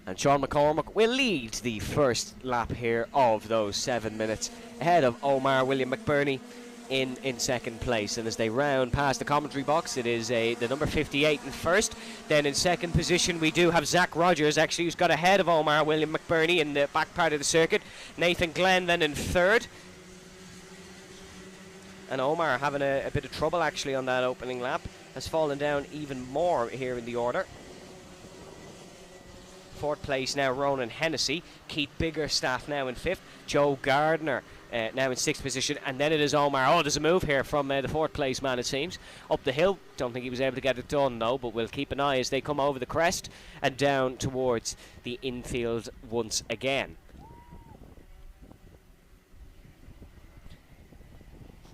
And Sean McCormack will lead the first lap here of those 7 minutes, ahead of Omar William McBurney in second place. And as they round past the commentary box, it is the number 58 in first. Then in second position we do have Zach Rogers, actually, who's got ahead of Omar William McBurney in the back part of the circuit. Nathan Glenn then in third. And Omar having a bit of trouble actually on that opening lap, has fallen down even more here in the order. Fourth place now Ronan Hennessy. Keith Biggerstaff now in fifth. Joe Gardner now in sixth position. And then it is Omar. Oh, there's a move here from the fourth place man, it seems. Up the hill. Don't think he was able to get it done though, but we'll keep an eye as they come over the crest and down towards the infield once again.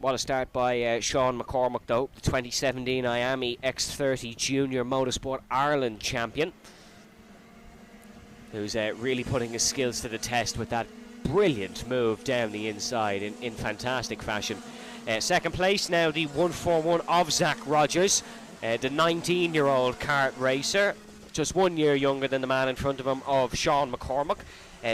What a start by Sean McCormack though, the 2017 IAME X30 Junior Motorsport Ireland champion, who's really putting his skills to the test with that brilliant move down the inside in fantastic fashion. Second place now the 141 of Zach Rogers, the 19-year-old kart racer, just 1 year younger than the man in front of him, of Sean McCormack.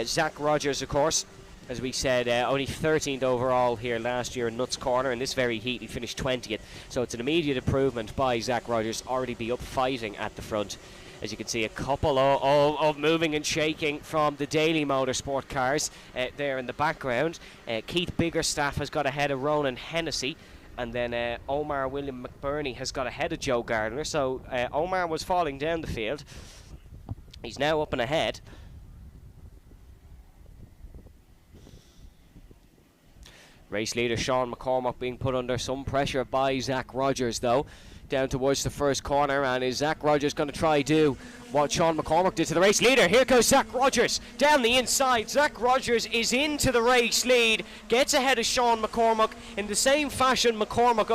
Zach Rogers, of course, as we said, only 13th overall here last year in Nuts Corner. In this very heat, he finished 20th. So it's an immediate improvement by Zach Rogers. Already be up fighting at the front. As you can see, a couple of moving and shaking from the Daily Motorsport cars there in the background. Keith Biggerstaff has got ahead of Ronan Hennessy. And then Omar William McBurney has got ahead of Joe Gardner. So Omar was falling down the field. He's now up and ahead. Race leader Sean McCormack being put under some pressure by Zach Rogers, though, down towards the first corner. And is Zach Rogers going to try do what Sean McCormack did to the race leader? Here goes Zach Rogers down the inside. Zach Rogers is into the race lead, gets ahead of Sean McCormack. In the same fashion, McCormack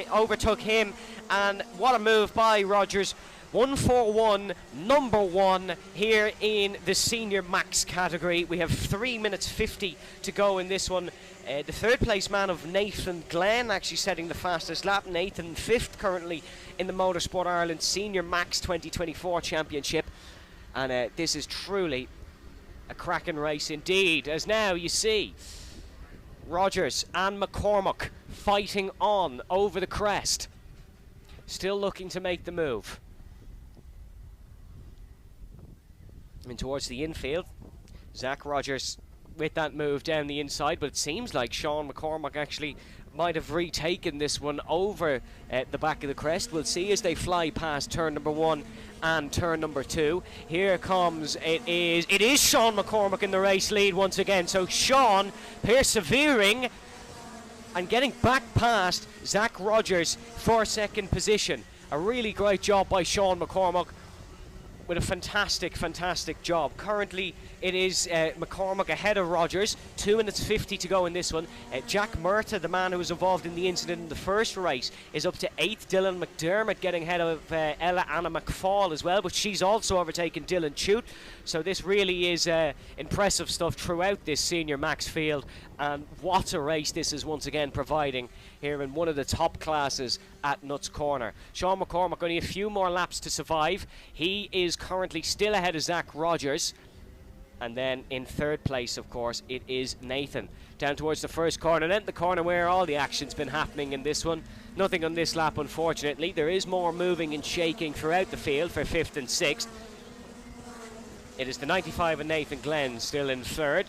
overtook him, and what a move by Rogers. 141, number one here in the Senior Max category. We have 3 minutes 50 to go in this one. The third place man of Nathan Glenn actually setting the fastest lap. Nathan fifth currently in the Motorsport Ireland Senior Max 2024 Championship. And this is truly a cracking race indeed, as now you see Rogers and McCormack fighting on over the crest, still looking to make the move. And towards the infield, Zach Rogers with that move down the inside, but it seems like Sean McCormack actually might have retaken this one over the back of the crest. We'll see as they fly past turn number 1 and turn number 2. Here comes, it is Sean McCormack in the race lead once again. So Sean persevering and getting back past Zach Rogers for second position. A really great job by Sean McCormack, with a fantastic job. Currently it is McCormack ahead of Rogers, 2 minutes 50 to go in this one. Jack Murtagh, the man who was involved in the incident in the first race, is up to 8th. Dylan McDermott getting ahead of Ella Anna McFall as well, but she's also overtaken Dylan Chute. So this really is impressive stuff throughout this Senior Max field, and what a race this is once again providing here in one of the top classes at Nuts Corner. Sean McCormack only a few more laps to survive. He is currently still ahead of Zach Rogers. And then in third place, of course, it is Nathan. Down towards the first corner, then the corner where all the action's been happening in this one. Nothing on this lap, unfortunately. There is more moving and shaking throughout the field for 5th and 6th. It is the 95 and Nathan Glenn still in third.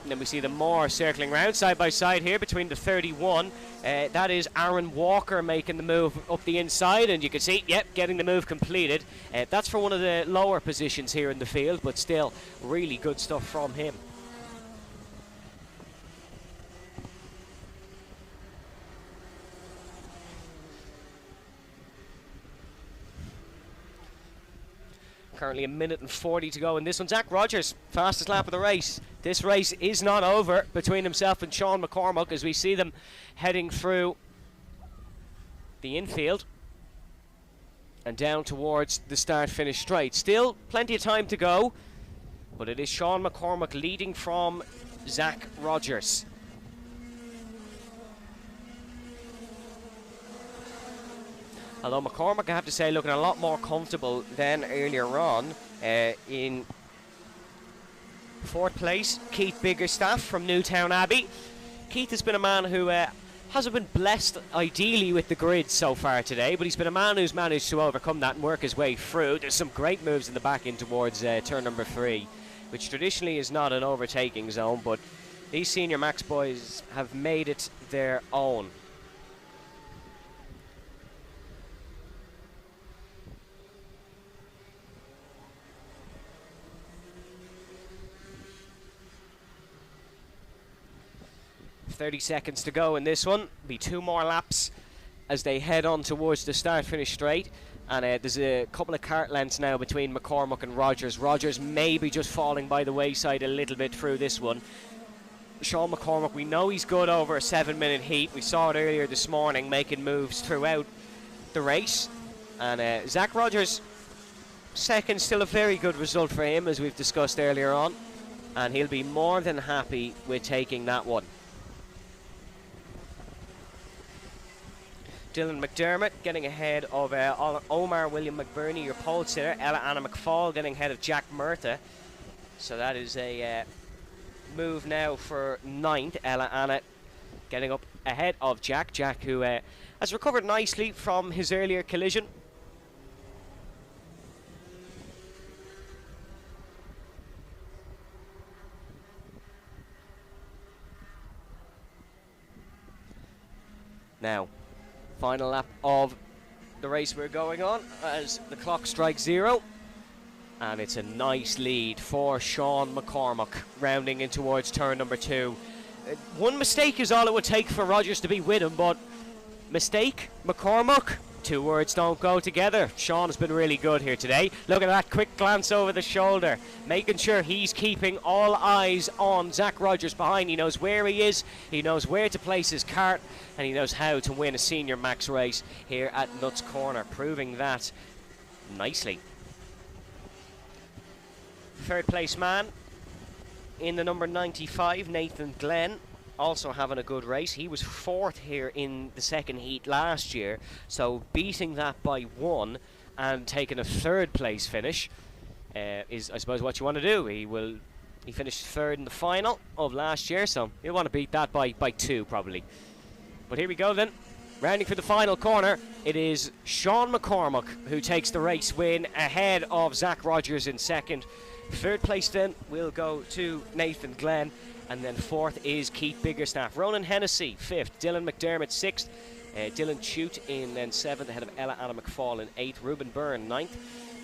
And then we see the more circling around side by side here between the 31. That is Aaron Walker making the move up the inside, and you can see, yep, getting the move completed. That's for one of the lower positions here in the field, but still really good stuff from him. Currently 1 minute and 40 to go in this one. Zach Rogers, fastest lap of the race. This race is not over between himself and Sean McCormack as we see them heading through the infield and down towards the start-finish straight. Still plenty of time to go, but it is Sean McCormack leading from Zach Rogers. Although McCormack, I have to say, looking a lot more comfortable than earlier on. In fourth place, Keith Biggerstaff from Newtown Abbey. Keith has been a man who hasn't been blessed ideally with the grid so far today, but he's been a man who's managed to overcome that and work his way through. There's some great moves in the back in towards turn number 3, which traditionally is not an overtaking zone, but these Senior Max boys have made it their own. .30 seconds to go in this one. Be 2 more laps as they head on towards the start-finish straight. And there's a couple of kart lengths now between McCormack and Rogers. Rogers may be just falling by the wayside a little bit through this one. Sean McCormack, we know he's good over a 7-minute heat. We saw it earlier this morning, making moves throughout the race. And Zach Rogers, second, still a very good result for him, as we've discussed earlier on. And he'll be more than happy with taking that one. Dylan McDermott getting ahead of Omar William McBurney, your pole sitter. Ella Anna McFall getting ahead of Jack Murtha. So that is a move now for 9th. Ella Anna getting up ahead of Jack. Jack, who has recovered nicely from his earlier collision. Now, final lap of the race we're going on as the clock strikes 0. And it's a nice lead for Sean McCormack, rounding in towards turn number 2. One mistake is all it would take for Rogers to be with him, but mistake, McCormack, 2 words don't go together. Sean has been really good here today. Look at that quick glance over the shoulder, making sure he's keeping all eyes on Zach Rogers behind. He knows where he is, he knows where to place his kart, and he knows how to win a senior max race here at Nuts Corner, proving that nicely. Third place man in the number 95, Nathan Glenn, also having a good race. He was 4th here in the second heat last year, so beating that by 1 and taking a 3rd place finish is, I suppose, what you want to do. He finished 3rd in the final of last year, so you'll want to beat that by 2 probably. But here we go then. Rounding for the final corner, it is Sean McCormack who takes the race win ahead of Zach Rogers in 2nd. 3rd place then will go to Nathan Glenn, and then 4th is Keith Biggerstaff. Ronan Hennessy 5th, Dylan McDermott 6th, Dylan Chute in then 7th ahead of Ella Anna McFall in 8th, Ruben Byrne 9th.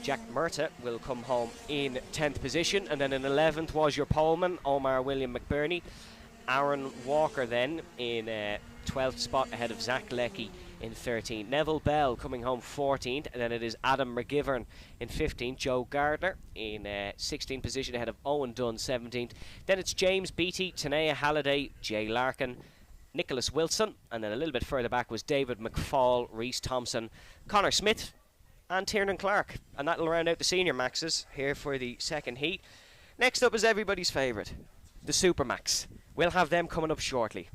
Jack Murtha will come home in 10th position, and then in 11th was your poleman Omar William McBurney. Aaron Walker then in 12th spot ahead of Zach Leckie in 13th. Neville Bell coming home 14th, and then it is Adam McGivern in 15th. Joe Gardner in 16th position ahead of Owen Dunn 17th. Then it's James Beattie, Tanea Halliday, Jay Larkin, Nicholas Wilson, and then a little bit further back was David McFall, Reese Thompson, Connor Smith and Tiernan Clark. And that'll round out the senior maxes here for the second heat. Next up is everybody's favourite, the Supermax. We'll have them coming up shortly.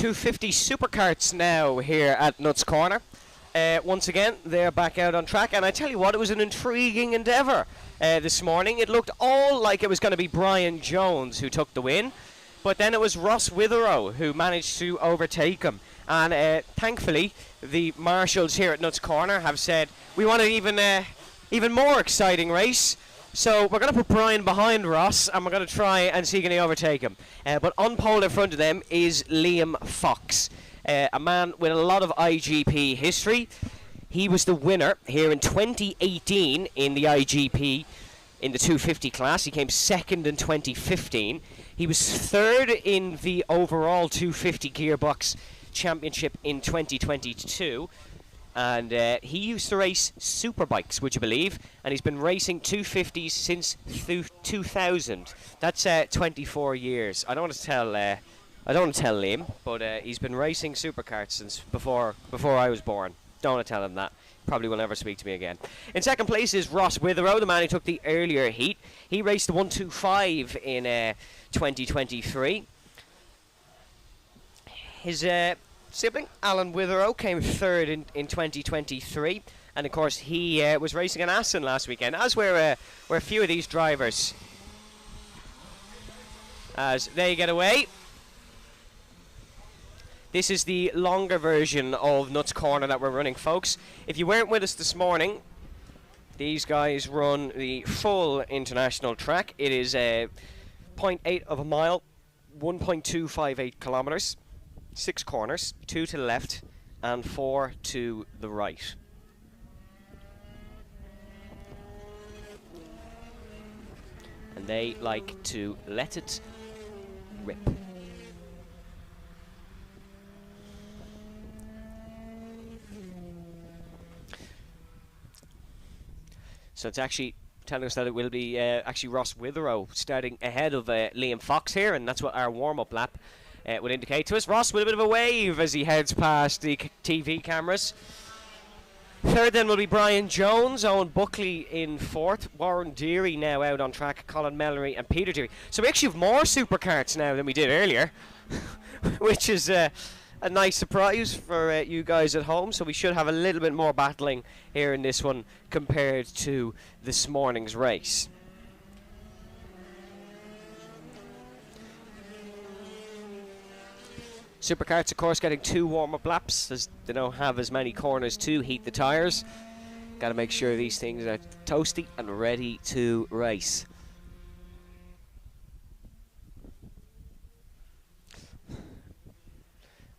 250 Superkarts now here at Nuts Corner. Once again, they're back out on track, and I tell you what, it was an intriguing endeavour this morning. It looked all like it was going to be Brian Jones who took the win, but then it was Ross Witherow who managed to overtake him. And thankfully, the marshals here at Nuts Corner have said, we want an even more exciting race. So we're going to put Brian behind Ross, and we're going to try and see can he overtake him. But on pole in front of them is Liam Fox, a man with a lot of IGP history. He was the winner here in 2018 in the IGP in the 250 class. He came second in 2015. He was third in the overall 250 gearbox championship in 2022. And he used to race superbikes, would you believe? And he's been racing 250s since 2000. That's 24 years. I don't want to tell Liam, but he's been racing superkarts since before I was born. Don't want to tell him that. Probably will never speak to me again. In second place is Ross Witherow, the man who took the earlier heat. He raced the 125 in 2023. His sibling Alan Witherow came third in 2023, and of course he was racing an Aston last weekend, as were a few of these drivers. As they get away, this is the longer version of Nuts Corner that we're running, folks. If you weren't with us this morning, these guys run the full international track. It is 0.8 of a mile, 1.258 kilometers. 6 corners, 2 to the left and 4 to the right. And they like to let it rip. So it's actually telling us that it will be actually Ross Witherow starting ahead of Liam Fox here, and that's what our warm-up lap would indicate to us. Ross with a bit of a wave as he heads past the TV cameras. Third then will be Brian Jones, Owen Buckley in fourth, Warren Deary now out on track, Colin Mellery and Peter Deary. So we actually have more superkarts now than we did earlier, which is a nice surprise for you guys at home. So we should have a little bit more battling here in this one compared to this morning's race. Superkarts, of course, getting 2 warm-up laps as they don't have as many corners to heat the tyres. Got to make sure these things are toasty and ready to race.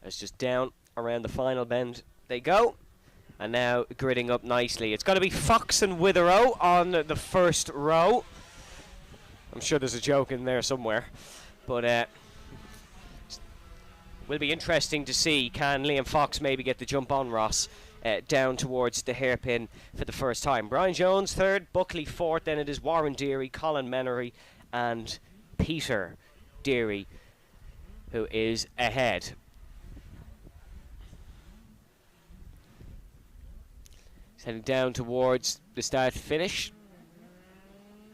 It's just down around the final bend they go. And now gridding up nicely. It's going to be Fox and Witherow on the first row. I'm sure there's a joke in there somewhere. But will be interesting to see, can Liam Fox maybe get the jump on Ross down towards the hairpin for the first time. Brian Jones third, Buckley fourth, then it is Warren Deary, Colin Menery and Peter Deary who is ahead. He's heading down towards the start finish,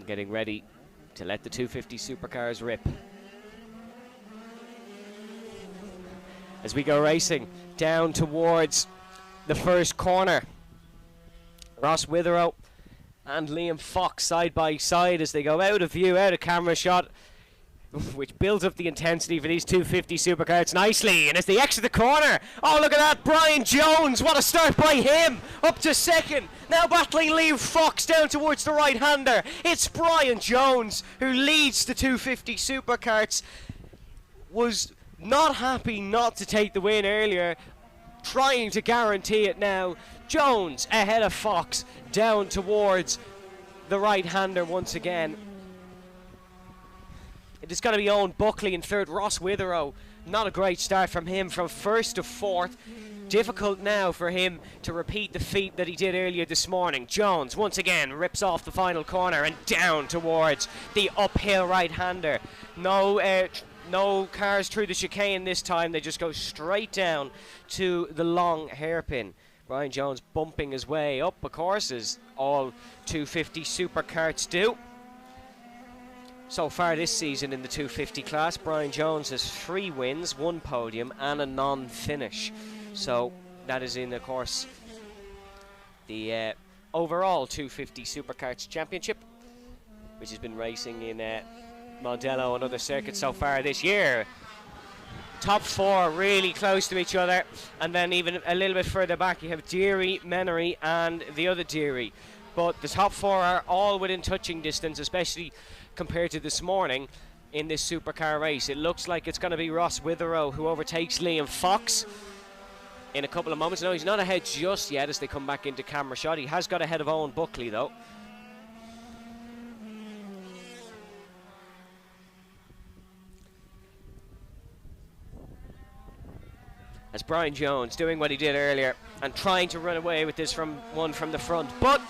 getting ready to let the 250 supercars rip. As we go racing down towards the first corner, Ross Witherow and Liam Fox side by side as they go out of view, out of camera shot, which builds up the intensity for these 250 superkarts nicely. And as they exit the corner, oh look at that, Brian Jones, what a start by him, up to second, now battling Liam Fox down towards the right hander. It's Brian Jones who leads the 250 superkarts. Was not happy not to take the win earlier, trying to guarantee it now. Jones ahead of Fox down towards the right-hander once again. It is going to be Owen Buckley in third, Ross Witherow. Not a great start from him from first to fourth. Difficult now for him to repeat the feat that he did earlier this morning. Jones once again rips off the final corner and down towards the uphill right-hander. No cars through the chicane this time. They just go straight down to the long hairpin. Brian Jones bumping his way up, of course, as all 250 superkarts do. So far this season in the 250 class, Brian Jones has 3 wins, 1 podium and a non-finish. So that is in, of course, the overall 250 Superkarts Championship, which has been racing in Mondello and other circuits so far this year. Top 4 really close to each other, and then even a little bit further back you have Deary, Menery and the other Deary. But the top 4 are all within touching distance, especially compared to this morning in this supercar race. It looks like it's going to be Ross Witherow who overtakes Liam Fox in a couple of moments. No, he's not ahead just yet as they come back into camera shot. He has got ahead of Owen Buckley though. As Brian Jones doing what he did earlier and trying to run away with this from the front. But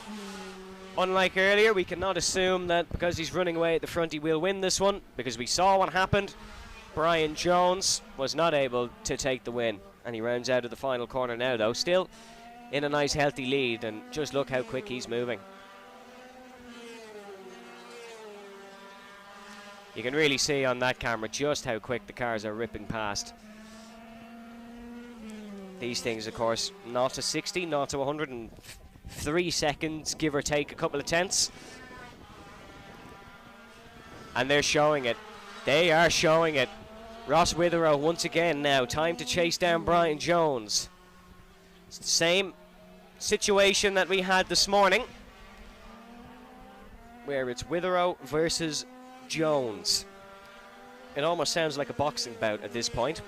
unlike earlier, we cannot assume that because he's running away at the front he will win this one, because we saw what happened. Brian Jones was not able to take the win, and he rounds out of the final corner now though, still in a nice healthy lead, and just look how quick he's moving. You can really see on that camera just how quick the cars are ripping past. These things, of course, 0 to 60, 0 to 103 seconds, give or take a couple of tenths. And they're showing it. They are showing it. Ross Witherow once again now. Time to chase down Brian Jones. It's the same situation that we had this morning, where it's Witherow versus Jones. It almost sounds like a boxing bout at this point.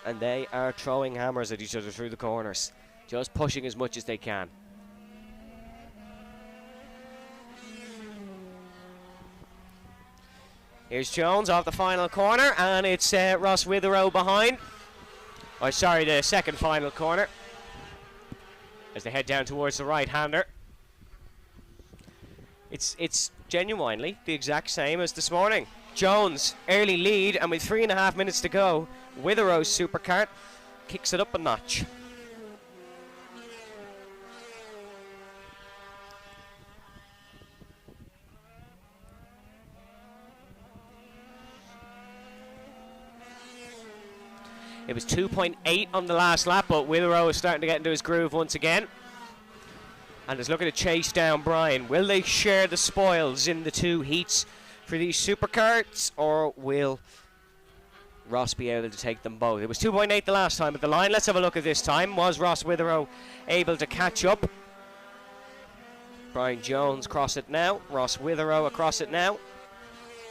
And they are throwing hammers at each other through the corners, just pushing as much as they can. Here's Jones off the final corner, and it's Ross Witherow behind. Oh, sorry, the second final corner, as they head down towards the right-hander. It's genuinely the exact same as this morning. Jones, early lead, and with 3.5 minutes to go, Witherow's Superkart kicks it up a notch. It was 2.8 on the last lap, but Witherow is starting to get into his groove once again, and is looking to chase down Brian. Will they share the spoils in the 2 heats for these Superkarts, or will Ross be able to take them both? It was 2.8 the last time at the line. Let's have a look at this time. Was Ross Witherow able to catch up? Brian Jones across it now. Ross Witherow across it now.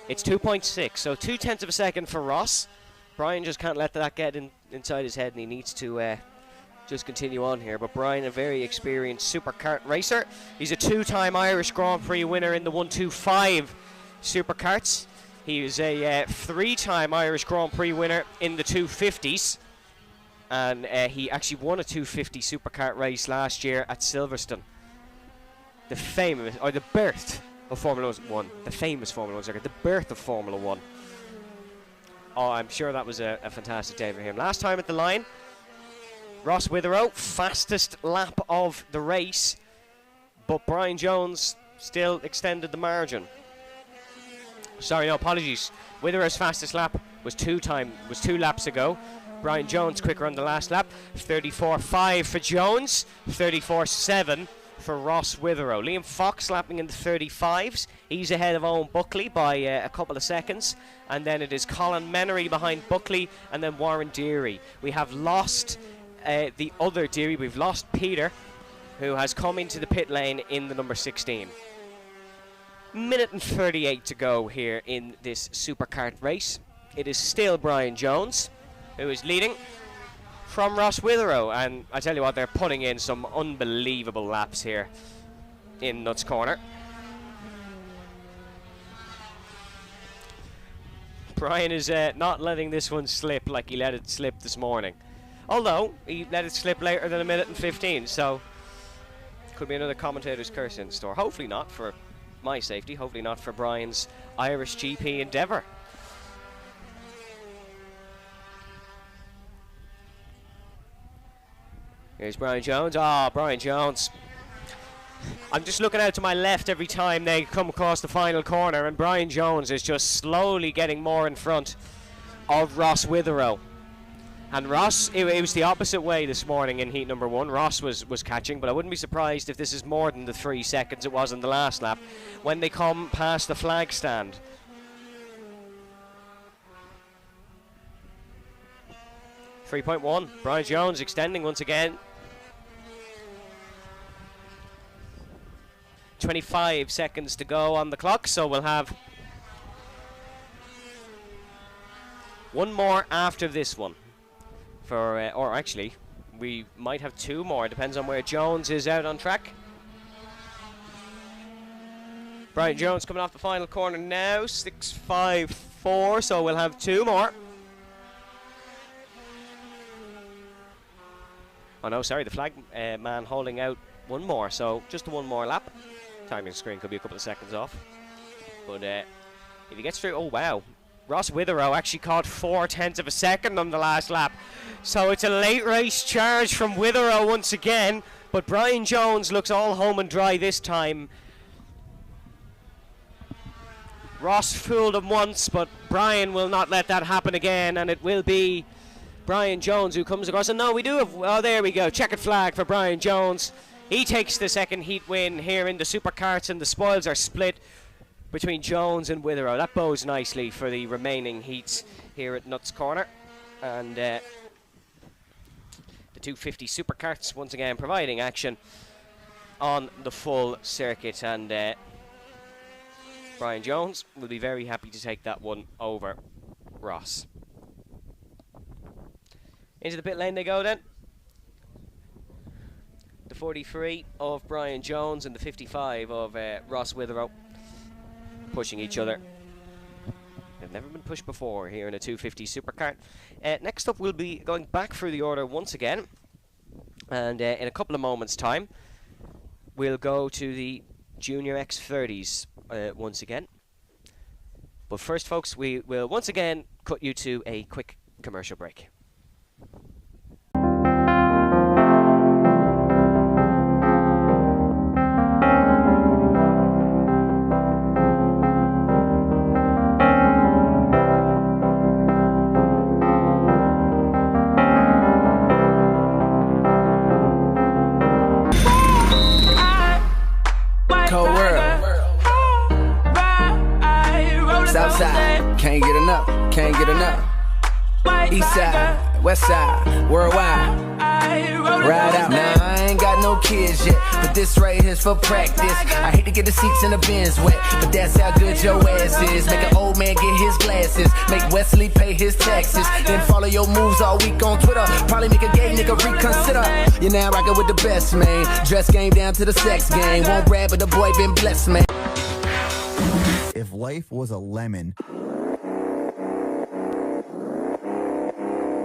It's 2.6, so 0.2 of a second for Ross. Brian just can't let that get inside his head, and he needs to just continue on here. But Brian, a very experienced Superkart racer. He's a 2-time Irish Grand Prix winner in the 125 Superkarts. He was a 3-time Irish Grand Prix winner in the 250s, and he actually won a 250 Superkart race last year at Silverstone. The famous, or the birth of Formula 1, the famous Formula 1 circuit, the birth of Formula 1. Oh, I'm sure that was a fantastic day for him. Last time at the line, Ross Witherow, fastest lap of the race, but Brian Jones still extended the margin. Sorry, no, apologies. Witherow's fastest lap was 2 laps ago. Brian Jones quicker on the last lap. 34.5 for Jones, 34.7 for Ross Witherow. Liam Fox lapping in the 35s. He's ahead of Owen Buckley by a couple of seconds. And then it is Colin Menery behind Buckley, and then Warren Deary. We have lost the other Deary. We've lost Peter, who has come into the pit lane in the number 16. Minute and 38 to go here in this Superkart race. It is still Brian Jones who is leading from Ross Witherow, and I tell you what, they're putting in some unbelievable laps here in Nuts Corner. Brian is not letting this one slip like he let it slip this morning, although he let it slip later than 1 minute and 15, so could be another commentator's curse in store. Hopefully not for my safety, hopefully not for Brian's Irish GP endeavour. Here's Brian Jones. Brian Jones I'm just looking out to my left every time they come across the final corner, and Brian Jones is just slowly getting more in front of Ross Witherow. And Ross, it was the opposite way this morning in heat number 1. Ross was catching, but I wouldn't be surprised if this is more than the 3 seconds it was in the last lap when they come past the flag stand. .1, Brian Jones extending once again. 25 seconds to go on the clock, so we'll have one more after this one. Or actually, we might have 2 more, depends on where Jones is out on track. Brian Jones coming off the final corner now, 6.54, so we'll have 2 more. Oh no, sorry, the flag man holding out 1 more, so just 1 more lap. Timing screen could be a couple of seconds off. But if he gets through, oh wow. Ross Witherow actually caught 0.4 of a second on the last lap. So it's a late race charge from Witherow once again. But Brian Jones looks all home and dry this time. Ross fooled him once, but Brian will not let that happen again, and it will be Brian Jones who comes across. And no, we do have, oh, there we go, checkered flag for Brian Jones. He takes the second heat win here in the Superkarts, and the spoils are split between Jones and Witherow. That bodes nicely for the remaining heats here at Nuts Corner. And the 250 Superkarts once again providing action on the full circuit, and Brian Jones will be very happy to take that one over Ross. Into the pit lane they go then. The 43 of Brian Jones and the 55 of Ross Witherow pushing each other. They've never been pushed before here in a 250 Superkart. Next up, we'll be going back through the order once again, and in a couple of moments' time, we'll go to the Junior X30s once again. But first, folks, we will once again cut you to a quick commercial break. Southside, can't get enough, can't get enough. Eastside, Westside, worldwide. Ride out. Now I ain't got no kids yet, but this right here's for practice. I hate to get the seats in the bins wet, but that's how good your ass is. Make an old man get his glasses, make Wesley pay his taxes, then follow your moves all week on Twitter. Probably make a gay nigga reconsider. You're now rockin' with the best, man. Dress game down to the sex game. Won't rap, but the boy been blessed, man. If life was a lemon,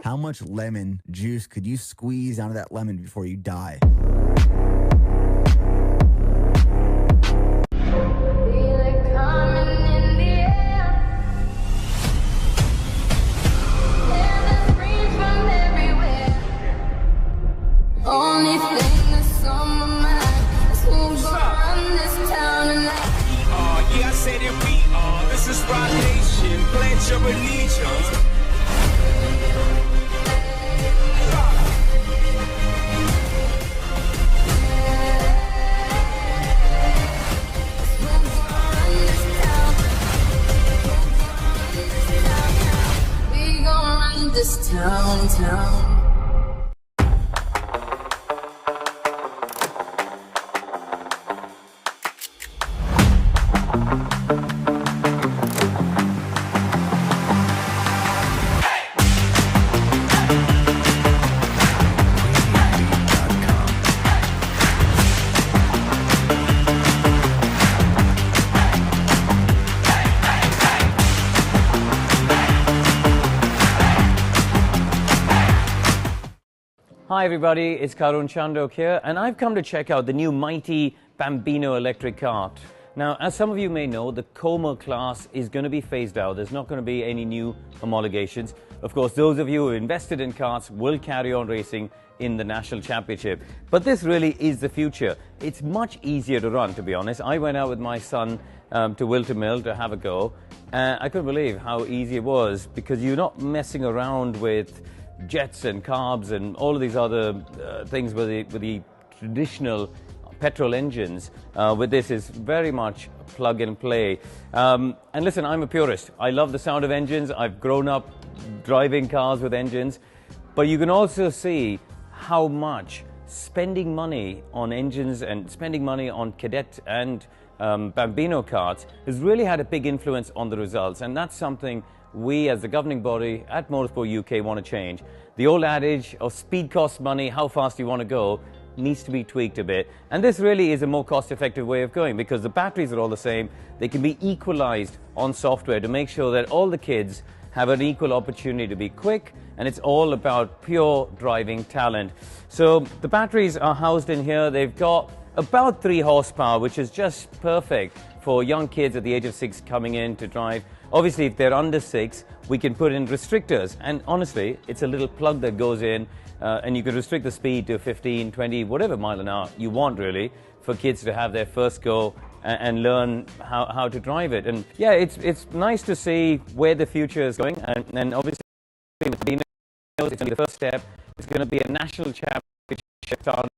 how much lemon juice could you squeeze out of that lemon before you die? Feel it coming in the air. Hear the screams from everywhere. Only thing that's on my mind is who's gonna run this town tonight. Yeah, I said that we are. This is Rock Nation. Pledge your allegiance. We gon' run this town. Hi everybody, it's Karun Chandok here, and I've come to check out the new mighty Bambino electric kart. Now, as some of you may know, the Comer class is going to be phased out. There's not going to be any new homologations. Of course, those of you who invested in karts will carry on racing in the National Championship. But this really is the future. It's much easier to run, to be honest. I went out with my son to Wilton Mill to have a go. I couldn't believe how easy it was, because you're not messing around with jets and carbs and all of these other things with the traditional petrol engines. With this is very much plug and play. And listen, I'm a purist. I love the sound of engines. I've grown up driving cars with engines. But you can also see how much spending money on engines and spending money on Cadet and Bambino karts has really had a big influence on the results. And that's something we as the governing body at Motorsport UK want to change. The old adage of speed costs money, how fast do you want to go, needs to be tweaked a bit. And this really is a more cost-effective way of going, because the batteries are all the same. They can be equalized on software to make sure that all the kids have an equal opportunity to be quick, and it's all about pure driving talent. So the batteries are housed in here. They've got about 3 horsepower, which is just perfect for young kids at the age of 6 coming in to drive. Obviously, if they're under 6, we can put in restrictors. And honestly, it's a little plug that goes in, and you can restrict the speed to 15, 20, whatever mile an hour you want, really, for kids to have their first go and learn how to drive it. And yeah, it's nice to see where the future is going. And obviously, with Bambinos, it's only the first step. It's going to be a national championship starting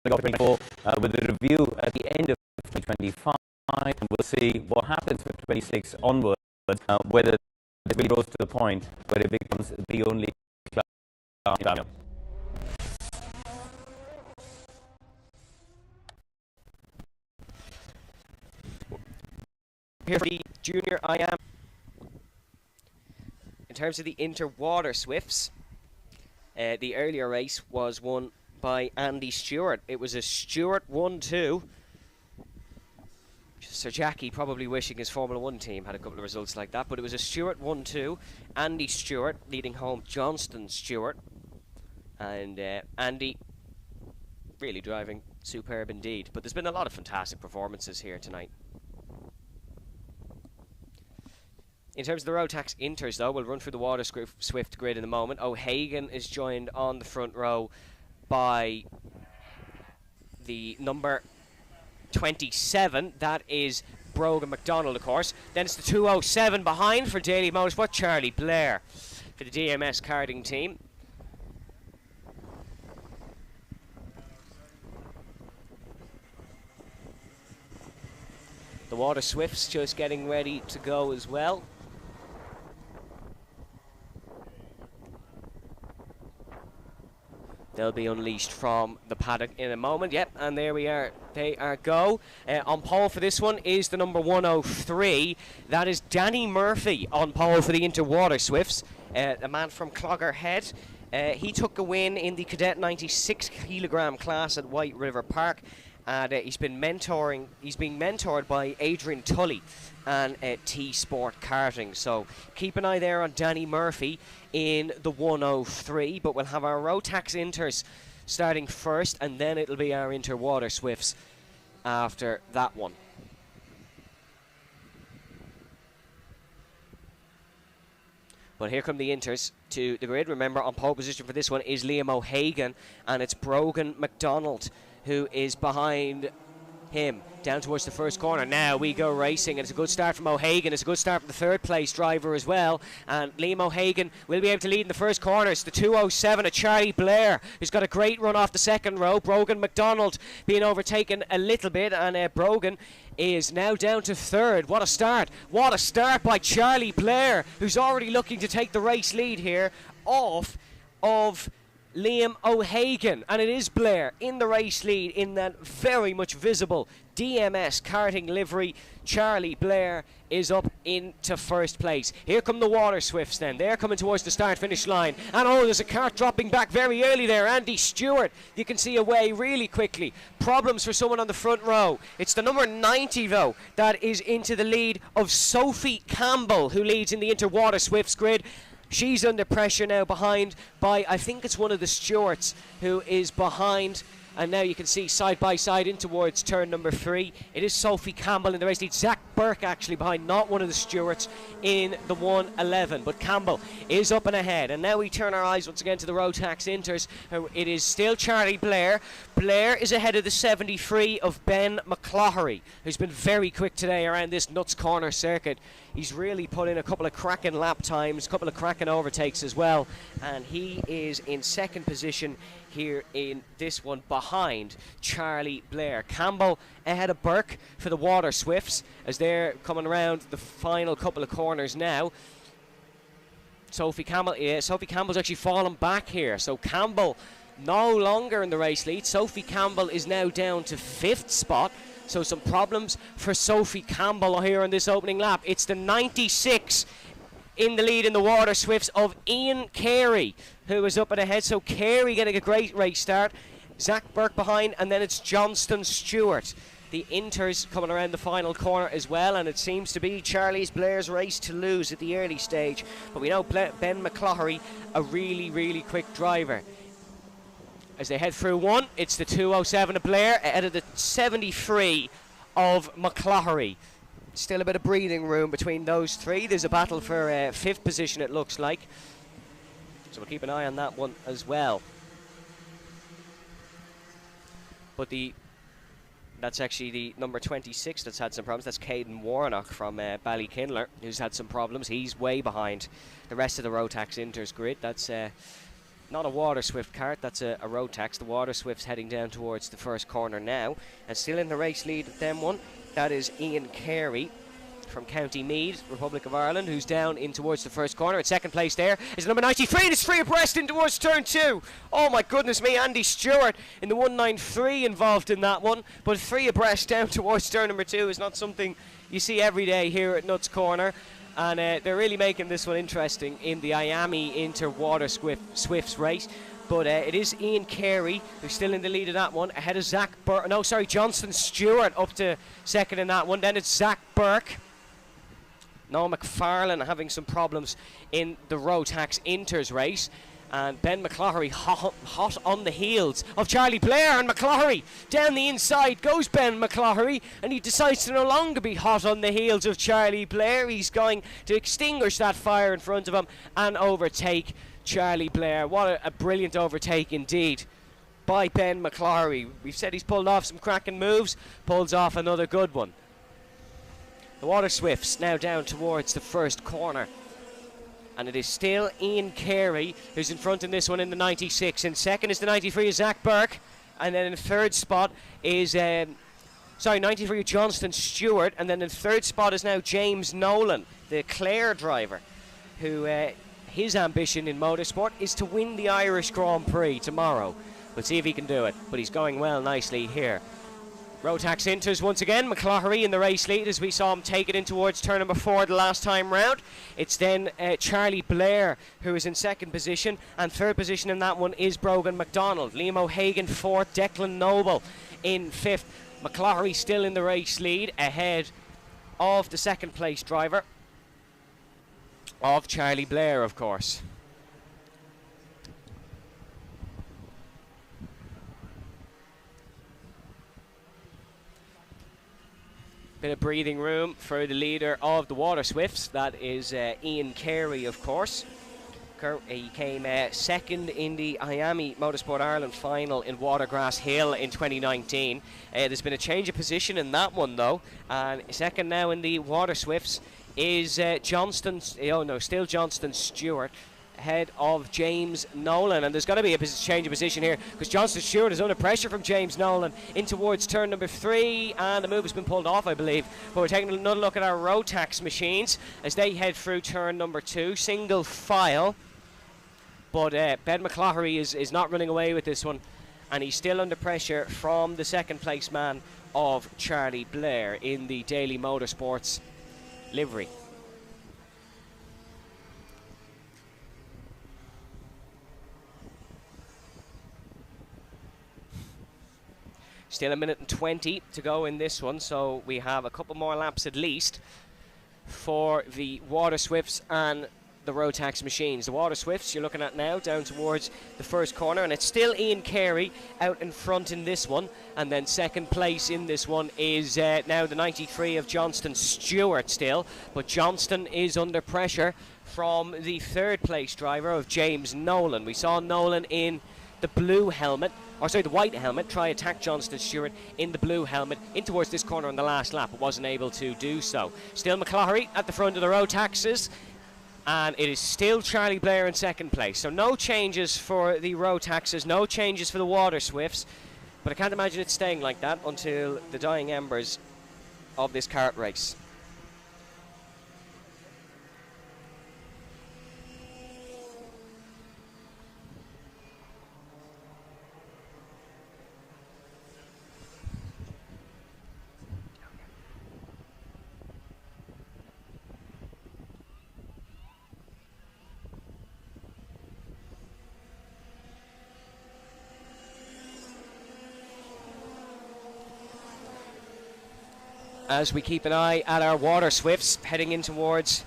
in 2024 with a review at the end of 2025. And we'll see what happens from 26 onwards, whether it really goes to the point where it becomes the only class in Bambino. Here for the junior IAME. In terms of the Interwater Swifts, the earlier race was won by Andy Stewart. It was a Stewart 1-2. Sir Jackie probably wishing his Formula 1 team had a couple of results like that, but it was a Stewart 1-2. Andy Stewart leading home Johnston Stewart. And Andy really driving superb indeed. But there's been a lot of fantastic performances here tonight. In terms of the Rotax Inters, though, we'll run through the Water Swift grid in a moment. O'Hagan is joined on the front row by the number 27. That is Brogan McDonald, of course. Then it's the 207 behind for Daily Motorsport, Charlie Blair for the DMS karting team. The Water Swifts just getting ready to go as well. They'll be unleashed from the paddock in a moment. Yep, and there we are. They are go. On pole for this one is the number 103. That is Danny Murphy on pole for the Interwater Swifts. A man from Cloggerhead. He took a win in the Cadet 96 kilogram class at White River Park. And he's being mentored by Adrian Tully and T-Sport Karting. So keep an eye there on Danny Murphy in the 103. But we'll have our Rotax Inters starting first, and then it'll be our Interwater Swifts after that one. But here come the Inters to the grid. Remember, on pole position for this one is Liam O'Hagan, and it's Brogan McDonald who is behind him down towards the first corner. Now we go racing, and it's a good start from O'Hagan. It's a good start from the third place driver as well, and Liam O'Hagan will be able to lead in the first corner. It's the 207 of Charlie Blair, who's got a great run off the second row. Brogan McDonald being overtaken a little bit, and Brogan is now down to third. What a start by Charlie Blair, who's already looking to take the race lead here off of Liam O'Hagan, and it is Blair in the race lead in that very much visible DMS karting livery. Charlie Blair is up into first place. Here come the Water Swifts then. They're coming towards the start-finish line. And oh, there's a kart dropping back very early there. Andy Stewart, you can see away really quickly. Problems for someone on the front row. It's the number 90, though, that is into the lead of Sophie Campbell, who leads in the Interwater Swifts grid. She's under pressure now behind by, I think it's one of the Stewarts who is behind And now you can see side by side in towards turn number 3. It is Sophie Campbell in the race lead. Zach Burke actually behind, not one of the stewards in the 111. But Campbell is up and ahead. And now we turn our eyes once again to the Rotax Inters. It is still Charlie Blair. Blair is ahead of the 73 of Ben McCloughery, who's been very quick today around this Nuts Corner circuit. He's really put in a couple of cracking lap times, a couple of cracking overtakes as well. And he is in second position here in this one behind Charlie Blair. Campbell ahead of Burke for the Water Swifts as they're coming around the final couple of corners now. Sophie Campbell's actually fallen back here, so Campbell no longer in the race lead. Sophie Campbell is now down to 5th spot, so some problems for Sophie Campbell here on this opening lap. It's the 96 in the lead in the Water Swifts of Ian Carey, who is up and ahead. So Carey getting a great race start. Zach Burke behind, and then it's Johnston Stewart. The Inters coming around the final corner as well, and it seems to be Charlie's Blair's race to lose at the early stage. But we know Ben McCloughery, a really, really quick driver. As they head through one, it's the 207 of Blair ahead of the 73 of McCloughery. Still a bit of breathing room between those three. There's a battle for 5th position, it looks like. So we'll keep an eye on that one as well. But that's actually the number 26 that's had some problems. That's Caden Warnock from Ballykindler, who's had some problems. He's way behind the rest of the Rotax Inters grid. That's not a Water Swift kart, that's a Rotax. The Water Swift's heading down towards the first corner now. And still in the race lead at them one, that is Ian Carey from County Meath, Republic of Ireland, who's down in towards the first corner. At second place there is number 93, and it's 3 abreast in towards turn 2. Oh my goodness me, Andy Stewart in the 193 involved in that one, but 3 abreast down towards turn number 2 is not something you see every day here at Nuts Corner. And they're really making this one interesting in the IAME Inter Water Swifts race. But it is Ian Carey who's still in the lead of that one, ahead of Johnston Stewart up to second in that one. Then it's Zach Burke. Noah McFarlane having some problems in the Rotax Inters race. And Ben McCloughery hot on the heels of Charlie Blair, and McCloughery down the inside goes Ben McCloughery, and he decides to no longer be hot on the heels of Charlie Blair. He's going to extinguish that fire in front of him and overtake Charlie Blair. What a brilliant overtake indeed by Ben McCloughery. We've said he's pulled off some cracking moves, pulls off another good one. The Water Swifts now down towards the first corner. And it is still Ian Carey who's in front in this one in the 96. In second is the 93 of Zach Burke. And then in third spot is, 93 of Johnston Stewart. And then in third spot is now James Nolan, the Clare driver, who his ambition in motorsport is to win the Irish Grand Prix tomorrow. We'll see if he can do it. But he's going well nicely here. Rotax Inters once again, McCloughery in the race lead as we saw him take it in towards turn number 4 the last time round. It's then Charlie Blair who is in second position, and third position in that one is Brogan McDonald. Liam O'Hagan fourth, Declan Noble in fifth. McCloughery still in the race lead ahead of the second place driver of Charlie Blair, of course. Bit of breathing room for the leader of the Water Swifts. That is Ian Carey, of course. He came second in the IAME Motorsport Ireland final in Watergrass Hill in 2019. There's been a change of position in that one, though. And second now in the Water Swifts is still Johnston Stewart, ahead of James Nolan. And there's got to be a change of position here because Johnston Stewart is under pressure from James Nolan in towards turn number 3, and the move has been pulled off, I believe. But we're taking another look at our Rotax machines as they head through turn number 2, single file. But Ben McCloughery is not running away with this one, and he's still under pressure from the second place man of Charlie Blair in the Daily Motorsports livery. Still a minute and 20 to go in this one, so we have a couple more laps at least for the Water Swifts and the Rotax machines. The Water Swifts you're looking at now down towards the first corner, and it's still Ian Carey out in front in this one, and then second place in this one is now the 93 of Johnston Stewart still, but Johnston is under pressure from the third place driver of James Nolan. We saw Nolan in the blue helmet, or sorry, the white helmet, try attack Johnston Stewart in the blue helmet in towards this corner on the last lap, but wasn't able to do so. Still McCloughery at the front of the Rotaxes, and it is still Charlie Blair in second place. So no changes for the Rotaxes, no changes for the Water Swifts, but I can't imagine it staying like that until the dying embers of this kart race. As we keep an eye at our Water Swifts heading in towards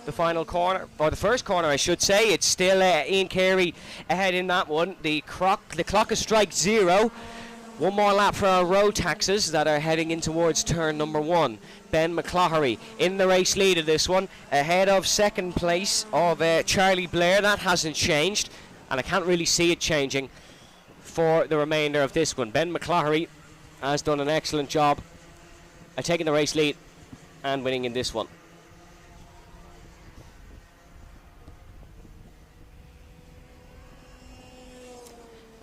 the final corner, or the first corner I should say. It's still Ian Carey ahead in that one. The clock has strike 0. One more lap for our Rotaxes that are heading in towards turn number 1. Ben McCloughery in the race lead of this one, ahead of second place of Charlie Blair. That hasn't changed, and I can't really see it changing for the remainder of this one. Ben McCloughery has done an excellent job taking the race lead and winning in this one.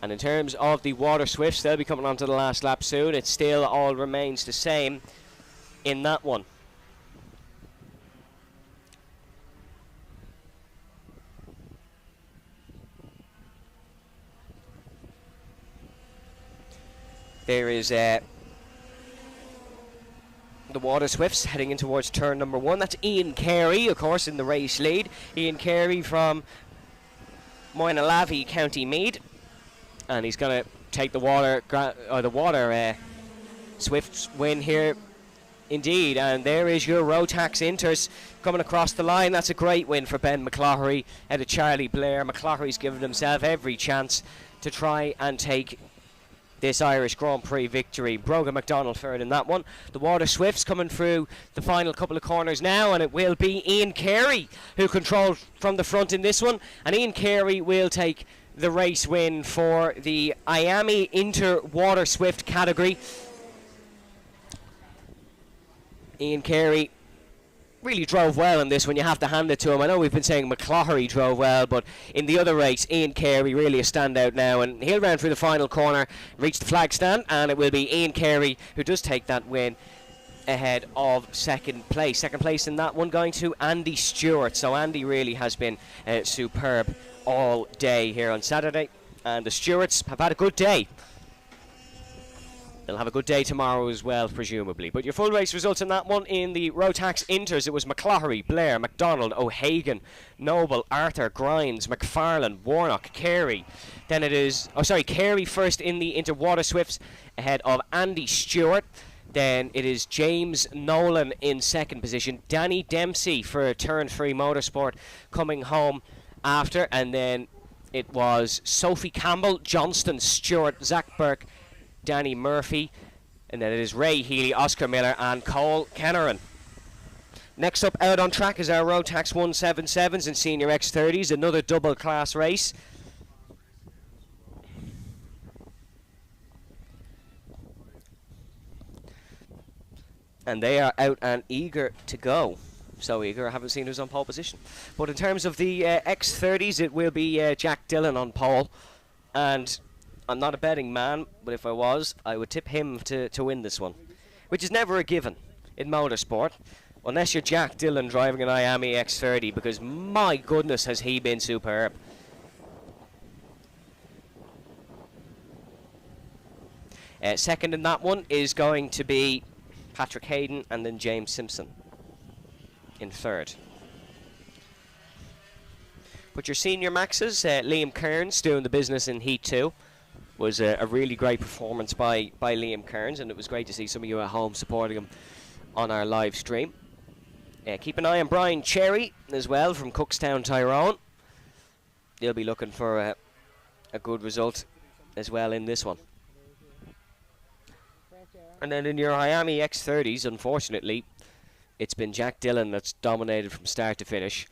And in terms of the Water Swifts, they'll be coming on to the last lap soon. It still all remains the same in that one. There is the Water Swifts heading in towards turn number 1. That's Ian Carey, of course, in the race lead. Ian Carey from Moynalavy, County Meath, and he's going to take the Water Swifts win here, indeed. And there is your Rotax Inters coming across the line. That's a great win for Ben McCloughery and Charlie Blair. McCloughery's given himself every chance to try and take this Irish Grand Prix victory. Brogan McDonald third in that one. The Water Swifts coming through the final couple of corners now, and it will be Ian Carey who controls from the front in this one, and Ian Carey will take the race win for the IAME Inter Water Swift category. Ian Carey really drove well in this one, you have to hand it to him. I know we've been saying McCloughery drove well, but in the other race, Ian Carey really a standout now, and he'll round through the final corner, reach the flag stand, and it will be Ian Carey who does take that win ahead of second place. Second place in that one going to Andy Stewart. So Andy really has been superb all day here on Saturday, and the Stewarts have had a good day. They'll have a good day tomorrow as well, presumably. But your full race results in that one: in the Rotax Inters, it was McCloughery, Blair, McDonald, O'Hagan, Noble, Arthur, Grimes, McFarlane, Warnock, Carey. Then it is, Carey first in the Inter Water Swifts ahead of Andy Stewart. Then it is James Nolan in second position. Danny Dempsey for Turn 3 Motorsport coming home after. And then it was Sophie Campbell, Johnston Stewart, Zach Burke, Danny Murphy, and then it is Ray Healy, Oscar Miller and Cole Kenneran. Next up out on track is our Rotax 177s and Senior X30s, another double class race. And they are out and eager to go. So eager, I haven't seen who's on pole position. But in terms of the X30s, it will be Jack Dillon on pole, and I'm not a betting man, but if I was, I would tip him to win this one, which is never a given in motorsport, unless you're Jack Dillon driving an IAME X30, because my goodness has he been superb. Second in that one is going to be Patrick Hayden, and then James Simpson in third. But your senior maxes, Liam Kearns doing the business in Heat 2. Was a really great performance by Liam Kearns, and it was great to see some of you at home supporting him on our live stream. Keep an eye on Brian Cherry as well from Cookstown, Tyrone. They'll be looking for a good result as well in this one. And then in your IAME X30s, unfortunately, it's been Jack Dillon that's dominated from start to finish.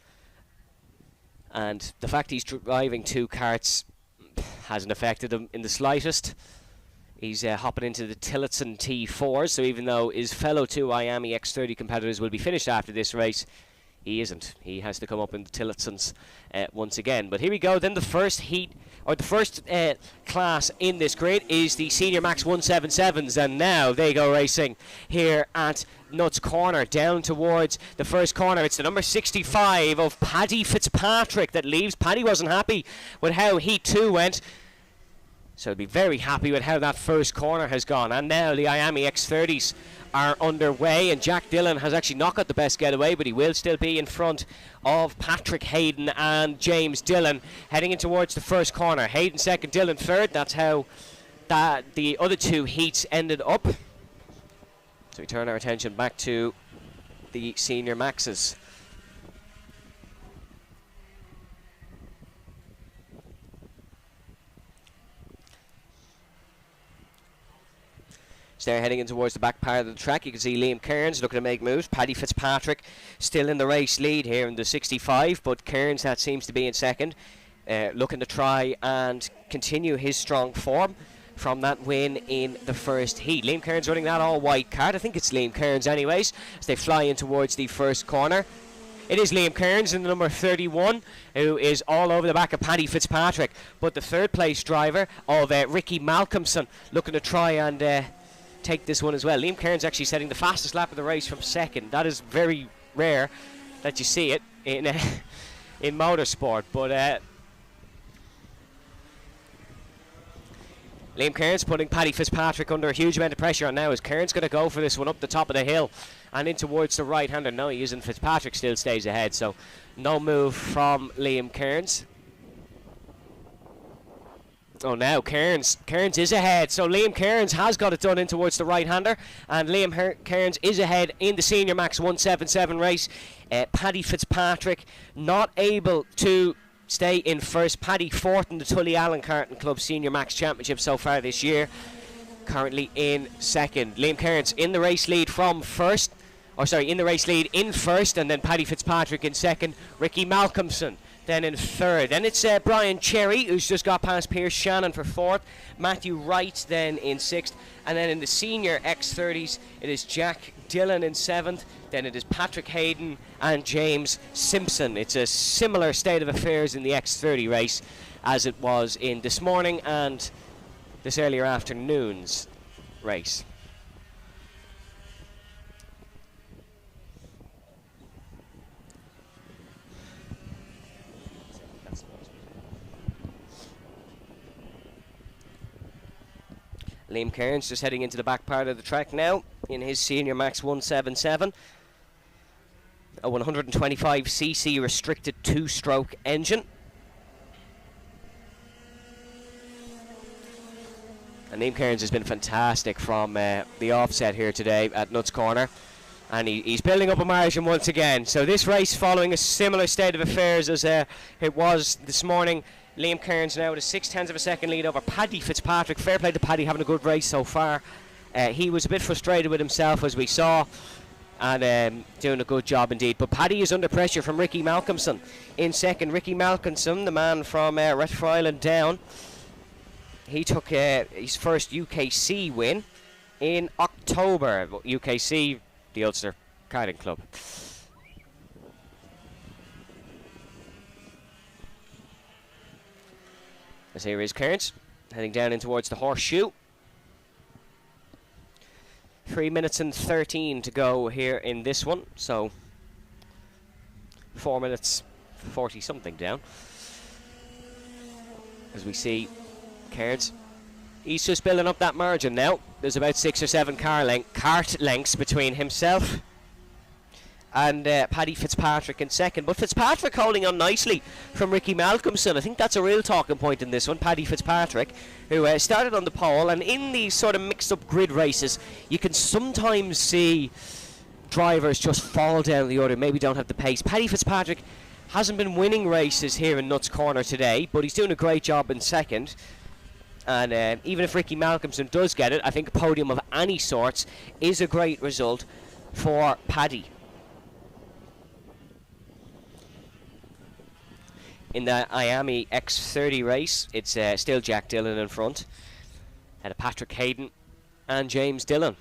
And the fact he's driving 2 karts hasn't affected him in the slightest. He's hopping into the Tillotson T4, so even though his fellow 2 IAME X30 competitors will be finished after this race, he isn't. He has to come up in the Tillotsons once again. But here we go. Then the first heat, or the first class in this grid is the Senior Max 177s. And now they go racing here at Nuts Corner, down towards the first corner. It's the number 65 of Paddy Fitzpatrick that leaves. Paddy wasn't happy with how Heat 2 went, so he'll be very happy with how that first corner has gone. And now the IAME X30s are underway, and Jack Dillon has actually not got the best getaway, but he will still be in front of Patrick Hayden and James Dillon heading in towards the first corner. Hayden second, Dillon third. That's how the other 2 heats ended up. So we turn our attention back to the Senior Maxes. So they're heading in towards the back part of the track. You can see Liam Kearns looking to make moves. Paddy Fitzpatrick still in the race lead here in the 65, but Kearns, that seems to be in second, looking to try and continue his strong form from that win in the first heat. Liam Kearns running that all-white card. I think it's Liam Kearns anyways, as they fly in towards the first corner. It is Liam Kearns in the number 31, who is all over the back of Paddy Fitzpatrick. But the third place driver of Ricky Malcolmson looking to try and take this one as well. Liam Kearns actually setting the fastest lap of the race from second. That is very rare that you see it in in motorsport. But Liam Kearns putting Paddy Fitzpatrick under a huge amount of pressure, and now is Kearns going to go for this one up the top of the hill and in towards the right-hander. No, he isn't. Fitzpatrick still stays ahead, so no move from Liam Kearns. Oh, now Kearns is ahead, so Liam Kearns has got it done in towards the right-hander, and Liam Kearns is ahead in the Senior Max 177 race. Paddy Fitzpatrick not able to stay in first. Paddy fourth in the Tully Allen Karting Club Senior Max Championship so far this year, currently in second. Liam Kearns in the race lead from first, in the race lead in first, and then Paddy Fitzpatrick in second. Ricky Malcolmson then in third. Then it's Brian Cherry, who's just got past Pierce Shannon for fourth. Matthew Wright then in sixth. And then in the Senior X30s, it is Jack Dillon in seventh. Then it is Patrick Hayden and James Simpson. It's a similar state of affairs in the X30 race as it was in this morning and this earlier afternoon's race. Liam Kearns just heading into the back part of the track now in his Senior Max 177. A 125cc restricted 2-stroke engine. And Liam Kearns has been fantastic from the offset here today at Nuts Corner. And he's building up a margin once again. So this race following a similar state of affairs as it was this morning. Liam Kearns now with a 0.6 of a second lead over Paddy Fitzpatrick. Fair play to Paddy, having a good race so far. He was a bit frustrated with himself, as we saw, and doing a good job indeed. But Paddy is under pressure from Ricky Malcolmson in second. Ricky Malcolmson, the man from Retford Island Down, he took his first UKC win in October. UKC, the Ulster Karting Club. As here is Kearns heading down in towards the horseshoe. 3 minutes and 13 to go here in this one, so 4 minutes 40 something down. As we see Kearns, he's just building up that margin now. There's about 6 or 7 kart lengths between himself and Paddy Fitzpatrick in second. But Fitzpatrick holding on nicely from Ricky Malcolmson. I think that's a real talking point in this one. Paddy Fitzpatrick, who started on the pole, and in these sort of mixed up grid races, you can sometimes see drivers just fall down the order, maybe don't have the pace. Paddy Fitzpatrick hasn't been winning races here in Nuts Corner today, but he's doing a great job in second. And even if Ricky Malcolmson does get it, I think a podium of any sorts is a great result for Paddy. In the IAME X30 race, it's still Jack Dillon in front, and Patrick Hayden and James Dillon.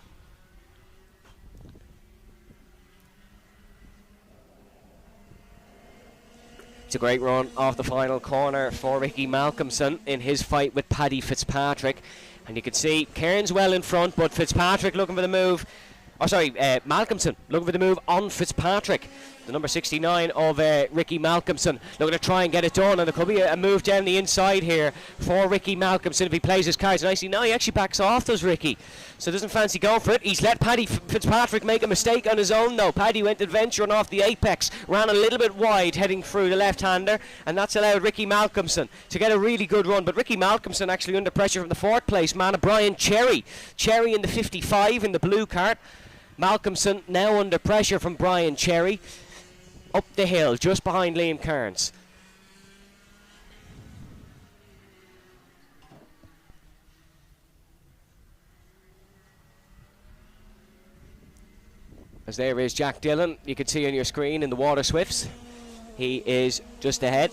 It's a great run off the final corner for Ricky Malcolmson in his fight with Paddy Fitzpatrick. And you can see Cairns well in front, but Fitzpatrick looking for the move. Oh, sorry, Malcolmson looking for the move on Fitzpatrick. The number 69 of Ricky Malcolmson looking to try and get it done, and there could be a move down the inside here for Ricky Malcolmson if he plays his cards nicely. No, he actually backs off, does Ricky, so doesn't fancy going for it. He's let Paddy Fitzpatrick make a mistake on his own though. Paddy went adventuring off the apex, ran a little bit wide heading through the left-hander, and that's allowed Ricky Malcolmson to get a really good run. But Ricky Malcolmson actually under pressure from the fourth place man of Brian Cherry in the 55 in the blue kart. Malcolmson now under pressure from Brian Cherry up the hill just behind Liam Cairns. As there is Jack Dillon, you can see on your screen in the Water Swifts. He is just ahead.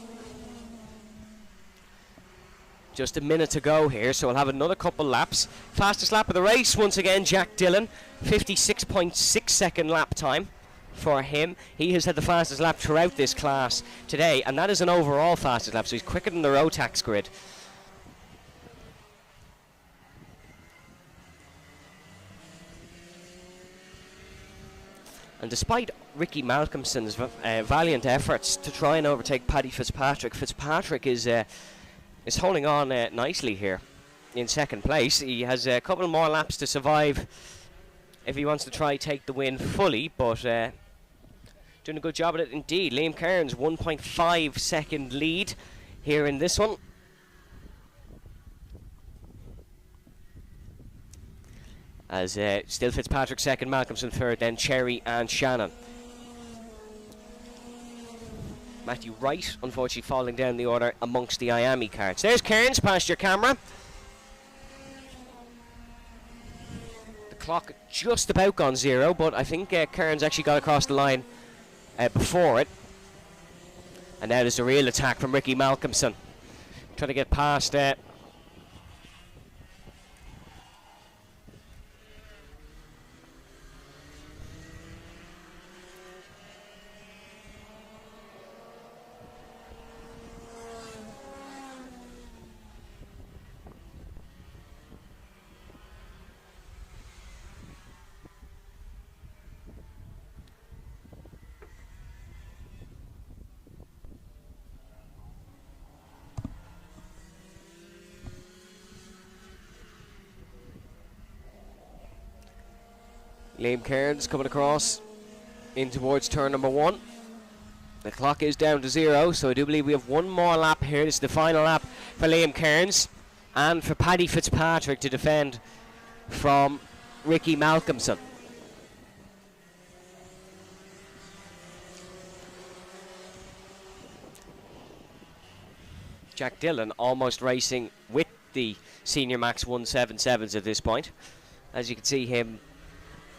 Just a minute to go here, so we'll have another couple laps. Fastest lap of the race, once again, Jack Dillon. 56.6 second lap time for him. He has had the fastest lap throughout this class today, and that is an overall fastest lap, so he's quicker than the Rotax grid. And despite Ricky Malcolmson's valiant efforts to try and overtake Paddy Fitzpatrick, Fitzpatrick is holding on nicely here in second place. He has a couple more laps to survive if he wants to try take the win fully, but doing a good job at it indeed. Liam Cairns 1.5 second lead here in this one. As still Fitzpatrick second, Malcolmson third, then Cherry and Shannon. Matthew Wright, unfortunately, falling down the order amongst the IAME karts. There's Cairns past your camera. The clock just about gone zero, but I think Cairns actually got across the line before it. And now there's a real attack from Ricky Malcolmson, trying to get past Liam Cairns coming across in towards turn number one. The clock is down to zero, so I do believe we have one more lap here. This is the final lap for Liam Cairns and for Paddy Fitzpatrick to defend from Ricky Malcolmson. Jack Dillon almost racing with the Senior Max 177s at this point. As you can see him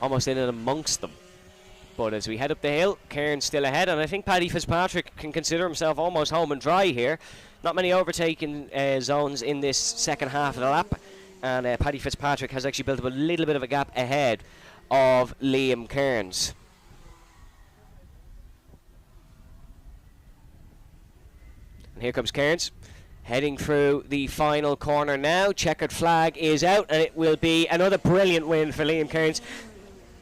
almost in and amongst them. But as we head up the hill, Cairns still ahead, and I think Paddy Fitzpatrick can consider himself almost home and dry here. Not many overtaking zones in this second half of the lap, and Paddy Fitzpatrick has actually built up a little bit of a gap ahead of Liam Cairns. And here comes Cairns, heading through the final corner now. Checkered flag is out, and it will be another brilliant win for Liam Cairns.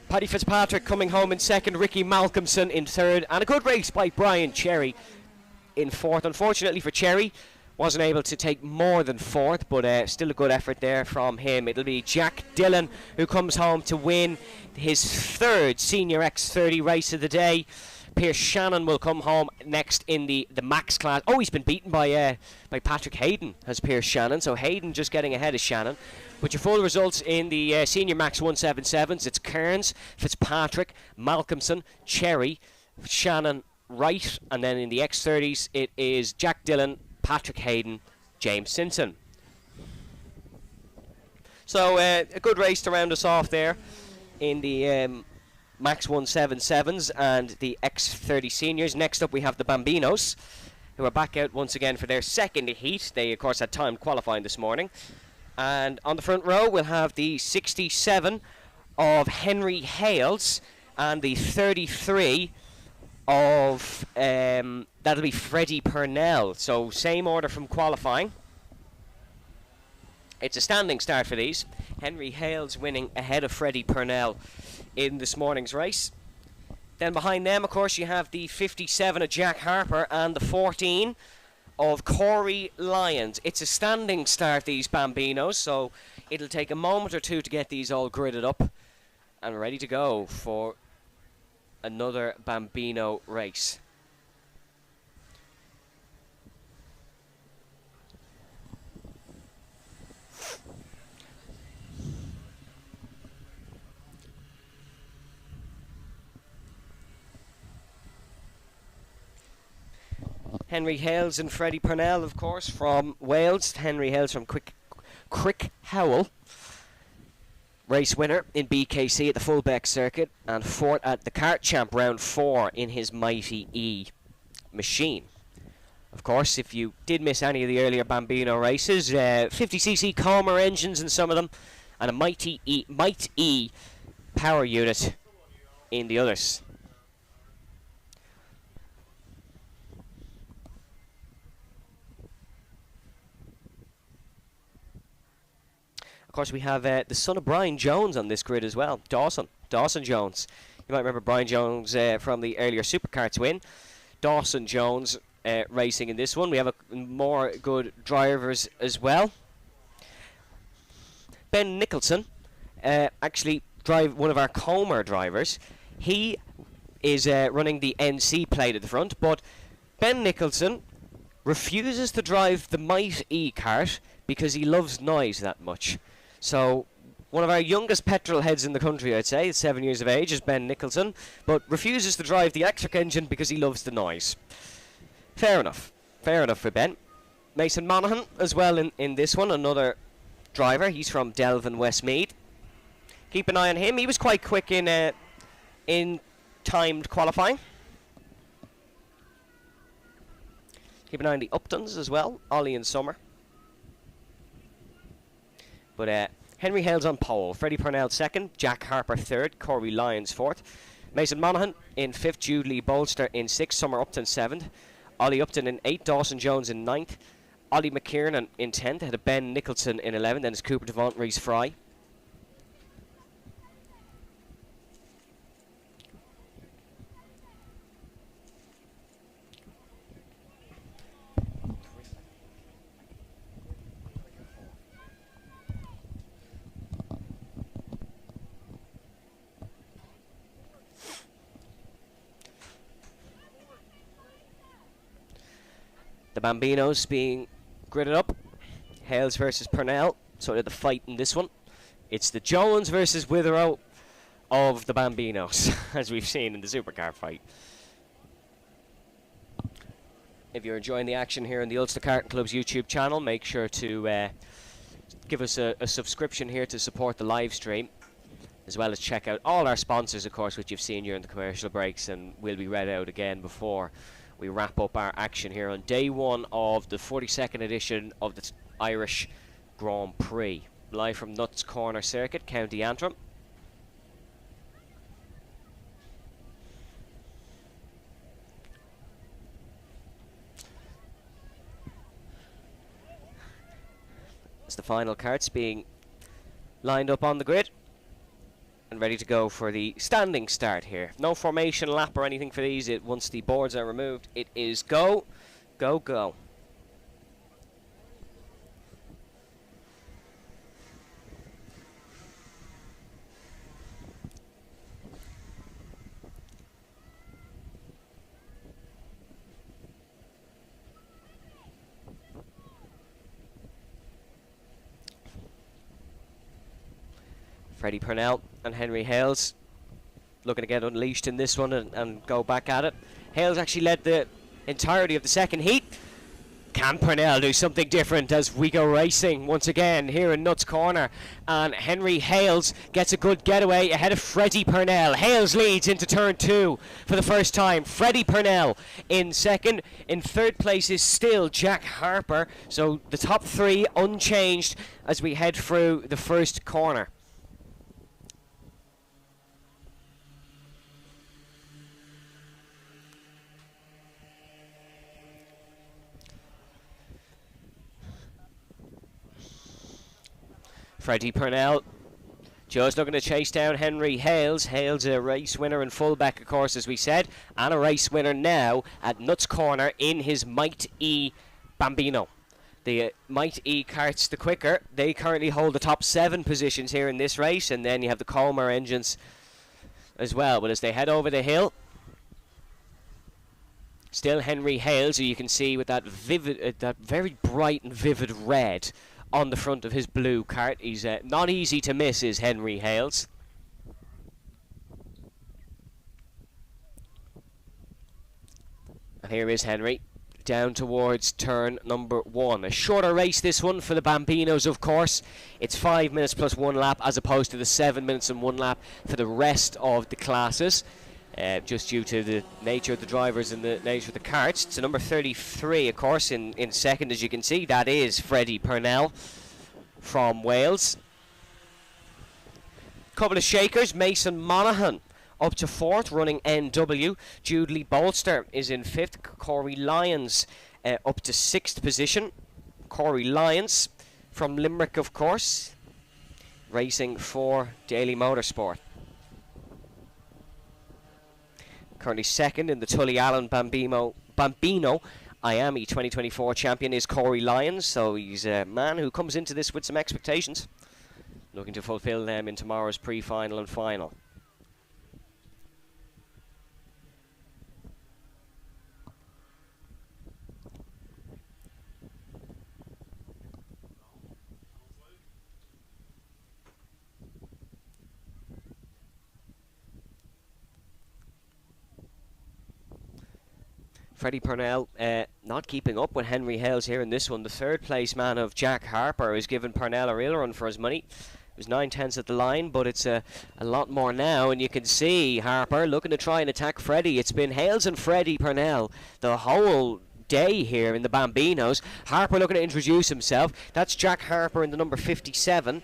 Paddy Fitzpatrick coming home in second, Ricky Malcolmson in third, and a good race by Brian Cherry in fourth. Unfortunately for Cherry, wasn't able to take more than fourth, but still a good effort there from him. It'll be Jack Dillon who comes home to win his third Senior X30 race of the day. Pierce Shannon will come home next in the Max class. Oh, he's been beaten by Patrick Hayden, has Pierce Shannon. So Hayden just getting ahead of Shannon. But your full results in the Senior Max 177s, it's Kearns, Fitzpatrick, Malcolmson, Cherry, Shannon, Wright. And then in the X30s, it is Jack Dillon, Patrick Hayden, James Simpson. So a good race to round us off there in the Max 177s and the X30 Seniors. Next up we have the Bambinos, who are back out once again for their second heat. They of course had time qualifying this morning. And on the front row we'll have the 67 of Henry Hales and the 33 of that'll be Freddie Purnell. So same order from qualifying. It's a standing start for these. Henry Hales winning ahead of Freddie Purnell in this morning's race. Then behind them, of course, you have the 57 of Jack Harper and the 14 of Corey Lyons. It's a standing start, these Bambinos, so it'll take a moment or two to get these all gridded up and ready to go for another Bambino race. Henry Hales and Freddie Purnell, of course, from Wales. Henry Hales from Crick Howell. Race winner in BKC at the Fullbeck circuit and fourth at the Kart Champ round 4 in his Mighty E machine. Of course, if you did miss any of the earlier Bambino races, 50cc Comer engines in some of them and a Might E power unit in the others. Of course, we have the son of Brian Jones on this grid as well, Dawson Jones. You might remember Brian Jones from the earlier Superkarts win. Dawson Jones racing in this one. We have more good drivers as well. Ben Nicholson, actually one of our Comer drivers. He is running the NC plate at the front, but Ben Nicholson refuses to drive the Might E kart because he loves noise that much. So, one of our youngest petrol heads in the country, I'd say, 7 years of age, is Ben Nicholson, but refuses to drive the electric engine because he loves the noise. Fair enough for Ben. Mason Monaghan as well in this one, another driver. He's from Delvin, Westmeath. Keep an eye on him. He was quite quick in timed qualifying. Keep an eye on the Uptons as well, Ollie and Summer. But Henry Hales on pole, Freddie Purnell second, Jack Harper third, Corey Lyons fourth, Mason Monaghan in fifth, Jude Lee Bolster in sixth, Summer Upton seventh, Ollie Upton in eighth, Dawson Jones in ninth, Ollie McKiernan in 10th, ahead of Ben Nicholson in 11th, then it's Cooper Devont, Reese Fry. The Bambinos being gridded up. Hales versus Purnell. So they're the fight in this one. It's the Jones versus Witherow of the Bambinos, as we've seen in the Superkart fight. If you're enjoying the action here on the Ulster Karting Club's YouTube channel, make sure to give us a subscription here to support the live stream, as well as check out all our sponsors, of course, which you've seen during the commercial breaks and will be read out again before we wrap up our action here on day one of the 42nd edition of the Irish Grand Prix. Live from Nuts Corner Circuit, County Antrim. It's the final karts being lined up on the grid and ready to go for the standing start here. No formation lap or anything for these. Once the boards are removed, it is go, go, go. Freddie Purnell and Henry Hales looking to get unleashed in this one and go back at it. Hales actually led the entirety of the second heat. Can Purnell do something different as we go racing once again here in Nuts Corner? And Henry Hales gets a good getaway ahead of Freddie Purnell. Hales leads into turn 2 for the first time. Freddie Purnell in second. In third place is still Jack Harper. So the top 3 unchanged as we head through the first corner. Freddie Purnell just looking to chase down Henry Hales. Hales a race winner and fullback, of course, as we said, and a race winner now at Nuts Corner in his Might E Bambino. The Might E karts the quicker. They currently hold the top 7 positions here in this race, and then you have the Comer engines as well. But as they head over the hill, still Henry Hales, who you can see with that vivid, that very bright and vivid red on the front of his blue kart. He's not easy to miss, is Henry Hales. And here is Henry down towards turn number 1. A shorter race, this one, for the Bambinos, of course. It's 5 minutes plus 1 lap as opposed to the 7 minutes and 1 lap for the rest of the classes. Just due to the nature of the drivers and the nature of the karts. It's a number 33, of course, in second, as you can see. That is Freddie Purnell from Wales. Couple of shakers. Mason Monaghan up to 4th, running NW. Jude Lee Bolster is in 5th. Corey Lyons up to 6th position. Corey Lyons from Limerick, of course, racing for NI Motorsport. Currently second in the Tully Allen Bambino IAME 2024 champion is Corey Lyons. So he's a man who comes into this with some expectations, looking to fulfill them in tomorrow's pre-final and final. Freddie Purnell not keeping up with Henry Hales here in this one. The third place man of Jack Harper has given Purnell a real run for his money. It was 9/10 at the line, but it's a lot more now, and you can see Harper looking to try and attack Freddie. It's been Hales and Freddie Purnell the whole day here in the Bambinos. Harper looking to introduce himself. That's Jack Harper in the number 57,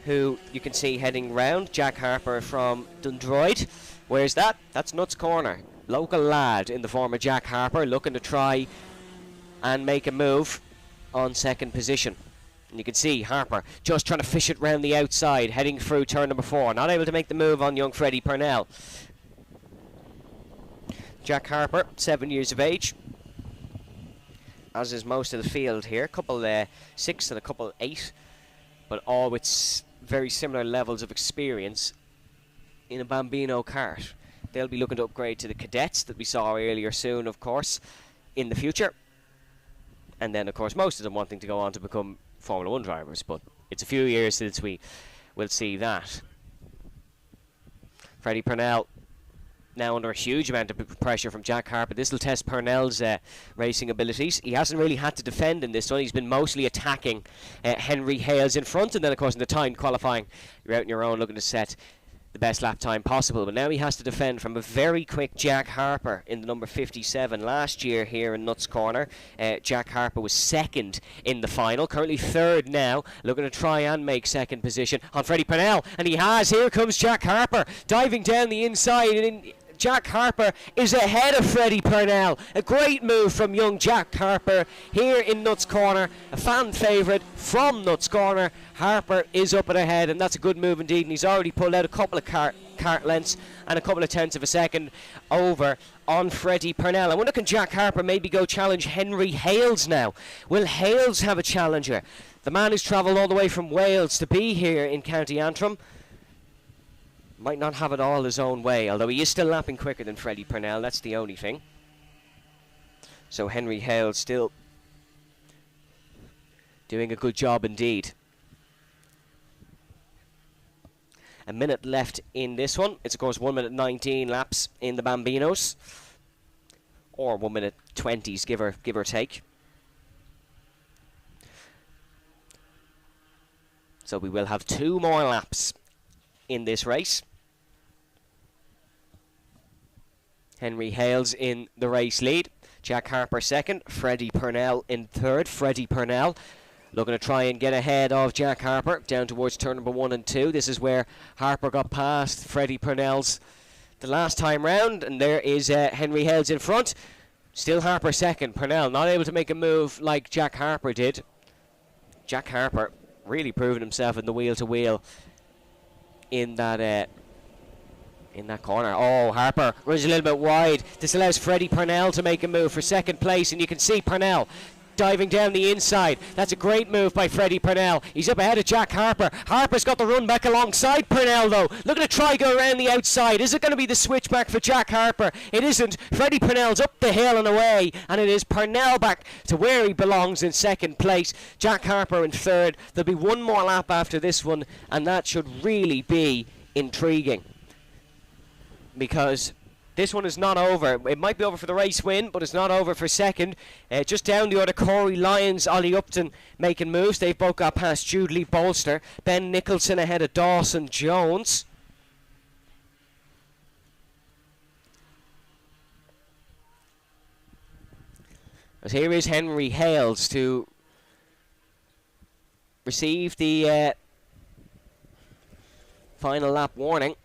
who you can see heading round. Jack Harper from Dundroyd. Where's that? That's Nuts Corner. Local lad in the form of Jack Harper looking to try and make a move on second position. And you can see Harper just trying to fish it round the outside, heading through turn number 4. Not able to make the move on young Freddie Purnell. Jack Harper, 7 years of age, as is most of the field here. A couple 6 and a couple 8, but all with very similar levels of experience in a Bambino kart. They'll be looking to upgrade to the cadets that we saw earlier soon, of course, in the future. And then, of course, most of them wanting to go on to become Formula 1 drivers, but it's a few years since we will see that. Freddie Purnell now under a huge amount of pressure from Jack Harper. This will test Purnell's racing abilities. He hasn't really had to defend in this one. He's been mostly attacking Henry Hales in front, and then, of course, in the time qualifying, you're out on your own looking to set the best lap time possible, but now he has to defend from a very quick Jack Harper in the number 57. Last year here in Nuts Corner, Jack Harper was second in the final, currently third now, looking to try and make second position on Freddie Purnell, and he has. Here comes Jack Harper diving down the inside, and Jack Harper is ahead of Freddie Purnell. A great move from young Jack Harper here in Nuts Corner. A fan favourite from Nuts Corner. Harper is up and ahead, and that's a good move indeed. And he's already pulled out a couple of kart lengths and a couple of tenths of a second over on Freddie Purnell. I wonder, can Jack Harper maybe go challenge Henry Hales now? Will Hales have a challenger? The man who's travelled all the way from Wales to be here in County Antrim might not have it all his own way, although he is still lapping quicker than Freddie Purnell. That's the only thing. So Henry Hales still doing a good job indeed. a minute left in this one. It's, of course, 1 minute 19 laps in the Bambinos. Or 1 minute 20s, give or take. So we will have 2 more laps in this race. Henry Hales in the race lead. Jack Harper second. Freddie Purnell in third. Freddie Purnell looking to try and get ahead of Jack Harper down towards turn number 1 and 2. This is where Harper got past Freddie Purnell's the last time round, and there is Henry Hales in front. Still Harper second. Purnell not able to make a move like Jack Harper did. Jack Harper really proving himself in the wheel-to-wheel in that corner. Oh, Harper runs a little bit wide. This allows Freddie Purnell to make a move for second place, and you can see Purnell diving down the inside. That's a great move by Freddie Purnell. He's up ahead of Jack Harper. Harper's got the run back alongside Purnell, though. Looking to try go around the outside. Is it going to be the switchback for Jack Harper? It isn't. Freddie Purnell's up the hill and away, and it is Purnell back to where he belongs in second place. Jack Harper in third. There'll be 1 more lap after this one, and that should really be intriguing, because this one is not over. It might be over for the race win, but it's not over for second. Just down the order, Corey Lyons, Ollie Upton making moves. They've both got past Jude Lee Bolster. Ben Nicholson ahead of Dawson Jones. As here is Henry Hales to receive the final lap warning.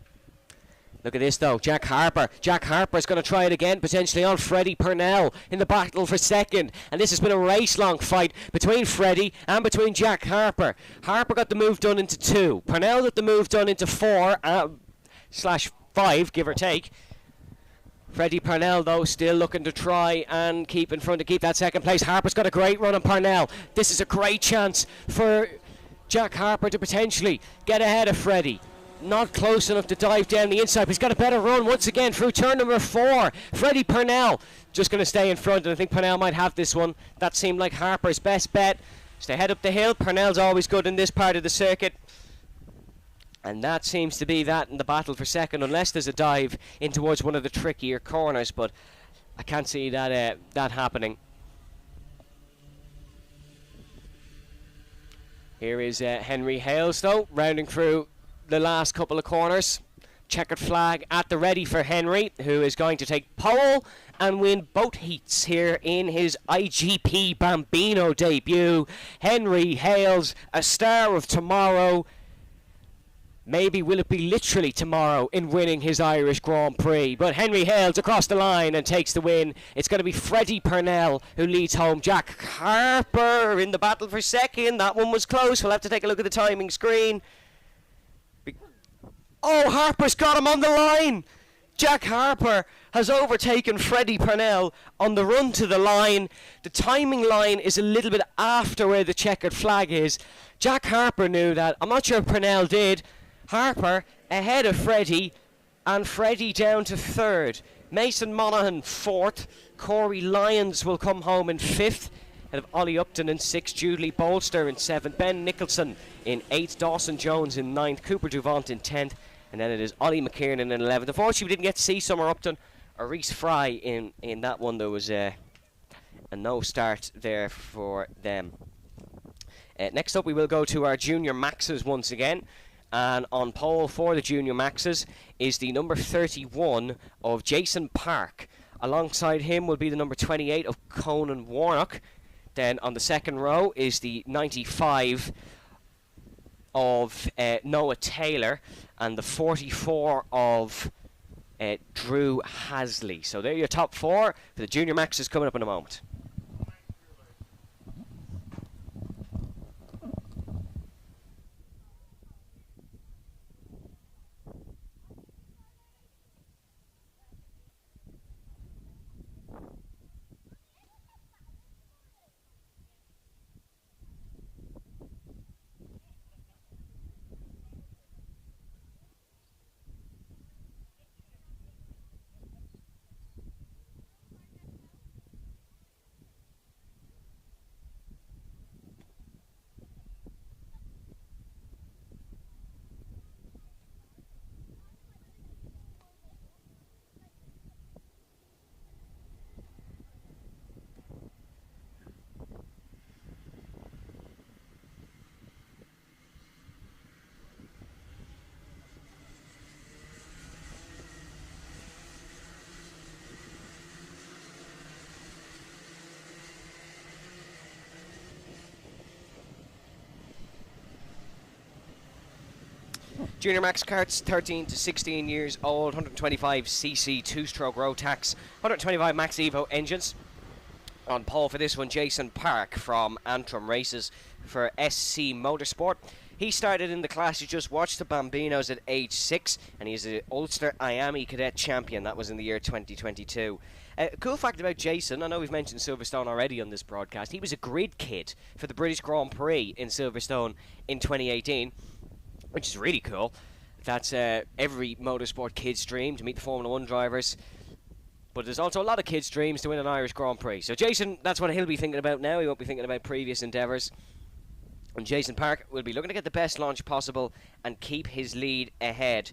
Look at this, though. Jack Harper. Jack Harper's going to try it again, potentially on Freddie Purnell in the battle for second. And this has been a race-long fight between Freddie and between Jack Harper. Harper got the move done into 2. Purnell got the move done into 4/5, give or take. Freddie Purnell, though, still looking to try and keep in front to keep that second place. Harper's got a great run on Purnell. This is a great chance for Jack Harper to potentially get ahead of Freddie. Not close enough to dive down the inside, but he's got a better run once again through turn number 4. Freddie Purnell just going to stay in front, and I think Purnell might have this one. That seemed like Harper's best bet. Stay head up the hill. Purnell's always good in this part of the circuit. And that seems to be that in the battle for second, unless there's a dive in towards one of the trickier corners, but I can't see that happening. Here is Henry Hales, though, rounding through the last couple of corners. Checkered flag at the ready for Henry, who is going to take pole and win both heats here in his IGP Bambino debut. Henry Hales, a star of tomorrow. Maybe will it be literally tomorrow in winning his Irish Grand Prix. But Henry Hales across the line and takes the win. It's going to be Freddie Purnell who leads home. Jack Harper in the battle for second. That one was close. We'll have to take a look at the timing screen. Oh, Harper's got him on the line. Jack Harper has overtaken Freddie Purnell on the run to the line. The timing line is a little bit after where the checkered flag is. Jack Harper knew that. I'm not sure if Purnell did. Harper ahead of Freddie, and Freddie down to third. Mason Monaghan fourth. Corey Lyons will come home in fifth. Ahead of Ollie Upton in sixth. Jude Lee Bolster in seventh. Ben Nicholson in eighth. Dawson Jones in ninth. Cooper Duvant in 10th. And then it is Ollie McKiernan in 11th. Unfortunately, we didn't get to see Summer Upton or Reese Fry in that one. There was a no start there for them. Next up, we will go to our Junior Maxes once again. And on pole for the Junior Maxes is the number 31 of Jason Park. Alongside him will be the number 28 of Conan Warnock. Then on the second row is the 95 of Noah Taylor, and the 44 of Drew Hasley. So they're your top 4 for the Junior Maxes coming up in a moment. Junior Max karts, 13 to 16 years old, 125cc 2-stroke Rotax, 125 Max Evo engines. On pole for this one, Jason Park from Antrim races for NI Motorsport. He started in the class you just watched, the Bambinos, at age 6, and he's an Ulster IAME Cadet champion. That was in the year 2022. A cool fact about Jason, I know we've mentioned Silverstone already on this broadcast, he was a grid kid for the British Grand Prix in Silverstone in 2018, which is really cool. That's every motorsport kid's dream, to meet the Formula 1 drivers. But there's also a lot of kids' dreams to win an Irish Grand Prix. So Jason, that's what he'll be thinking about now. He won't be thinking about previous endeavours. And Jason Park will be looking to get the best launch possible and keep his lead ahead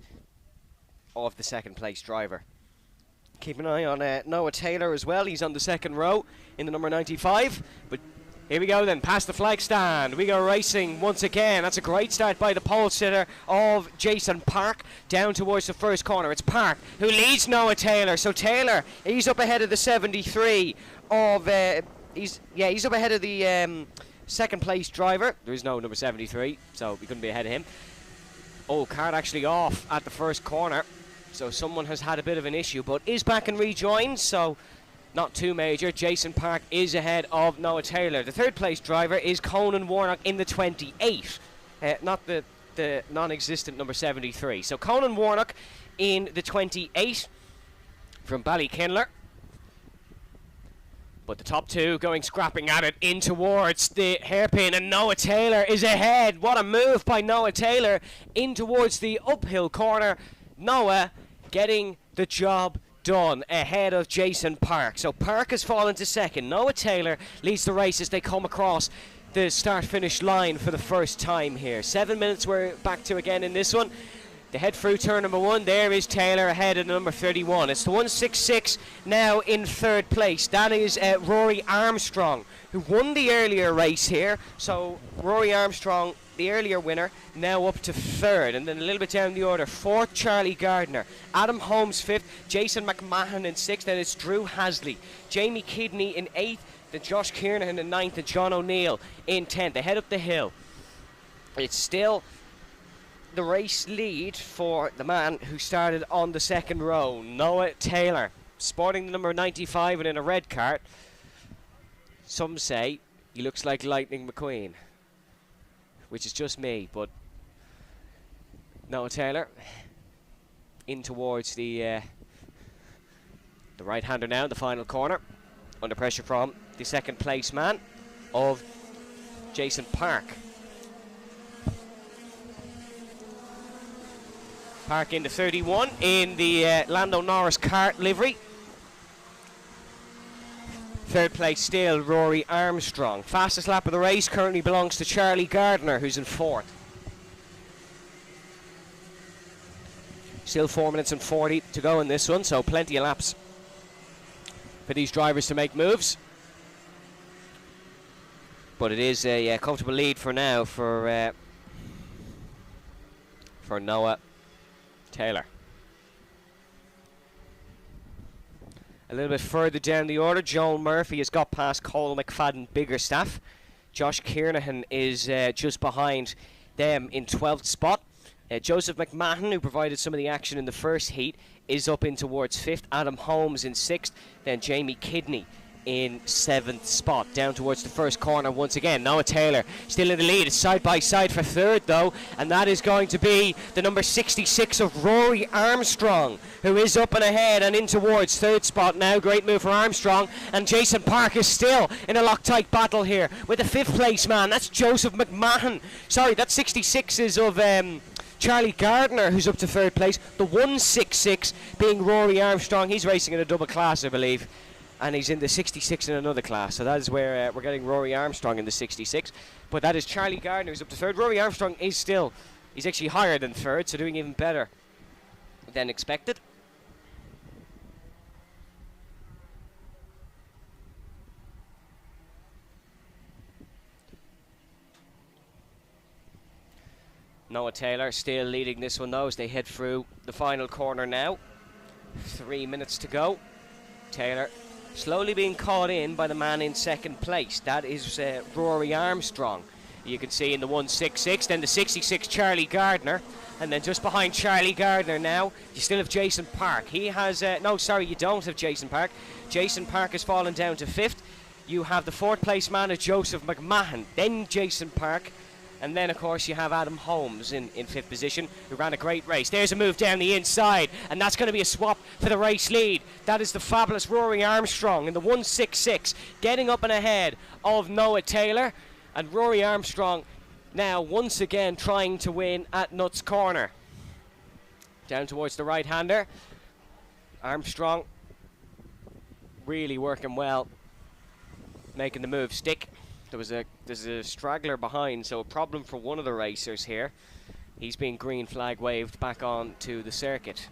of the second place driver. Keep an eye on Noah Taylor as well. He's on the second row in the number 95. But here we go then, past the flag stand. We go racing once again. That's a great start by the pole sitter of Jason Park down towards the first corner. It's Park who leads Noah Taylor. So Taylor, he's up ahead of the 73 of he's up ahead of the second place driver. There is no number 73, so we couldn't be ahead of him. Oh, kart actually off at the first corner. So someone has had a bit of an issue, but is back and rejoined, so not too major. Jason Park is ahead of Noah Taylor. The third place driver is Conan Warnock in the 28, not the non-existent number 73. So Conan Warnock in the 28 from Ballykinler. But the top two going scrapping at it in towards the hairpin, and Noah Taylor is ahead. What a move by Noah Taylor in towards the uphill corner. Noah getting the job done ahead of Jason Park. So Park has fallen to second. Noah Taylor leads the race as they come across the start-finish line for the first time here. 7 minutes we're back to again in this one. They head through turn number 1. There is Taylor ahead of number 31. It's the 166 now in third place. That is Rory Armstrong, who won the earlier race here. So Rory Armstrong, the earlier winner, now up to third. And then a little bit down the order, fourth, Charlie Gardner. Adam Holmes, fifth. Jason McMahon in sixth. Then it's Drew Hasley. Jamie Kidney in eighth. Then Josh Kiernan in ninth. And John O'Neill in 10th. They head up the hill. It's still the race lead for the man who started on the second row, Noah Taylor, sporting the number 95 and in a red kart. Some say he looks like Lightning McQueen, which is just me, but Noah Taylor in towards the right-hander now in the final corner, under pressure from the second place man of Jason Park. Park into 31 in the Lando Norris kart livery. Third place still Rory Armstrong. Fastest lap of the race currently belongs to Charlie Gardner, who's in fourth. Still 4 minutes and 40 to go in this one, so plenty of laps for these drivers to make moves. But it is a comfortable lead for now for Noah Taylor. A little bit further down the order, Joel Murphy has got past Cole McFadden Biggerstaff. Josh Kiernan is just behind them in 12th spot. Joseph McMahon, who provided some of the action in the first heat, is up in towards 5th. Adam Holmes in 6th. Then Jamie Kidney in 7th spot, down towards the first corner once again. Noah Taylor still in the lead. It's side by side for third though, and that is going to be the number 66 of Rory Armstrong, who is up and ahead and in towards third spot now. Great move for Armstrong, and Jason Park is still in a Loctite battle here with the 5th place man. That's Joseph McMahon. Sorry, that 66 is of Charlie Gardner, who's up to third place. The 166 being Rory Armstrong. He's racing in a double class, I believe, and he's in the 66 in another class. So that is where we're getting Rory Armstrong in the 66. But that is Charlie Gardner, who's up to third. Rory Armstrong is still, he's actually higher than third, so doing even better than expected. Noah Taylor still leading this one though as they head through the final corner now. 3 minutes to go. Taylor slowly being caught in by the man in second place. That is Rory Armstrong. You can see in the 166, then the 66 Charlie Gardner, and then just behind Charlie Gardner now, you still have Jason Park. He has, no, sorry, you don't have Jason Park. Jason Park has fallen down to 5th. You have the 4th place man of Joseph McMahon, then Jason Park, and then of course you have Adam Holmes in 5th position, who ran a great race. There's a move down the inside, and that's going to be a swap for the race lead. That is the fabulous Rory Armstrong in the 166, getting up and ahead of Noah Taylor. And Rory Armstrong now once again trying to win at Nuts Corner. Down towards the right-hander. Armstrong really working well, making the move stick. There's a straggler behind, so a problem for one of the racers here. He's being green flag waved back on to the circuit.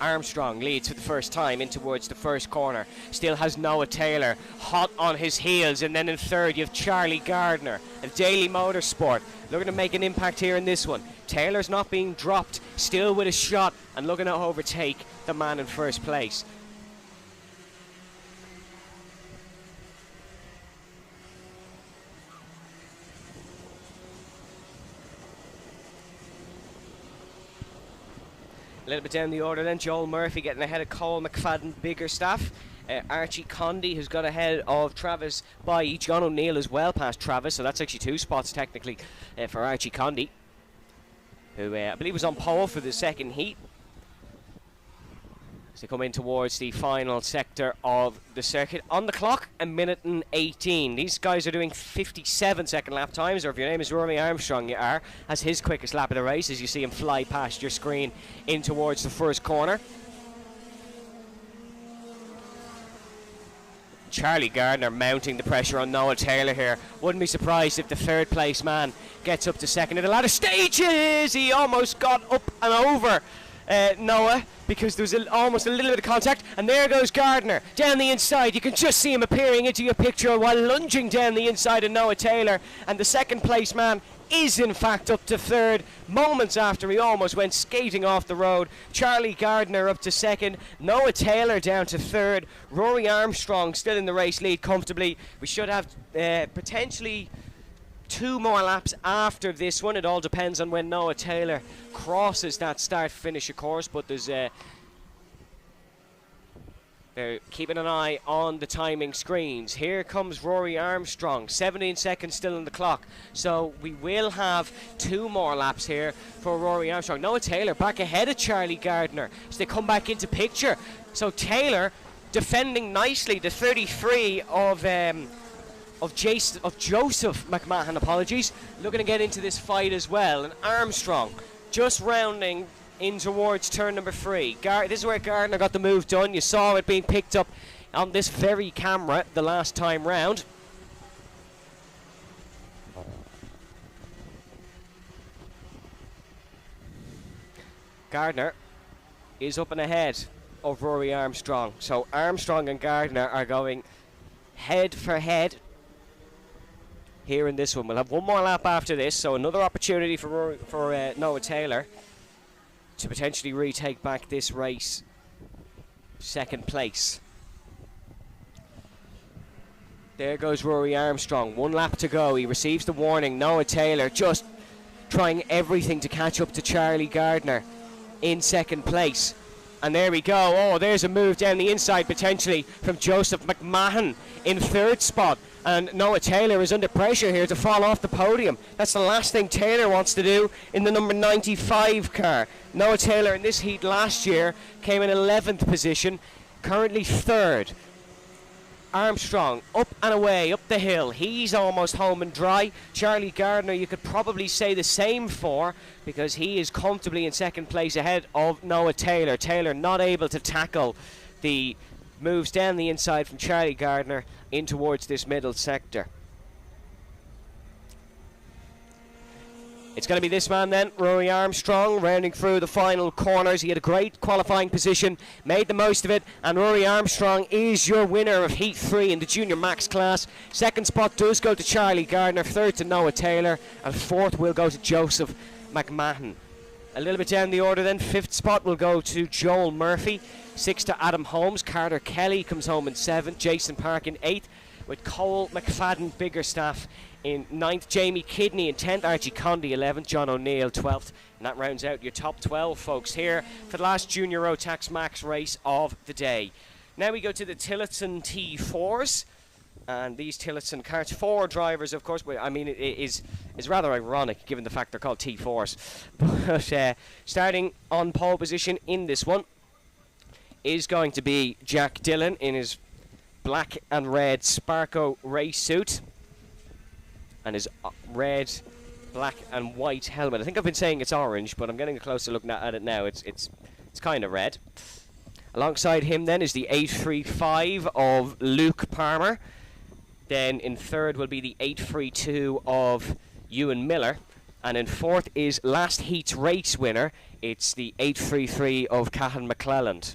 Armstrong leads for the first time in towards the first corner. Still has Noah Taylor hot on his heels, and then in 3rd you have Charlie Gardner of Daily Motorsport looking to make an impact here in this one. Taylor's not being dropped, still with a shot and looking to overtake the man in 1st place. A little bit down the order then, Joel Murphy getting ahead of Cole McFadden Biggerstaff. Archie Condy, who's got ahead of Travis by John O'Neill as well, past Travis, so that's actually 2 spots technically for Archie Condy, who I believe was on pole for the 2nd heat. As they come in towards the final sector of the circuit. On the clock, 1:18. These guys are doing 57-second lap times, or if your name is Rory Armstrong, you are, as his quickest lap of the race, as you see him fly past your screen in towards the first corner. Charlie Gardner mounting the pressure on Noah Taylor here. Wouldn't be surprised if the 3rd place man gets up to 2nd at the ladder stages. He almost got up and over Noah, because there was almost a little bit of contact, and there goes Gardner down the inside. You can just see him appearing into your picture while lunging down the inside of Noah Taylor, and the 2nd place man is in fact up to 3rd moments after he almost went skating off the road. Charlie Gardner up to 2nd, Noah Taylor down to 3rd, Rory Armstrong still in the race lead comfortably. We should have potentially 2 more laps after this one. It all depends on when Noah Taylor crosses that start-finish, of course, but they're keeping an eye on the timing screens. Here comes Rory Armstrong, 17 seconds still on the clock, so we will have 2 more laps here for Rory Armstrong. Noah Taylor back ahead of Charlie Gardner as they come back into picture. So Taylor defending nicely the 33 of Joseph McMahon, apologies, looking to get into this fight as well. And Armstrong just rounding in towards turn number 3. This is where Gardner got the move done. You saw it being picked up on this very camera the last time round. Gardner is up and ahead of Rory Armstrong. So Armstrong and Gardner are going head for head here in this one. We'll have 1 more lap after this, so another opportunity for Noah Taylor to potentially retake back this race 2nd place. There goes Rory Armstrong, 1 lap to go. He receives the warning. Noah Taylor just trying everything to catch up to Charlie Gardner in 2nd place. And there we go. Oh, there's a move down the inside potentially from Joseph McMahon in 3rd spot. And Noah Taylor is under pressure here to fall off the podium. That's the last thing Taylor wants to do in the number 95 car. Noah Taylor in this heat last year came in 11th position, currently 3rd. Armstrong up and away, up the hill. He's almost home and dry. Charlie Gardner, you could probably say the same for, because he is comfortably in 2nd place ahead of Noah Taylor. Taylor not able to tackle the moves down the inside from Charlie Gardner in towards this middle sector. It's going to be this man then, Rory Armstrong, rounding through the final corners. He had a great qualifying position, made the most of it, and Rory Armstrong is your winner of Heat 3 in the Junior Max class. 2nd spot does go to Charlie Gardner, 3rd to Noah Taylor, and 4th will go to Joseph McMahon. A little bit down the order then, 5th spot will go to Joel Murphy, 6th to Adam Holmes. Carter Kelly comes home in 7th, Jason Park in 8th. with Cole McFadden Biggerstaff in 9th, Jamie Kidney in 10th, Archie Condy 11th, John O'Neill 12th, and that rounds out your top 12 folks here for the last Junior Rotax Max race of the day. Now we go to the Tillotson T4s, and these Tillotson karts, 4 drivers of course, I mean it is rather ironic given the fact they're called T4s, but starting on pole position in this one is going to be Jack Dillon in his black and red Sparko race suit and his red, black and white helmet. I think I've been saying it's orange, but I'm getting a closer look at it now. It's kind of red. Alongside him then is the 835 of Luke Palmer. Then in third will be the 832 of Ewan Miller. And in fourth is last heat's race winner. It's the 833 of Cahan McClelland.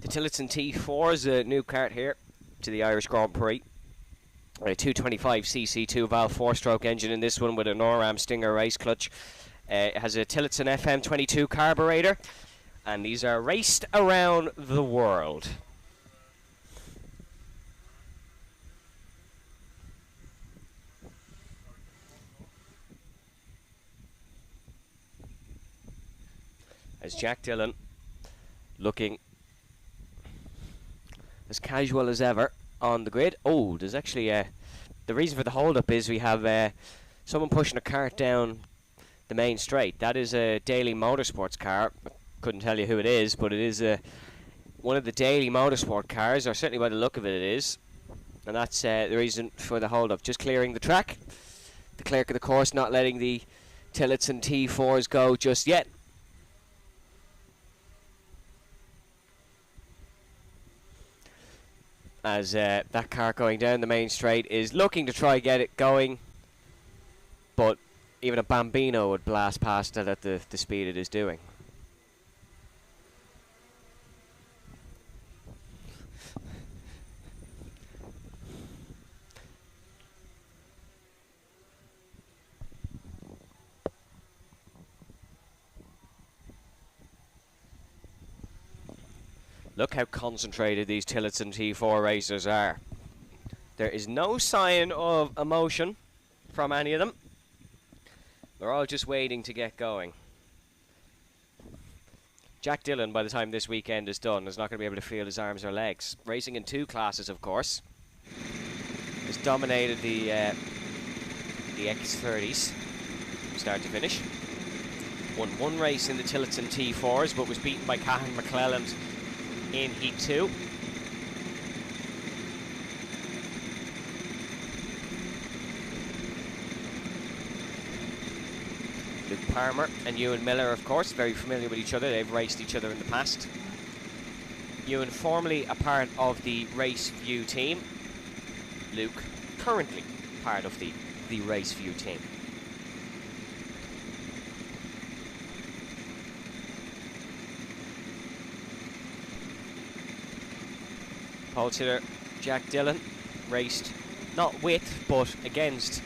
Tillotson T4 is a new kart here to the Irish Grand Prix. A 225cc 2-valve 4-stroke engine in this one with a Noram Stinger race clutch. It has a Tillotson FM22 carburetor, and these are raced around the world. As Jack Dillon looking as casual as ever on the grid. Oh, there's actually the reason for the hold-up is we have someone pushing a cart down the main straight. That is a Daily Motorsports car. I couldn't tell you who it is, but it is one of the Daily Motorsport cars, or certainly by the look of it, it is. And that's the reason for the hold-up. Just clearing the track. The clerk of the course not letting the Tillotson T4s go just yet. As that car going down the main straight is looking to try get it going, but even a Bambino would blast past it at the speed it is doing. Look how concentrated these Tillotson T4 racers are. There is no sign of emotion from any of them. They're all just waiting to get going. Jack Dillon, by the time this weekend is done, is not going to be able to feel his arms or legs. Racing in 2 classes, of course. Has dominated the X30s, start to finish. Won 1 race in the Tillotson T4s, but was beaten by Cahan McClelland in Heat 2. Luke Palmer and Ewan Miller, of course, very familiar with each other. They've raced each other in the past. Ewan formerly a part of the Race View team. Luke currently part of the Race View team. Pole sitter Jack Dillon raced not with but against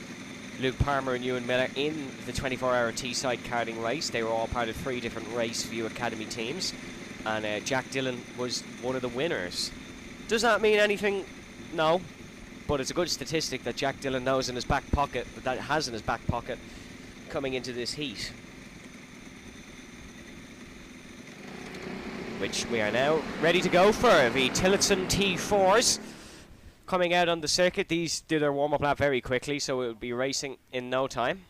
Luke Palmer and Ewan Miller in the 24-hour Teesside karting race. They were all part of 3 different Race View Academy teams, and Jack Dillon was one of the winners. Does that mean anything? No, but it's a good statistic that Jack Dillon knows in his back pocket, that has in his back pocket coming into this heat, which we are now ready to go for. The Tillotson T4s coming out on the circuit. These do their warm-up lap very quickly, so it will be racing in no time.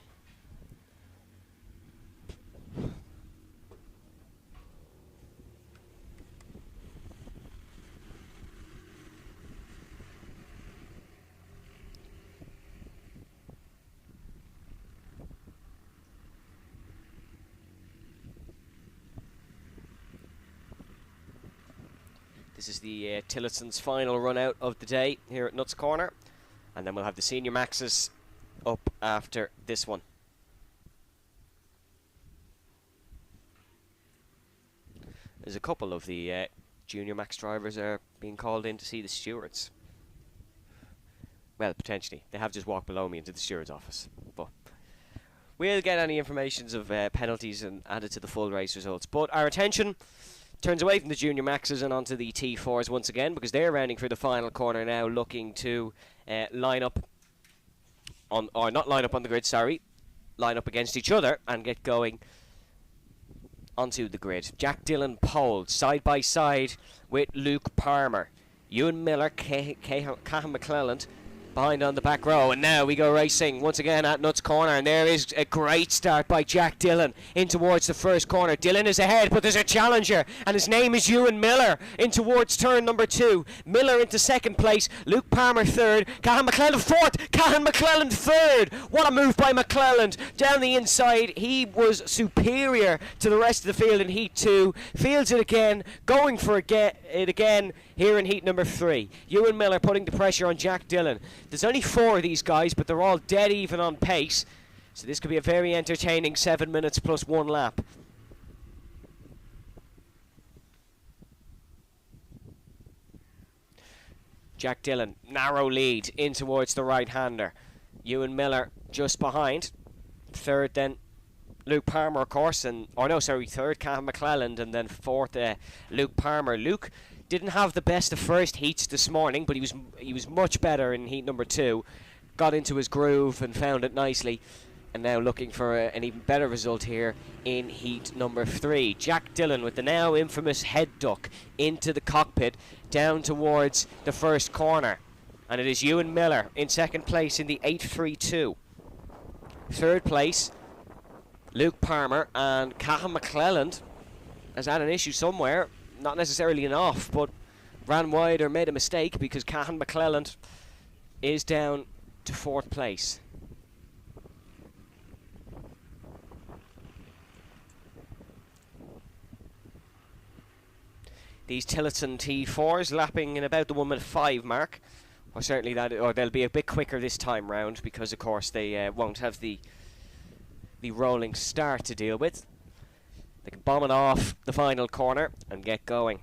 This is the Tillotson's final run out of the day here at Nuts Corner. And then we'll have the Senior Maxes up after this one. There's a couple of the Junior Max drivers are being called in to see the stewards. Well, potentially. They have just walked below me into the steward's office. But we'll get any informations of penalties and added to the full race results. But our attention turns away from the Junior Maxes and onto the T4s once again, because they're rounding for the final corner now, looking to line up on, or not line up on the grid, sorry, line up against each other and get going onto the grid. Jack Dillon pole side by side with Luke Palmer. Ewan Miller, Cahan McClelland behind on the back row, and now we go racing once again at Nuts Corner, and there is a great start by Jack Dillon in towards the first corner. Dillon is ahead, but there's a challenger, and his name is Ewan Miller in towards turn number 2. Miller into second place, Luke Palmer third, Cahan McClelland fourth, Cahan McClelland third. What a move by McClelland down the inside. He was superior to the rest of the field in heat 2, fields it again, going for it again here in heat number 3. Ewan Miller putting the pressure on Jack Dillon. There's only 4 of these guys, but they're all dead even on pace. So this could be a very entertaining 7 minutes plus 1 lap. Jack Dillon, narrow lead in towards the right-hander. Ewan Miller just behind. Third then Luke Palmer, of course, and third Cahan McClelland, and then fourth Luke Palmer. Luke didn't have the best of first heats this morning, but he was much better in heat number 2. Got into his groove and found it nicely, and now looking for an even better result here in heat number 3. Jack Dillon with the now infamous head duck into the cockpit down towards the first corner, and it is Ewan Miller in second place in the 832. Third place Luke Palmer, and Cahan McClelland has had an issue somewhere. Not necessarily an off, but ran wide or made a mistake, because Cahan McClelland is down to 4th place. These Tillotson T4s lapping in about the 1:05 mark. Or certainly they'll be a bit quicker this time round, because of course they won't have the rolling start to deal with. They can bomb it off the final corner and get going.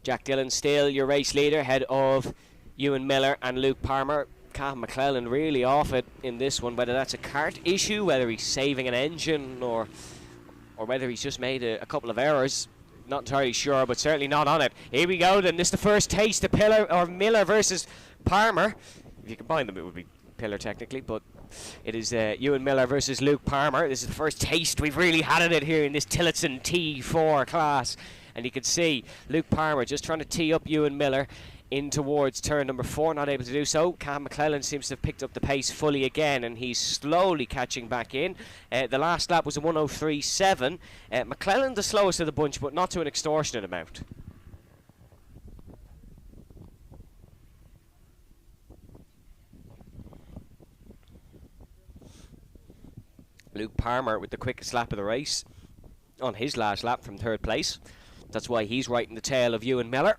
Jack Dillon still your race leader, ahead of Ewan Miller and Luke Palmer. Cahan McClelland really off it in this one, whether that's a kart issue, whether he's saving an engine, or whether he's just made a couple of errors. Not entirely sure, but certainly not on it. Here we go then. This is the first taste of Miller versus Palmer. If you combine them, it would be Pillar technically, but it is Ewan Miller versus Luke Palmer. This is the first taste we've really had of it here in this Tillotson T4 class. And you can see Luke Palmer just trying to tee up Ewan Miller in towards turn number 4, not able to do so. Cahan McClelland seems to have picked up the pace fully again, and he's slowly catching back in. The last lap was a 1:03.7. McClelland the slowest of the bunch, but not to an extortionate amount. Luke Palmer with the quickest lap of the race on his last lap from 3rd place. That's why he's right in the tail of Ewan Miller.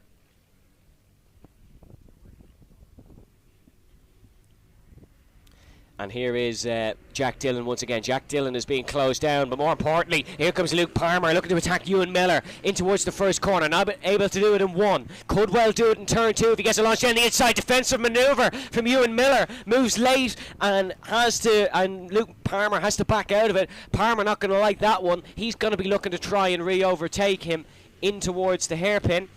And here is Jack Dillon once again. Jack Dillon is being closed down, but more importantly, here comes Luke Palmer looking to attack Ewan Miller in towards the first corner. Now able to do it in 1. Could well do it in turn 2 if he gets a launch down the inside. Defensive manoeuvre from Ewan Miller. Moves late and Luke Palmer has to back out of it. Palmer not going to like that one. He's going to be looking to try and re-overtake him in towards the hairpin.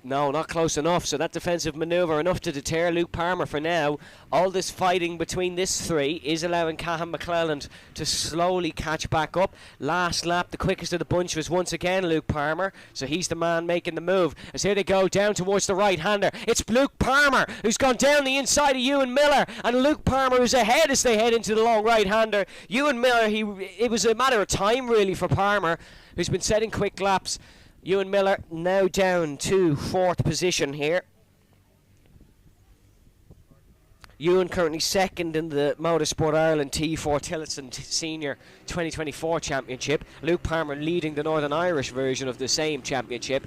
No, not close enough. So that defensive manoeuvre enough to deter Luke Palmer for now. All this fighting between this 3 is allowing Cahan McClelland to slowly catch back up. Last lap, the quickest of the bunch was once again Luke Palmer. So he's the man making the move. As here they go down towards the right-hander. It's Luke Palmer who's gone down the inside of Ewan Miller. And Luke Palmer is ahead as they head into the long right-hander. Ewan Miller, it was a matter of time really for Palmer, who's been setting quick laps. Ewan Miller now down to 4th position here. Ewan currently second in the Motorsport Ireland T4 Tillotson Senior 2024 Championship. Luke Palmer leading the Northern Irish version of the same championship.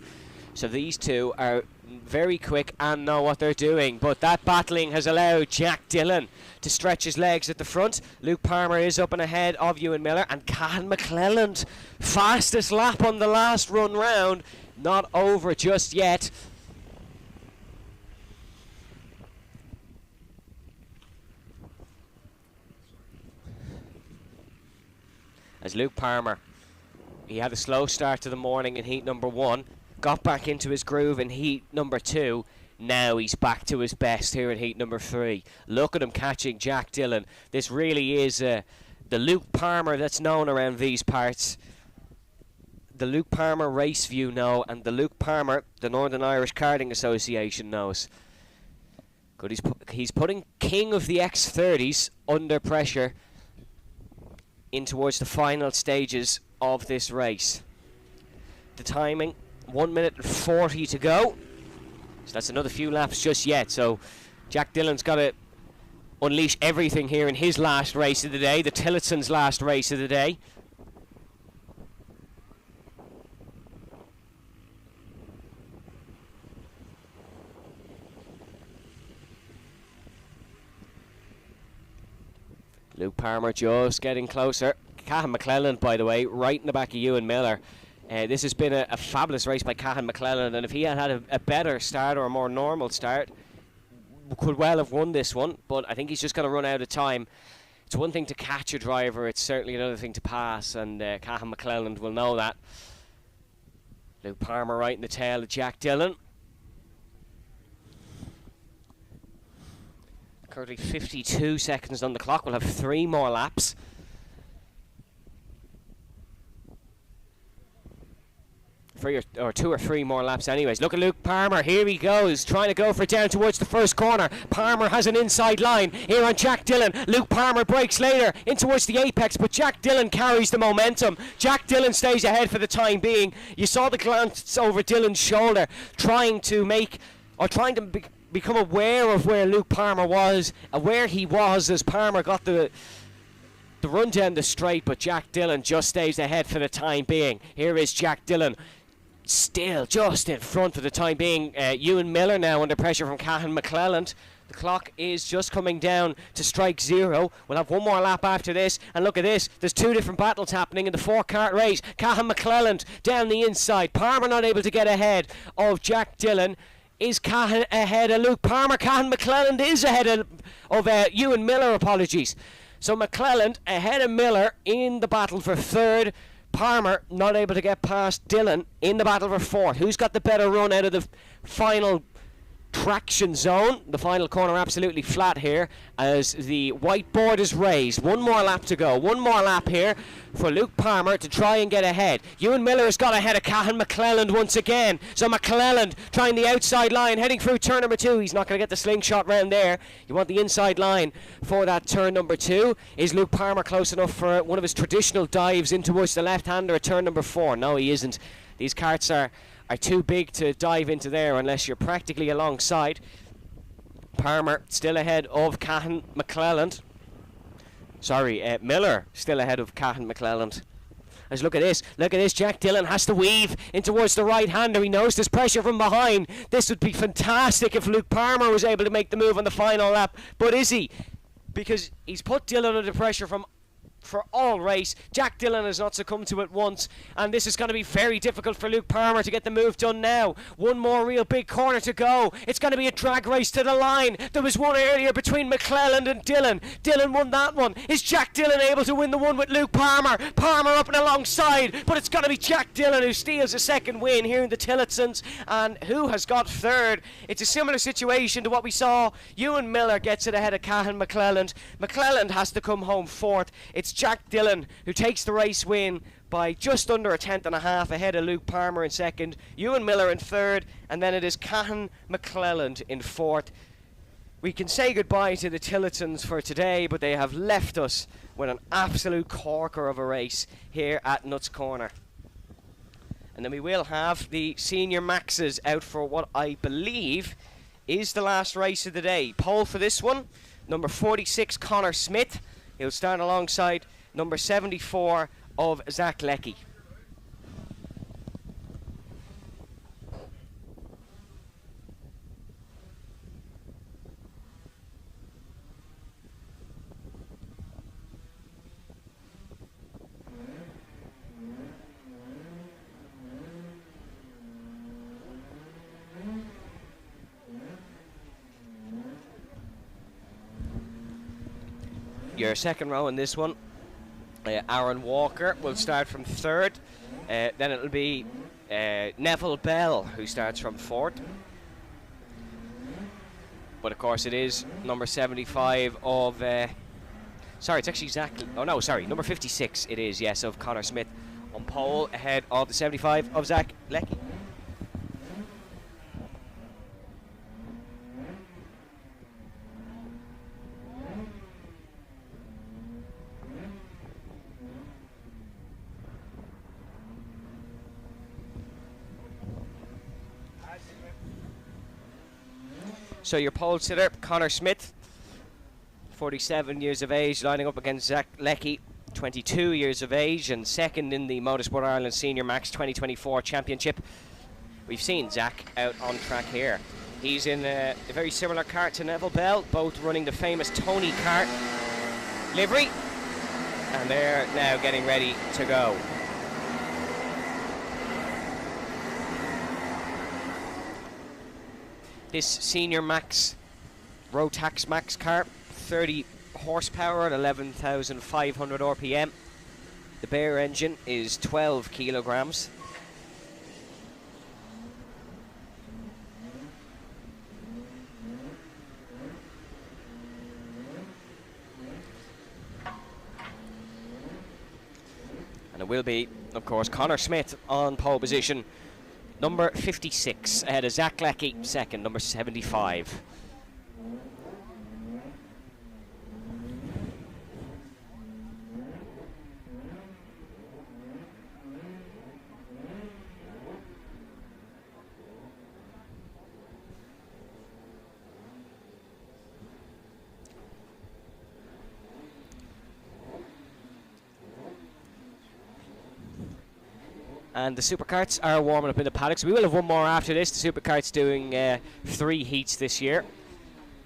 So these two are very quick and know what they're doing. But that battling has allowed Jack Dillon to stretch his legs at the front. Luke Palmer is up and ahead of Ewan Miller. And Cahan McClelland, fastest lap on the last run round. Not over just yet. As Luke Palmer, he had a slow start to the morning in heat number 1, got back into his groove in heat number 2. Now he's back to his best here in heat number 3. Look at him catching Jack Dillon. This really is the Luke Palmer that's known around these parts. The Luke Palmer Race View know, and the Luke Palmer the Northern Irish Karting Association knows. Good, he's putting King of the X30s under pressure in towards the final stages of this race. The timing, 1 minute and 40 to go. So that's another few laps just yet. So Jack Dillon's got to unleash everything here in his last race of the day, the Tillotson's last race of the day. Luke Palmer just getting closer. Cahan McClelland, by the way, right in the back of Ewan Miller. This has been a fabulous race by Cahan McClelland, and if he had a better start or a more normal start, could well have won this one, but I think he's just going to run out of time. It's one thing to catch a driver, it's certainly another thing to pass, and Cahan McClelland will know that. Luke Palmer right in the tail of Jack Dillon. Currently 52 seconds on the clock. We'll have 3 more laps. Or 2 or 3 more laps anyways. Look at Luke Palmer. Here he goes, trying to go for down towards the first corner. Palmer has an inside line here on Jack Dillon. Luke Palmer breaks later in towards the apex, but Jack Dillon carries the momentum. Jack Dillon stays ahead for the time being. You saw the glance over Dillon's shoulder, trying to become aware of where Luke Palmer was, where he was as Palmer got the run down the straight, but Jack Dillon just stays ahead for the time being. Here is Jack Dillon, still just in front for the time being. Ewan Miller now under pressure from Cahan McClelland. The clock is just coming down to strike 0. We'll have 1 more lap after this, and look at this. There's 2 different battles happening in the 4-kart race. Cahan McClelland down the inside. Palmer not able to get ahead of Jack Dillon. Is Cahan ahead of Luke Palmer? Cahan McClelland is ahead of Ewan Miller, apologies. So McClelland ahead of Miller in the battle for 3rd. Palmer not able to get past Dillon in the battle for 4th. Who's got the better run out of the final traction zone? The final corner absolutely flat here as the whiteboard is raised. 1 more lap to go. 1 more lap here for Luke Palmer to try and get ahead. Ewan Miller has got ahead of Cahan McClelland once again. So McClelland trying the outside line, heading through turn number 2. He's not going to get the slingshot round there. You want the inside line for that turn number 2. Is Luke Palmer close enough for one of his traditional dives in towards the left-hander at turn number 4? No, he isn't. These karts are too big to dive into there unless you're practically alongside. Palmer still ahead of Cahan McClelland. Sorry, Miller still ahead of Cahan McClelland. Let's look at this. Look at this. Jack Dillon has to weave in towards the right-hander. He knows there's pressure from behind. This would be fantastic if Luke Palmer was able to make the move on the final lap. But is he? Because he's put Dillon under pressure for all race. Jack Dillon has not succumbed to it once, and this is going to be very difficult for Luke Palmer to get the move done now. 1 more real big corner to go. It's going to be a drag race to the line. There was one earlier between McClelland and Dillon. Dillon won that one. Is Jack Dillon able to win the one with Luke Palmer? Palmer up and alongside, but it's going to be Jack Dillon who steals a 2nd win here in the Tillotsons. And who has got 3rd? It's a similar situation to what we saw. Ewan Miller gets it ahead of Cahan McClelland. McClelland has to come home 4th. It's Jack Dillon who takes the race win by just under a 1/10 and a half ahead of Luke Palmer in 2nd, Ewan Miller in 3rd, and then it is Cahan McClelland in 4th. We can say goodbye to the Tillotsons for today, but they have left us with an absolute corker of a race here at Nuts Corner. And then we will have the senior Maxes out for what I believe is the last race of the day. Pole for this one, number 46, Connor Smith. He'll start alongside number 74 of Zach Leckie. Your second row in this one, Aaron Walker will start from third. Then it'll be Neville Bell who starts from fourth. But of course it is number 75 of... sorry, it's actually Zach... Oh no, sorry, number 56 it is, yes, of Connor Smith on pole ahead of the 75 of Zach Leckie. So your pole sitter, Connor Smith, 47 years of age, lining up against Zach Leckie, 22 years of age, and second in the Motorsport Ireland Senior Max 2024 Championship. We've seen Zach out on track here. He's in a very similar kart to Neville Bell, both running the famous Tony Kart livery, and they're now getting ready to go. This Senior Max Rotax Max car, 30 horsepower at 11,500 RPM. The bare engine is 12 kilograms. And it will be, of course, Connor Smith on pole position. Number 56, ahead of Zach Leckie, second, number 75. And the Superkarts are warming up in the paddocks. We will have one more after this. The Superkarts doing 3 heats this year.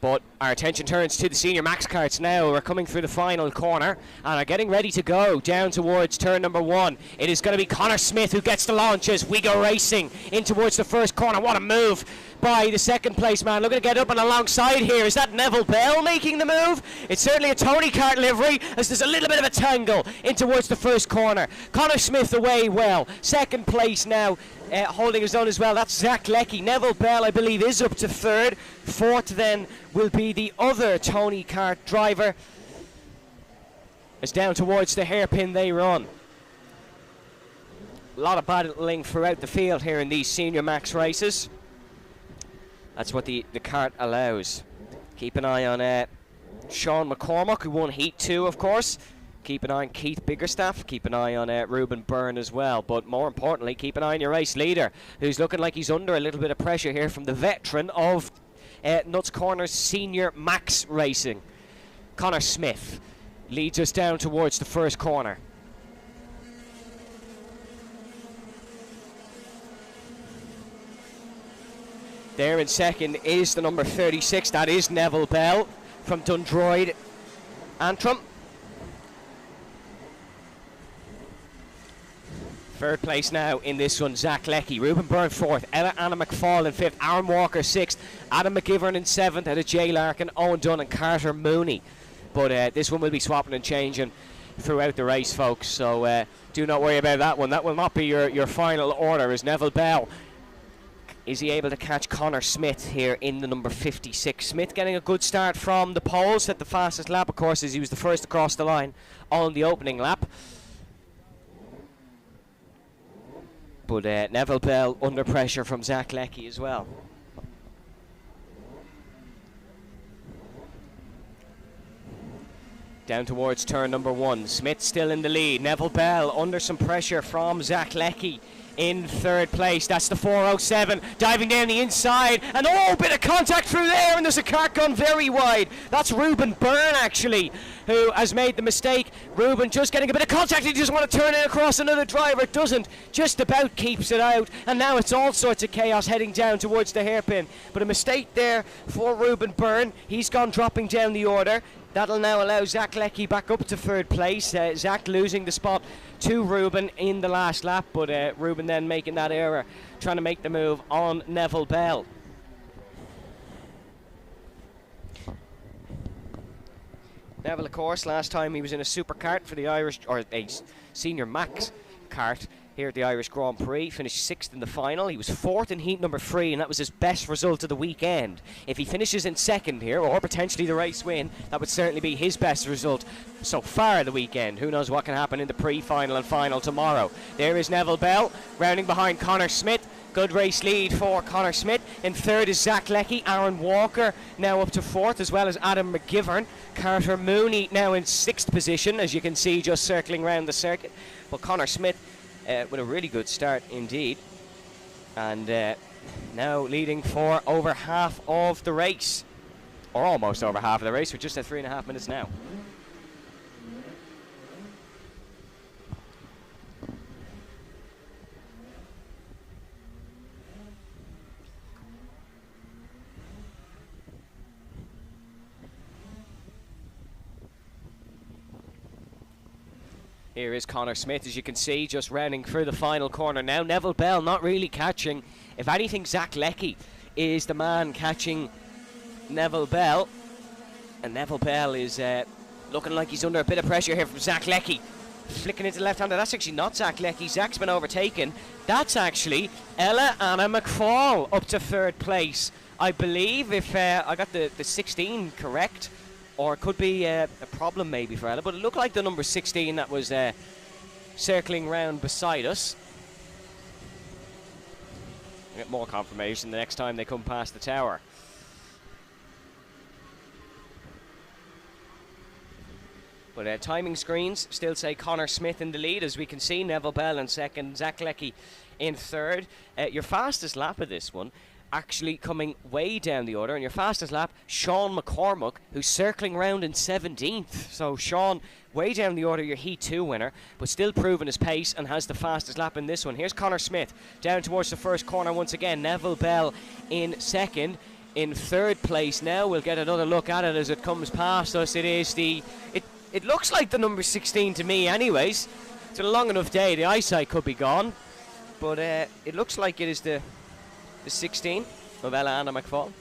But our attention turns to the Senior Max karts now. We're coming through the final corner and are getting ready to go down towards turn number 1. It is going to be Connor Smith who gets the launch as we go racing in towards the first corner. What a move by the second place man. Looking to get up and alongside here. Is that Neville Bell making the move? It's certainly a Tony Kart livery as there's a little bit of a tangle in towards the first corner. Connor Smith away well. Second place now. Holding his own as well, that's Zach Leckie. Neville Bell, I believe, is up to third. Fourth then will be the other Tony Kart driver. As down towards the hairpin they run. A lot of battling throughout the field here in these Senior Max races. That's what the kart allows. Keep an eye on Sean McCormack, who won Heat 2, of course. Keep an eye on Keith Biggerstaff. Keep an eye on Ruben Byrne as well. But more importantly, keep an eye on your race leader, who's looking like he's under a little bit of pressure here from the veteran of Nuts Corner's Senior Max Racing. Connor Smith leads us down towards the first corner. There in second is the number 36. That is Neville Bell from Dundroyd, Antrim. Third place now in this one, Zach Leckie. Ruben Byrne fourth, Anna McFall in fifth, Aaron Walker sixth, Adam McGivern in seventh, out of Jay Larkin, Owen Dunn and Carter Mooney. But this one will be swapping and changing throughout the race, folks, so do not worry about that one. That will not be your final order, as Neville Bell. Is he able to catch Connor Smith here in the number 56? Smith getting a good start from the poles at the fastest lap, of course, as he was the first across the line on the opening lap. But Neville Bell under pressure from Zach Leckie as well. Down towards turn number 1. Smith still in the lead. Neville Bell under some pressure from Zach Leckie in third place. That's the 407 diving down the inside, and oh, bit of contact through there, and there's a kart gone very wide. That's Ruben Byrne actually who has made the mistake. Ruben just getting a bit of contact, he just want to turn it across another driver, doesn't, just about keeps it out, and now it's all sorts of chaos heading down towards the hairpin. But a mistake there for Ruben Byrne. He's gone dropping down the order. That'll now allow Zach Leckie back up to third place. Zach losing the spot to Ruben in the last lap, but Ruben then making that error, trying to make the move on Neville Bell. Neville, of course, last time he was in a Superkart for the Irish, or a Senior Max kart here at the Irish Grand Prix, finished 6th in the final. He was 4th in heat number 3, and that was his best result of the weekend. If he finishes in 2nd here, or potentially the race win, that would certainly be his best result so far the weekend. Who knows what can happen in the pre-final and final tomorrow. There is Neville Bell, rounding behind Connor Smith. Good race lead for Connor Smith. In 3rd is Zach Leckie. Aaron Walker now up to 4th, as well as Adam McGivern. Carter Mooney now in 6th position, as you can see, just circling around the circuit. But Connor Smith with a really good start indeed, and now leading for over half of the race, or almost over half of the race. We're just at 3.5 minutes now. Here is Connor Smith, as you can see, just rounding through the final corner now. Neville Bell not really catching. If anything, Zach Leckie is the man catching Neville Bell. And Neville Bell is looking like he's under a bit of pressure here from Zach Leckie. Flicking into the left-hander. That's actually not Zach Leckie. Zach's been overtaken. That's actually Ella Anna McFall up to 3rd place. I believe, if I got the 16 correct. Or it could be a problem maybe for Ella, but it looked like the number 16 that was circling round beside us. We'll get more confirmation the next time they come past the tower. But timing screens still say Connor Smith in the lead, as we can see. Neville Bell in 2nd, Zach Leckie in 3rd. Your fastest lap of this one actually coming way down the order, and your fastest lap, Sean McCormack, who's circling round in 17th. So Sean, way down the order, your Heat 2 winner, but still proving his pace and has the fastest lap in this one. Here's Connor Smith down towards the first corner once again. Neville Bell in 2nd. In 3rd place now, we'll get another look at it as it comes past us. It is it looks like the number 16 to me anyways. It's a long enough day, the eyesight could be gone, but it looks like it is the 16 of Ella Anna McFall.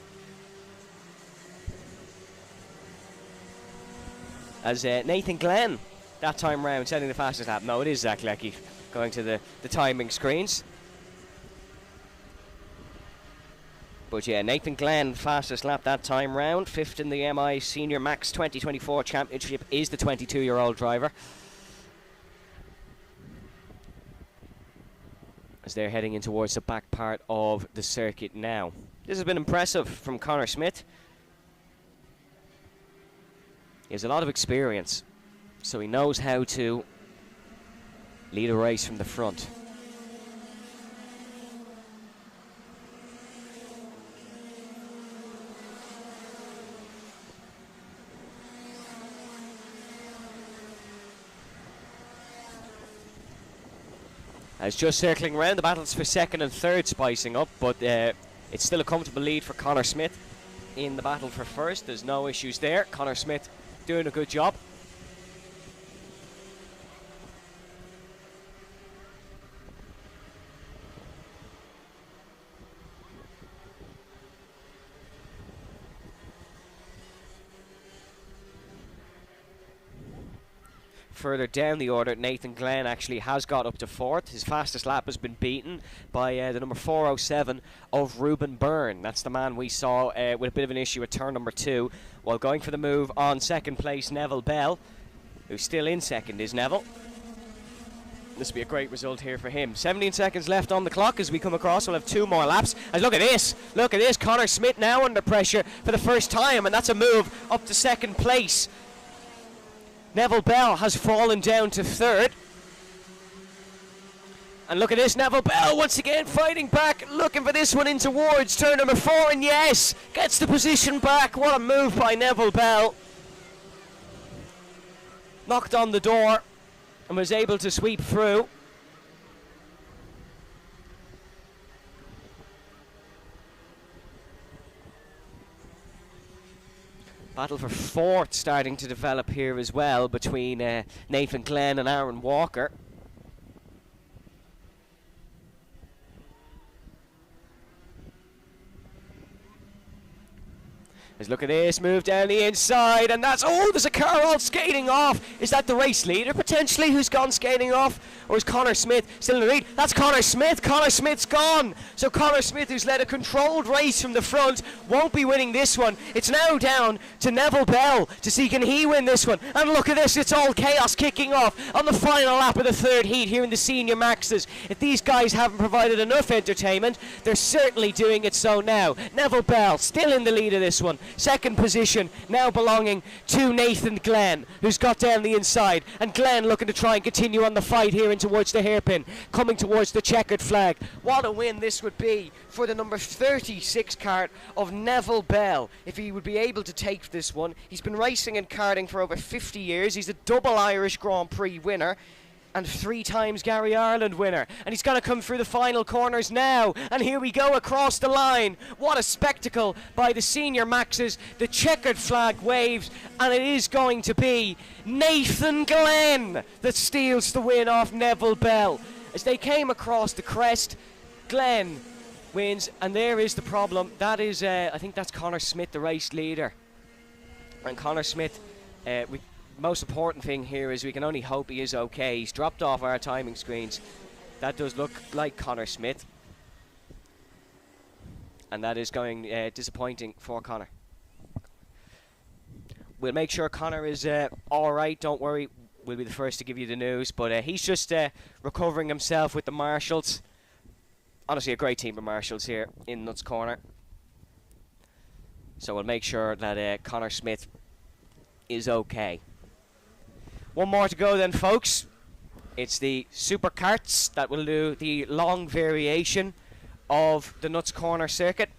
As Nathan Glenn that time round setting the fastest lap. No, it is Zach Leckie going to the timing screens. But yeah, Nathan Glenn fastest lap that time round. 5th in the MI Senior Max 2024 Championship is the 22-year-old driver. As they're heading in towards the back part of the circuit now. This has been impressive from Connor Smith. He has a lot of experience, so he knows how to lead a race from the front. As just circling around, the battles for 2nd and 3rd spicing up, but it's still a comfortable lead for Connor Smith in the battle for 1st. There's no issues there. Connor Smith doing a good job. Further down the order, Nathan Glenn actually has got up to 4th. His fastest lap has been beaten by the number 407 of Ruben Byrne. That's the man we saw with a bit of an issue at turn number 2. While going for the move on 2nd place, Neville Bell, who's still in 2nd, is Neville. This will be a great result here for him. 17 seconds left on the clock as we come across. We'll have 2 more laps. And look at this. Look at this. Connor Smith now under pressure for the first time, and that's a move up to 2nd place. Neville Bell has fallen down to 3rd. And look at this, Neville Bell once again fighting back, looking for this one in towards turn number 4, and yes, gets the position back. What a move by Neville Bell. Knocked on the door and was able to sweep through. Battle for 4th starting to develop here as well between Nathan Glenn and Aaron Walker. Let's look at this, move down the inside, and that's, oh, there's a car all skating off. Is that the race leader potentially who's gone skating off? Or is Connor Smith still in the lead? That's Connor Smith. Connor Smith's gone. So Connor Smith, who's led a controlled race from the front, won't be winning this one. It's now down to Neville Bell to see can he win this one. And look at this, it's all chaos kicking off on the final lap of the 3rd heat here in the Senior Maxes. If these guys haven't provided enough entertainment, they're certainly doing it so now. Neville Bell still in the lead of this one. 2nd position now belonging to Nathan Glenn, who's got down the inside, and Glenn looking to try and continue on the fight here in towards the hairpin, coming towards the checkered flag. What a win this would be for the number 36 kart of Neville Bell if he would be able to take this one. He's been racing in karting for over 50 years. He's a double Irish Grand Prix winner and 3 times Gary Ireland winner, and he's going to come through the final corners now, and here we go across the line. What a spectacle by the Senior Maxes. The checkered flag waves, and it is going to be Nathan Glenn that steals the win off Neville Bell. As they came across the crest, Glenn wins, and there is the problem. That is, I think that's Connor Smith, the race leader, and Connor Smith, most important thing here is we can only hope he is okay. He's dropped off our timing screens. That does look like Connor Smith, and that is going disappointing for Connor. We'll make sure Connor is alright, don't worry, we'll be the first to give you the news, but he's just recovering himself with the marshals. Honestly, a great team of marshals here in Nuts Corner, so we'll make sure that Connor Smith is okay. One more to go then, folks. It's the Superkarts that will do the long variation of the Nuts Corner circuit.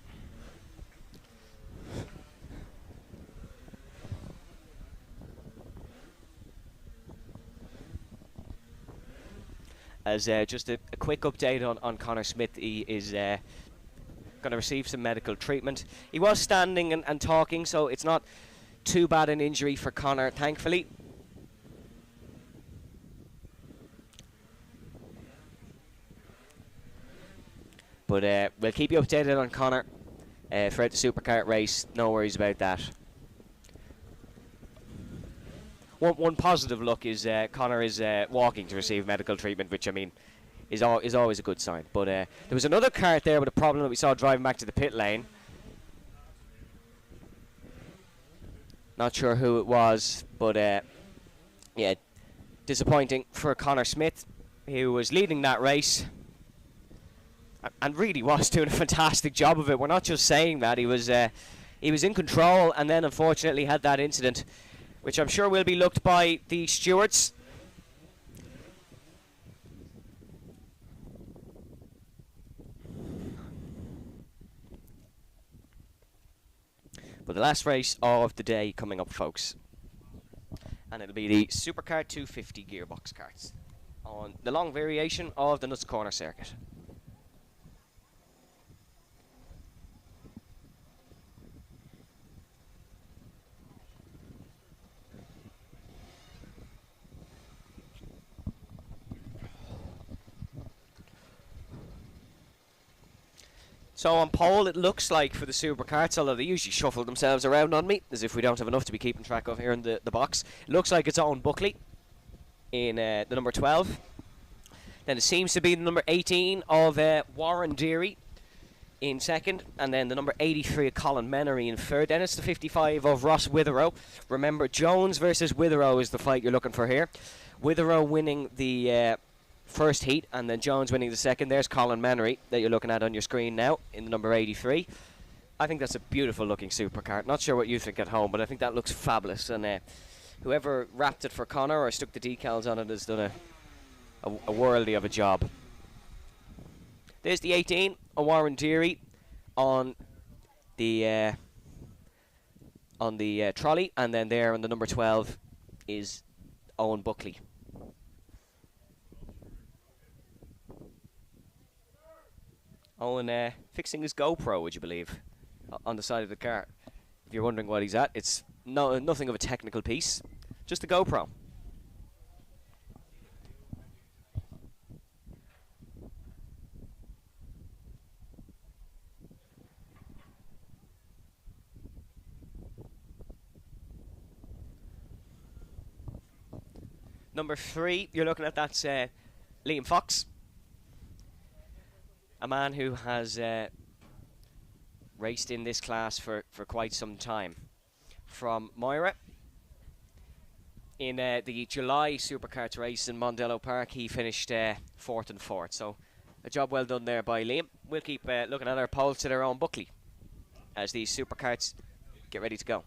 As just a quick update on Connor Smith, he is going to receive some medical treatment. He was standing and talking, so it's not too bad an injury for Connor, thankfully. But we'll keep you updated on Connor throughout the Superkart race. No worries about that. One positive look is Connor is walking to receive medical treatment, which I mean is always a good sign. But there was another kart there with a problem that we saw driving back to the pit lane. Not sure who it was, but yeah, disappointing for Connor Smith, who was leading that race and really was doing a fantastic job of it. We're not just saying that. He was in control, and then unfortunately had that incident, which I'm sure will be looked by the stewards. But the last race of the day coming up, folks, and it'll be the Superkart 250 gearbox karts on the long variation of the Nuts Corner circuit. So on pole, it looks like for the Superkarts, although they usually shuffle themselves around on me, as if we don't have enough to be keeping track of here in the box. It looks like it's Owen Buckley in the number 12. Then it seems to be the number 18 of Warren Deary in second, and then the number 83 of Colin Menery in third. Then it's the 55 of Ross Witherow. Remember, Jones versus Witherow is the fight you're looking for here. Witherow winning the first heat, and then Jones winning the second. There's Colin Menery that you're looking at on your screen now in the number 83. I think that's a beautiful looking Superkart. Not sure what you think at home, but I think that looks fabulous, and whoever wrapped it for Connor or stuck the decals on it has done a worldly of a job. There's the 18, a Warren Deary on the trolley, and then there on the number 12 is Owen Buckley. Owen fixing his GoPro, would you believe, on the side of the car. If you're wondering what he's at, it's nothing of a technical piece, just a GoPro. Number 3, you're looking at, that's Liam Fox, a man who has raced in this class for quite some time. From Moira, in the July Superkarts race in Mondello Park, he finished 4th and 4th. So a job well done there by Liam. We'll keep looking at our poles to their own Buckley as these Superkarts get ready to go.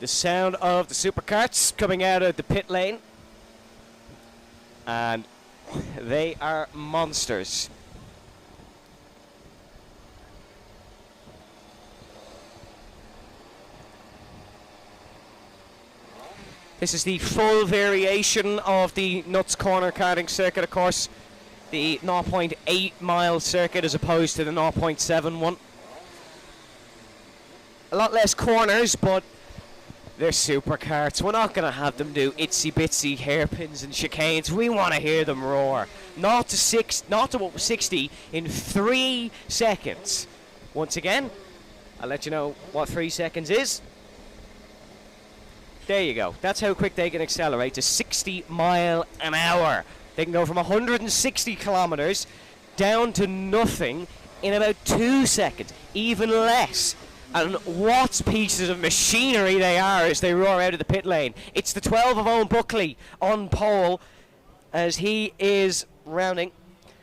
The sound of the Superkarts coming out of the pit lane. And they are monsters. This is the full variation of the Nuts Corner karting circuit, of course. The 0.8 mile circuit as opposed to the 0.7 one. A lot less corners, but they're Superkarts. We're not going to have them do itsy bitsy hairpins and chicanes. We want to hear them roar. Not to 60 in 3 seconds. Once again, I'll let you know what 3 seconds is. There you go. That's how quick they can accelerate to 60 mile an hour. They can go from 160 kilometers down to nothing in about 2 seconds, even less. And what pieces of machinery they are as they roar out of the pit lane. It's the 12 of Owen Buckley on pole as he is rounding.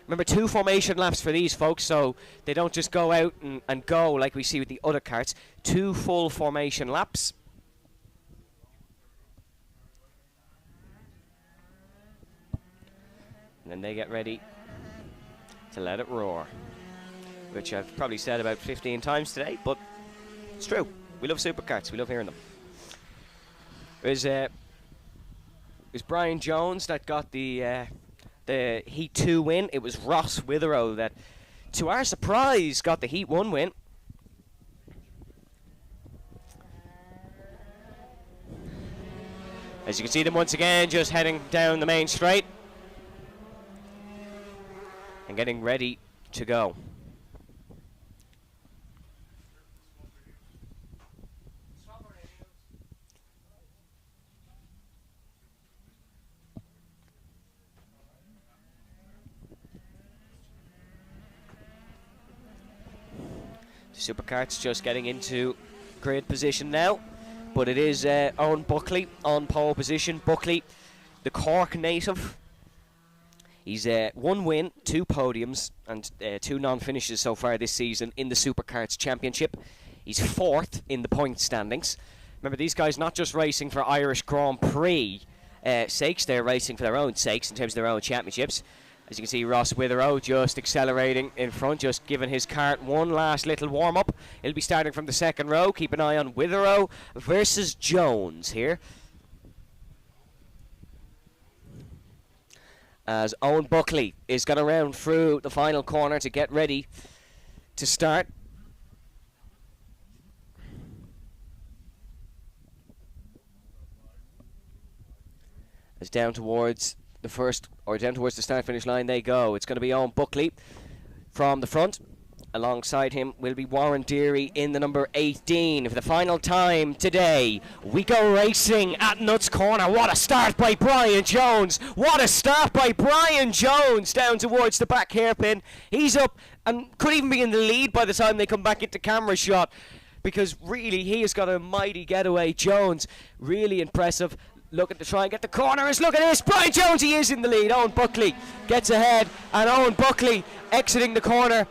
Remember, 2 formation laps for these folks, so they don't just go out and go like we see with the other karts. 2 full formation laps. And then they get ready to let it roar, which I've probably said about 15 times today, but it's true. We love Superkarts. We love hearing them. It was Brian Jones that got the Heat 2 win. It was Ross Witherow that, to our surprise, got the Heat 1 win. As you can see them once again just heading down the main straight and getting ready to go. Superkarts just getting into grid position now, but it is Owen Buckley on pole position. Buckley, the Cork native. He's 1 win, 2 podiums, and 2 non-finishes so far this season in the Superkarts Championship. He's 4th in the point standings. Remember, these guys not just racing for Irish Grand Prix sakes, they're racing for their own sakes in terms of their own championships. As you can see, Ross Witherow just accelerating in front, just giving his kart one last little warm-up. He'll be starting from the second row. Keep an eye on Witherow versus Jones here. As Owen Buckley is going to round through the final corner to get ready to start. As down towards the start finish line they go. It's going to be Owen Buckley from the front. Alongside him will be Warren Deary in the number 18 for the final time today. We go racing at Nuts Corner. What a start by Brian Jones. What a start by Brian Jones down towards the back hairpin. He's up and could even be in the lead by the time they come back into camera shot, because really he has got a mighty getaway. Jones, really impressive. Looking to try and get the corners. Look at this. Brian Jones, he is in the lead. Owen Buckley gets ahead, and Owen Buckley exiting the corner.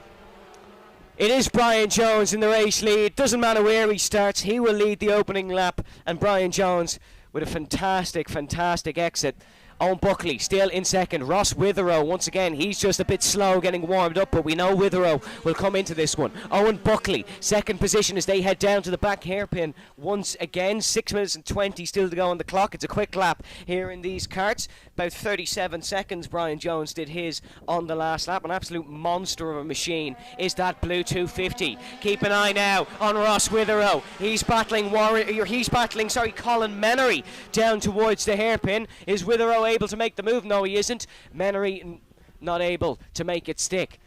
It is Brian Jones in the race lead. Doesn't matter where he starts, he will lead the opening lap. And Brian Jones with a fantastic, fantastic exit. Owen Buckley still in second. Ross Witherow, once again, he's just a bit slow getting warmed up, but we know Witherow will come into this one. Owen Buckley, second position as they head down to the back hairpin once again. 6 minutes and 20 still to go on the clock. It's a quick lap here in these karts. About 37 seconds Brian Jones did his on the last lap. An absolute monster of a machine is that blue 250. Keep an eye now on Ross Witherow. He's battling Colin Menery down towards the hairpin. Is Witherow able to make the move? No, he isn't. Menery not able to make it stick.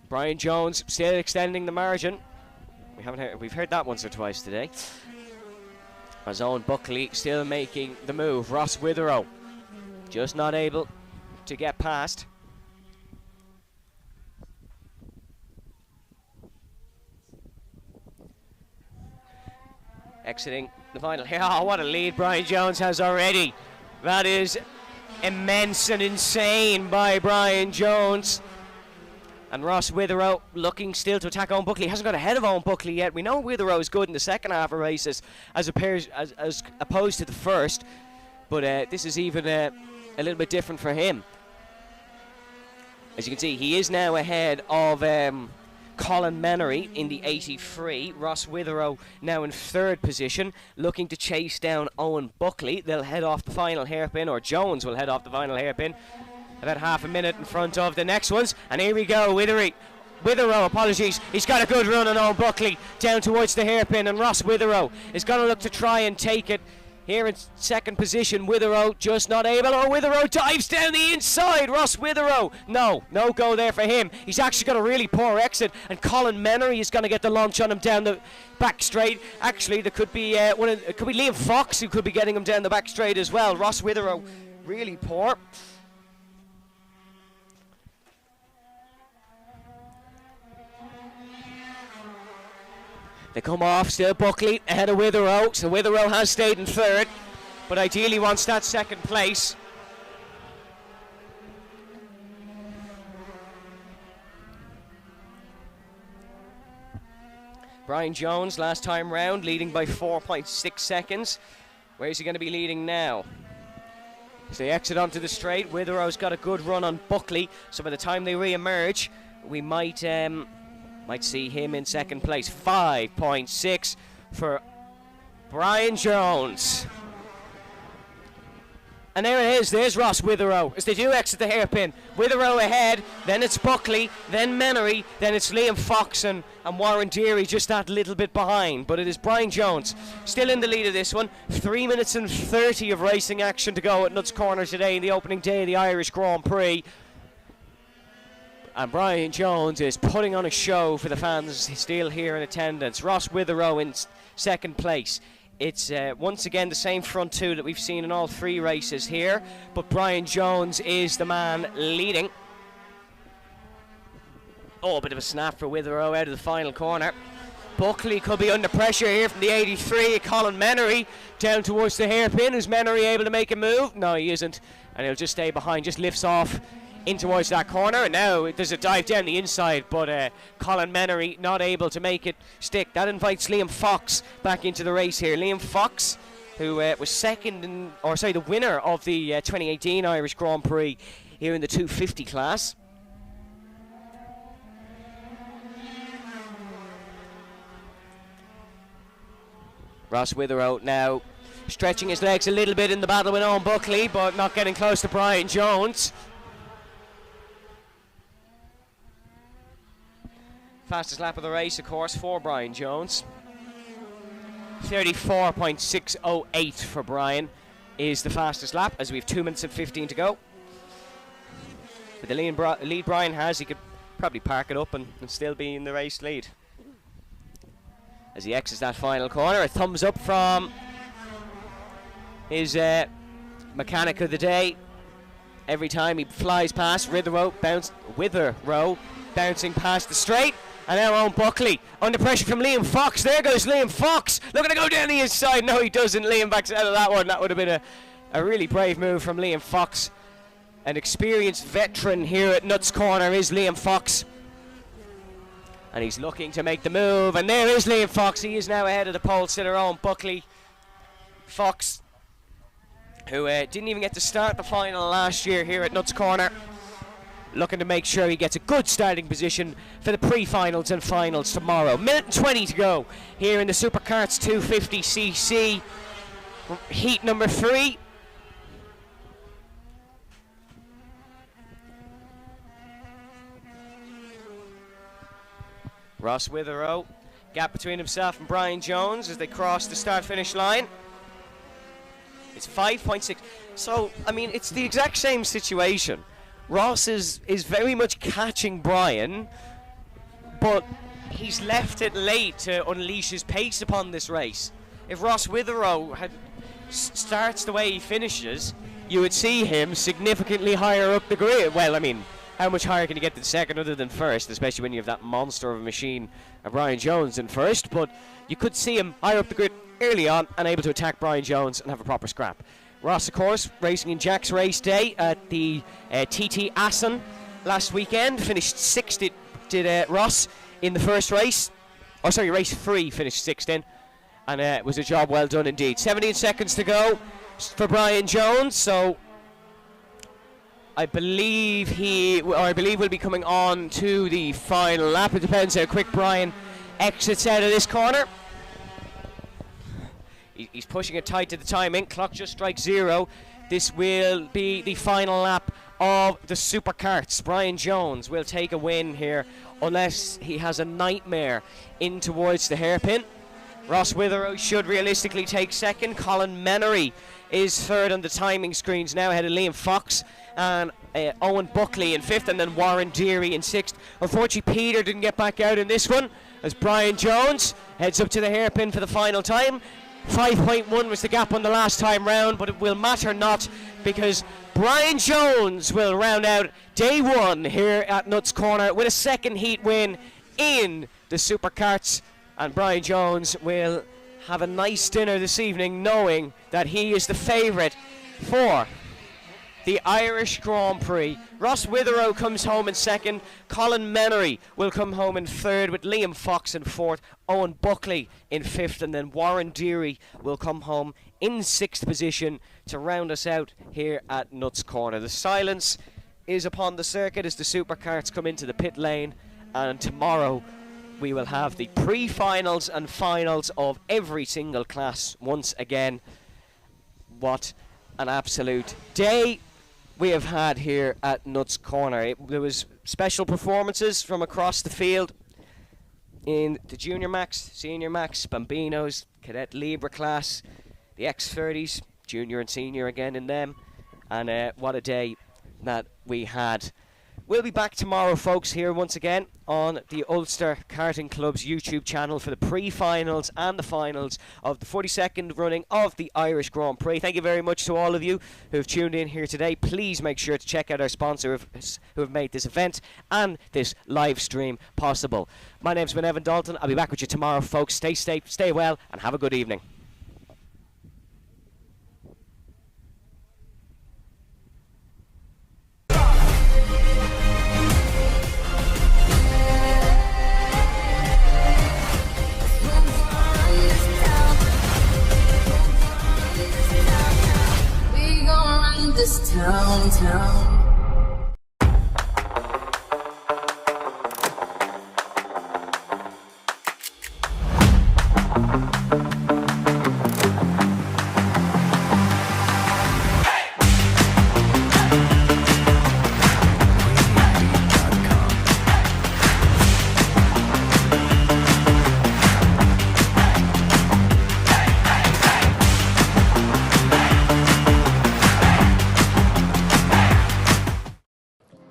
Brian Jones still extending the margin. We've heard that once or twice today. As Owen Buckley still making the move. Ross Witherow just not able to get past. Exiting the final here. Oh, what a lead Brian Jones has already. That is immense and insane by Brian Jones. And Ross Witherow looking still to attack Owen Buckley. Hasn't got ahead of Owen Buckley yet. We know Witherow is good in the second half of races as opposed to the first. But this is even a little bit different for him. As you can see, he is now ahead of Colin Menery in the 83. Ross Witherow now in third position, looking to chase down Owen Buckley. They'll head off the final hairpin, or Jones will head off the final hairpin, about half a minute in front of the next ones. And here we go, Witherow, apologies. He's got a good run on Owen Buckley down towards the hairpin, and Ross Witherow is going to look to try and take it. Here in second position, Witherow just not able. Oh, Witherow dives down the inside. Ross Witherow, no go there for him. He's actually got a really poor exit, and Colin Menery is going to get the launch on him down the back straight. Actually, there could be it could be Liam Fox who could be getting him down the back straight as well. Ross Witherow, really poor. They come off, still Buckley ahead of Witherow, so Witherow has stayed in third, but ideally wants that second place. Brian Jones, last time round, leading by 4.6 seconds. Where's he going to be leading now? As they exit onto the straight, Witherow's got a good run on Buckley, so by the time they re-emerge, we might see him in second place. 5.6 for Brian Jones. And there it is, there's Ross Witherow as they do exit the hairpin. Witherow ahead, then it's Buckley, then Menery, then it's Liam Fox and Warren Deary just that little bit behind. But it is Brian Jones still in the lead of this one. 3 minutes and 30 of racing action to go at Nuts Corner today in the opening day of the Irish Grand Prix. And Brian Jones is putting on a show for the fans still here in attendance. Ross Witherow in second place. It's once again the same front two that we've seen in all three races here, but Brian Jones is the man leading. Oh, a bit of a snap for Witherow out of the final corner. Buckley could be under pressure here from the 83. Colin Menery down towards the hairpin. Is Menery able to make a move? No, he isn't. And he'll just stay behind, just lifts off in towards that corner, and now there's a dive down the inside, but Colin Menery not able to make it stick. That invites Liam Fox back into the race here. Liam Fox, who was the winner of the 2018 Irish Grand Prix here in the 250 class. Ross Witherow now stretching his legs a little bit in the battle with Owen Buckley, but not getting close to Brian Jones. Fastest lap of the race, of course, for Brian Jones. 34.608 for Brian is the fastest lap, as we have 2 minutes and 15 to go. With the lead Brian has, he could probably park it up and still be in the race lead. As he exits that final corner, a thumbs up from his mechanic of the day. Every time he flies past, Witherow bouncing past the straight. And now Owen Buckley under pressure from Liam Fox. There goes Liam Fox, looking to go down the inside. No, he doesn't. Liam backs out of that one. That would have been a really brave move from Liam Fox. An experienced veteran here at Nuts Corner is Liam Fox. And he's looking to make the move, and there is Liam Fox. He is now ahead of the pole sitter Owen Buckley. Fox, who didn't even get to start the final last year here at Nuts Corner, looking to make sure he gets a good starting position for the pre-finals and finals tomorrow. Minute and 20 to go here in the Superkarts 250cc heat number 3. Ross Witherow, gap between himself and Brian Jones as they cross the start-finish line. It's 5.6. So, I mean, it's the exact same situation. Ross is very much catching Brian, but he's left it late to unleash his pace upon this race. If Ross Witherow starts the way he finishes, you would see him significantly higher up the grid. Well, I mean, how much higher can you get than second other than first, especially when you have that monster of a machine of Brian Jones in first, but you could see him higher up the grid early on and able to attack Brian Jones and have a proper scrap. Ross, of course, racing in Jack's race day at the TT Assen last weekend. Finished 6th, did Ross, in the first race. Oh, sorry, race 3 finished 6th in. And it was a job well done indeed. 17 seconds to go for Brian Jones, so I believe will be coming on to the final lap. It depends how quick Brian exits out of this corner. He's pushing it tight to the timing. Clock just strikes 0. This will be the final lap of the Superkarts. Brian Jones will take a win here unless he has a nightmare in towards the hairpin. Ross Witherow should realistically take second. Colin Menery is third on the timing screens now, ahead of Liam Fox and Owen Buckley in 5th, and then Warren Deary in 6th. Unfortunately, Peter didn't get back out in this one as Brian Jones heads up to the hairpin for the final time. 5.1 was the gap on the last time round, but it will matter not because Brian Jones will round out day 1 here at Nuts Corner with a second heat win in the Superkarts, and Brian Jones will have a nice dinner this evening knowing that he is the favourite for the Irish Grand Prix. Ross Witherow comes home in 2nd. Colin Menery will come home in 3rd with Liam Fox in 4th. Owen Buckley in 5th, and then Warren Deary will come home in 6th position to round us out here at Nuts Corner. The silence is upon the circuit as the Superkarts come into the pit lane, and tomorrow we will have the pre-finals and finals of every single class once again. What an absolute day we have had here at Nuts Corner. There was special performances from across the field in the Junior Max, Senior Max, Bambinos, Cadet Libra class, the X30s, Junior and Senior again in them, and what a day that we had. We'll be back tomorrow, folks, here once again on the Ulster Karting Club's YouTube channel for the pre-finals and the finals of the 42nd running of the Irish Grand Prix. Thank you very much to all of you who have tuned in here today. Please make sure to check out our sponsor who have made this event and this live stream possible. My name's been Evan Dalton. I'll be back with you tomorrow, folks. Stay safe, stay well, and have a good evening. downtown.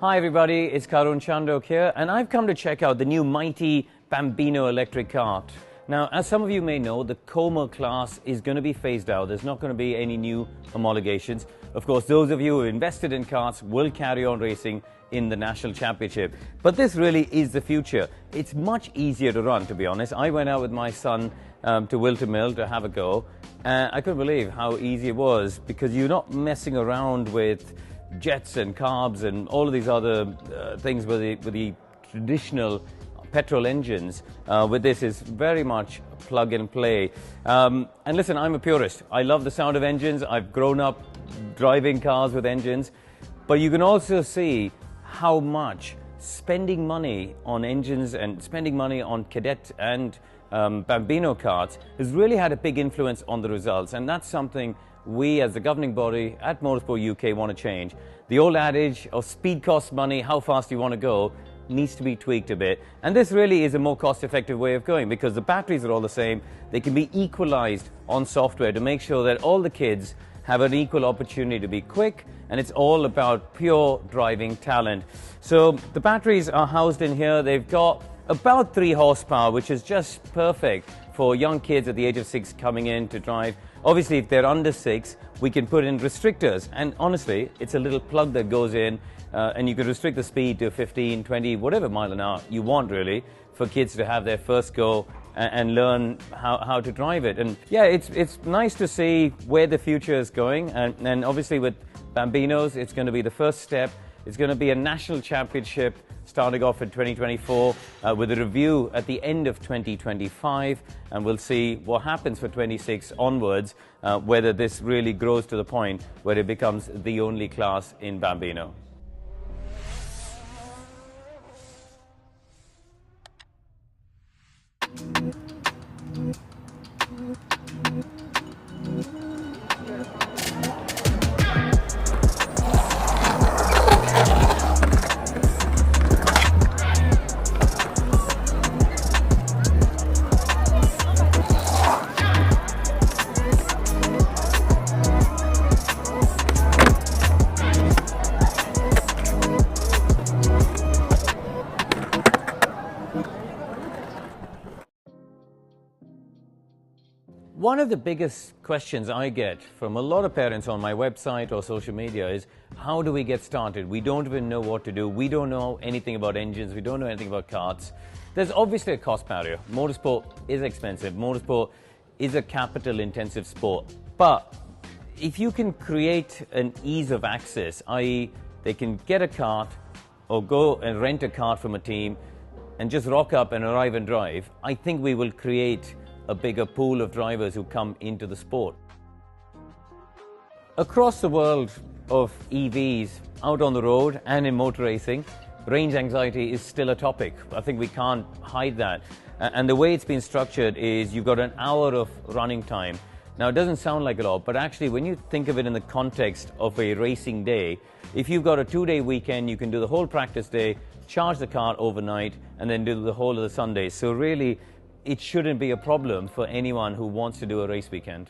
Hi everybody, it's Karun Chandok here, and I've come to check out the new mighty Bambino electric kart. Now, as some of you may know, the Como class is going to be phased out. There's not going to be any new homologations. Of course, those of you who invested in karts will carry on racing in the National Championship. But this really is the future. It's much easier to run, to be honest. I went out with my son to Wilton Mill to have a go, and I couldn't believe how easy it was, because you're not messing around with jets and carbs and all of these other things with the traditional petrol engines. With this is very much plug and play. And listen, I'm a purist. I love the sound of engines. I've grown up driving cars with engines. But you can also see how much spending money on engines and spending money on Cadet and Bambino karts has really had a big influence on the results. And that's something we as the governing body at Motorsport UK want to change. The old adage of speed costs money, how fast do you want to go, needs to be tweaked a bit. And this really is a more cost-effective way of going, because the batteries are all the same. They can be equalized on software to make sure that all the kids have an equal opportunity to be quick, and it's all about pure driving talent. So the batteries are housed in here. They've got about 3 horsepower, which is just perfect for young kids at the age of 6 coming in to drive. Obviously, if they're under 6, we can put in restrictors. And honestly, it's a little plug that goes in, and you can restrict the speed to 15, 20, whatever mile an hour you want, really, for kids to have their first go and learn how to drive it. And yeah, it's nice to see where the future is going. And obviously with Bambinos, it's going to be the first step. It's going to be a national championship starting off in 2024 with a review at the end of 2025, and we'll see what happens for 26 onwards, whether this really grows to the point where it becomes the only class in Bambino. One of the biggest questions I get from a lot of parents on my website or social media is, how do we get started? We don't even know what to do. We don't know anything about engines. We don't know anything about karts. There's obviously a cost barrier. Motorsport is expensive. Motorsport is a capital-intensive sport. But if you can create an ease of access, i.e. they can get a kart or go and rent a kart from a team and just rock up and arrive and drive, I think we will create a bigger pool of drivers who come into the sport. Across the world of EVs, out on the road and in motor racing, range anxiety is still a topic. I think we can't hide that. And the way it's been structured is you've got an hour of running time. Now, it doesn't sound like a lot, but actually when you think of it in the context of a racing day, if you've got a 2-day weekend, you can do the whole practice day, charge the car overnight, and then do the whole of the Sunday. So really, it shouldn't be a problem for anyone who wants to do a race weekend.